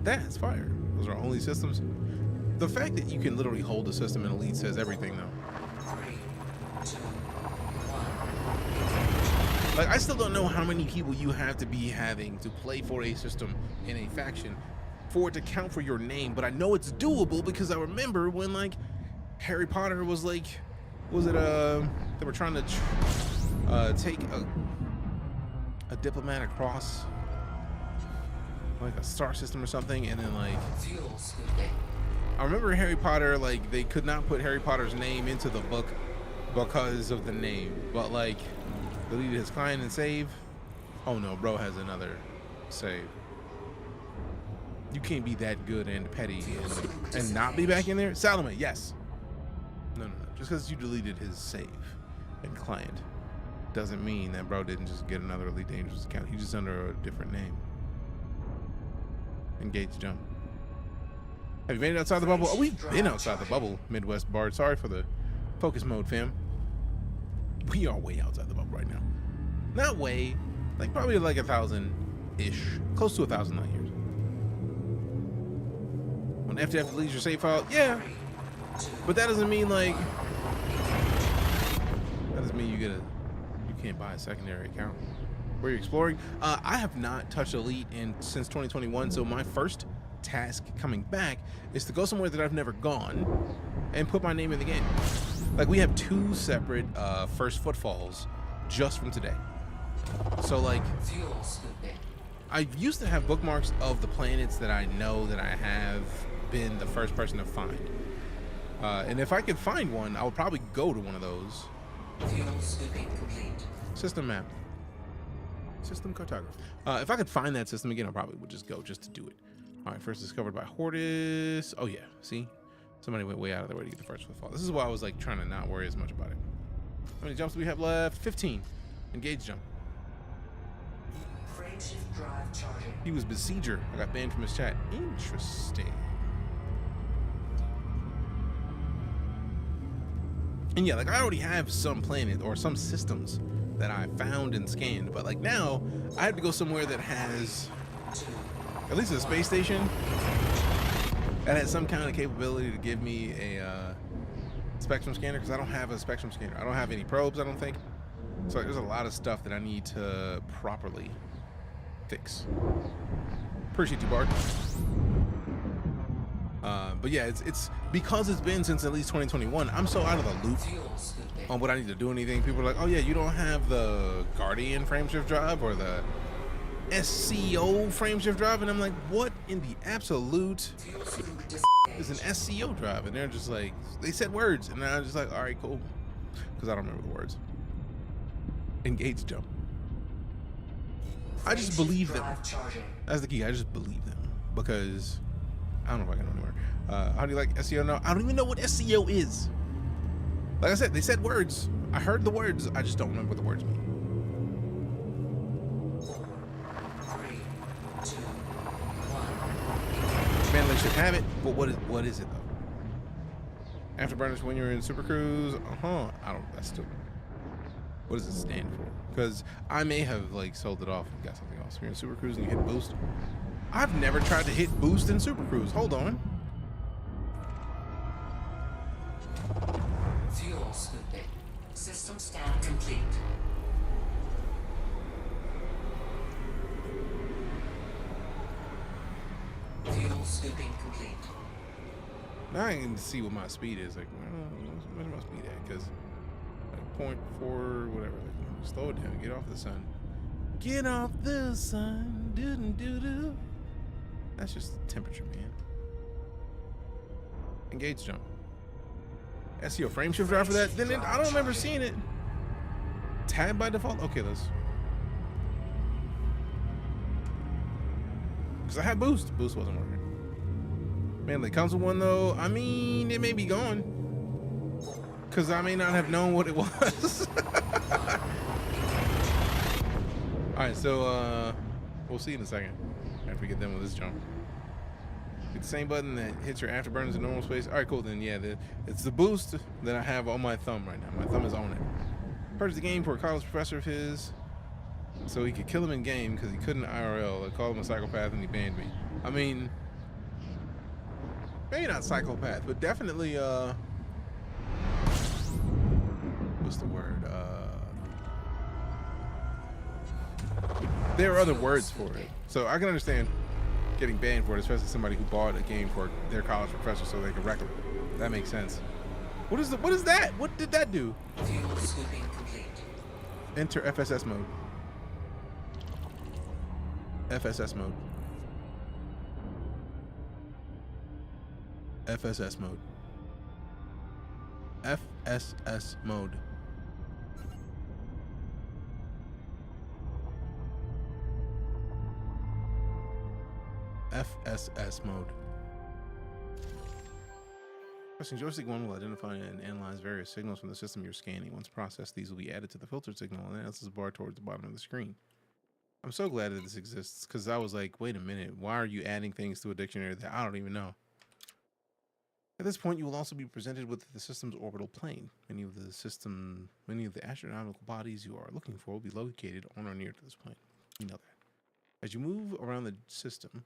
That's fire. Those are only systems. The fact that you can literally hold a system in Elite says everything, though. 3, 2, 1. Like, I still don't know how many people you have to be having to play for a system in a faction for it to count for your name, but I know it's doable because I remember when, like, Harry Potter was like, was it, they were trying to take a diplomat across, like, a star system or something, and then, like, Fuel scooping. I remember Harry Potter, like, they could not put Harry Potter's name into the book because of the name, but, like, deleted his client and save. Oh no, bro has another save. You can't be that good and petty and not be back in there. Salome, yes. No. Just because you deleted his save and client doesn't mean that bro didn't just get another Elite Dangerous account. He's just under a different name. Engage jump. Have you made it outside the bubble? Oh, we've been outside the bubble, Midwest Bard. Sorry for the focus mode, fam. We are way outside the bubble right now. Not way, like probably like 1,000-ish, close to 1,000 light years. When FTF deletes your save file, yeah, but that doesn't mean like, that doesn't mean you can't buy a secondary account. Where you're exploring, I have not touched Elite since 2021, so my first task coming back is to go somewhere that I've never gone and put my name in the game. Like, we have 2 separate first footfalls just from today. So like, I used to have bookmarks of the planets that I know that I have been the first person to find. And if I could find one, I would probably go to one of those. System map. System cartography. If I could find that system again, I probably would just go just to do it. All right, first discovered by Hortus. Oh yeah, see? Somebody went way out of their way to get the first footfall. This is why I was like trying to not worry as much about it. How many jumps do we have left? 15. Engage jump. Frameshift drive charging. He was Besieger. I got banned from his chat. Interesting. And yeah, like I already have some planet or some systems that I found and scanned, but like now I have to go somewhere that has at least a space station that has some kind of capability to give me a spectrum scanner, because I don't have a spectrum scanner. I don't have any probes, I don't think. So there's a lot of stuff that I need to properly fix. Appreciate you, Bart. But yeah, it's because it's been since at least 2021. I'm so out of the loop on what I need to do anything. People are like, oh yeah, you don't have the Guardian frameshift drive or the SCO frameshift drive, and I'm like, what in the absolute is an SCO drive? And they're just like, they said words, and I'm just like, all right, cool, because I don't remember the words. Engage jump. I just believe them. That's the key. I just believe them because I don't know if I can go anywhere. How do you like SEO? No, I don't even know what SEO is. Like I said, they said words. I heard the words. I just don't remember what the words mean. 3, 2, 1. Man, they should have it. But what is it though? Afterburners when you're in Super Cruise. I don't. That's stupid. What does it stand for? Because I may have like sold it off and got something else. If you're in Super Cruise and you hit boost. I've never tried to hit boost in Super Cruise. Hold on. Fuel scooping. System scan complete. Fuel scooping complete. Now I can see what my speed is. Like, where's my speed at? Because like 0.4, whatever. Like, slow it down. Get off the sun. Get off the sun. Doo-doo-doo-doo. That's just temperature, man. Engage jump. SEO frameshift drive for that? Then I don't remember seeing it. Tab by default? Okay, let's. Because I had boost. Boost wasn't working. Man, it comes with one though. I mean, it may be gone. Because I may not have known what it was. Alright, so we'll see in a second. After we get done with this jump. Hit the same button that hits your afterburners in normal space. Alright, cool. Then yeah, it's the boost that I have on my thumb right now. My thumb is on it. Purchased the game for a college professor of his, so he could kill him in game because he couldn't IRL. I called him a psychopath and he banned me. I mean, maybe not psychopath, but definitely what's the word? There are other words for it. So I can understand getting banned for it, especially somebody who bought a game for their college professor so they could wreck them. That makes sense. What is that? What did that do? Fuel scooping complete. Enter FSS mode. FSS mode. FSS mode. FSS mode. FSS mode. Pressing joystick 1 will identify and analyze various signals from the system you're scanning. Once processed, these will be added to the filtered signal analysis bar towards the bottom of the screen. I'm so glad that this exists, because I was like, wait a minute, why are you adding things to a dictionary that I don't even know? At this point, you will also be presented with the system's orbital plane. Many of the astronomical bodies you are looking for will be located on or near to this plane. You know that. As you move around the system,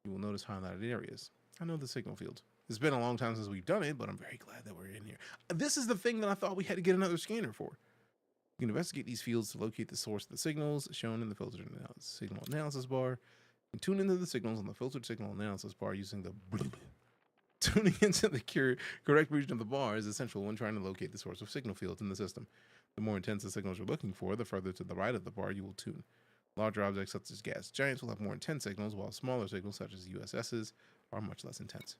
you will notice highlighted areas. I know the signal fields. It's been a long time since we've done it, but I'm very glad that we're in here. This is the thing that I thought we had to get another scanner for. You can investigate these fields to locate the source of the signals shown in the filtered signal analysis bar, and tune into the signals on the filtered signal analysis bar using the tuning into the correct region of the bar is essential when trying to locate the source of signal fields in the system. The more intense the signals you're looking for, the further to the right of the bar you will tune. Larger objects such as gas giants will have more intense signals, while smaller signals such as USS's are much less intense.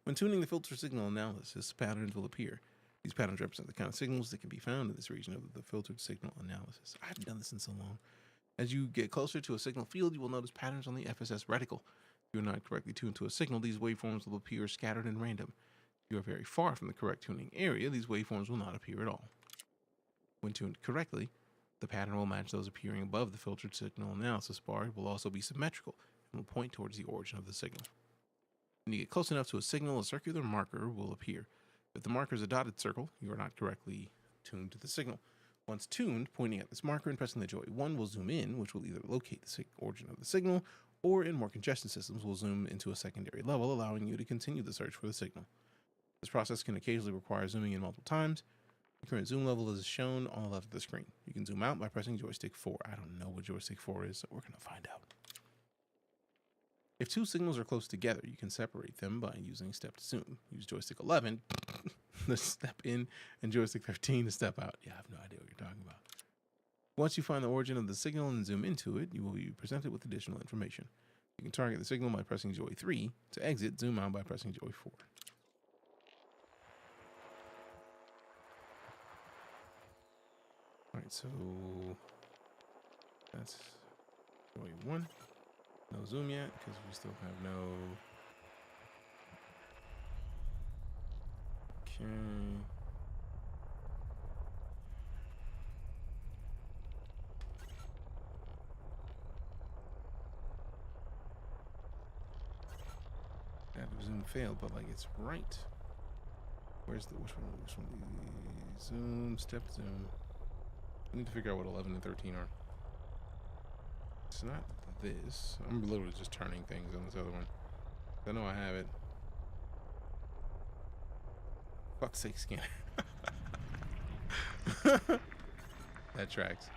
When tuning the filter signal analysis, patterns will appear. These patterns represent the kind of signals that can be found in this region of the filtered signal analysis. I haven't done this in so long. As you get closer to a signal field, you will notice patterns on the FSS reticle. If you are not correctly tuned to a signal, these waveforms will appear scattered and random. If you are very far from the correct tuning area, these waveforms will not appear at all. When tuned correctly, the pattern will match those appearing above the filtered signal analysis bar. It will also be symmetrical and will point towards the origin of the signal. When you get close enough to a signal, a circular marker will appear. If the marker is a dotted circle, you are not correctly tuned to the signal. Once tuned, pointing at this marker and pressing the joy 1 will zoom in, which will either locate the origin of the signal, or in more congested systems will zoom into a secondary level, allowing you to continue the search for the signal. This process can occasionally require zooming in multiple times. The current zoom level is shown on the left of the screen. You can zoom out by pressing joystick 4. I don't know what joystick 4 is, so we're going to find out. If two signals are close together, you can separate them by using step to zoom. Use joystick 11 to step in and joystick 15 to step out. Yeah, I have no idea what you're talking about. Once you find the origin of the signal and zoom into it, you will be presented with additional information. You can target the signal by pressing joy 3. To exit, zoom out by pressing joy 4. Alright, so that's joy 1. No zoom yet, because we still have no... Okay. That zoom failed, but like it's right. Where's the which one? Zoom, step zoom. I need to figure out what 11 and 13 are. It's not this. I'm literally just turning things on this other one. I know I have it. Fuck's sake, scanner. That tracks.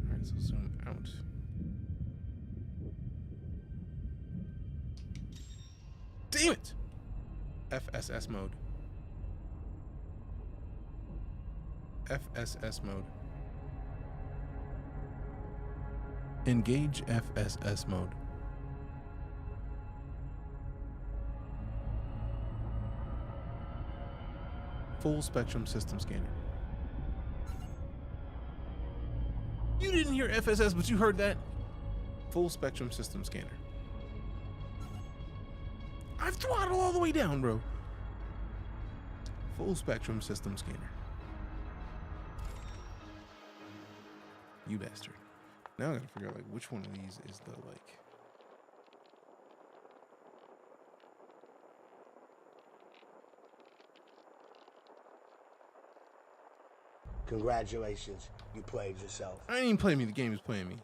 Alright, so zoom out. Damn it! FSS mode. FSS mode. Engage FSS mode. Full spectrum system scanner. You didn't hear FSS, but you heard that. Full spectrum system scanner. I've throttled all the way down, bro. Full spectrum system scanner. You bastard. Now I gotta figure out like which one of these is the like. Congratulations, you played yourself. I ain't even playing me, the game is playing me.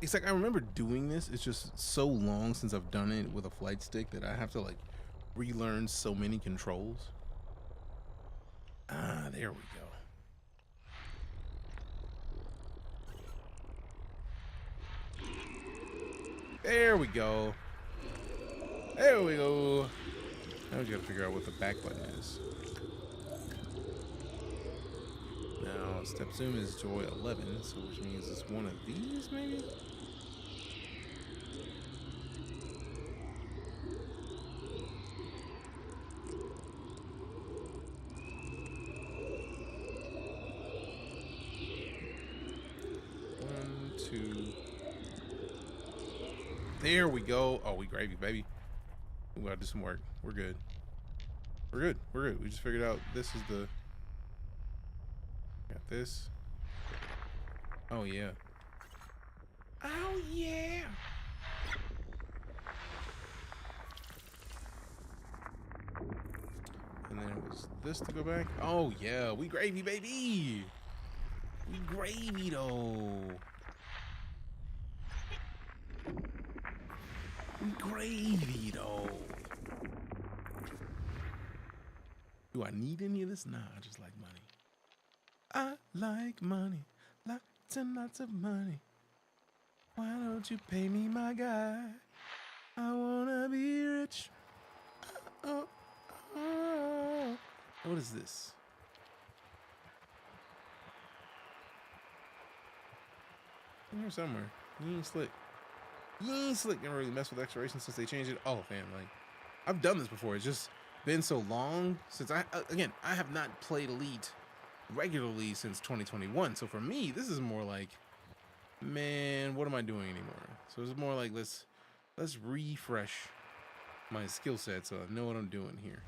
It's like I remember doing this. It's just so long since I've done it with a flight stick that I have to like relearn so many controls. Ah, there we go. There we go. There we go. Now we gotta figure out what the back button is. Now, step zoom is joy 11, so which means it's one of these, maybe? One, two. There we go. Oh, we gravy, baby. We gotta do some work. We're good. We're good. We're good. We just figured out this is the... Got this. Oh, yeah. Oh, yeah. And then it was this to go back. Oh, yeah. We gravy, baby. We gravy, though. We gravy, though. Do I need any of this? Nah, I just like money. I like money, like lots and lots of money. Why don't you pay me, my guy? I wanna be rich. Oh, oh. What is this? In here somewhere. You ain't slick. You ain't slick. Never really messed with exploration since they changed it. Oh, man, like, I've done this before. It's just been so long since I have not played Elite regularly since 2021. So for me, this is more like, man, what am I doing anymore? So it's more like, let's refresh my skill set so I know what I'm doing here.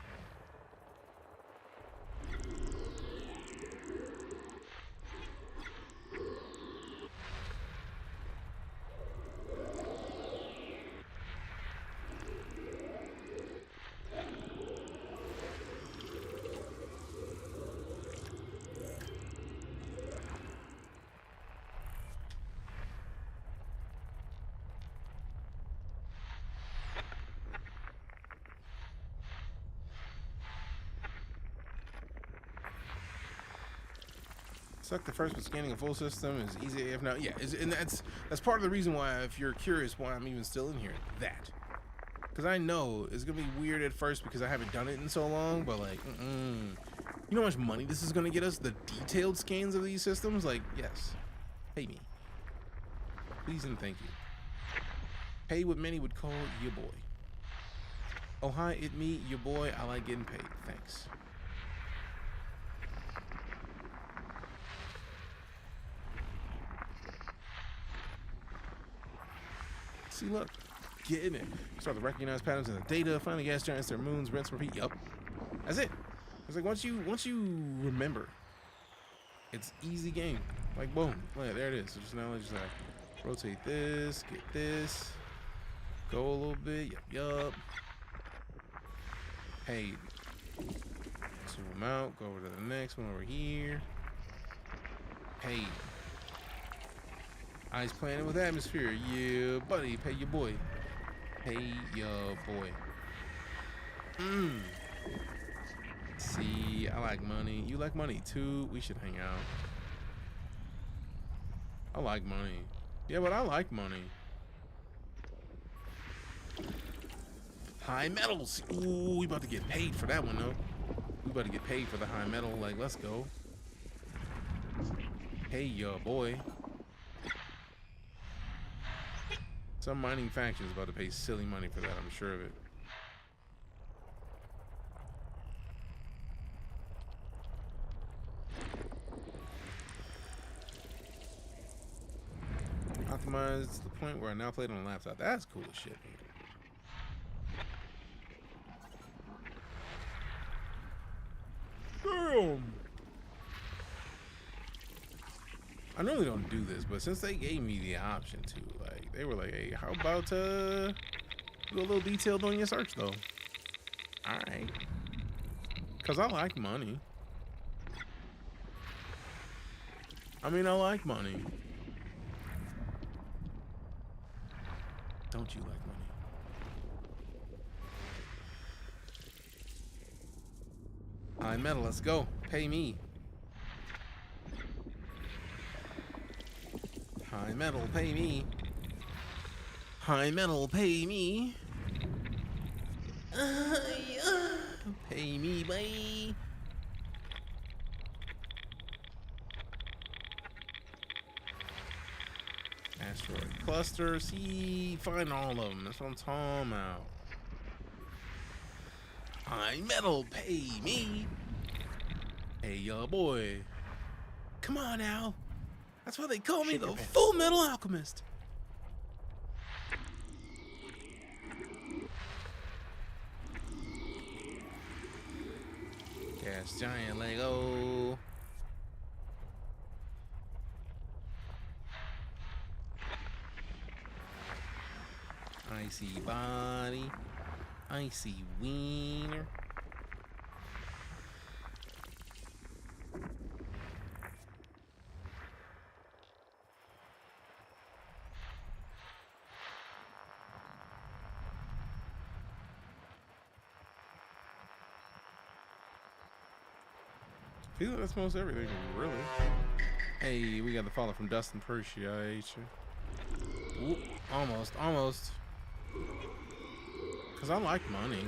Suck the first, but scanning a full system is easy AF now. Yeah, and that's part of the reason why, if you're curious why I'm even still in here, because I know it's gonna be weird at first because I haven't done it in so long. But like, you know how much money this is gonna get us? The detailed scans of these systems. Like, yes, pay me, please and thank you. Pay what many would call your boy. Oh hi, it me, your boy. I like getting paid. Thanks. See, look, getting it. Start to recognize patterns in the data. Finally, gas giants, their moons, rinse, repeat. Yup, that's it. It's like once you remember, it's easy game. Like boom, yeah, there it is. So just now, just like rotate this, get this, go a little bit. Yup. Hey, zoom out. Go over to the next one over here. Hey. Ice Planet with atmosphere, yeah, buddy. Pay your boy. Pay your boy. See, I like money. You like money too. We should hang out. I like money. Yeah, but I like money. High metals. Ooh, we about to get paid for that one though. We about to get paid for the high metal. Like, let's go. Hey, your boy. Some mining faction is about to pay silly money for that, I'm sure of it. Optimized to the point where I now play it on a laptop. That's cool as shit, man. Damn! I normally don't do this, but since they gave me the option to, like, they were like, hey, how about do a little detailed on your search though? Alright. Cause I like money. I mean, I like money. Don't you like money? High metal, let's go. Pay me. High metal, pay me. High metal, pay me. Pay me, bae. Asteroid cluster. See, find all of them. That's what I'm talking about. High metal, pay me. Hey, yo, boy. Come on now. That's why they call me the Full Metal Alchemist. Gas giant Lego. Icy body. Icy wiener. feel like that's most everything, really. Hey, we got the follow from Dustin. Appreciate you. Ooh, almost. Cause I like money.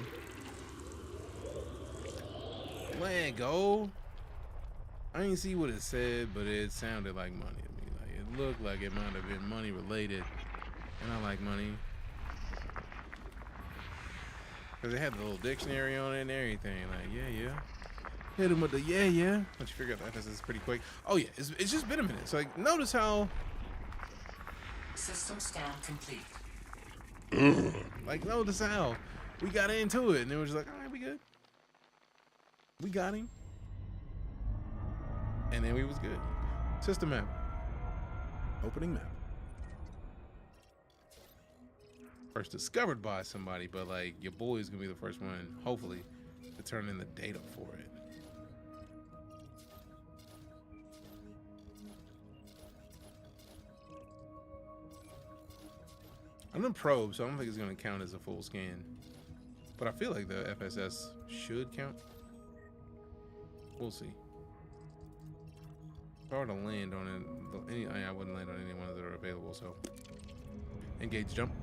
Let go. I didn't see what it said, but it sounded like money to me. Like it looked like it might have been money related, and I like money. Cause they had the little dictionary on it and everything. Like yeah. Hit him with the yeah. Once you figure out the emphasis pretty quick. Oh yeah, it's just been a minute. So like, notice how. System scan complete. Like, notice how we got into it, and it was just like, all right, we good. We got him, and then we was good. System map. Opening map. First discovered by somebody, but like your boy is gonna be the first one, hopefully, to turn in the data for it. I'm in probe, so I don't think it's gonna count as a full scan. But I feel like the FSS should count. We'll see. If I were to land on it, I wouldn't land on any ones that are available, so. Engage jump.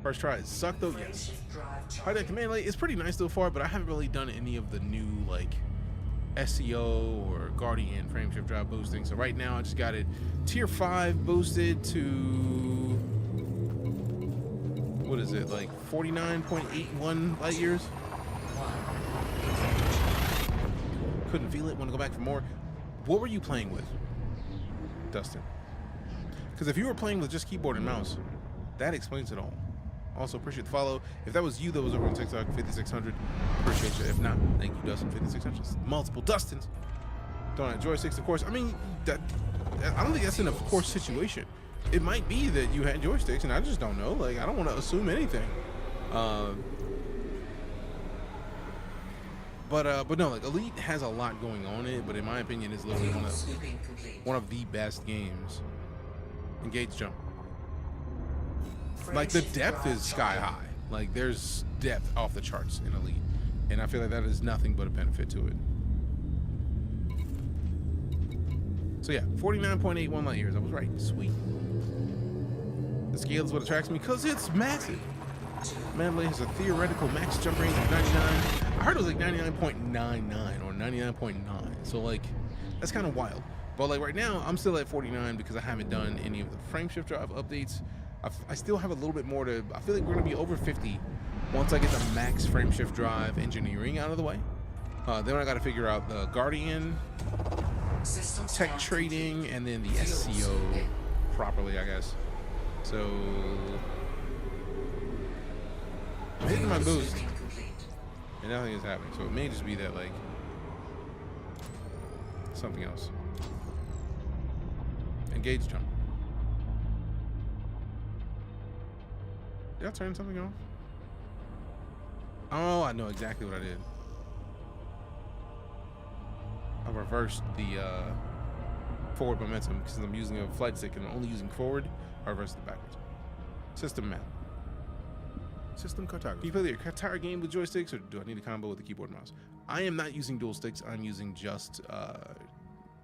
First try, it sucked though, yes. High-Tech Command Late is pretty nice so far, but I haven't really done any of the new, like, SEO or Guardian frameshift drive boosting. So right now I just got it tier 5 boosted to, what is it, like 49.81 light years? Couldn't feel it, want to go back for more. What were you playing with, Dustin? Because if you were playing with just keyboard and mouse, that explains it all. Also, appreciate the follow. If that was you that was over on TikTok, 5600, appreciate you. If not, thank you, Dustin, 5600. Multiple Dustins. Don't have joysticks, of course. I mean, I don't think that's in a of course situation. It might be that you had joysticks, and I just don't know. Like, I don't want to assume anything. But no, like Elite has a lot going on in it, but in my opinion, it's literally one of the best games. Engage jump. Like the depth is sky high. Like there's depth off the charts in Elite, and I feel like that is nothing but a benefit to it. So yeah, 49.81 light years. I was right. Sweet. The scale is what attracts me because it's massive. Mandalay has a theoretical max jump range of 99. I heard it was like 99.99 or 99.9. So like, that's kind of wild. But like right now, I'm still at 49 because I haven't done any of the frameshift drive updates. I still have a little bit more to. I feel like we're gonna be over 50 once I get the max frameshift drive engineering out of the way. Then I got to figure out the Guardian, tech trading, and then the SEO properly, I guess. So I'm hitting my boost, and nothing is happening. So it may just be that like something else. Engage jump. Did I turn something off? Oh, I know exactly what I did. I reversed the forward momentum because I'm using a flight stick and I'm only using forward. I reversed it backwards. System map. System cartography. Can you play the entire game with joysticks, or do I need a combo with the keyboard and mouse? I am not using dual sticks. I'm using just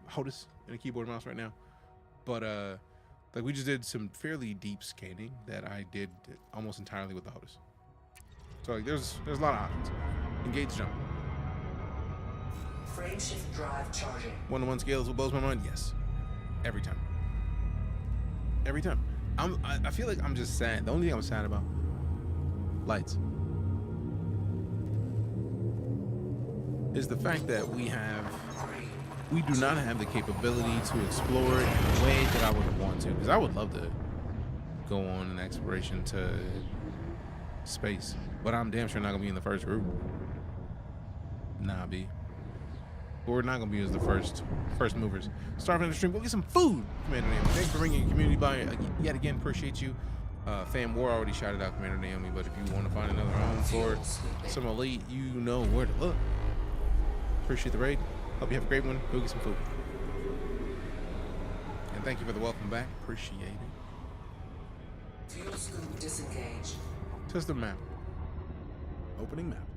HOTAS and a keyboard and mouse right now. But like we just did some fairly deep scanning that I did almost entirely with the HOTAS. So like there's a lot of options. Engage jump. Frameshift drive charging. 1-to-1 scale is what blows my mind. Yes, every time. Every time. I feel like I'm just sad. The only thing I'm sad about, lights, is the fact that we do not have the capability to explore it in a way that I would want to, because I would love to go on an exploration to space, but I'm damn sure not gonna be in the first group. Nah, B. But we're not gonna be as the first movers. Starving in the stream. Go get some food, Commander Naomi. Thanks for bringing your community by yet again. Appreciate you. Fam War already shouted out Commander Naomi, but if you want to find another home for some Elite, you know where to look. Appreciate the raid. Hope you have a great one. Go get some food. And thank you for the welcome back. Appreciate it. Fuel scoop disengaged. System map. Opening map.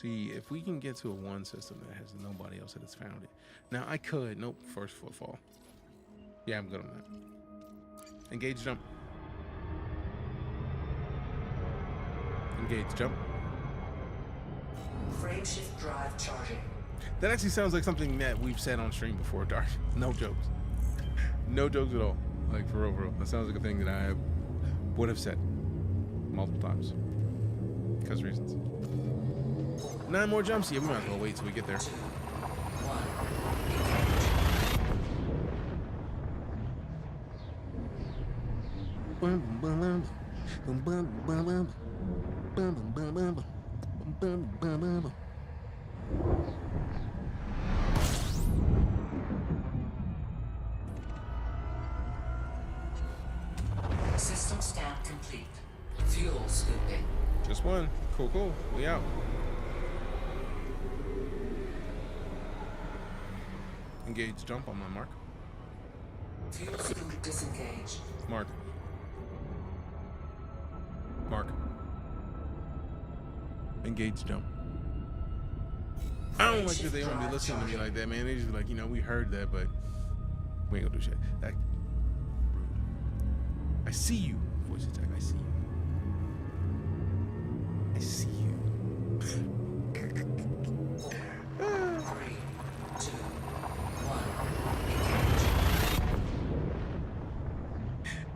See, if we can get to a one system that has nobody else that has found it. Now, I could. Nope, first footfall. Yeah, I'm good on that. Engage jump. Engage jump. Frameshift drive charging. That actually sounds like something that we've said on stream before, Dark. No jokes. No jokes at all. Like, for real, for real. That sounds like a thing that I would have said multiple times. Because reasons. 9 more jumps. Yeah, we might as well wait till we get there. 2, 1. System scan complete. Fuel scooping. Just one. Cool, cool. We out. Engage jump on my mark. Fuel scoop disengaged. Mark. Mark. Engage jump. I don't like that they don't be listening to me like that, man. They just be like, you know, we heard that, but we ain't gonna do shit. That rude. I see you, voice attack. I see you. I see you. 3, 2,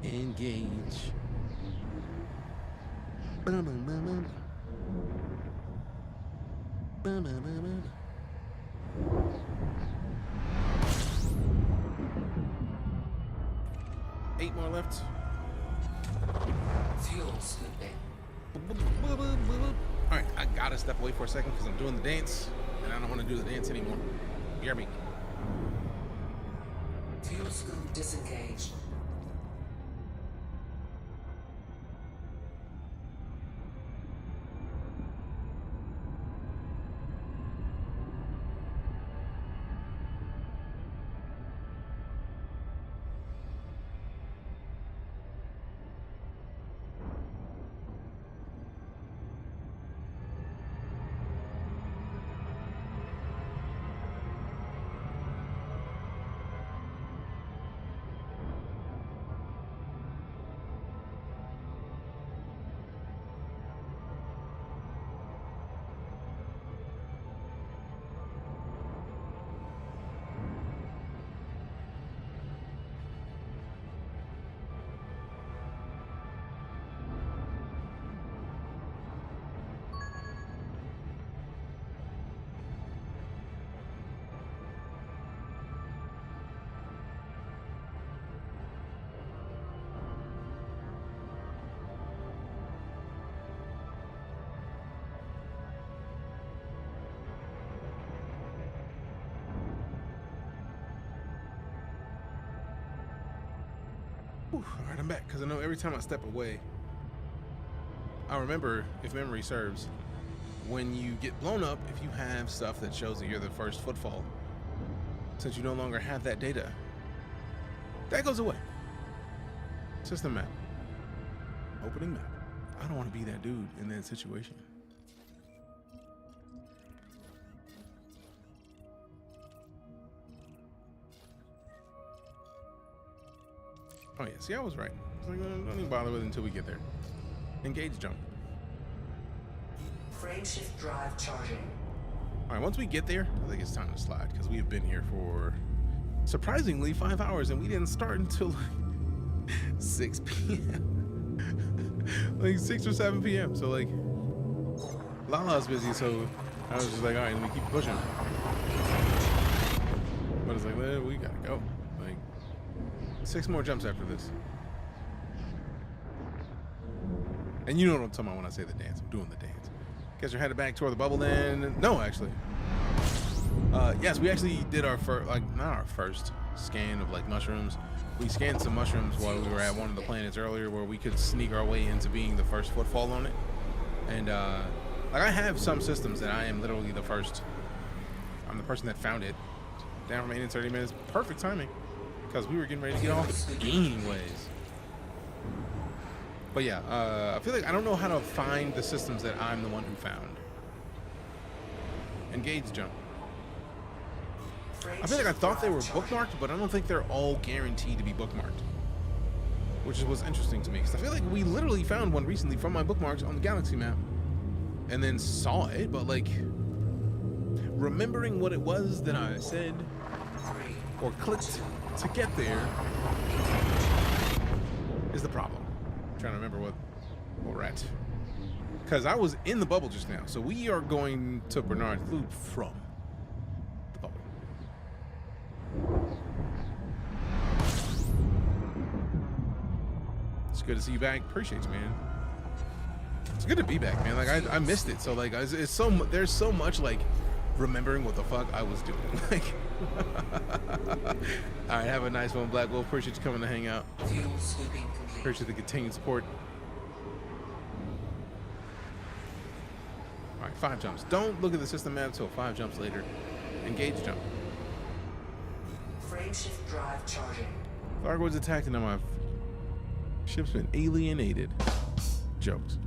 1. Engage. Bum, bum, bum, bum. Bum, bum, bum, bum. Eight more left. Fuel scooping. All right, I gotta step away for a second because I'm doing the dance, and I don't want to do the dance anymore. You hear me? Fuel scoop disengaged. All right, I'm back because I know every time I step away, I remember, if memory serves, when you get blown up, if you have stuff that shows that you're the first footfall, since you no longer have that data, that goes away. System map. Opening map. I don't want to be that dude in that situation. Oh yeah, see, I was right. It's like, don't even bother with it until we get there. Engage jump. Frameshift drive charging. All right, once we get there, I think it's time to slide because we have been here for surprisingly 5 hours and we didn't start until like 6 p.m. like 6 or 7 p.m. So like, Lala's busy, so I was just like, all right, let me keep pushing. But it's like, well, we gotta go. Like, 6 more jumps after this. And you know what I'm talking about when I say the dance. I'm doing the dance. Guess you're headed back toward the bubble then. No, actually. Yes, we actually did our first, like, not our first scan of like mushrooms. We scanned some mushrooms while we were at one of the planets earlier where we could sneak our way into being the first footfall on it. And like, I have some systems that I am literally the first. I'm the person that found it. Down for 30 minutes. Perfect timing. Because we were getting ready to get off anyways. But yeah, I feel like I don't know how to find the systems that I'm the one who found. Engage jump. I feel like I thought they were bookmarked, but I don't think they're all guaranteed to be bookmarked. Which is what's interesting to me, because I feel like we literally found one recently from my bookmarks on the galaxy map and then saw it, but like remembering what it was that I said or clicked to get there is the problem. I'm trying to remember what we're at. Because I was in the bubble just now, so we are going to Bernard's Loop from the bubble. It's good to see you back. Appreciate you, man. It's good to be back, man. Like I missed it. So like it's so there's so much like remembering what the fuck I was doing. Like, all right, have a nice one, Black Wolf. Appreciate you coming to hang out. Appreciate the continued support. All right, 5 jumps. Don't look at the system map until 5 jumps later. Engage jump. Frameshift drive charging. Thargoid's attacked and my ship's been alienated. Jokes.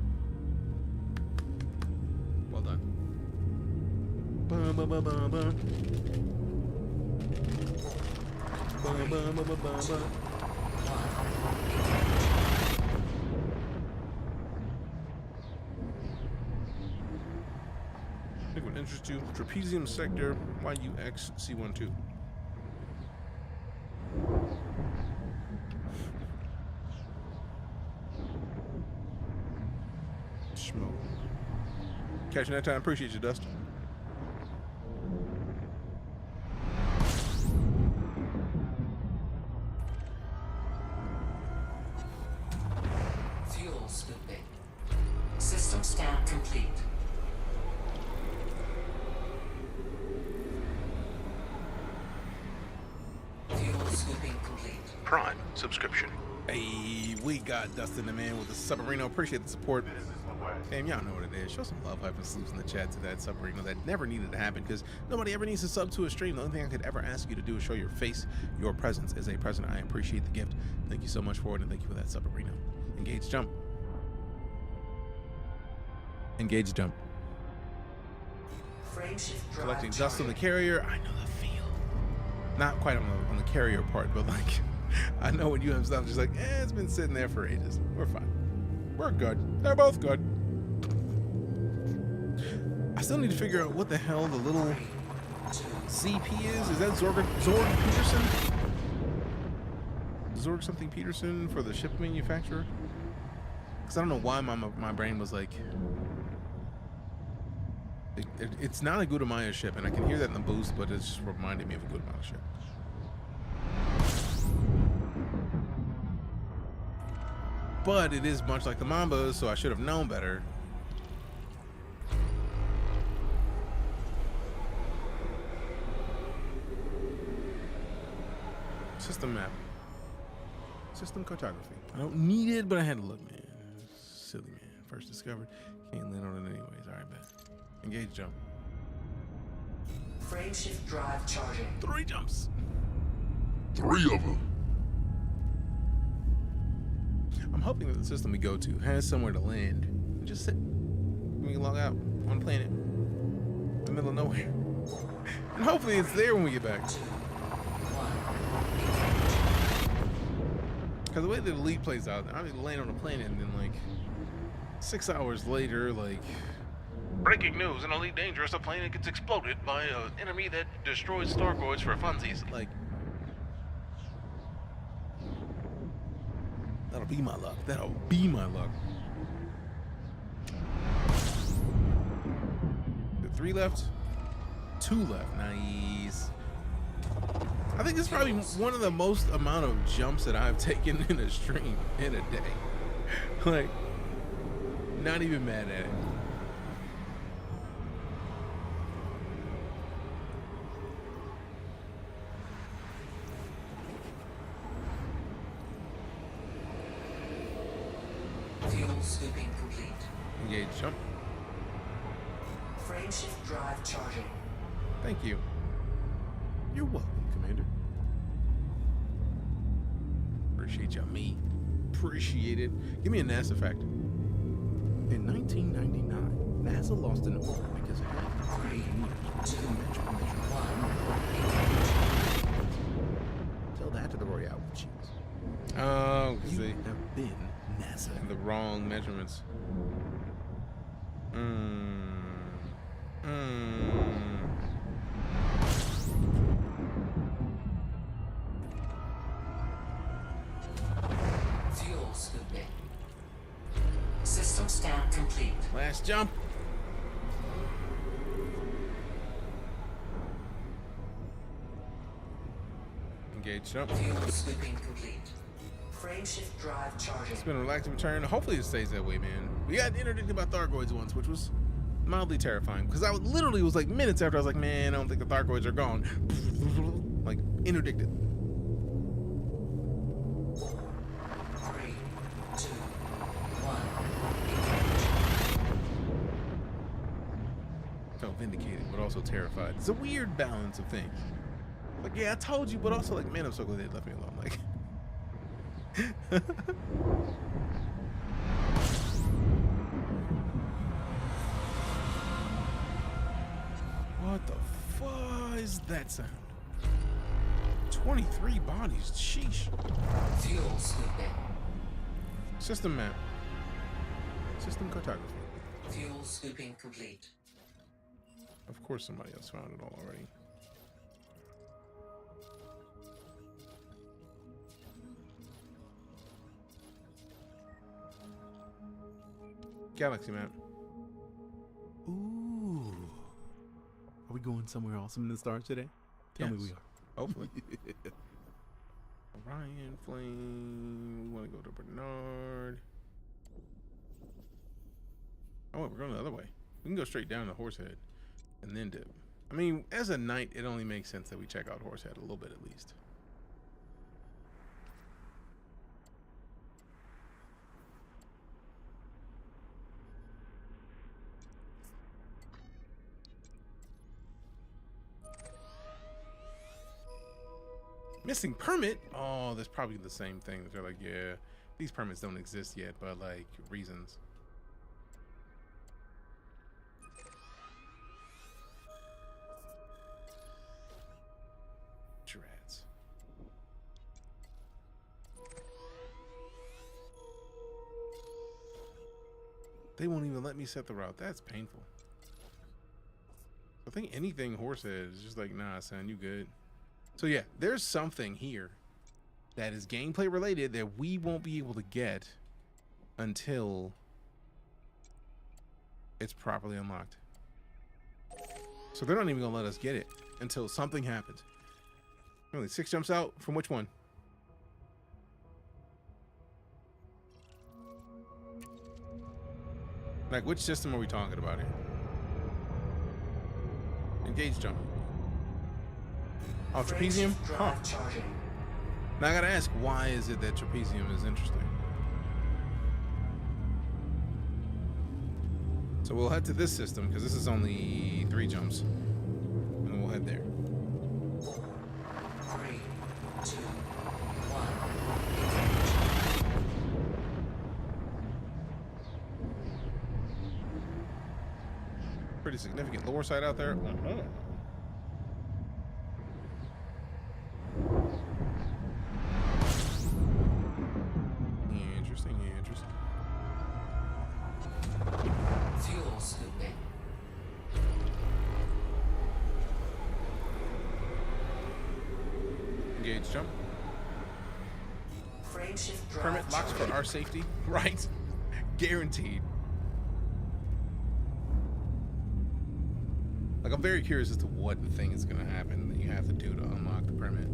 Well done. Bum, bum, bum, bum, bum. Bum, bum, bum, bum, bum. I think what interests you, trapezium sector, YUX C12. Smoke. Catching that time. Appreciate you, Dust. Fuel scooping. System scan complete. Fuel scooping complete. Prime subscription. Hey, we got Dustin the man with the Submarino. Appreciate the support. Damn, y'all know what it is. Show some love, hype, and salutes in the chat to that Submarino. That never needed to happen because nobody ever needs to sub to a stream. The only thing I could ever ask you to do is show your face. Your presence is a present. I appreciate the gift. Thank you so much for it, and thank you for that Submarino. Engage jump. Engage jump. Collecting dust on the carrier. I know the feel. Not quite on the carrier part, but like I know when you have stuff just like, it's been sitting there for ages. We're fine. We're good. They're both good. I still need to figure out what the hell the little CP is. Is that Zorg Peterson? Zorg something Peterson for the ship manufacturer? Because I don't know why my brain was like, it's not a Gudamaya ship, and I can hear that in the boost, but it's just reminding me of a Gudamaya ship. But it is much like the Mamba, so I should have known better. System map. System cartography. I don't need it, but I had to look, man. Silly, man. First discovered. Can't land on it anyways. All right, bet. Engage jump. Frameshift drive charging. 3 jumps. 3 of them. I'm hoping that the system we go to has somewhere to land. Just sit. We can log out on planet in the middle of nowhere. And hopefully it's there when we get back. Because the way the Elite plays out, I mean, land on a planet and then like 6 hours later, like, breaking news, an Elite Dangerous, a planet gets exploded by an enemy that destroys Stargoids for funsies. Like, that'll be my luck. That'll be my luck. The 3 left, 2 left. Nice. I think this is probably one of the most amount of jumps that I've taken in a stream in a day. Like, not even mad at it. Fuel scooping complete. Engage jump. Frameshift drive charging. Thank you. You're welcome, Commander. Appreciate y'all, Appreciate it. Give me a NASA fact. In 1999, NASA lost an order because half the engineers didn't measure. Tell that to the Royale chiefs. Oh, because You they have been NASA. have the wrong measurements. Fuel scooping. System scan complete. Last jump. Engage jump. Fuel scooping complete. Frameshift drive charging. It's been a relaxing return. Hopefully it stays that way, man. We got interdicted by Thargoids once, which was mildly terrifying. Because I literally was like minutes after I was like, man, I don't think the Thargoids are gone. Like, interdicted. 3, 2, 1. Felt vindicated, but also terrified. It's a weird balance of things. Like, yeah, I told you, but also like, man, I'm so glad they left me alone. Like, what the fuck is that sound? 23 bodies, sheesh. Fuel scooping. System map. System cartography. Fuel scooping complete. Of course somebody else found it all already. Galaxy map. Ooh. Are we going somewhere awesome in the stars today? Tell me we are. Hopefully. Orion Flame. We want to go to Bernard. Oh, we're going the other way. We can go straight down to Horsehead and then dip. I mean, as a knight, it only makes sense that we check out Horsehead a little bit at least. Missing permit? Oh, that's probably the same thing. They're like, yeah, these permits don't exist yet, but like reasons. Drats. They won't even let me set the route. That's painful. I think anything Horsehead is just like, nah, son, you good. So yeah, there's something here that is gameplay related that we won't be able to get until it's properly unlocked. So they're not even gonna let us get it until something happens. Really, 6 jumps out from which one? Like, which system are we talking about here? Engage jump. Oh, trapezium? Huh. Now I gotta ask, why is it that trapezium is interesting? So we'll head to this system, because this is only 3 jumps. And then we'll head there. 3, 2, 1. Pretty significant lower side out there. Interesting. Fuel scooping. Engage jump. Frameshift drive Permit locks for charging. our safety. Right. Guaranteed. Like, I'm very curious as to what the thing is going to happen that you have to do to unlock the permit.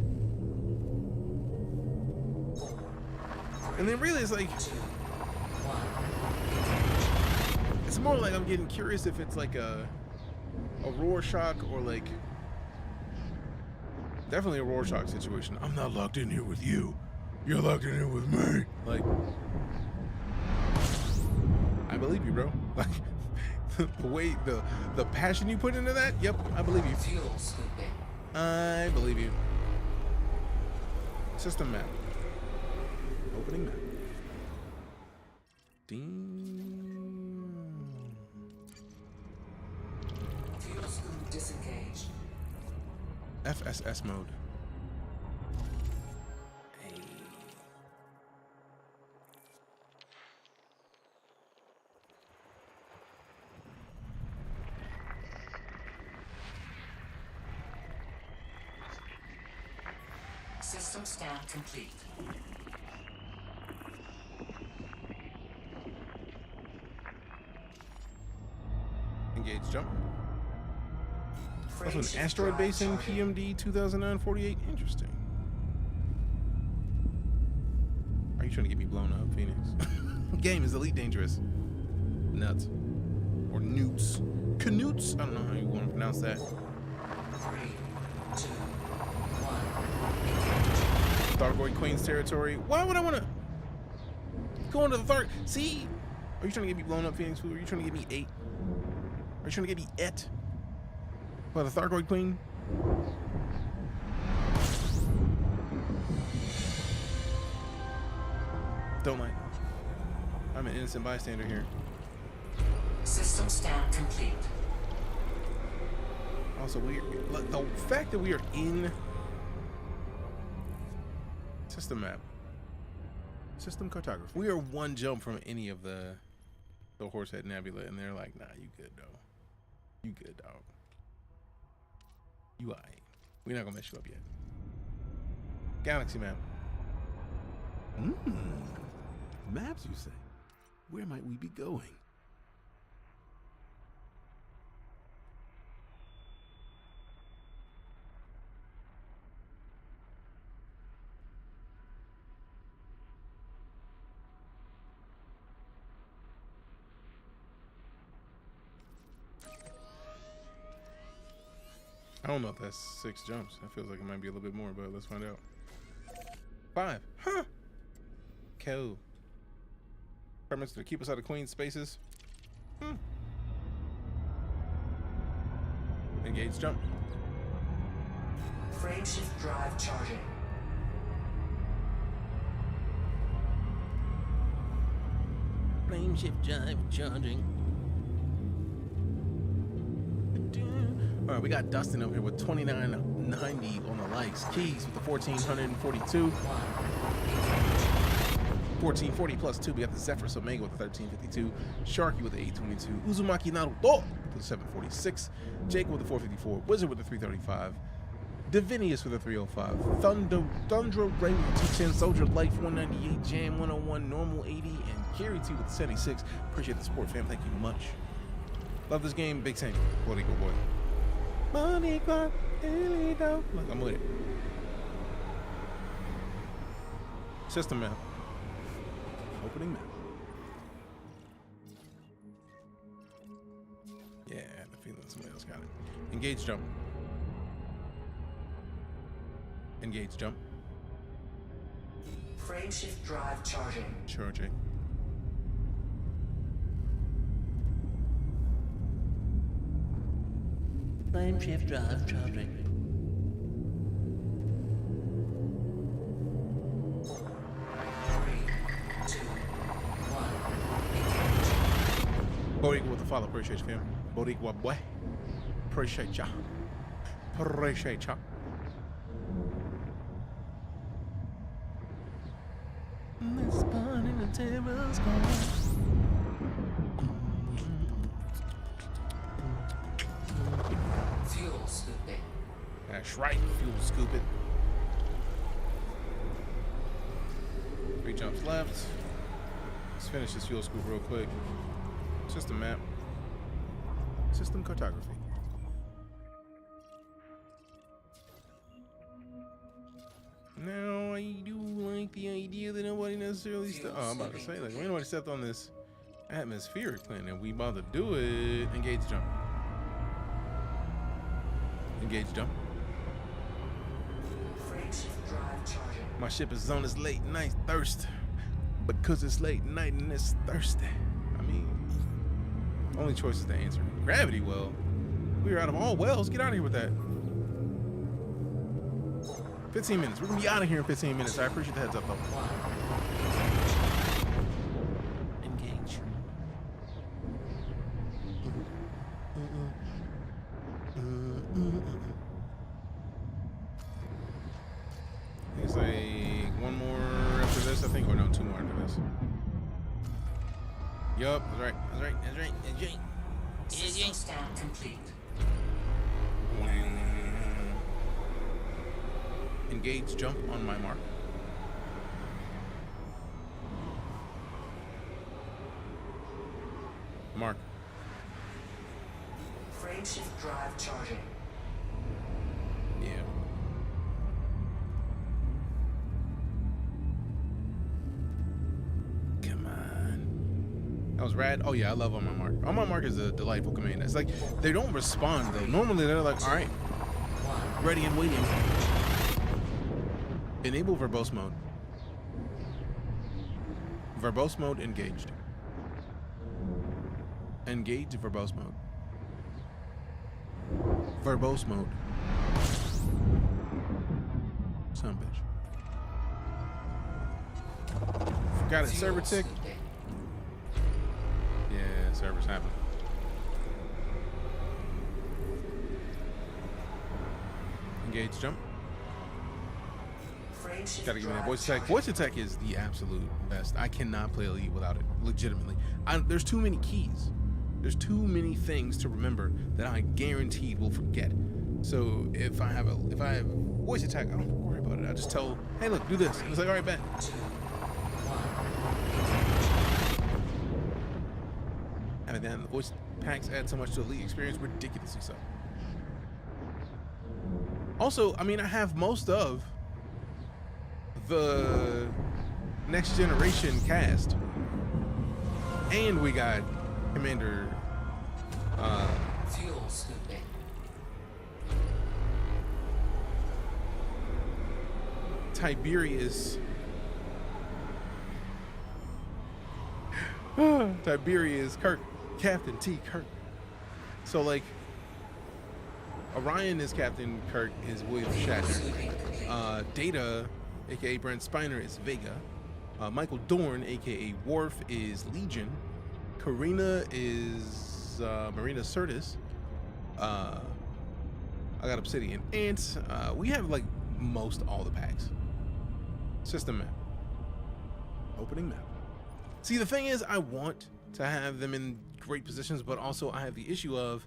And then really it's like, it's more like I'm getting curious if it's like a Rorschach or like, definitely a Rorschach situation. I'm not locked in here with you. You're locked in here with me. Like, I believe you, bro. Like, the way, the passion you put into that, yep, I believe you. Fuel scooping. I believe you. System map. Opening map. Ding. disengaged. FSS mode. Hey. System scan complete. Engage jump. That's an Frameshift asteroid drive base in charging. PMD 2009-48. Interesting. Are you trying to get me blown up, Phoenix? Game is Elite Dangerous. Nuts. Or Newts. Canoots? I don't know how you want to pronounce that. 3, 2, 1. Thargoid Queen's territory. Why would I want to go into the Tharg? See? Are you trying to get me blown up, Phoenix? Are you trying to get me 8? Are you trying to get me et? By the Thargoid Queen? Don't like. I'm an innocent bystander here. System scan complete. Also, the fact that we are in system map, system cartography. We are one jump from any of the Horsehead Nebula, and they're like, "Nah, you good, though. You good, dog. You alright. We're not gonna mess you up yet." Galaxy map. Maps, you say? Where might we be going? I don't know if that's 6 jumps. That feels like it might be a little bit more, but let's find out. 5. Huh. Cool. Permits to keep us out of Queen's spaces. Engage jump. Frameshift drive charging. Frameshift drive charging. All right, we got Dustin over here with 2990 on the likes. Keys with the 1442. 1440 plus 2. We got the Zephyrus Omega with the 1352. Sharky with the 822. Uzumaki Naruto with the 746. Jake with the 454. Wizard with the 335. Divinius with the 305. Thundra Ray with the 210. Soldier Life 198. Jam 101. Normal 80. And Carry 2 with the 76. Appreciate the support, fam. Thank you much. Love this game. Big thank you. Bloody good boy. Money clock, look, I'm with it. System map. Opening map. Yeah, I had the feeling somebody else got it. Engage jump. Engage jump. Frameshift drive charging. Charging. Frameshift drive charging. Boricua with the follow. Appreciate you, fam. Boricua boy. Appreciate ya. Appreciate ya. This part in the table's gone. Fuel scooping. That's right, fuel scooping. 3 jumps left. Let's finish this fuel scoop real quick. System map. System cartography. Now, I do like the idea that nobody necessarily I'm about to say, like, when nobody stepped on this atmospheric planet, we about to do it. Engage jump. Engage jump. Frameshift drive charging. My ship is on its late night thirst. Because it's late night and it's thirsty. I mean, only choice is to answer. Gravity well. We are out of all wells. Get out of here with that. 15 minutes. We're gonna be out of here in 15 minutes. I appreciate the heads up though. Engage. else. Yup, that's right. That's right. That's right. That's right. System scan complete. Engage jump on my mark. Mark. Frameshift drive charging. Yeah. Come on. That was rad. Oh yeah, I love on my mark. On my mark is a delightful command. It's like they don't respond though. Normally they're like, all right, ready and waiting. Enable verbose mode. Verbose mode engaged. Engage verbose mode. Verbose mode. Son of a bitch. Forgot it. Server tick. Yeah, servers happen. Engage jump. Gotta give me that voice attack. Voice attack is the absolute best. I cannot play Elite without it. Legitimately. There's too many keys. There's too many things to remember that I guaranteed will forget. So if I have voice attack, I don't worry about it. I just tell, hey look, do this. And it's like, all right, bet. And then the voice packs add so much to the Elite experience, ridiculously so. Also, I mean, I have most of the next generation cast, and we got Commander fuel scooping. Tiberius Kirk, Captain T Kirk. So like Orion is Captain Kirk, is William Shatner. Data, aka Brent Spiner, is Vega. Michael Dorn, aka Worf, is Legion. Karina is Marina Sirtis. I got Obsidian. And we have like most all the packs. System map. Opening map. See, the thing is, I want to have them in great positions, but also I have the issue of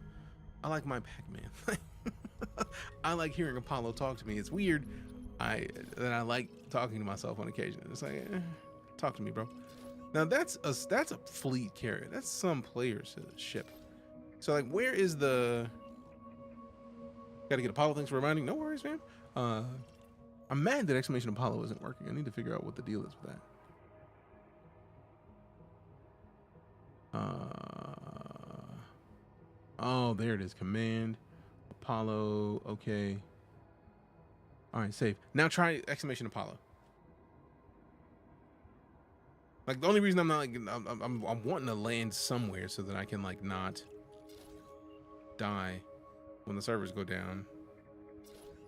I like my Pac-Man. I like hearing Apollo talk to me. It's weird that I like talking to myself on occasion. It's like, talk to me, bro. Now that's a fleet carrier. That's some player's ship. So like, where is the? Got to get Apollo. Thanks for reminding. No worries, man. I'm mad that exclamation Apollo isn't working. I need to figure out what the deal is with that. Oh, there it is. Command Apollo. Okay. All right, save. Now try exclamation Apollo. Like the only reason I'm not like I'm wanting to land somewhere so that I can like not die when the servers go down.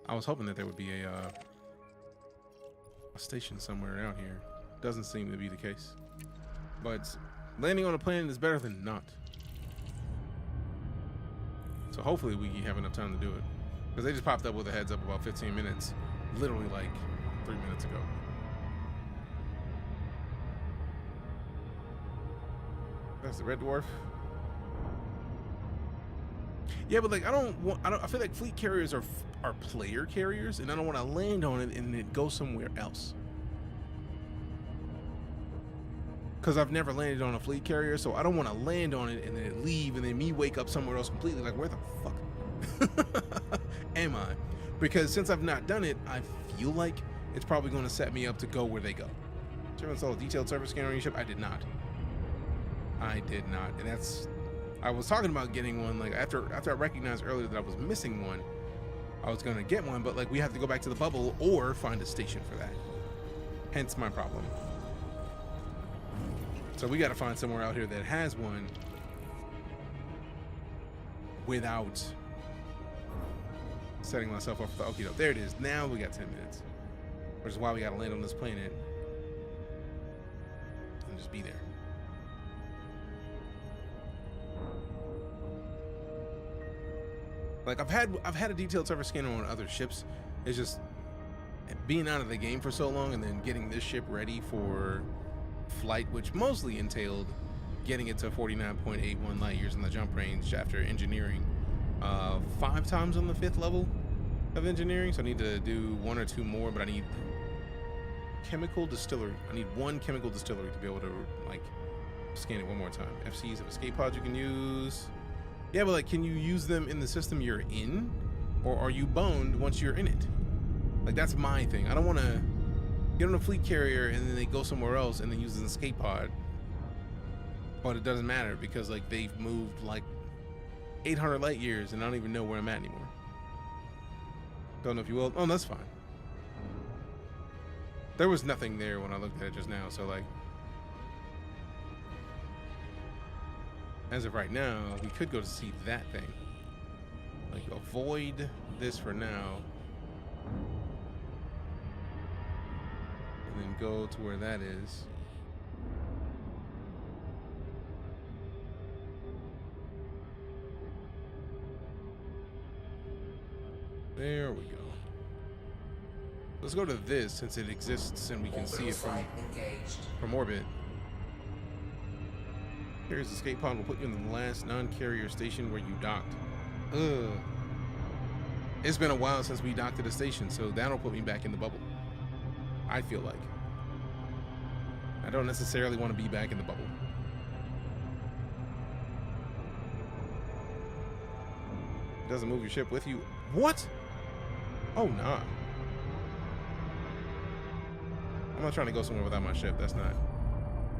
I was hoping that there would be a station somewhere out here. Doesn't seem to be the case. But landing on a planet is better than not. So hopefully we have enough time to do it. Because they just popped up with a heads up about 15 minutes, literally like 3 minutes ago. That's the Red Dwarf. Yeah, but like I feel like fleet carriers are player carriers, and I don't want to land on it and it go somewhere else. Because I've never landed on a fleet carrier, so I don't want to land on it and then it leave and then me wake up somewhere else completely. Like, where the fuck am I? Because since I've not done it, I feel like it's probably going to set me up to go where they go. Did you install a detailed server scanner on your ship? I did not. And that's, I was talking about getting one. Like after I recognized earlier that I was missing one, I was going to get one, but like we have to go back to the bubble or find a station for that. Hence my problem. So we got to find somewhere out here that has one without setting myself up for the okie doke. There it is. Now we got 10 minutes, which is why we got to land on this planet and just be there. Like I've had a detailed server scanner on other ships. It's just being out of the game for so long and then getting this ship ready for flight, which mostly entailed getting it to 49.81 light years in the jump range after engineering 5 times on the 5th level of engineering. So I need to do 1 or 2 more, but I need chemical distillery. I need 1 chemical distillery to be able to like scan it one more time. FCs of escape pods you can use. Yeah, but like, can you use them in the system you're in, or are you boned once you're in it? Like, that's my thing. I don't want to get on a fleet carrier and then they go somewhere else and then use an escape pod. But it doesn't matter because like they've moved like 800 light years and I don't even know where I'm at anymore. Don't know if you will. Oh, that's fine. There was nothing there when I looked at it just now, so like, as of right now, we could go to see that thing. Like, avoid this for now. And then go to where that is. There we go. Let's go to this since it exists and we can see it from orbit. Carrier's escape pod will put you in the last non-carrier station where you docked. Ugh. It's been a while since we docked at a station, so that'll put me back in the bubble. I feel like. I don't necessarily want to be back in the bubble. Doesn't move your ship with you. What? Oh, nah. I'm not trying to go somewhere without my ship. That's not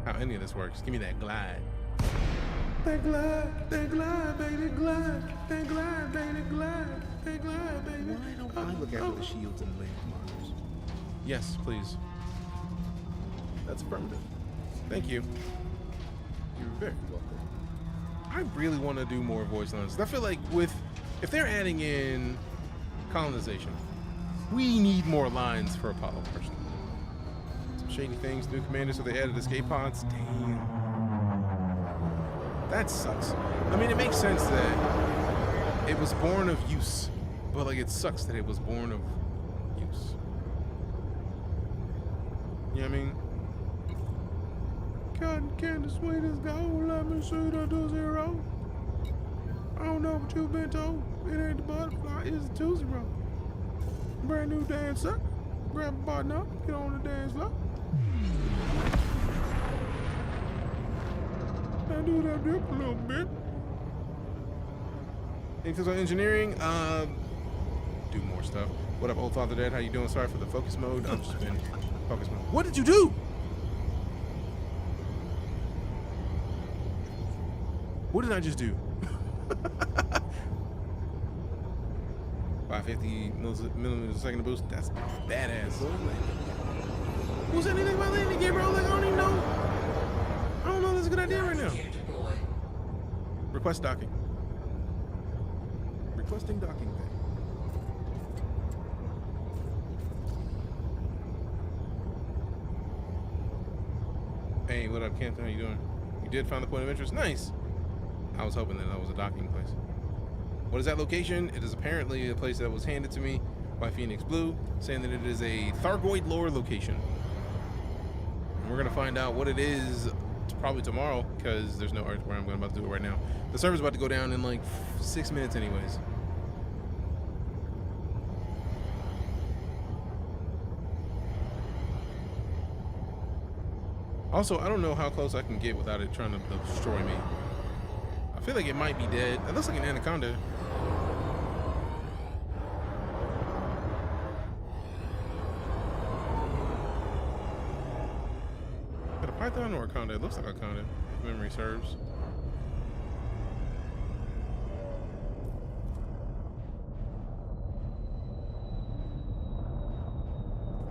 how any of this works. Give me that glide. That glide, baby, glide. That glide, baby, glide. That glide, baby. Why don't I look after the shields and lane commanders? Yes, please. That's affirmative. Thank you. You're very welcome. I really want to do more voice lines. I feel like if they're adding in colonization, we need more lines for Apollo personally. Some shady things, new commanders, so they added escape pods. Damn. That sucks. I mean, it makes sense that it was born of use, but like it sucks that it was born of use. You know what I mean? Cotton candy sweet as gold, let me shoot her to 0. I don't know what you've been told. It ain't the butterfly, it's the 2-0. Brand new dancer. Grab a partner up, get on the dance floor. I do that dip a little bit. Anything on engineering? Do more stuff. What up, old father dad? How you doing? Sorry for the focus mode. I've just been focus mode. What did you do? What did I just do? 550 millimeters a second to boost. That's badass. Who's anything about landing gear, bro? Like, I don't even know. I don't know if that's a good idea right now. Request docking. Requesting docking bay. Hey, what up, Kent? How you doing? You did find the point of interest? Nice. I was hoping that was a docking place. What is that location? It is apparently a place that was handed to me by Phoenix Blue, saying that it is a Thargoid lore location. And we're gonna find out what it is probably tomorrow, because there's no Earth where I'm about to do it right now. The server's about to go down in like 6 minutes anyways. Also, I don't know how close I can get without it trying to destroy me. I feel like it might be dead. It looks like an anaconda. Is it a python or a conda? It looks like a conda, if memory serves.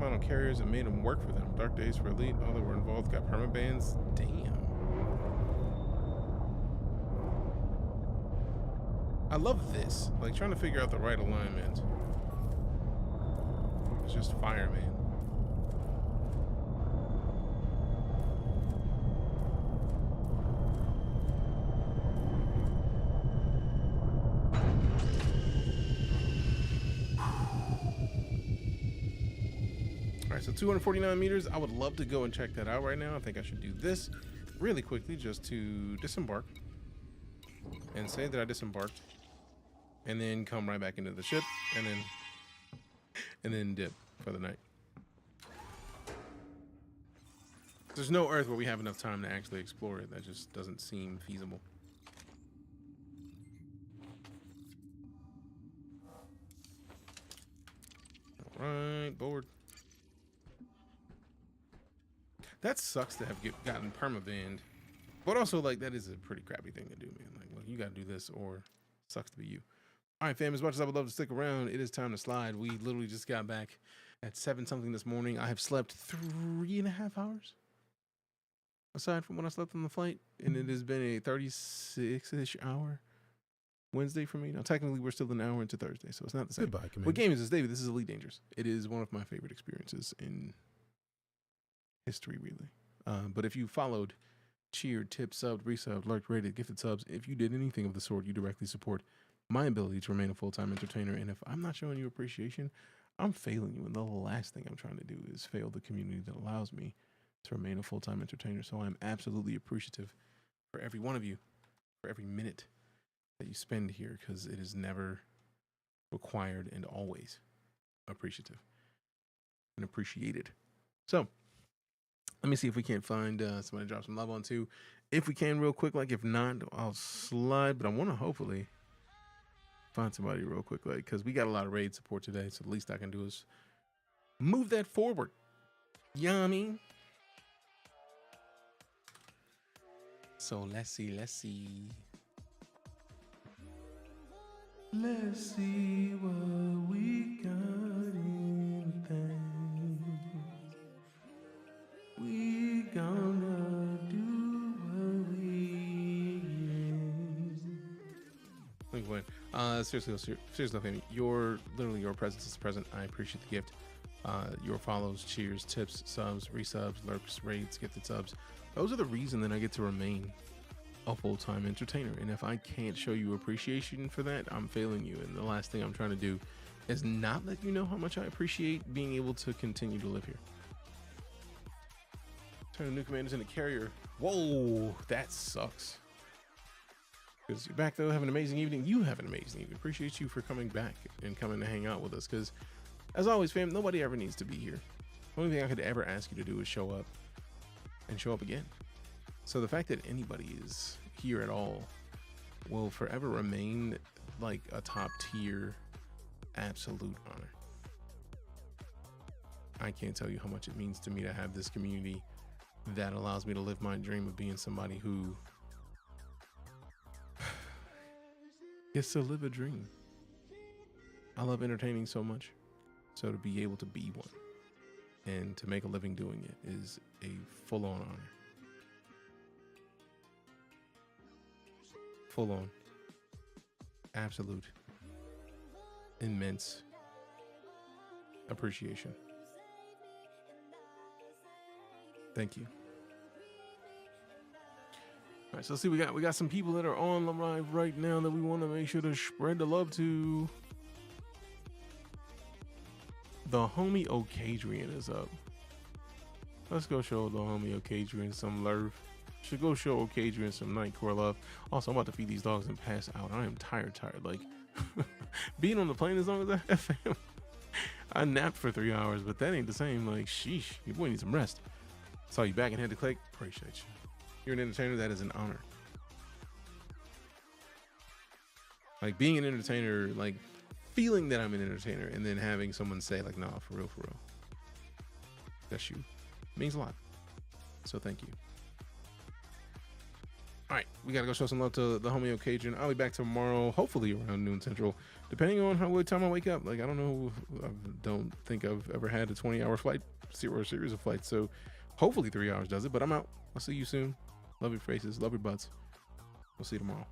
On carriers and made them work for them. Dark days for Elite. All that were involved got perma bans. Damn. I love this. Like trying to figure out the right alignment. It's just fire, man. All right, so 249 meters. I would love to go and check that out right now. I think I should do this really quickly just to disembark and say that I disembarked, and then come right back into the ship, and then dip for the night. There's no Earth where we have enough time to actually explore it. That just doesn't seem feasible. All right, board. That sucks to have gotten permabanned, but also like that is a pretty crappy thing to do, man. Like, look, you got to do this, or sucks to be you. All right, fam. As much as I would love to stick around, it is time to slide. We literally just got back at 7 something this morning. I have slept 3.5 hours, aside from when I slept on the flight, and it has been a 36-ish hour Wednesday for me. Now, technically, we're still an hour into Thursday, so it's not the same. Goodbye, Commander. What game is this, David? This is Elite Dangerous. It is one of my favorite experiences in history, really. But if you followed, cheered, tipped, subbed, resubbed, lurked, rated, gifted subs, if you did anything of the sort, you directly support my ability to remain a full-time entertainer. And if I'm not showing you appreciation, I'm failing you. And the last thing I'm trying to do is fail the community that allows me to remain a full-time entertainer. So I'm absolutely appreciative for every one of you, for every minute that you spend here, because it is never required and always appreciative and appreciated. So let me see if we can't find somebody to drop some love on too. If we can, real quick. Like, if not, I'll slide. But I want to hopefully find somebody real quick, like, because we got a lot of raid support today. So the least I can do is move that forward. You know what I mean? So let's see. Let's see what we got in things. We gonna do what we Think what? Seriously, family. Your presence is present. I appreciate the gift. Your follows, cheers, tips, subs, resubs, lurks, raids, gifted subs. Those are the reason that I get to remain a full-time entertainer. And if I can't show you appreciation for that, I'm failing you. And the last thing I'm trying to do is not let you know how much I appreciate being able to continue to live here. Turn the new commanders into carrier. Whoa, that sucks. Because you're back though, have an amazing evening. You have an amazing evening. Appreciate you for coming back and coming to hang out with us. Because as always, fam, nobody ever needs to be here. The only thing I could ever ask you to do is show up and show up again. So the fact that anybody is here at all will forever remain like a top tier absolute honor. I can't tell you how much it means to me to have this community that allows me to live my dream of being somebody who gets to live a dream. I love entertaining so much. So to be able to be one and to make a living doing it is a full-on honor. Full-on, absolute, immense appreciation. Thank you. All right, so let's see, we got some people that are on live right now that we want to make sure to spread the love to. The homie Ocadrian is up. Let's go show the homie Ocadrian some love. Should go show Ocadrian some Nightcore love. Also, I'm about to feed these dogs and pass out. I am tired. Like, being on the plane as long as I have, fam. I napped for 3 hours, but that ain't the same. Like, sheesh, your boy needs some rest. Saw you back and had to click. Appreciate you. You're an entertainer. That is an honor. Like, being an entertainer, like, feeling that I'm an entertainer and then having someone say, like, nah, for real. That's you. Means a lot. So thank you. All right, we gotta go show some love to the homie Occasion. I'll be back tomorrow, hopefully around noon central, depending on what time I wake up. Like, I don't know. I don't think I've ever had a 20-hour flight, or a series of flights. So hopefully 3 hours does it, but I'm out. I'll see you soon. Love your faces. Love your butts. We'll see you tomorrow.